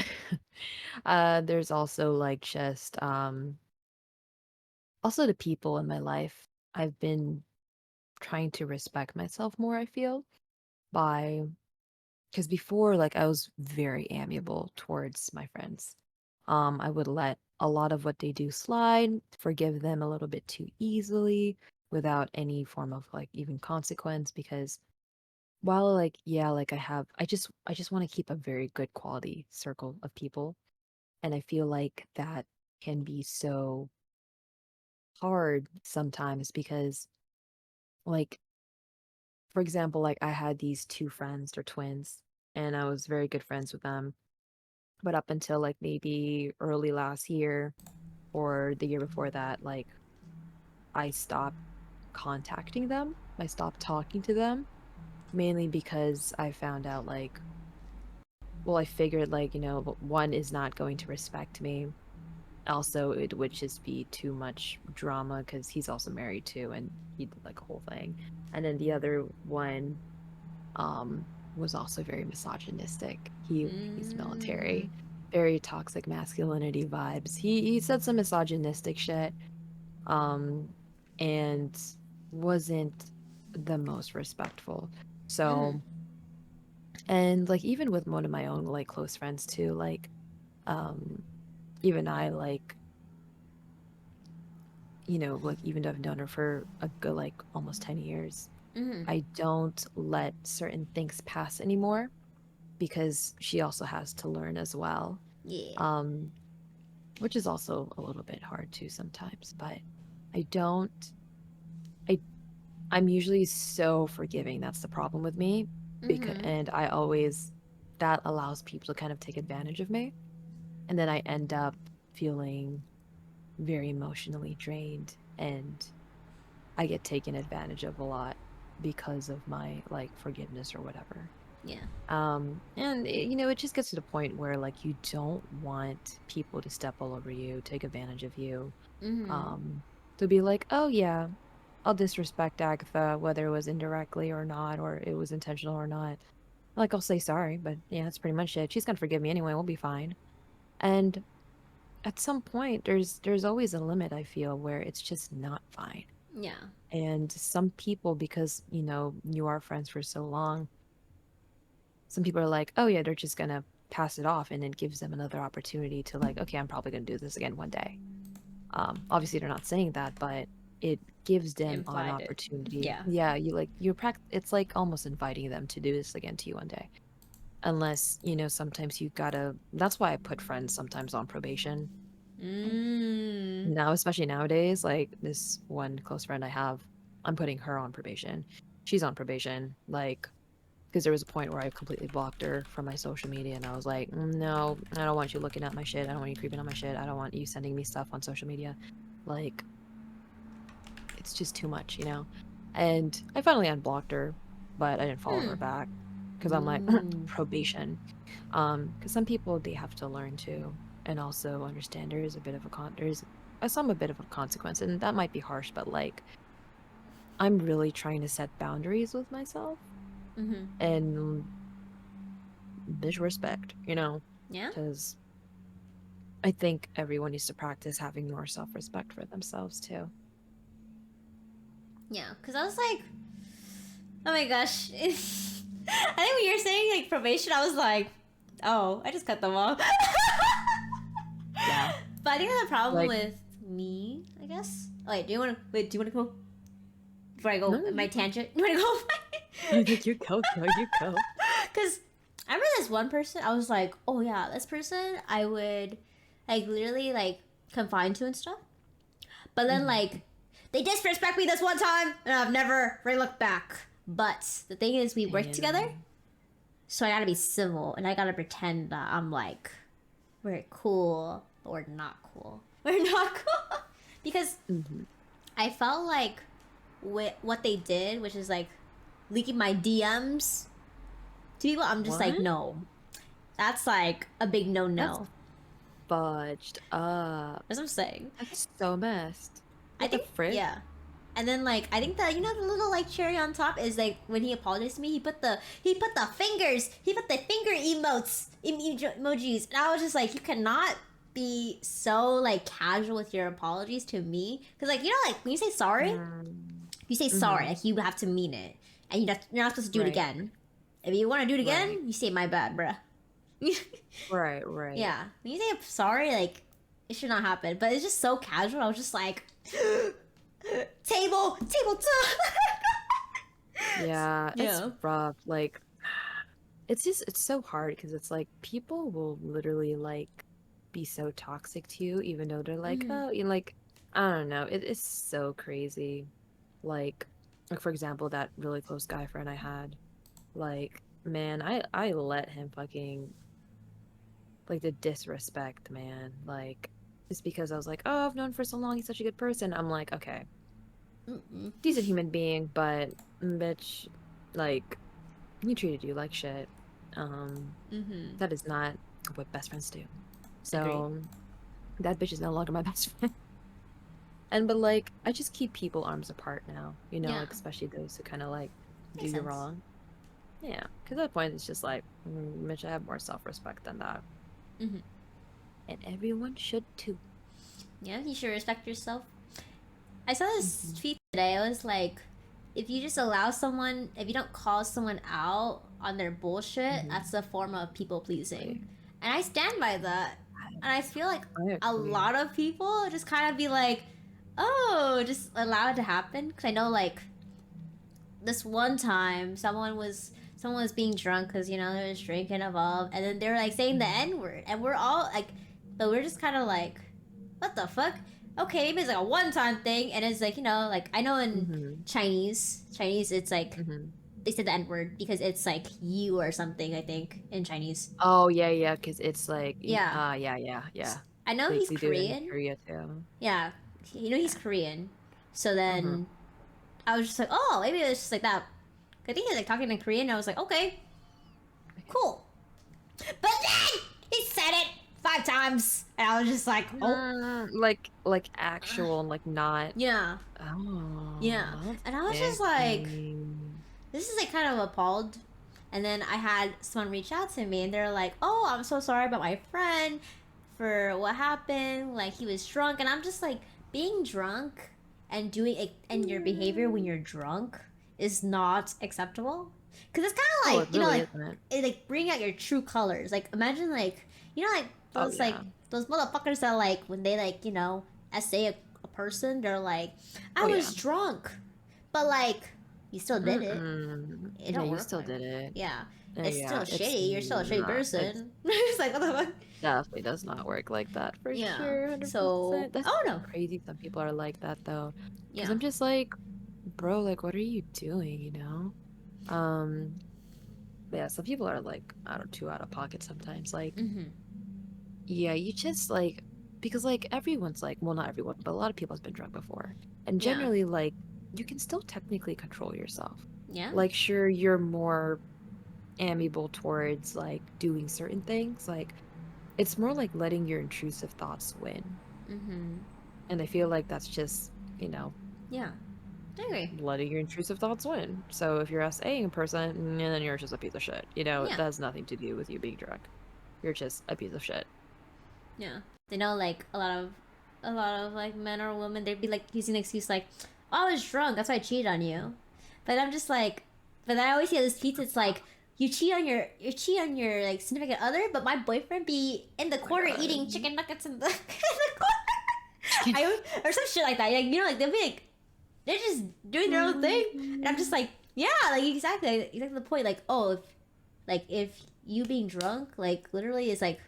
there's also like just also the people in my life. I've been trying to respect myself more, I feel, by because before, like, I was very amiable towards my friends. I would let a lot of what they do slide, forgive them a little bit too easily without any form of like even consequence because while like yeah, like I just want to keep a very good quality circle of people and I feel like that can be so hard sometimes because like for example, like I had these two friends, they're twins, and I was very good friends with them. But up until like maybe early last year or the year before that, like I stopped contacting them. I stopped talking to them mainly because I found out like, well, I figured like, one is not going to respect me. Also, it would just be too much drama because he's also married too, and he did like a whole thing. And then the other one, was also very misogynistic. He's Mm. military. very toxic masculinity vibes. He said some misogynistic shit, um, and wasn't the most respectful. Mm-hmm. So, and like even with one of my own like close friends too, like um even I like, you know, like even though I've known her for a good like almost 10 years, Mm-hmm. I don't let certain things pass anymore because she also has to learn as well. Yeah. Um, which is also a little bit hard too sometimes, but I don't I I'm usually so forgiving. That's the problem with me because Mm-hmm. and I always that allows people to kind of take advantage of me, and then I end up feeling very emotionally drained, and I get taken advantage of a lot because of my like forgiveness or whatever. Yeah. And you know, it just gets to the point where like you don't want people to step all over you, take advantage of you. Mm-hmm. Um, to be like, oh yeah, I'll disrespect Agatha, whether it was indirectly or not, or it was intentional or not. Like I'll say sorry, but yeah, that's pretty much it. She's gonna forgive me anyway, we'll be fine. And at some point there's always a limit, I feel, where it's just not fine. Yeah. And some people, because you know, you are friends for so long, some people are like, oh yeah, they're just gonna pass it off, and it gives them another opportunity to like, okay, I'm probably gonna do this again one day. Obviously they're not saying that, but it gives them an Implied it. opportunity. Yeah. Yeah, you like it's like almost inviting them to do this again to you one day. Unless, you know, sometimes you gotta that's why I put friends sometimes on probation. Mm. Now, especially nowadays, like this one close friend I have, I'm putting her on probation. She's on probation, like, because there was a point where I completely blocked her from my social media, and I was like, no, I don't want you looking at my shit. I don't want you creeping on my shit. I don't want you sending me stuff on social media. Like, it's just too much, you know? And I finally unblocked her, but I didn't follow Hmm. her back because I'm like, Ooh. probation. Because some people, they have to learn too, and also understand there is a bit of a there's a bit of a consequence, and that might be harsh, but like, I'm really trying to set boundaries with myself Mm-hmm. and bitch respect, you know, Yeah. because I think everyone needs to practice having more self-respect for themselves too. Yeah. Because I was like, oh my gosh. I think when you're saying like probation, I was like, oh, I just cut them off. Yeah, But I think that's a problem like with me, I guess. Oh, wait, do you wanna go before I no, go no, my you go. tangent? You wanna go? I think you go, go, you go. Because I remember this one person, I was like, oh yeah, this person I would like literally like confine to and stuff. But then Mhm. like they disrespect me this one time and I've never really looked back. But the thing is we work together, Damn. so I gotta be civil and I gotta pretend that I'm like we're cool, but we're not cool. We're not cool. Because Mhm. I felt like with what they did, which is like leaking my DMs to people, I'm just like, What? no. That's like a big no That's no. fudged up. That's what I'm saying. That's so messed. I What the think, frick? yeah. And then like I think that the little like cherry on top is like when he apologized to me, he put the finger emotes emojis, and I was just like, you cannot be so like casual with your apologies to me, because like like when you say sorry, Mm. you say sorry, Mm-hmm. like you have to mean it, and you're not supposed to do it Right. again. If you want to do it Right. again, you say my bad, bruh. Right. Right. Yeah, when you say sorry, like it should not happen. But it's just so casual. I was just like, table top. Yeah, it's Yeah. rough. Like, it's so hard because it's like people will literally like be so toxic to you, even though they're like, Mm-hmm. oh, you like, I don't know. It is so crazy. Like, for example, that really close guy friend I had, like, man, I let him fucking like the disrespect, man. Like, it's because I was like, oh, I've known for so long, he's such a good person. I'm like, okay, Mm-mm. decent human being, but bitch, like, he treated you like shit. Um, Mm-hmm. that is not what best friends do. Agreed. So that bitch is no longer my best friend. And but like, I just keep people arms apart now, you know, Yeah, like especially those who kind of like do makes you sense. wrong. Yeah, because at that point it's just like, bitch, I have more self-respect than that. Mm-hmm. and everyone should too. Yeah, you should respect yourself. I saw this tweet today. It was like, if you just allow someone, if you don't call someone out on their bullshit, that's a form of people pleasing. Right. And I stand by that. And I feel like I a agree. lot of people just kind of be like, oh, just allow it to happen. Because I know, like, this one time, someone was being drunk because, you know, there was drinking involved. And then they were, like, saying the N-word. And we're all, like, but we're just kind of like, what the fuck? Okay, maybe it's like a one-time thing, and it's like, you know, like, I know in Chinese, it's like, they said the N-word because it's like you or something, I think, in Chinese. Oh yeah, because it's like Yeah. yeah. I know he's They do it in Korean. Korea too. Yeah. You know he's Korean. So then I was just like, oh, maybe it's just like that. I think he's like talking in Korean, and I was like, okay, cool. But then he said it 5 times, and I was just like, oh. Like actual and like not. Yeah. Oh. Yeah. And I was just like, this is like kind of appalled. And then I had someone reach out to me, and they're like, oh, I'm so sorry about my friend for what happened. Like, he was drunk. And I'm just like, being drunk and doing it, and your behavior when you're drunk is not acceptable. Because it's kind of like, you know, like, it like bring out your true colors. Like, imagine, like, you know, like, those, like, those motherfuckers that, like, when they, like, you know, essay a person, they're like, I was drunk. But, like, you still did it. It don't work. You still did it. Yeah. It's still shitty. You're still a shitty person. It's like, what the fuck? Definitely does not work like that for sure. 100%. So, that's crazy. Some people are like that though. Because I'm just like, bro, like, what are you doing? You know? Yeah. Some people are like, I don't know, too out of pocket sometimes. Like, yeah, you just like, because like everyone's like, well, not everyone, but a lot of people has been drunk before, and generally like, you can still technically control yourself. Yeah. Like, sure, you're more amiable towards like doing certain things. Like, it's more like letting your intrusive thoughts win. And I feel like that's just, you know. Yeah. I agree. Letting your intrusive thoughts win. So if you're SAing a person, and then you're just a piece of shit. You know, that has nothing to do with you being drunk. You're just a piece of shit. Yeah. They know, like, a lot of like men or women, they'd be like using the excuse like, oh, I was drunk, that's why I cheated on you. But I'm just like, but I always hear this tweets, it's like, you cheat on your like significant other, but my boyfriend be in the corner eating chicken nuggets in the corner. Or some shit like that. Like, you know, like they'll be like, they're just doing their own thing, and I'm just like, yeah, like exactly the point. Like, oh, if you being drunk, like literally is like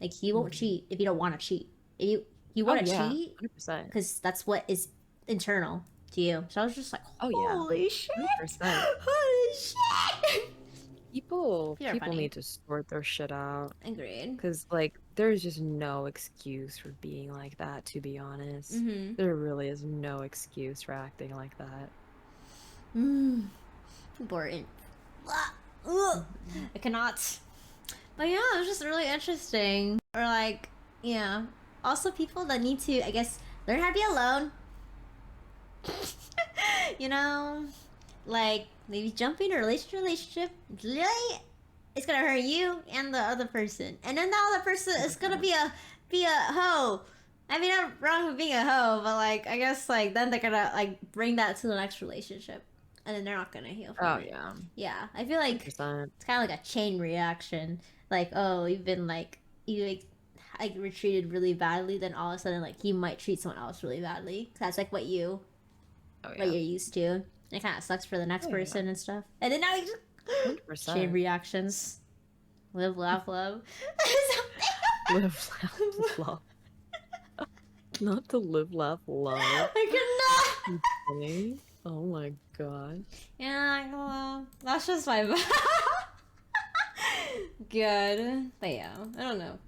he won't cheat if you don't want to cheat. If you want to cheat, 100%, because that's what is internal to you. So I was just like, holy shit, 100%. Holy shit. People need to sort their shit out. Agreed. Because, like, there's just no excuse for being like that, to be honest. There really is no excuse for acting like that. Important. I cannot. But yeah, it was just really interesting. Or like, yeah. Also people that need to, I guess, learn how to be alone. You know? Like, maybe jumping a relationship, really, it's gonna hurt you and the other person. And then the other person is gonna be a hoe. I mean, I'm wrong with being a hoe, but like, I guess like then they're gonna like bring that to the next relationship, and then they're not gonna heal from it. Yeah. I feel like 100%. It's kind of like a chain reaction. Like, oh, you've been like like were treated really badly, then all of a sudden like you might treat someone else really badly. That's like what you're used to. It kind of sucks for the next person and stuff. And then now you just 100%. Chain reactions. Live, laugh, love. Live, laugh, love. Not to live, laugh, love. I cannot. Oh my god. Yeah, that's just my good. But yeah, I don't know.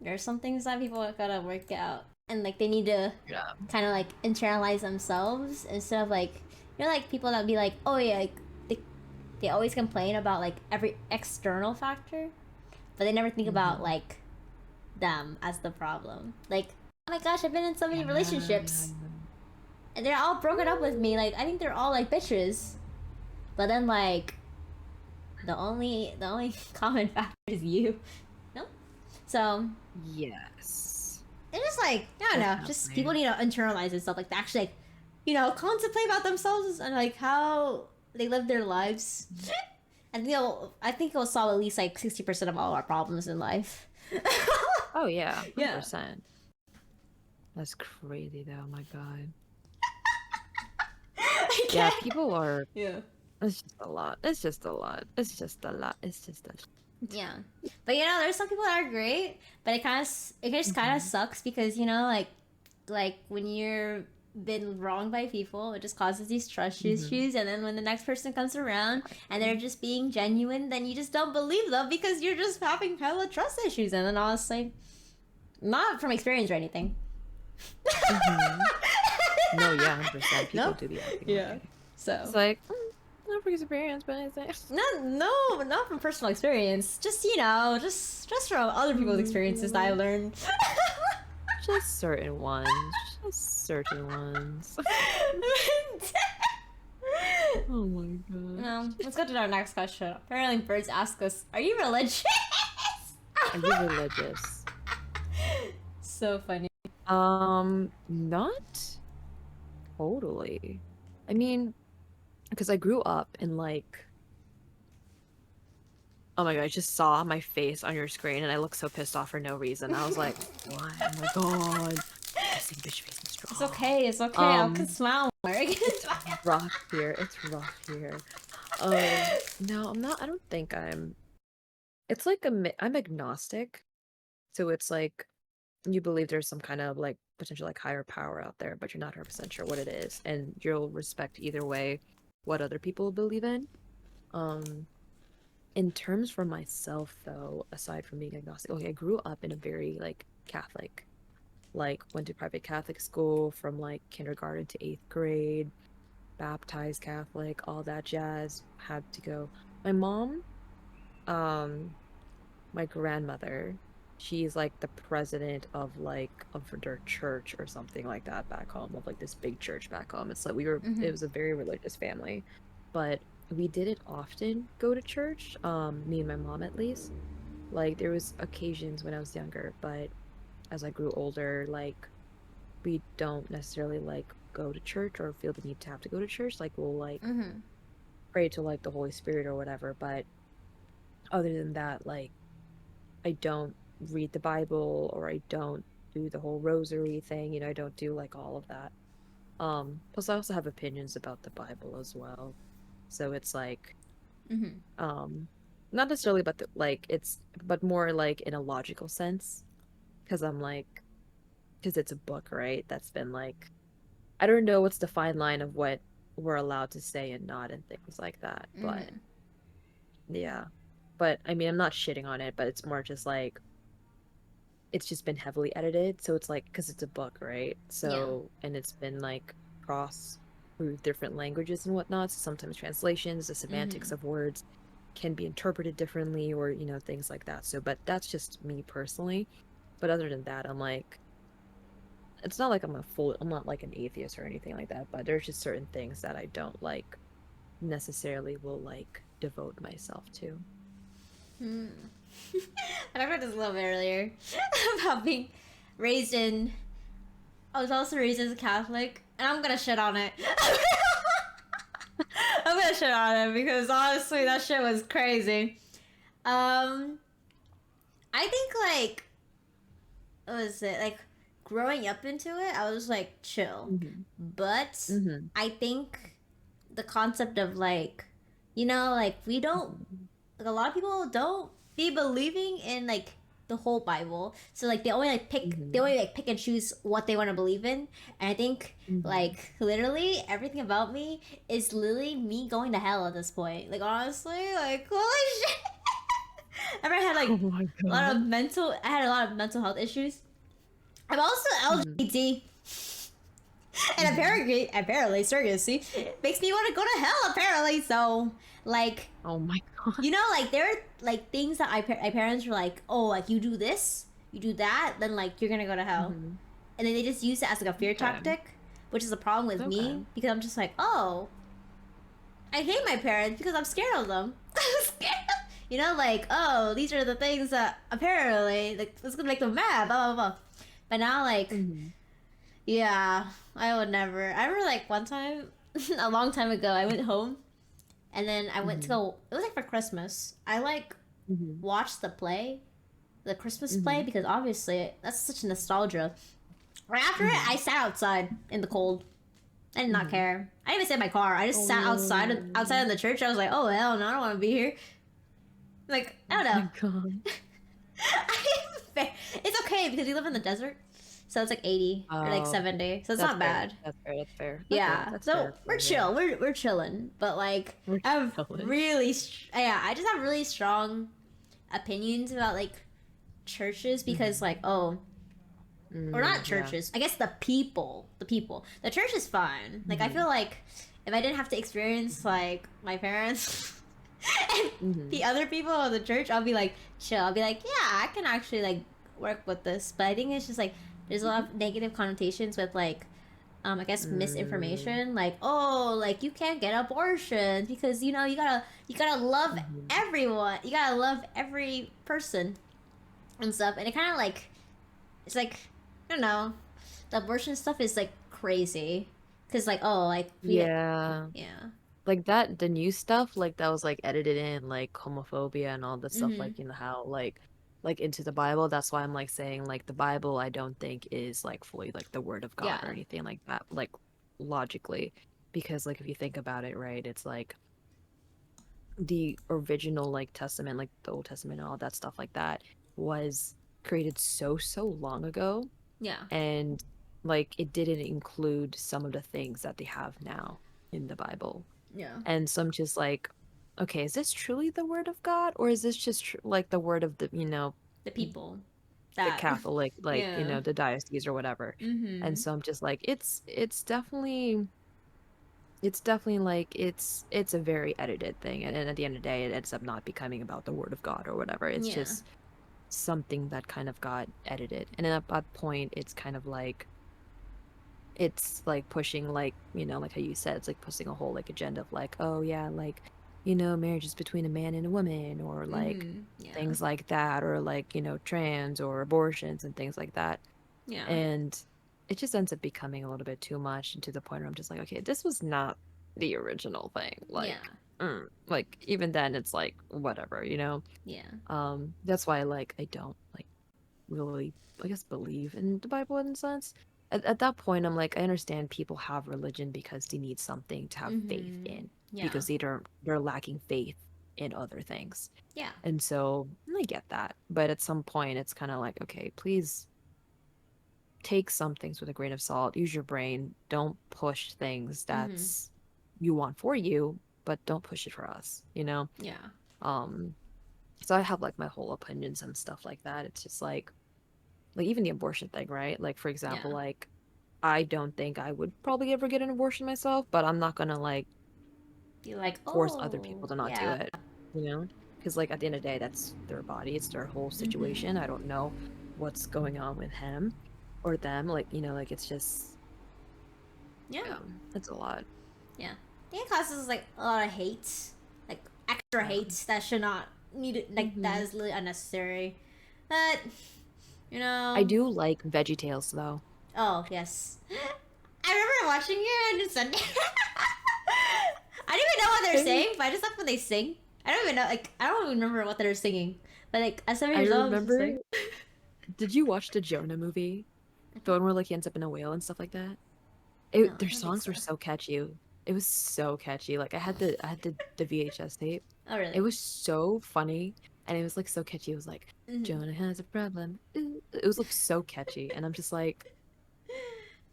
There's some things that people gotta work out. And like they need to kind of like internalize themselves instead of like, you know, like people that be like, oh yeah, like they always complain about like every external factor, but they never think about like them as the problem. Like, oh my gosh, I've been in so many relationships and they're all broken up with me. Like, I think they're all like bitches, but then like the only common factor is you. No, So Yes. it's just like, I don't know, just people Definitely. need to internalize and stuff like that. Actually, like, you know, contemplate about themselves and like how they live their lives. And I think it'll solve at least like 60% of all our problems in life. Oh yeah, Yeah. 100%. That's crazy though, my God. Yeah, Okay. people are, Yeah. it's just a lot. It's just a lot. It's just a lot. It's just a Yeah. But you know, there's some people that are great, but it just kind of Mhm. sucks because you know, like when you're been wronged by people, it just causes these trust Mhm. issues, and then when the next person comes around and they're Exactly. just being genuine, then you just don't believe them because you're just having hella trust issues, and then honestly, not from experience or anything. Mhm. No, yeah, 100%. People No. do be acting like Yeah. it. It's So. like, not for experience, but I say, Not from personal experience. Just you know, just from other people's experiences that I mm, learned. just certain ones. Just certain ones. Oh my god. Let's go to our next question. Apparently, birds ask us, "Are you religious?" Are you religious? So funny. Not totally. I mean, because I grew up in like, oh my god, I just saw my face on your screen and I looked so pissed off for no reason. I was like, what? Oh my god. Pissing bitch facing It's strong. okay. It's okay. I can Um, smile more. I can it's smile. rough here. It's rough here. No, I'm not, I don't think it's like I'm agnostic. So it's like you believe there's some kind of like potential like higher power out there, but you're not 100% sure what it is, and you'll respect either way what other people believe in. Um, in terms for myself though, aside from being agnostic, okay, I grew up in a very like Catholic, like went to private Catholic school from like kindergarten to 8th grade, baptized Catholic, all that jazz, had to go. My mom, um, my grandmother, she's like the president of like of their church or something like that back home, of like this big church back home. It's like it was a very religious family, but we didn't often go to church, me and my mom at least. Like there was occasions when I was younger, but as I grew older, like we don't necessarily like go to church or feel the need to have to go to church. Like we'll like Mm-hmm. pray to like the Holy Spirit or whatever, but other than that, like I don't read the Bible or I don't do the whole rosary thing, I don't do like all of that. Plus I also have opinions about the Bible as well. So it's like, Mm-hmm. um, not necessarily about the like it's but more like in a logical sense. Because I'm like, because it's a book, right? That's been like, I don't know what's the fine line of what we're allowed to say and not and things like that. But Mm-hmm. yeah. But I mean, I'm not shitting on it, but it's more just like it's just been heavily edited, so it's like because it's a book, right? Yeah. So and it's been like cross through different languages and whatnot, so sometimes translations, the Mm-hmm. semantics of words can be interpreted differently, or things like that. So but that's just me personally. But other than that, I'm like, it's not like I'm not like an atheist or anything like that, but there's just certain things that I don't like necessarily will like devote myself to. Hmm. I talked about this a little bit earlier about being raised in. I was also raised as a Catholic, and I'm gonna shit on it. I'm gonna shit on it because honestly, that shit was crazy. Um, I think like what was it like growing up into it? I was like chill, Mm-hmm. but Mm-hmm. I think the concept of like, you know, like we don't Mm-hmm. like a lot of people don't be believing in like the whole Bible. So like they Mm-hmm. only like pick and choose what they want to believe in. And I think Mm-hmm. like literally everything about me is literally me going to hell at this point. Like honestly, like holy shit. I ever had Oh like my a lot God. of mental I had a lot of mental health issues. I'm also Mm-hmm. LGBT. And Mm-hmm. apparently surrogacy makes me want to go to hell apparently. So like Oh my God. you know, like there are like things that my parents were like, oh, like you do this, you do that, then like you're gonna go to hell, Hmm. and then they just use it as like a fear Okay. tactic, which is a problem with Okay. me because I'm just like, oh, I hate my parents because I'm scared of them. I'm scared. You know, like, oh, these are the things that apparently, like, let's go make them mad, blah, blah, blah. But now, like, Mhm. yeah, I would never. I remember, like, one time, a long time ago, I went home, and then I went to Mhm. go, it was, like, for Christmas. I, like, Mhm. watched the Christmas play, Mhm. because obviously, that's such a nostalgia. Right after it, I Mhm. sat outside in the cold. I did not Mhm. care. I didn't even sit in my car. I just sat outside Oh. of the church. I was like, oh hell no, I don't want to be here. Like, I Oh don't know. my god. It's okay because we live in the desert, so it's like 80 or like Oh, 70, so it's that's not fair. bad. That's fair. That's fair. Okay, Yeah, that's so fair. we're Yeah. chill. We're chilling, but like We're I have chilling. really yeah, I just have really strong opinions about like churches because Mhm. like oh, or not Yeah. churches. I guess the people. The church is fine. Like I feel Mhm. like if I didn't have to experience like my parents and the Mhm. other people of the church, I'll be like chill. I'll be like, yeah, I can actually like work with this. But I think it's just like there's a lot Mhm. of negative connotations with like I guess Mm. misinformation. Like, oh, like you can't get abortion because you know you gotta love Mhm. everyone. You gotta love every person and stuff. And it kind of like it's like I don't know, the abortion stuff is like crazy because like oh like we Yeah. yeah Like that, the new stuff, like that was like edited in, like homophobia and all the stuff, mm-hmm like how like into the Bible. That's why I'm like saying like the Bible, I don't think is like fully like the word of God or yeah anything like that, like logically, because like if you think about it, right, it's like the original like Testament, like the Old Testament and all that stuff like that was created so long ago, yeah and like it didn't include some of the things that they have now in the Bible. yeah And so I'm just like, okay, is this truly the word of God, or is this just like the word of the, the people the that Catholic, like, yeah the diocese or whatever. And mm-hmm so I'm just like, it's definitely like it's a very edited thing. And at the end of the day, it ends up not becoming about the word of God or whatever. It's yeah just something that kind of got edited. And then at that point, it's kind of like it's like pushing like like how you said, it's like pushing a whole like agenda of like, oh yeah, like marriage is between a man and a woman, or like mm-hmm yeah things like that, or like trans or abortions and things like that. yeah And it just ends up becoming a little bit too much, and to the point where I'm just like, okay, this was not the original thing, yeah like even then it's like whatever. yeah That's why like I don't like really, I guess, believe in the Bible in a sense. At that point, I'm like, I understand people have religion because they need something to have faith mm-hmm in, yeah because they're lacking faith in other things. yeah And so I get that. But at some point it's kind of like, okay, please take some things with a grain of salt. Use your brain. Don't push things mm-hmm that's you want for you, but don't push it for us. yeah Um, so I have like my whole opinions and stuff like that. It's just like even the abortion thing, right? Like for example, yeah like I don't think I would probably ever get an abortion myself, but I'm not gonna like be like force other oh people to not do yeah it, you know? Because like at the end of the day, that's their body, it's their whole situation. mm-hmm I don't know what's going on with him or them, like like it's just yeah yeah, it's a lot. yeah I think it causes like a lot of hate like extra Yeah. hate that should not need it like that Hmm. is really unnecessary but you I know do like Veggie Tales though. oh yes I remember watching it on Sunday I don't even know what they're Same. saying but I just like when they sing I don't even know like I don't even remember what they're singing but like at 7 I years old I was just remember. like Did you watch the Jonah movie? I The think one where like he ends up in a whale and stuff like that. no I Their don't think songs so were so catchy. It was so catchy. Like I had the VHS tape. oh It really was so funny, and it was like so catchy. It was like mm-hmm. Jonah has a problem. Ooh. It was like so catchy, and I'm just like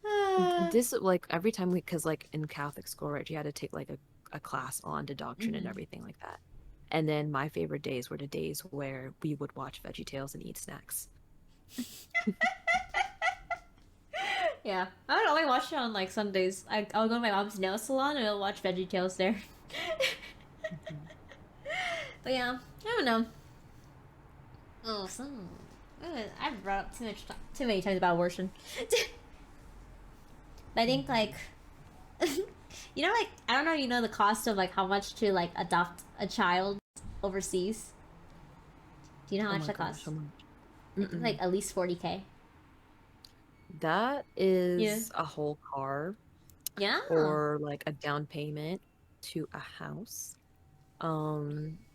uh, this like every time because like in Catholic school, right, you had to take like a class on the doctrine and mm-hmm. everything like that. And then my favorite days were the days where we would watch Veggie Tales and eat snacks. Yeah, I would only watch it on like Sundays. I'll go to my mom's nail salon and I'll watch Veggie Tales there. Mhm. But yeah, I don't know. Oh, I've brought up too many times about abortion. But I think like, like I don't know. You know the cost of like how much to like adopt a child overseas. Do you know how Oh much my that gosh, costs? how much? I think like Mm-mm. at least 40K. That Yeah. is a whole car Yeah. or like a down payment to a house.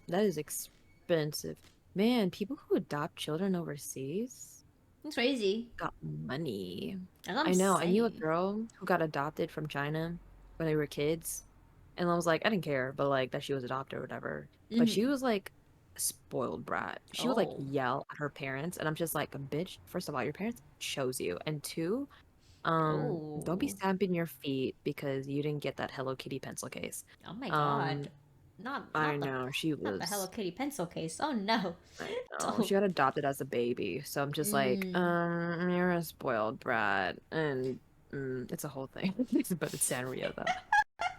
That is expensive. Man, people who adopt children overseas It's crazy. got money. That's what I'm I know. I knew a saying. girl who got adopted from China when they were kids. And I was like, I didn't care, but like that she was adopted or whatever. But she Mm-hmm. was like a spoiled brat. She would like Oh. yell at her parents, and I'm just like, bitch, first of all, your parents chose you. And two, don't be Oh. stamping your feet because you didn't get that Hello Kitty pencil case. Oh my Um, god. Not I not the know she not the Hello was. Kitty pencil case. Oh no. I know Oh. she got adopted as a baby, so I'm just like, Mm. you're a spoiled brat, and it's a whole thing. But it's Sanrio though.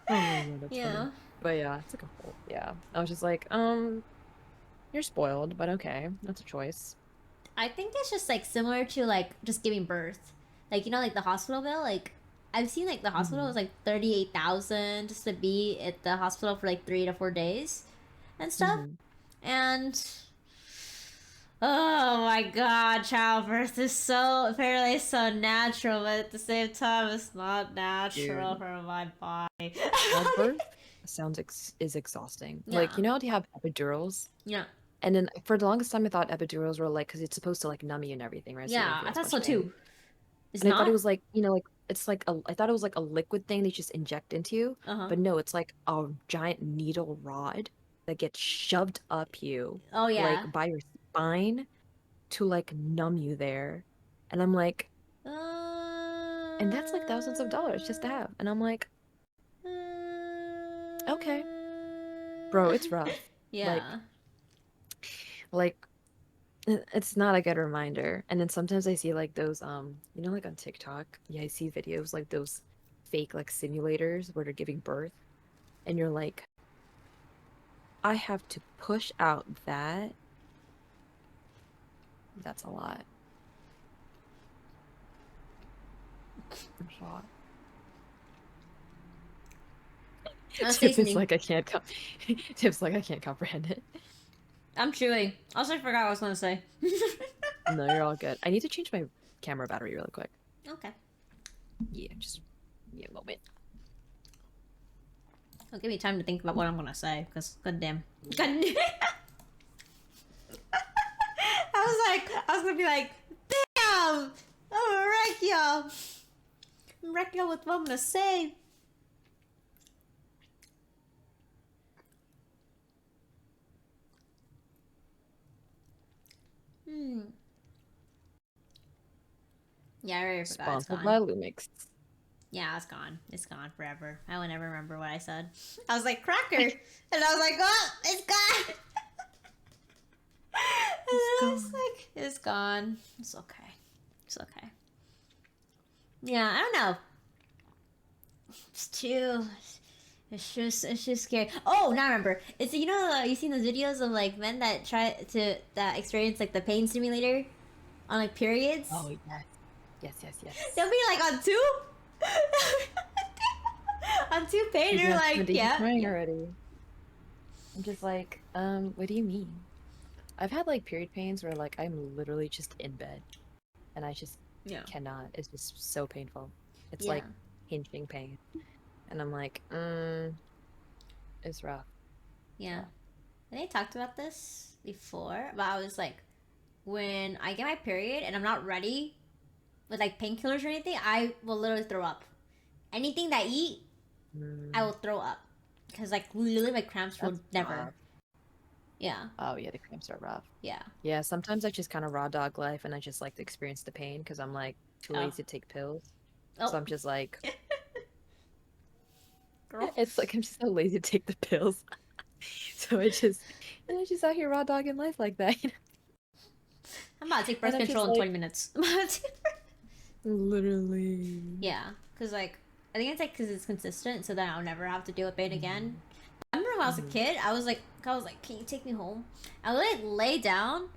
Oh my god, that's funny. Yeah. But yeah, it's like a whole yeah. I was just like, you're spoiled, but okay, that's a choice. I think it's just like similar to like just giving birth. Like you know, like the hospital bill. Like I've seen like the hospital Mm-hmm. was like 38,000 just to be at the hospital for like 3 to 4 days, and stuff. Mm-hmm. And oh my god, childbirth is so apparently so natural, but at the same time, it's not natural Dude, for my body. childbirth sounds is exhausting. Like, Yeah, you know how they have epidurals? yeah, And then for the longest time, I thought epidurals were like, because it's supposed to like numb you and everything, right? So you don't yeah. feel I as thought much so too. pain. It's And I thought it not. was like, like it's like I thought it was like a liquid thing they just inject into you. Uh huh. But no, it's like a giant needle rod that gets shoved up you, Oh like yeah. by your spine to like numb you there. And I'm like, and that's like thousands of dollars just to have. And I'm like, okay, bro, it's rough. Like, Yeah. like it's not a good reminder. And then sometimes I see like those like on TikTok, yeah, I see videos like those fake like simulators where they're giving birth and you're like, I have to push out that. That's a lot. That's a lot. I'm Tiff is seasoning. like I can't Tiff's like I can't comprehend it. I'm chewing. Also, I forgot what I was gonna say. No, you're all good. I need to change my camera battery really quick. Okay. Yeah, just yeah, a moment. Don't give me time to think about what I'm gonna say, because goddamn. God damn. I was gonna be like, damn! I'm gonna wreck y'all. I'm wreck y'all with what I'm gonna say. Hmm. Yeah, I already forgot. It's Sponsored gone. by Lumix. Yeah, it's gone. It's gone forever. I will never remember what I said. I was like, cracker! And I was like, oh, it's gone! It's And I was gone. like, it's gone. It's okay. It's okay. Yeah, I don't know. It's too. It's just scary. Oh, now I remember. It's you seen those videos of like men that try to that experience like the pain simulator on like periods. Oh yes. Yes, yes, yes. They'll be like on two, on two pain. You've You're been like, spending you yeah, crying yeah, already. I'm just like, what do you mean? I've had like period pains where like I'm literally just in bed and I just yeah, cannot. It's just so painful. It's yeah, like pinching pain. And I'm like, it's rough. It's yeah. rough. And they talked about this before, but I was like, when I get my period and I'm not ready with like painkillers or anything, I will literally throw up. Anything that I eat, I Mm, will throw up because like literally my cramps will that's never. rough. Yeah, Oh yeah, the cramps are rough. yeah. Yeah, sometimes I just kind of raw dog life and I just like to experience the pain because I'm like too Oh, lazy to take pills. oh, So I'm just like, girl. it's like I'm just so lazy to take the pills. So I just out here raw dogging life like that. I'm about to take And birth I'm control just in like, 20 minutes. literally. Yeah, because like I think it's like because it's consistent, so that I'll never have to deal with pain again. Mhm, I remember when I was a mhm. kid, I was like, can you take me home? I would like lay down,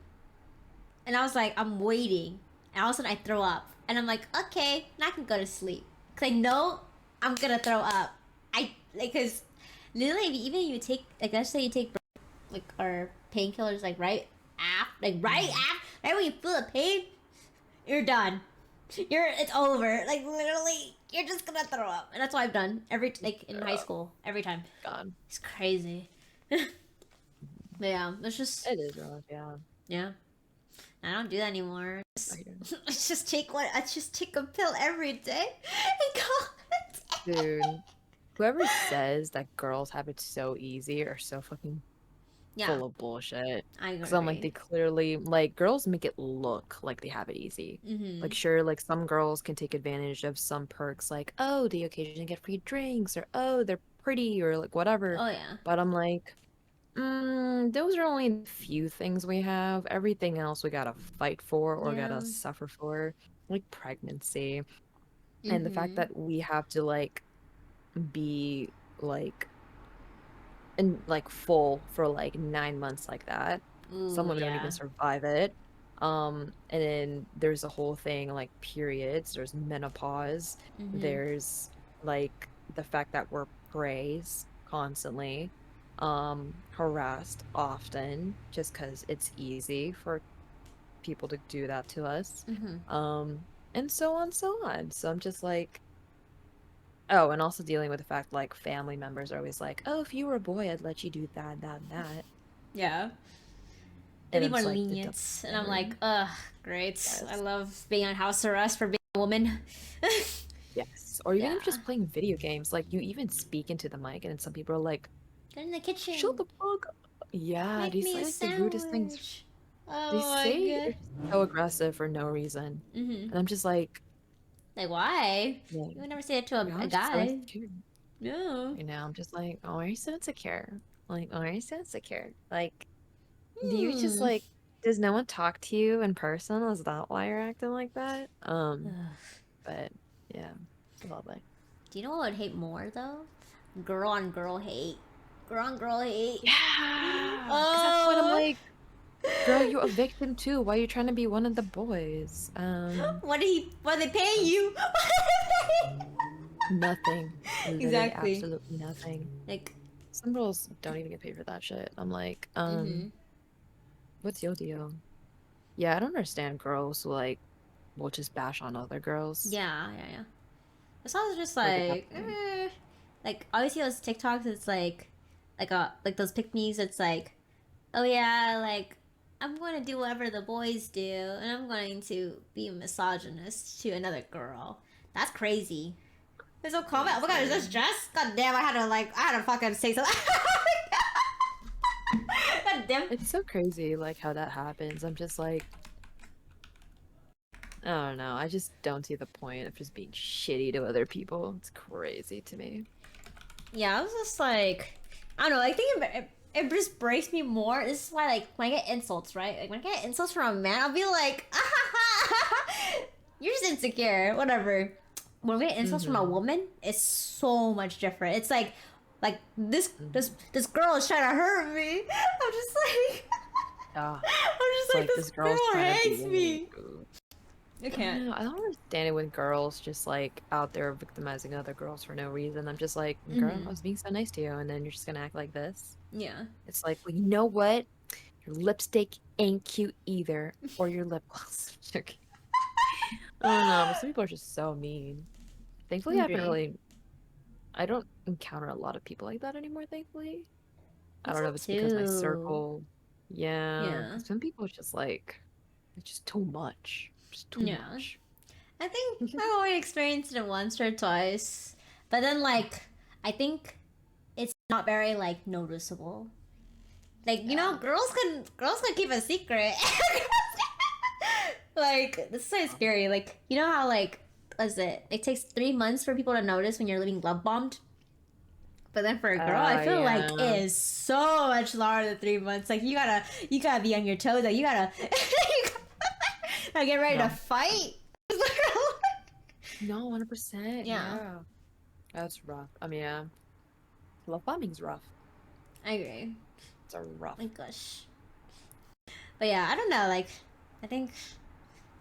and I was like, I'm waiting, and all of a sudden I throw up, and I'm like, okay, now I can go to sleep, cause I know I'm gonna throw up. I like because literally, even if you take like let's say you take like or painkillers like right like right after, right when you feel the pain, you're done. It's over. Like literally, you're just gonna throw up, and that's what I've done like in high school every time. God. It's crazy. But yeah, it's just It is rough, yeah. yeah. I don't do that anymore. I hear. I just take one. I just take a pill every day and call it. Dude, whoever says that girls have it so easy are so fucking Yeah, full of bullshit. I Because I'm like, they agree. clearly, like, girls make it look like they have it easy. Like, Mhm. sure, like, some girls can take advantage of some perks, like, oh, they occasionally get free drinks, or oh, they're pretty, or like, whatever. Oh yeah. But I'm like, those are only the few things we have. Everything else we gotta fight for or gotta Yeah. suffer for, like pregnancy. And the fact Mhm. that we have to, like, be, like, and like full for like 9 months like that. Some Ooh women don't even yeah. survive it. And then there's a whole thing like periods, there's menopause, Mhm. there's like the fact that we're praised constantly, harassed often just because it's easy for people to do that to us. Mhm. And so on, so on. So I'm just like, oh, and also dealing with the fact like family members are always like, "Oh, if you were a boy, I'd let you do that, that, and that." Yeah. There'd And be I'm more just like, it doesn't lenience, and I'm matter. like, ugh, great. I Yes. love being on house arrest for being a woman. Yes. Or even Yeah. if just playing video games, like you even speak into the mic, and then some people are like, Get in the "Shut kitchen. the fuck up." Yeah, Make they me say a like the rudest things. sandwich. They Oh my say god. they're just so aggressive for no reason. Mhm. And I'm just like, Like why? yeah, You would never say it to y'all a are just so guy. insecure. No. Right now, I'm just like, oh, are you so insecure? Like, oh, are you so insecure? Like, do you just Hmm. like, does no one talk to you in person? Is that why you're acting like that? But yeah, lovely. Do you know what I would hate more though? Girl on girl hate. Girl on girl hate. Yeah, because that's what I'm Oh. like, girl, you're a victim too. Why are you trying to be one of the boys? What did he? What are they paying you? Nothing. Literally Exactly. absolutely nothing. Like. Some girls don't even get paid for that shit. I'm like, Mhm. what's your deal? Yeah, I don't understand girls who like will just bash on other girls. Yeah. Yeah. Yeah. This was just Like at that like, point. like obviously those TikToks. It's like those pick me's. It's like, oh yeah, like I'm going to do whatever the boys do, and I'm going to be a misogynist to another girl. That's crazy. There's no comment. Oh my god, is this Crazy. Jess? God damn, I had to fucking say something. God damn. It's so crazy like how that happens. I'm just like, I don't know. I just don't see the point of just being shitty to other people. It's crazy to me. Yeah, I was just like, I don't know. I think it just breaks me more. This is why, like, when I get insults, right? Like, when I get insults from a man, I'll be like, you're just insecure, whatever. When we get insults from a Mm-hmm. woman, it's so much different. It's like Mm-hmm. this girl is trying to hurt me. I'm just like, Ah, I'm just it's like, like this this girl's girl trying to be hates in you. me. I I don't can't. know. I don't understand it when girls just like out there victimizing other girls for no reason. I'm just like, girl, I Mm-hmm. was being so nice to you, and then you're just gonna act like this. Yeah. It's like, well, you know what? Your lipstick ain't cute either, or your lip gloss. Okay. I don't know, but some people are just so mean. I Thankfully, I haven't agree. really. I don't encounter a lot of people like that anymore. Thankfully, I Think don't know so if it's because my too. circle. Yeah, Yeah. because some people it's just like, it's just too much. Just too Yeah. much. I think I only experienced it once or twice, but then like I think it's not very like noticeable. Like Yeah. girls can keep a secret. Like this is so scary. Like you know how like was it? It takes 3 months for people to notice when you're living love bombed. But then for a girl, I feel like it Yeah. is so much longer than 3 months. Like you gotta be on your toes. Like you gotta, gotta get ready to No. fight. No, 100%. Yeah, Yeah. That's rough. I mean, yeah. Love bombing's rough. I agree. It's a rough. My gosh. But yeah, I don't know. Like, I think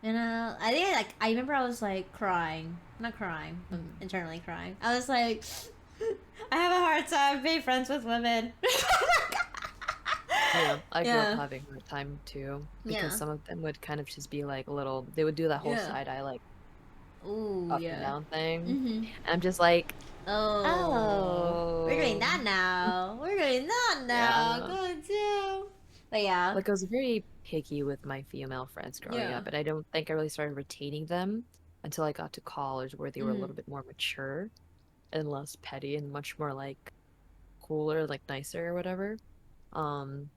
I think like I remember I was like crying, not crying, but Mhm. internally crying. I was like, I have a hard time being friends with women. Yeah, I grew up Yeah. having a hard time too because Yeah. some of them would kind of just be like a little, they would do that whole Yeah. side eye like Ooh, up and yeah. down thing. Mm-hmm. And I'm just like, Oh, we're doing oh, that now. We're doing that now. yeah. God damn. But yeah. Like I was very picky with my female friends growing Yeah. up, and I don't think I really started retaining them until I got to college where they were a Mm-hmm. little bit more mature and less petty and much more like cooler, like nicer or whatever. Um,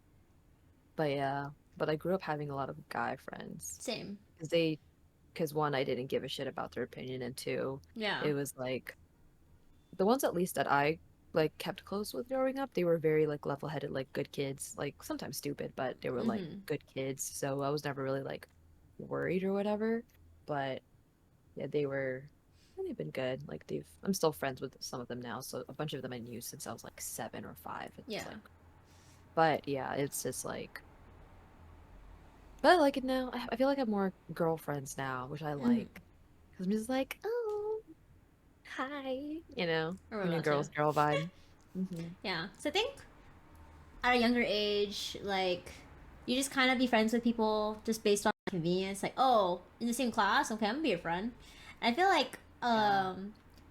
but yeah, but I grew up having a lot of guy friends Same. because because one, I didn't give a shit about their opinion, and two, Yeah. it was like the ones at least that I like kept close with growing up, they were very like level-headed, like good kids, like sometimes stupid, but they were like Mm-hmm. good kids. So I was never really like worried or whatever. But yeah, they've been good. Like I'm still friends with some of them now. So a bunch of them I knew since I was like 7 or 5. It's Yeah. like, but yeah, it's just like, but I like it now. I feel like I have more girlfriends now, which I Mm-hmm. like. Because I'm just like, oh, hi, I remember when your that too. girl's girl vibe. Hmm. Yeah. So I think at a younger age, like you just kind of be friends with people just based on convenience. Like, oh, in the same class, okay, I'm gonna be your friend. And I feel like Yeah.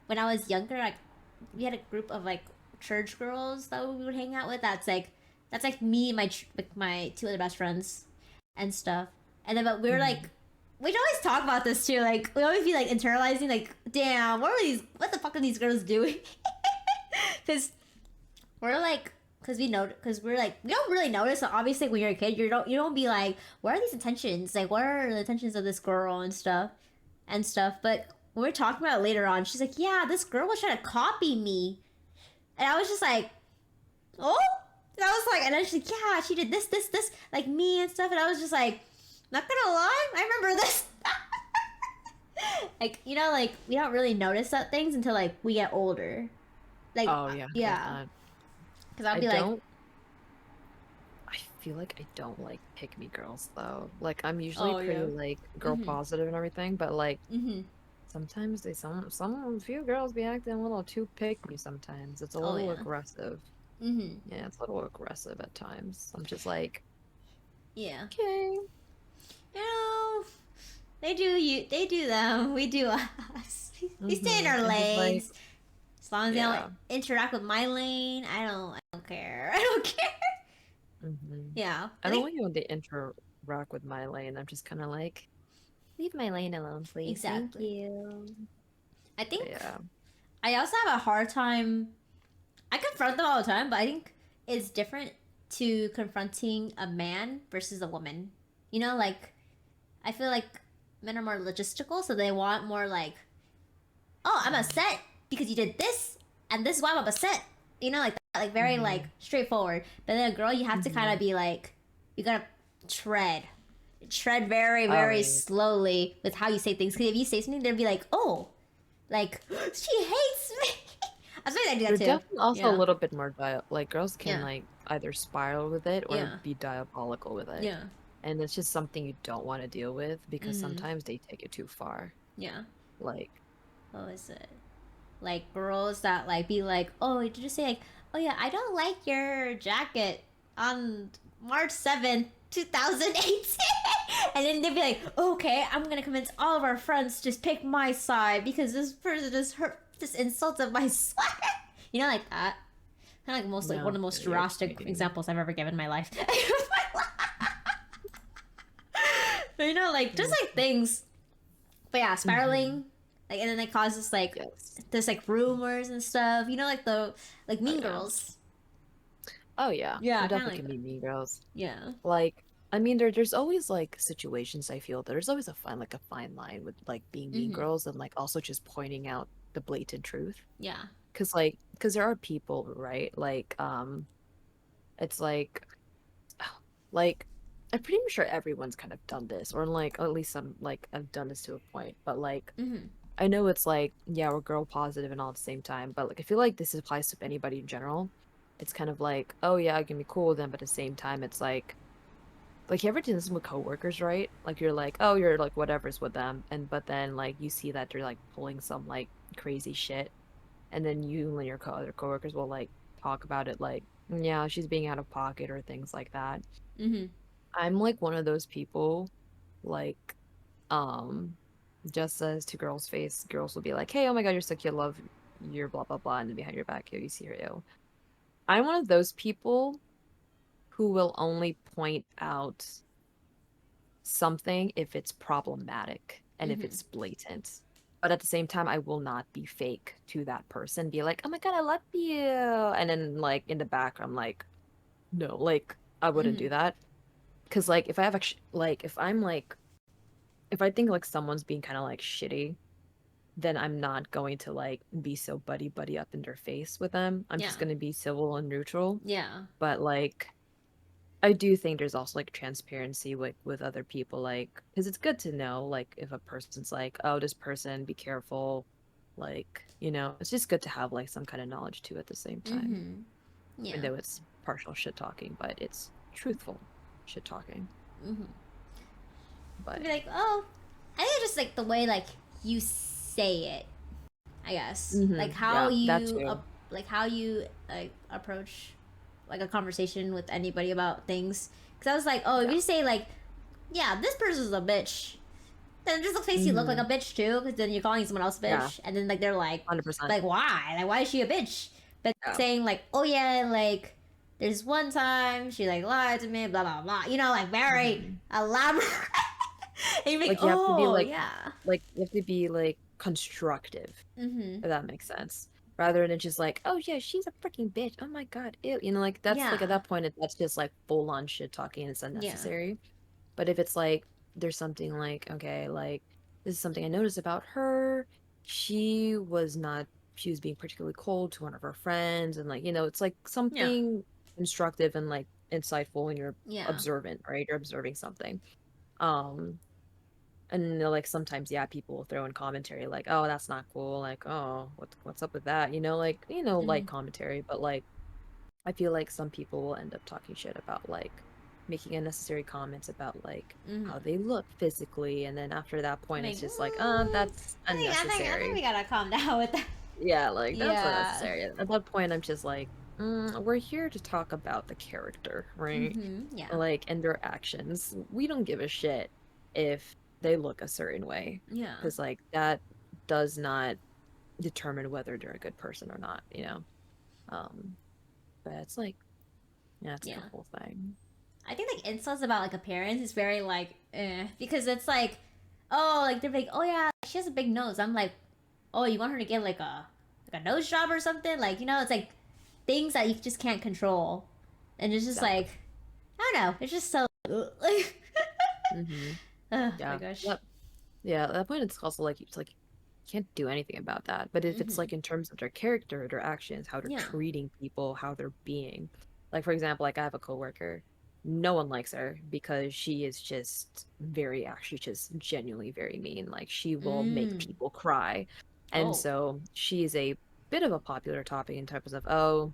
when I was younger, like we had a group of like church girls that we would hang out with. That's like me and like my two other best friends and stuff. And then but we were like Hmm. we'd always talk about this too. Like we always be like internalizing like, damn, what the fuck are these girls doing? Because we're like because we're like we don't really notice. So obviously when you're a kid you don't be like, what are these intentions, like what are the intentions of this girl and stuff. But when we're talking about it later on, she's like, yeah, this girl was trying to copy me. And I was just like, oh. And I was like, and then she's like, yeah, she did this like me and stuff. And I was just like, not gonna lie, I remember this. Like, like we don't really notice that things until like we get older. Like, Oh yeah, yeah, 100%. because I'll I be like, don't I feel like I don't like pick me girls though. Like I'm usually oh pretty yeah, like girl mm-hmm, positive and everything, but like mm-hmm, sometimes some few girls be acting a little too pick me sometimes. It's a oh little yeah, aggressive. mm-hmm, Yeah, it's a little aggressive at times. I'm just like, yeah. okay. You know, they do them, we do us. We stay in our And just like, lanes. As long as they don't yeah. interact with my lane, I don't care. I don't care. hmm Yeah, I I don't think like it when they interact with my lane. I'm just kind of like, leave my lane alone, please. Thank exactly. you. I But think yeah. I also have a hard time. I confront them all the time, but I think it's different to confronting a man versus a woman. Like I feel like men are more logistical, so they want more like, oh, I'm upset because you did this, and this is why I'm upset. Like that, like very like Hmm. straightforward. But then a girl, you have to kind Hmm. of be like, you gotta tread, tread very Oh, very yeah. slowly with how you say things. Because if you say something, they'll be like, oh, like she hates me. I suppose I do that They're too. definitely also a Yeah, little bit more like girls can yeah, like either spiral with it or yeah, be diabolical with it. yeah. And it's just something you don't want to deal with because Mm-hmm. sometimes they take it too far. Yeah. Like, What was it? Like girls that like be like, oh, did you say like, oh yeah, I don't like your jacket on March 7th, 2018. And then they'd be like, okay, I'm gonna convince all of our friends to just pick my side because this person just hurt, just insulted my sweater. Like that. Kind of like most like one no, of the most you're drastic kidding. examples I've ever given in my life. But like just like things. But yeah, Hmm. spiraling, like, and then it causes like Yes. there's like rumors and stuff. Like the like Oh Mean yeah. Girls. Oh yeah. Yeah, There kind of definitely like can that. be mean girls. Yeah. Like, I mean, there's always like situations I feel there's always a fine line with like being mean Mm-hmm. girls and like also just pointing out the blatant truth. Yeah. Because there are people, right? Like, it's like I'm pretty sure everyone's kind of done this, or like at least some like I've done this to a point. But like Mm-hmm. I know it's like yeah, we're girl positive and all at the same time, but like I feel like this applies to anybody in general. It's kind of like oh yeah, I can be cool with them, but at the same time, it's like you ever do this with coworkers, right? Like you're like oh you're like whatever's with them, and but then like you see that they're like pulling some like crazy shit, and then you and your other coworkers will like talk about it like yeah, she's being out of pocket or things like that. Mm-hmm. I'm like one of those people, like, um, just says to girls' face, girls will be like, "Hey, oh my God, you're so cute, love, you're blah blah blah," and then behind your back, yo, you see her, yo. I'm one of those people who will only point out something if it's problematic and if Mm-hmm. it's blatant. But at the same time, I will not be fake to that person. Be like, "Oh my God, I love you," and then like in the back, I'm like, "No, like I wouldn't Mm-hmm. do that." Because like if I have like if I'm like if I think like someone's being kind of like shitty, then I'm not going to like be so buddy buddy up in their face with them. I'm just Yeah. gonna be civil and neutral. Yeah. But like I do think there's also like transparency with other people, like because it's good to know like if a person's like, oh, this person, be careful, like it's just good to have like some kind of knowledge too at the same time, Mm-hmm. even Yeah. though it's partial shit talking, but it's truthful shit talking. Mm-hmm. I'd But be like, oh, I think it's just like the way like you say it. I guess like how yeah, that you too. like how you like approach like a conversation with anybody about things. Because I was like, oh, if Yeah. you say like, yeah, this person's a bitch, then it just looks makes you look like a hmm bitch too. Because then you're calling someone else a Yeah, bitch, and then like they're 100%. like why is she a bitch? But Yeah. saying like, oh yeah, like there's one time she like lied to me, blah blah blah. You know, like very hmm elaborate. And you're like, Like you have to be oh yeah. you have to be like constructive, Mm-hmm. if that makes sense. Rather than just like, oh yeah, she's a freaking bitch. Oh my God, ew. Like that's like at Yeah. that point that's just like full on shit talking and it's Yeah. unnecessary. But if it's like there's something like, okay, like this is something I noticed about her. She was not she was being particularly cold to one of her friends and like, it's like Yeah. something instructive and like insightful and you're Yeah. observant, right? You're observing something. Um and like sometimes, yeah, people will throw in commentary like, "Oh, that's not cool." Like, "Oh, what's up with that?" Like, Mm-hmm. light commentary. But like, I feel like some people will end up talking shit about like making unnecessary comments about like Mm-hmm. how they look physically, and then after that I'm point, it's like, just like, that's I think we unnecessary. gotta calm down with that. Yeah, like that's Yeah. unnecessary. At that point, I'm just like, we're here to talk about the character, right? Mm-hmm. Yeah. Like, and their actions. We don't give a shit if they look a certain way, Yeah. because like that does not determine whether they're a good person or not, you know? Um, but it's like, yeah, it's like Yeah. a whole thing. I think like insults about like appearance is very like because it's like oh like they're like oh yeah she has a big nose. I'm like oh you want her to get like a nose job or something like it's like things that you just can't control and it's just Exactly. like I don't know it's just so like Mm-hmm. oh my Yeah. gosh Yep. Yeah, at that point it's also like it's like you can't do anything about that. But if it's mm-hmm. like in terms of their character, their actions, how they're Yeah treating people, how they're being. Like for example, like I have a coworker, no one likes her because she is just very actually just genuinely very mean. Like she will make mm. people cry. And Oh so she is a bit of a popular topic in terms of, oh,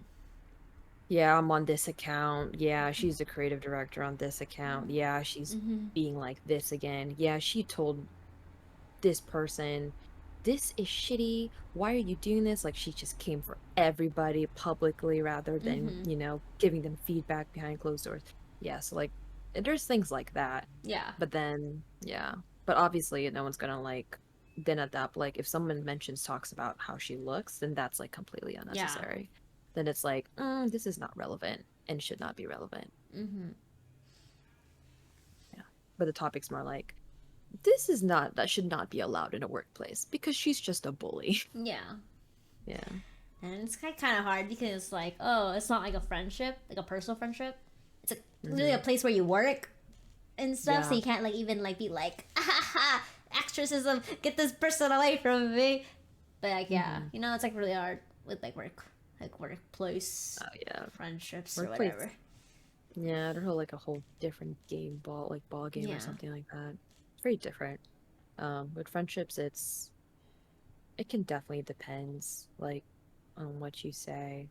yeah, I'm on this account. Yeah, she's the creative director on this account. Yeah, she's mm-hmm. being like this again. Yeah, she told this person, this is shitty. Why are you doing this? Like she just came for everybody publicly rather than, Mm-hmm. giving them feedback behind closed doors. Yeah, so like there's things like that. Yeah But then, yeah. But obviously no one's gonna like then at that like if someone mentions talks about how she looks, then that's like completely yeah unnecessary. Then it's like, this is not relevant and should not be relevant. mm-hmm. Yeah. But the topic's more like that should not be allowed in a workplace because she's just a bully. yeah Yeah. and it's kind of hard because it's like oh it's not like a friendship like a personal friendship it's like literally a hmm place where you work and stuff so Yeah. you can't like even like be like ah, ha, exorcism get this person away from me but like yeah hmm it's like really hard with like workplace Oh yeah. friendships or Workplace. whatever Yeah, they're like a whole different game like ball game or yeah something like that. It's very different. With friendships, it can definitely depends like on what you say.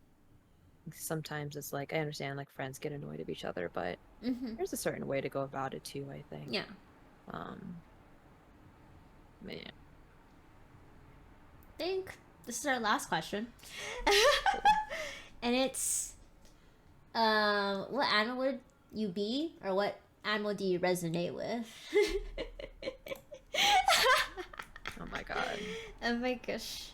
Sometimes it's like I understand like friends get annoyed of each other, but mm-hmm. there's a certain way to go about it too, I think. Yeah Um, man, I think this is our last question cool. and it's What animal would you be, or what animal do you resonate with? Oh my god. Oh my gosh.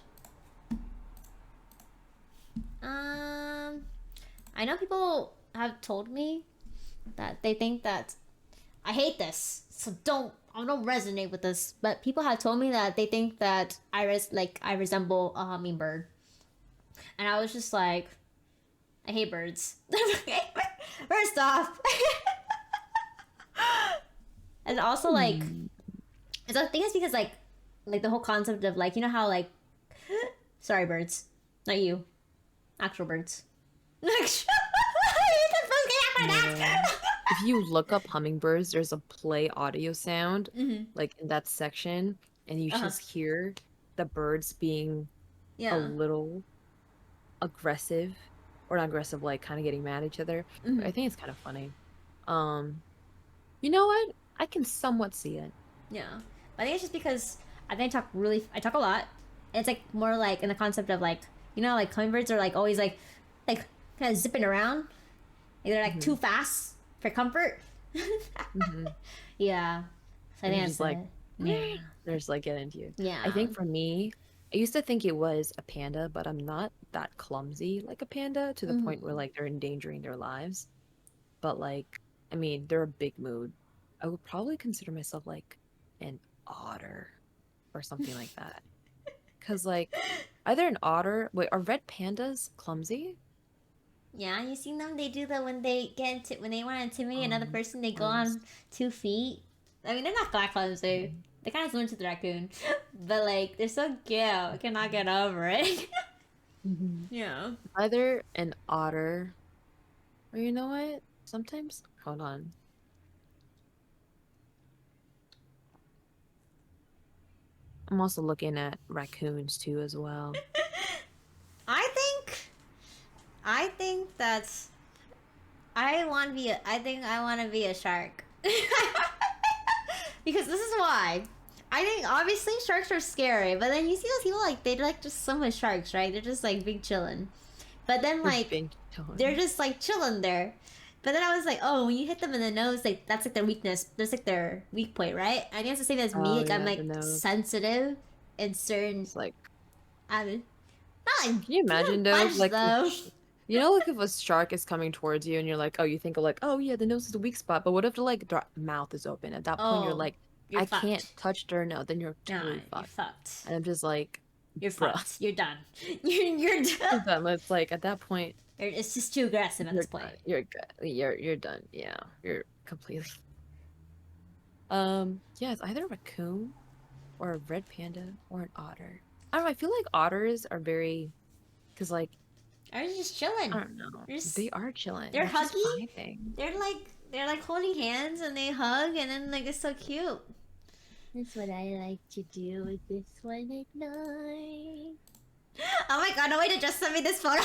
I know people have told me that they think that I hate this, so I don't resonate with this. But people have told me that they think that I resemble a hummingbird, and I was just like, I hate birds. First off, and also like, I think it's because like the whole concept of like, you know how like, sorry birds, not you, actual birds. Yeah. If you look up hummingbirds, there's a play audio sound, like in that section, and you Uh-huh. just hear the birds being a Yeah. little aggressive, or not aggressive, like kind of getting mad at each other. But I think it's kind of funny. Um, you know what? I can somewhat see it. Yeah. But I think it's just because I talk a lot. And it's like more like in the concept of like, you know, like hummingbirds are like always like kind of zipping around. Like they're like too fast for comfort. Hmm. Yeah. So I And think you're that's just like, it. Yeah. they're just like getting into you. I Yeah. think for me, I used to think it was a panda, but I'm not that clumsy like a panda to the point where Mm-hmm. like they're endangering their lives. But like, I mean, they're a big mood. I would probably consider myself like an otter or something like that. Because like, either an otter, wait, are red pandas clumsy? Yeah, you seen them? They do that when they when they want to intimidate another Um, person. They go Clumsy. on 2 feet. I mean, they're not that clumsy. They kind of similar to the raccoon, but like they're so cute. I cannot get over it. Mhm. Yeah. Either an otter, or you know what? Sometimes, hold on. I'm also looking at raccoons too as well. I think I think that's I think I want to be a shark. Because this is why. I think obviously sharks are scary, but then you see those people like they like just swim with sharks, right? They're just like big chillin'. But then They're like big they're chillin'. just like chilling there. But then I was like, oh, when you hit them in the nose, like that's like their weakness. That's like their weak point, right? I think it's the same as me. Oh Like I'm yeah, like the nose. sensitive in certain. It's like, I mean, not like can you imagine not though, bunch like if, though. you know, like if a shark is coming towards you and you're like, oh, you think of like, oh yeah, the nose is the weak spot, but what if the like their mouth is open? At that point, you're Oh, like, you're I can't fucked. touch their nose. Then you're Nah, totally you're fucked. fucked. And I'm just like, You're bruh, fucked. You're done. You're done. you're done. It's like at that point, It's just too aggressive at you're this point. done. You're good. You're done. Yeah, you're completely. Yeah, it's either a raccoon or a red panda or an otter. I don't know. I feel like otters are very, because like They're just I chilling. don't know, They're just they are chilling. they're They're just huggy. vibing. They're like holding hands and they hug and then like it's so cute. That's what I like to do with this one at night. Oh my god, no way to just send me this photo.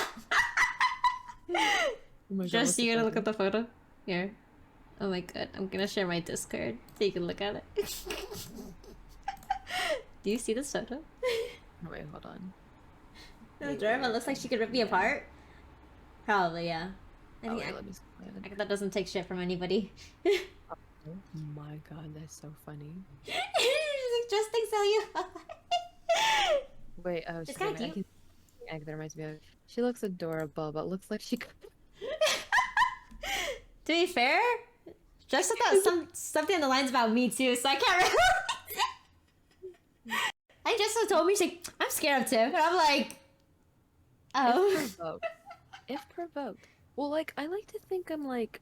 Oh my God, Just what's so the you gonna look photo? at the photo? Here. Oh my god, I'm gonna share my Discord so you can look at it. Do you see this photo? Oh, wait, hold on. No, Wait, Jorma looks like she could rip me yeah. apart. Probably, yeah. I Oh think wait, let me see. that doesn't take shit from anybody. Oh my God, that's so funny. She's like, just think so you. Wait, It's just kind wait of a minute. cute. That reminds me of. She looks adorable, but looks like she could. To be fair, Jess said that something on the lines about me too, so I can't remember. I just told me she's like, I'm scared of Tiff, and I'm like, oh. If provoked. If provoked. Well, like I like to think I'm like.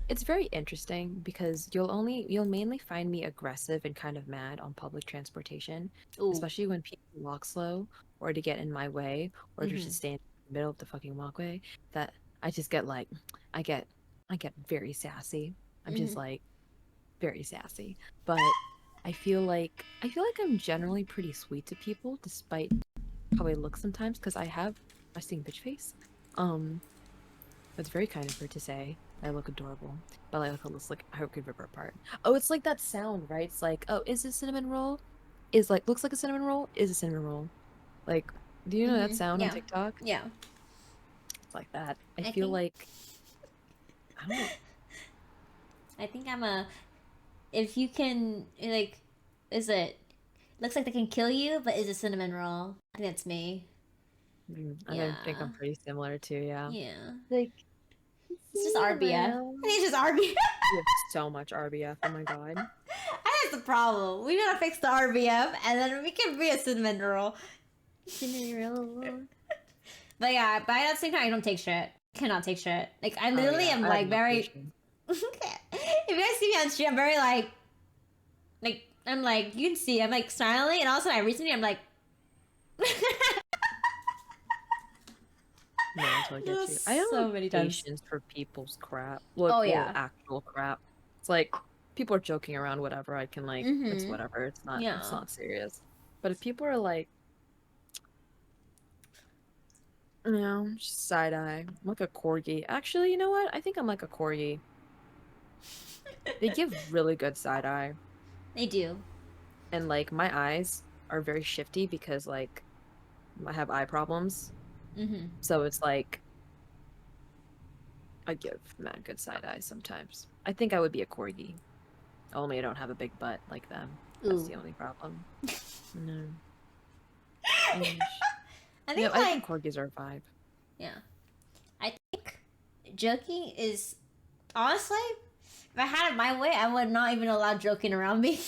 It's very interesting because you'll mainly find me aggressive and kind of mad on public transportation, Ooh. especially when people walk slow or to get in my way or just to Mm-hmm. stand in the middle of the fucking walkway. That I just get like, I get I get very sassy. I'm Mm-hmm. just like very sassy. But I feel like I'm generally pretty sweet to people despite how I look sometimes because I have resting bitch face. Um, it's very kind of her to say. I look adorable, but I look almost like I could rip her apart. Oh, it's like that sound, right? It's like, oh, is this cinnamon roll? Is like looks like a cinnamon roll? Is a cinnamon roll? Like, do you know that Mm-hmm. sound on Yeah. TikTok? Yeah. It's like that. I I feel think. like don't. I think I'm a. If you can, like, is it. Looks like they can kill you, but is a cinnamon roll? I think that's me. I think Yeah. I'm pretty similar too. Yeah. Yeah. Like It's just RBF. I cinnamon. think it's just RBF. You have so much RBF. Oh my god. That's the problem. We gotta fix the RBF, and then we can be a cinnamon roll. Cinnamon roll. But yeah, but at the same time, I don't take shit. Cannot take shit. Like, I Oh literally yeah, am I have like no very. patience. If you guys see me on street, I'm very like I'm like you can see I'm like smiling, and all of a sudden I recently I'm like. No, I totally get you. I don't So have many times. patience for people's crap. Like, Oh well, yeah. actual crap. It's like people are joking around, whatever. I can like, it's Mhm. whatever. It's Yeah. not serious. But if people are like, just side eye, I'm like a corgi. Actually, you know what? I think I'm like a corgi. They give really good side eye, They do. and like my eyes are very shifty because like I have eye problems. Mhm. So it's like I give mad good side eye sometimes. I think I would be a corgi. Only I don't have a big butt like them. That's Ooh. the only problem. No. Ish. I Yeah, think I like think corgis are a vibe. yeah. I think joking is honestly, if I had it my way, I would not even allow joking around me.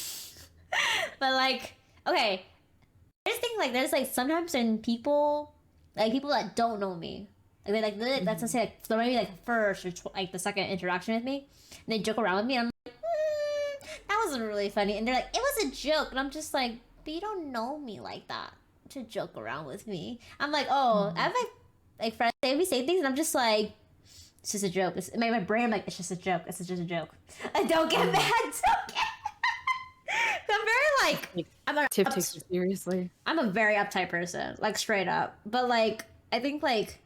But like, okay, I just think like there's like sometimes in people, like people that don't know me, like they like literally, that's let's Mhm. say like so maybe like first or like the second interaction with me, and they joke around with me. And I'm like, that wasn't really funny, and they're like, it was a joke, and I'm just like, but you don't know me like that to joke around with me. I'm like, oh, I Mhm. have like friends say we say things, and I'm just like. It's just a joke. It's, my brain, I'm like, it's just a joke. It's just a joke. I don't get Mhm. mad. Don't get. I'm very like Like I'm a Tiff takes you seriously. I'm a very uptight person, like straight up. But like I think like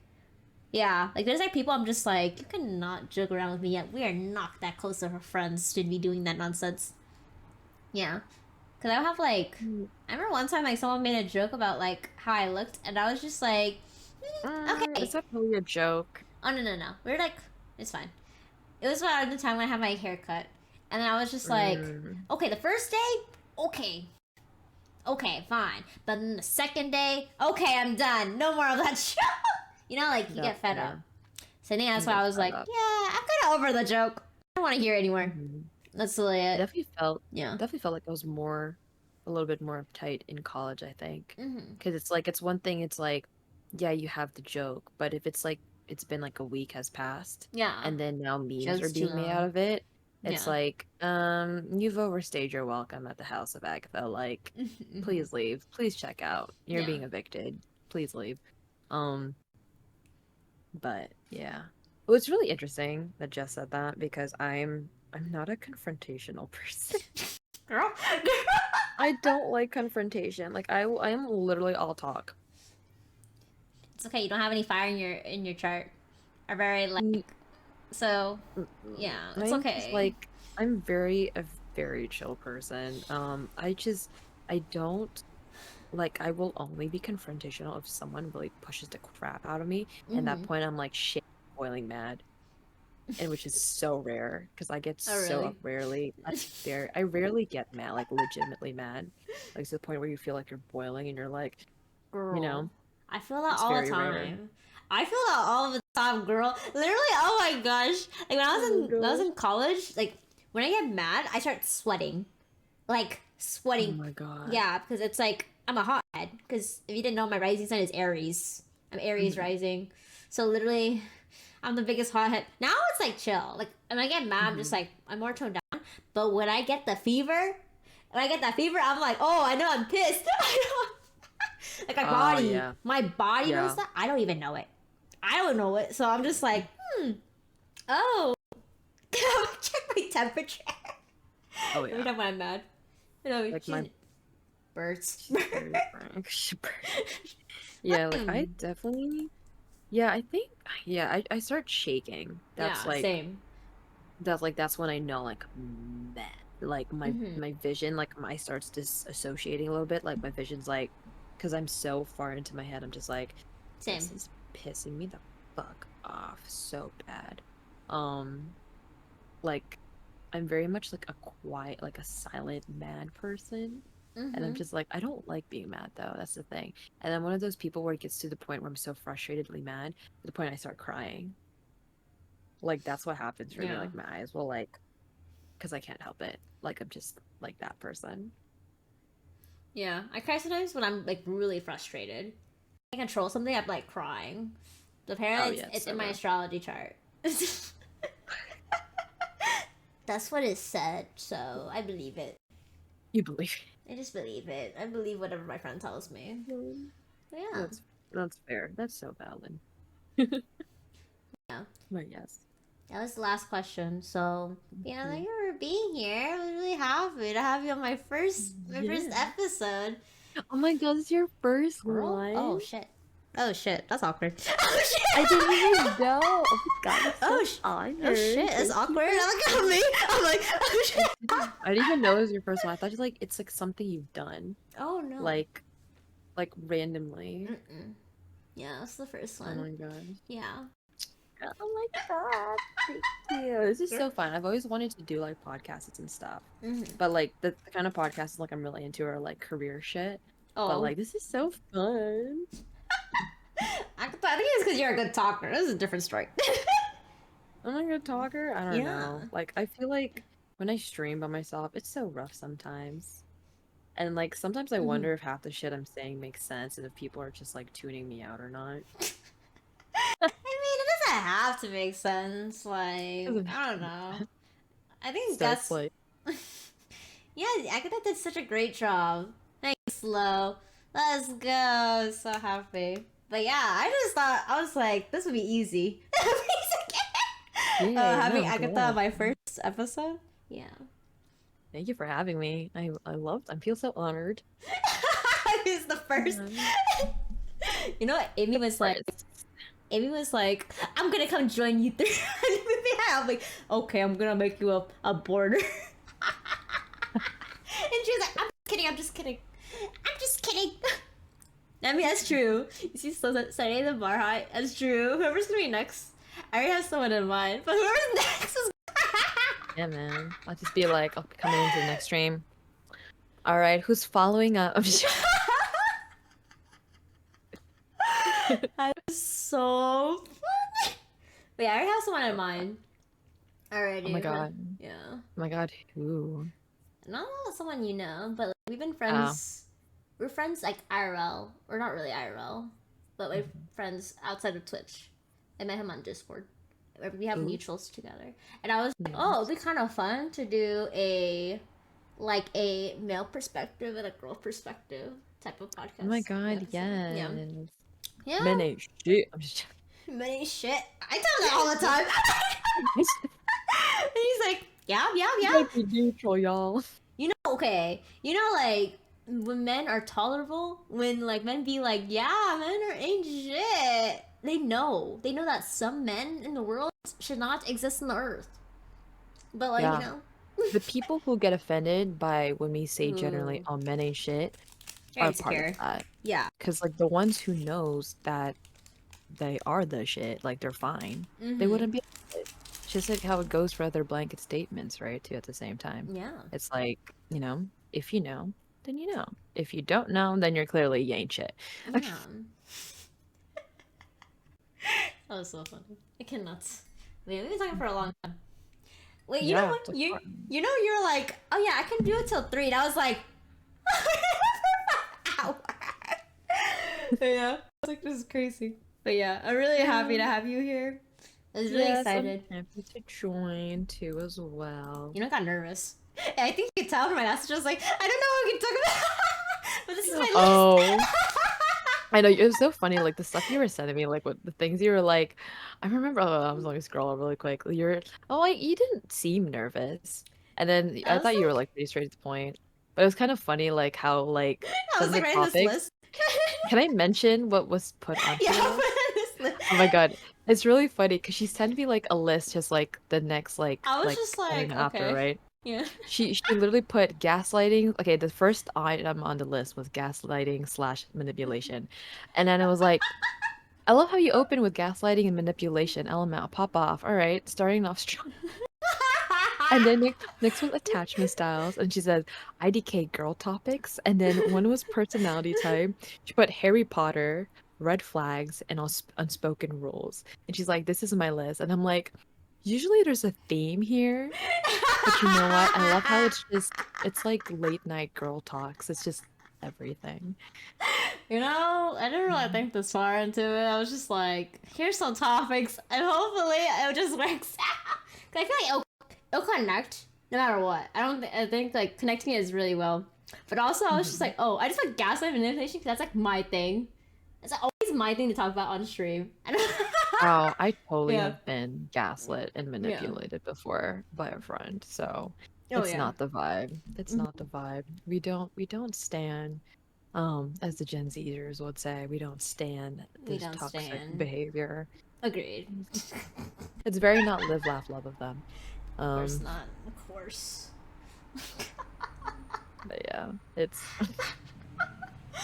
yeah, like there's like people I'm just like you cannot joke around with me yet. We are not that close to friends to be doing that nonsense. Yeah, because I have like Mm. I remember one time like someone made a joke about like how I looked, and I was just like, Is okay. that really a joke? Oh no no no, we're like it's fine. It was around the time when I had my hair cut, and then I was just like, Mm. okay, the first day, okay, okay, fine. But then the second day, okay, I'm done. No more of that shit. You know, like you That's get fed up. fair. So I think that's You why I get was fed like, up. yeah, I'm kind of over the joke. I don't want to hear it anymore. Mhm. That's really I it. Yeah. definitely felt like I was a little bit more uptight in college, I think. Mhm. Because it's like, it's one thing, it's like, yeah, you have the joke, but if it's like, it's been like a week has passed, Yeah. and then now memes are Joke's too being made out long. of it, it's Yeah. like, you've overstayed your welcome at the House of Agatha. Like, Mhm. please leave. Please check out. You're Yeah. being evicted. Please leave. Um, but yeah. Well, it's really interesting that Jess said that because I'm not a confrontational person. Girl. I don't like confrontation. Like I am literally all talk. It's okay. You don't have any fire in your chart. Are very like Mm, so. mm-mm. Yeah, it's I'm just okay. like I'm a very chill person. I don't like I will only be confrontational if someone really pushes the crap out of me. And that Mhm. point I'm like shit boiling mad. And which is so rare because I get Oh so really? rarely I rarely get mad, like legitimately mad. Like to the point where you feel like you're boiling and you're like, you Girl. know, I feel that it's all the very rare. time. I feel that all the time, girl. Literally, oh my gosh. Like Oh my when I was gosh. in college, like when I get mad, I start sweating. Like Oh sweating. my God. Yeah, because it's like I'm a hothead. Because if you didn't know, my rising sign is Aries. I'm Aries Hmm. rising. So literally, I'm the biggest hothead. Now it's like chill. Like when I get mad, I'm just Hmm. like I'm more toned down. But when I get the fever, when I get that fever, I'm like, oh, I know I'm pissed. Like Oh yeah. my body knows Yeah. that. I don't even know it. I don't know it. So I'm just like, oh, check my temperature. Oh Every yeah. time I'm mad, you know, Like she's my birds. she's very frank. Yeah, like I definitely yeah, I think yeah, I start shaking. Yeah, same. That's when I know like man, like Mm-hmm. my vision like my starts disassociating a little bit. Like my vision's like because I'm so far into my head, I'm just like Same. this is pissing me the fuck off so bad. Um like I'm very much like a quiet, like a silent, mad person. And I'm Mm-hmm. just like, I don't like being mad though. That's the thing. And I'm one of those people where it gets to the point where I'm so frustratedly mad to the point I start crying. Like that's what happens for me. Yeah. Like my eyes will like, because I can't help it. Like I'm just like that person. Yeah. I cry sometimes when I'm like really frustrated. I control something, I'm like crying. Oh Apparently, yeah, it's it's so in my rough. astrology chart. That's what it said, so I believe it. You believe I just believe it. I believe whatever my friend tells me. it. But yeah. That's fair. That's so valid. Yeah. But yes. That was the last question. So yeah, thank Mhm. you for being here. I was really happy to have you on my first Yeah. episode. Oh my god, it's your first Girl? one? Oh shit. Oh shit. That's awkward. Oh shit. I didn't even know. Oh my god, I'm Oh, so oh shit. honored. That's Thank you awkward. for Look at me. I'm like, oh I shit. didn't even know it was your first one. I thought like it's like something you've done. Oh no. Like randomly. Mm-mm. Yeah, that's the first Oh one. my god. Yeah. Oh my god. Thank you. This is Girl. so fun. I've always wanted to do like podcasts and stuff. Mm-hmm. But like the kind of podcasts like I'm really into are like career shit. But Oh. like this is so fun. I think it's because you're a good talker. This is a different story. I'm a good talker. I don't Yeah. know. Like I feel like when I stream by myself, it's so rough sometimes. And like sometimes I Mm-hmm. wonder if half the shit I'm saying makes sense and if people are just like tuning me out or not. I mean, it doesn't have to make sense. Like, Doesn't I don't know. I think so that's. like Yeah, Agatha did such a great job. Thanks, Lo. Let's go. So happy. But yeah, I just thought, I was like, this would be easy. yeah, no, Having I'm Agatha on glad. my first episode. Yeah. Thank you for having me. I feel so honored. It's the first. Um, You know what? First. Amy was like, I'm gonna come join you through. I'm like, okay, I'm gonna make you a border. And she was like, I'm just kidding, I'm just kidding. I'm just kidding. I mean, that's true. You see, so Sunday the bar high. That's true. Whoever's gonna be next, I already have someone in mind. But whoever's next is. Yeah, man. I'll just be like, I'll be coming into the next stream. All right, who's following up? I'm just That's so funny. But yeah, I already have someone in mind. Oh my Already. god. Yeah. Oh my god, who? Not someone you know, but like, we've been Oh. friends. We're friends like IRL, or not really IRL, but we're friends outside of Twitch. I met him on Discord. We have Ooh. mutuals together, and I was like, oh, Nice. it'd be kind of fun to do a male perspective and a girl perspective type of podcast. Oh my god, Episode. Yeah, yes. yeah. Men ain't shit. I'm just Many shit. I tell that all the time. And he's like, yeah, yeah, yeah. like be neutral, y'all. You know, okay. You know, like when men are tolerable, when like men be like, yeah, men are ain't shit. They know. They know that some men in the world should not exist on the earth. But like, you Yeah. know. The people who get offended by when we say generally, Ooh. oh, men ain't shit, You're are part of insecure. that. Yeah. Because, like, the ones who knows that they are the shit, like, they're fine, they wouldn't be offended. It's just like how it goes for other blanket statements, right, too, at the same time. Yeah. It's like, if you know, then you know. If you don't know, then you're clearly you ain't shit. Yeah. That was so funny. I cannot. Wait, we've been talking for a long time. Wait, you know Yeah, what? it's like, You're like, oh yeah, I can do it till 3. And I was like, ow. Yeah. I was like, this is crazy. But yeah, I'm really happy to have you here. I was really yes, excited. I'm happy to join too as well. You know, I got nervous. I think you could tell from my message. I was like, I don't know what we can talk about. But this is my list. Oh. I know, it was so funny, like, the stuff you were sending me, like, what the things you were like, I remember, I was going to scroll up really quick, like, you didn't seem nervous, and then I I was thought you were, like, like, pretty straight to the point, but it was kind of funny, like, how, like, I some was of like the writing this topics, list. can I mention what was put onto Yeah, the I list? put this list. Oh my god, it's really funny, because she sent me, like, a list, just, like, the next, I was just I don't like, know, after, okay. right? Yeah. She literally put gaslighting. Okay, the first item on the list was gaslighting/manipulation. And then it was like, I love how you open with gaslighting and manipulation. LMAO, pop off. All right, starting off strong. And then next was attachment styles, and she said IDK girl topics, and then one was personality type. She put Harry Potter, red flags, and unspoken rules. And she's like, "This is my list," and I'm like, usually there's a theme here, but you know what? I love how it's like late night girl talks. It's just everything. You know, I didn't really think this far into it. I was just like, here's some topics, and hopefully it just works out. 'Cause I feel like it'll connect no matter what. I think like connecting is really well. But also, I was just like, oh, I just like gaslight manipulation because that's like my thing. It's like, always my thing to talk about on stream. Oh, I totally Yeah. have been gaslit and manipulated before by a friend, so Oh it's yeah. not the vibe. It's not the vibe. We don't stand, as the Gen Zers would say, we don't stand We this don't toxic stand. behavior. Agreed. It's very not live, laugh, love of them. Of course not. Of course. But yeah, it's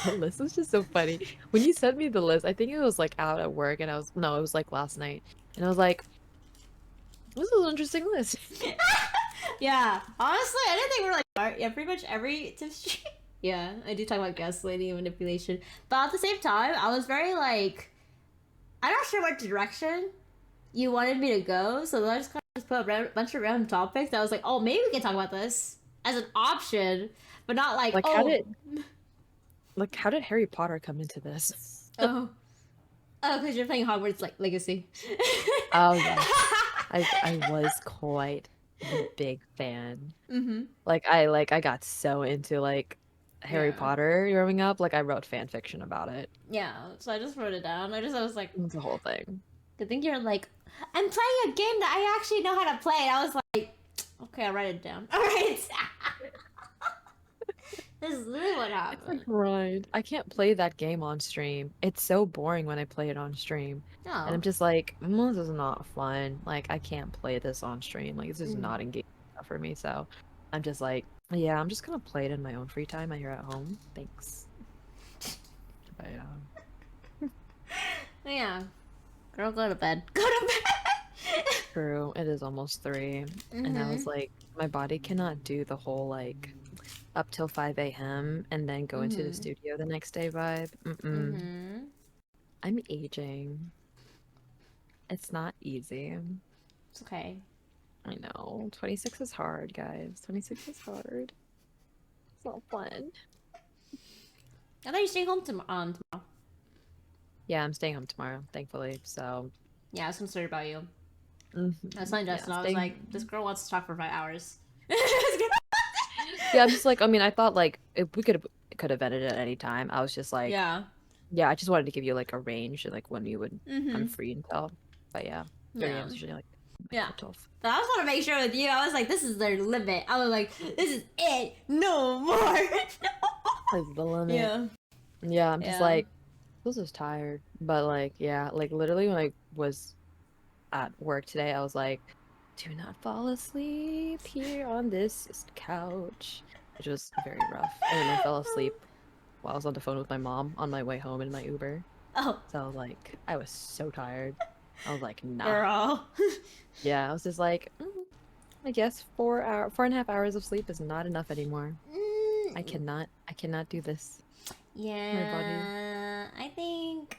the list was just so funny. When you sent me the list, I think it was like out at work, and no, it was like last night, and I was like, this is an interesting list. Yeah. Honestly, I didn't think we were like, yeah, pretty much every tip stream. Yeah, I do talk about gaslighting and manipulation. But at the same time, I was very like, I'm not sure what direction you wanted me to go, so I just kind of just put a bunch of random topics. I was like, oh, maybe we can talk about this as an option, but not like, Like, oh, how did Harry Potter come into this? oh, because you're playing Hogwarts like Legacy. Oh yes, I was quite a big fan. Mm-hmm. I got so into like Harry Yeah. Potter growing up. Like I wrote fan fiction about it. Yeah, so I just wrote it down. I was like, It was the whole thing. I think you're like, I'm playing a game that I actually know how to play. And I was like, okay, I'll write it down. All right. This is literally what It's a happened. grind. I can't play that game on stream. It's so boring when I play it on stream. And No. I'm just like, this is not fun. Like, I can't play this on stream. Like, this is not engaging enough for me. So I'm just like, yeah, I'm just gonna play it in my own free time here at home. Thanks. But yeah. Yeah. Girl, go to bed. Go to bed. True. It is almost 3. And I was like, my body cannot do the whole like up till 5 a.m. and then go into the studio the next day vibe. I'm aging. It's not easy. It's okay. I know. 26 is hard, guys. 26 is hard. It's not fun. I thought you staying home tomorrow. Yeah, I'm staying home tomorrow, thankfully. So Yeah, I was concerned about you. I I was telling Justin, I was like, this girl wants to talk for 5 hours. Yeah, I'm just like, I mean, I thought like if we could have ended it at any time. I was just like, yeah, I just wanted to give you like a range, like when you would I'm free until. But yeah, 3 Yeah. a.m. is usually like Yeah. 12. But I just want to make sure with you. I was like, this is their limit. I was like, this is it. No more. That's the limit. Yeah. Yeah, I'm just Yeah. like, I was just tired. But like, yeah, like literally when I was at work today, I was like, do not fall asleep here on this couch, which was very rough. And then I fell asleep while I was on the phone with my mom on my way home in my Uber. Oh, So I was like, I was so tired. I was like, nah. girl. Yeah, I was just like, I guess 4.5 hours of sleep is not enough anymore. I cannot do this. Yeah, I think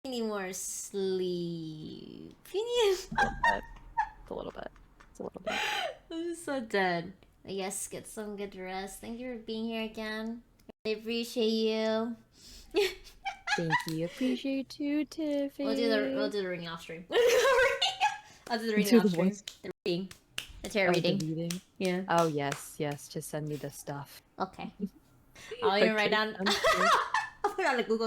you need more sleep. You need. It's a little bit. It's a little bit. I'm so dead. But yes, get some good rest. Thank you for being here again. I appreciate you. Thank you. Appreciate you, Tiffy. We'll do the reading off stream. I'll do the reading Do off the stream. what? The reading. The tarot Oh, the reading. reading. Yeah. Oh yes, yes. Just send me the stuff. Okay. I'll even write Okay, down. I'm sure. I'll put it on a Google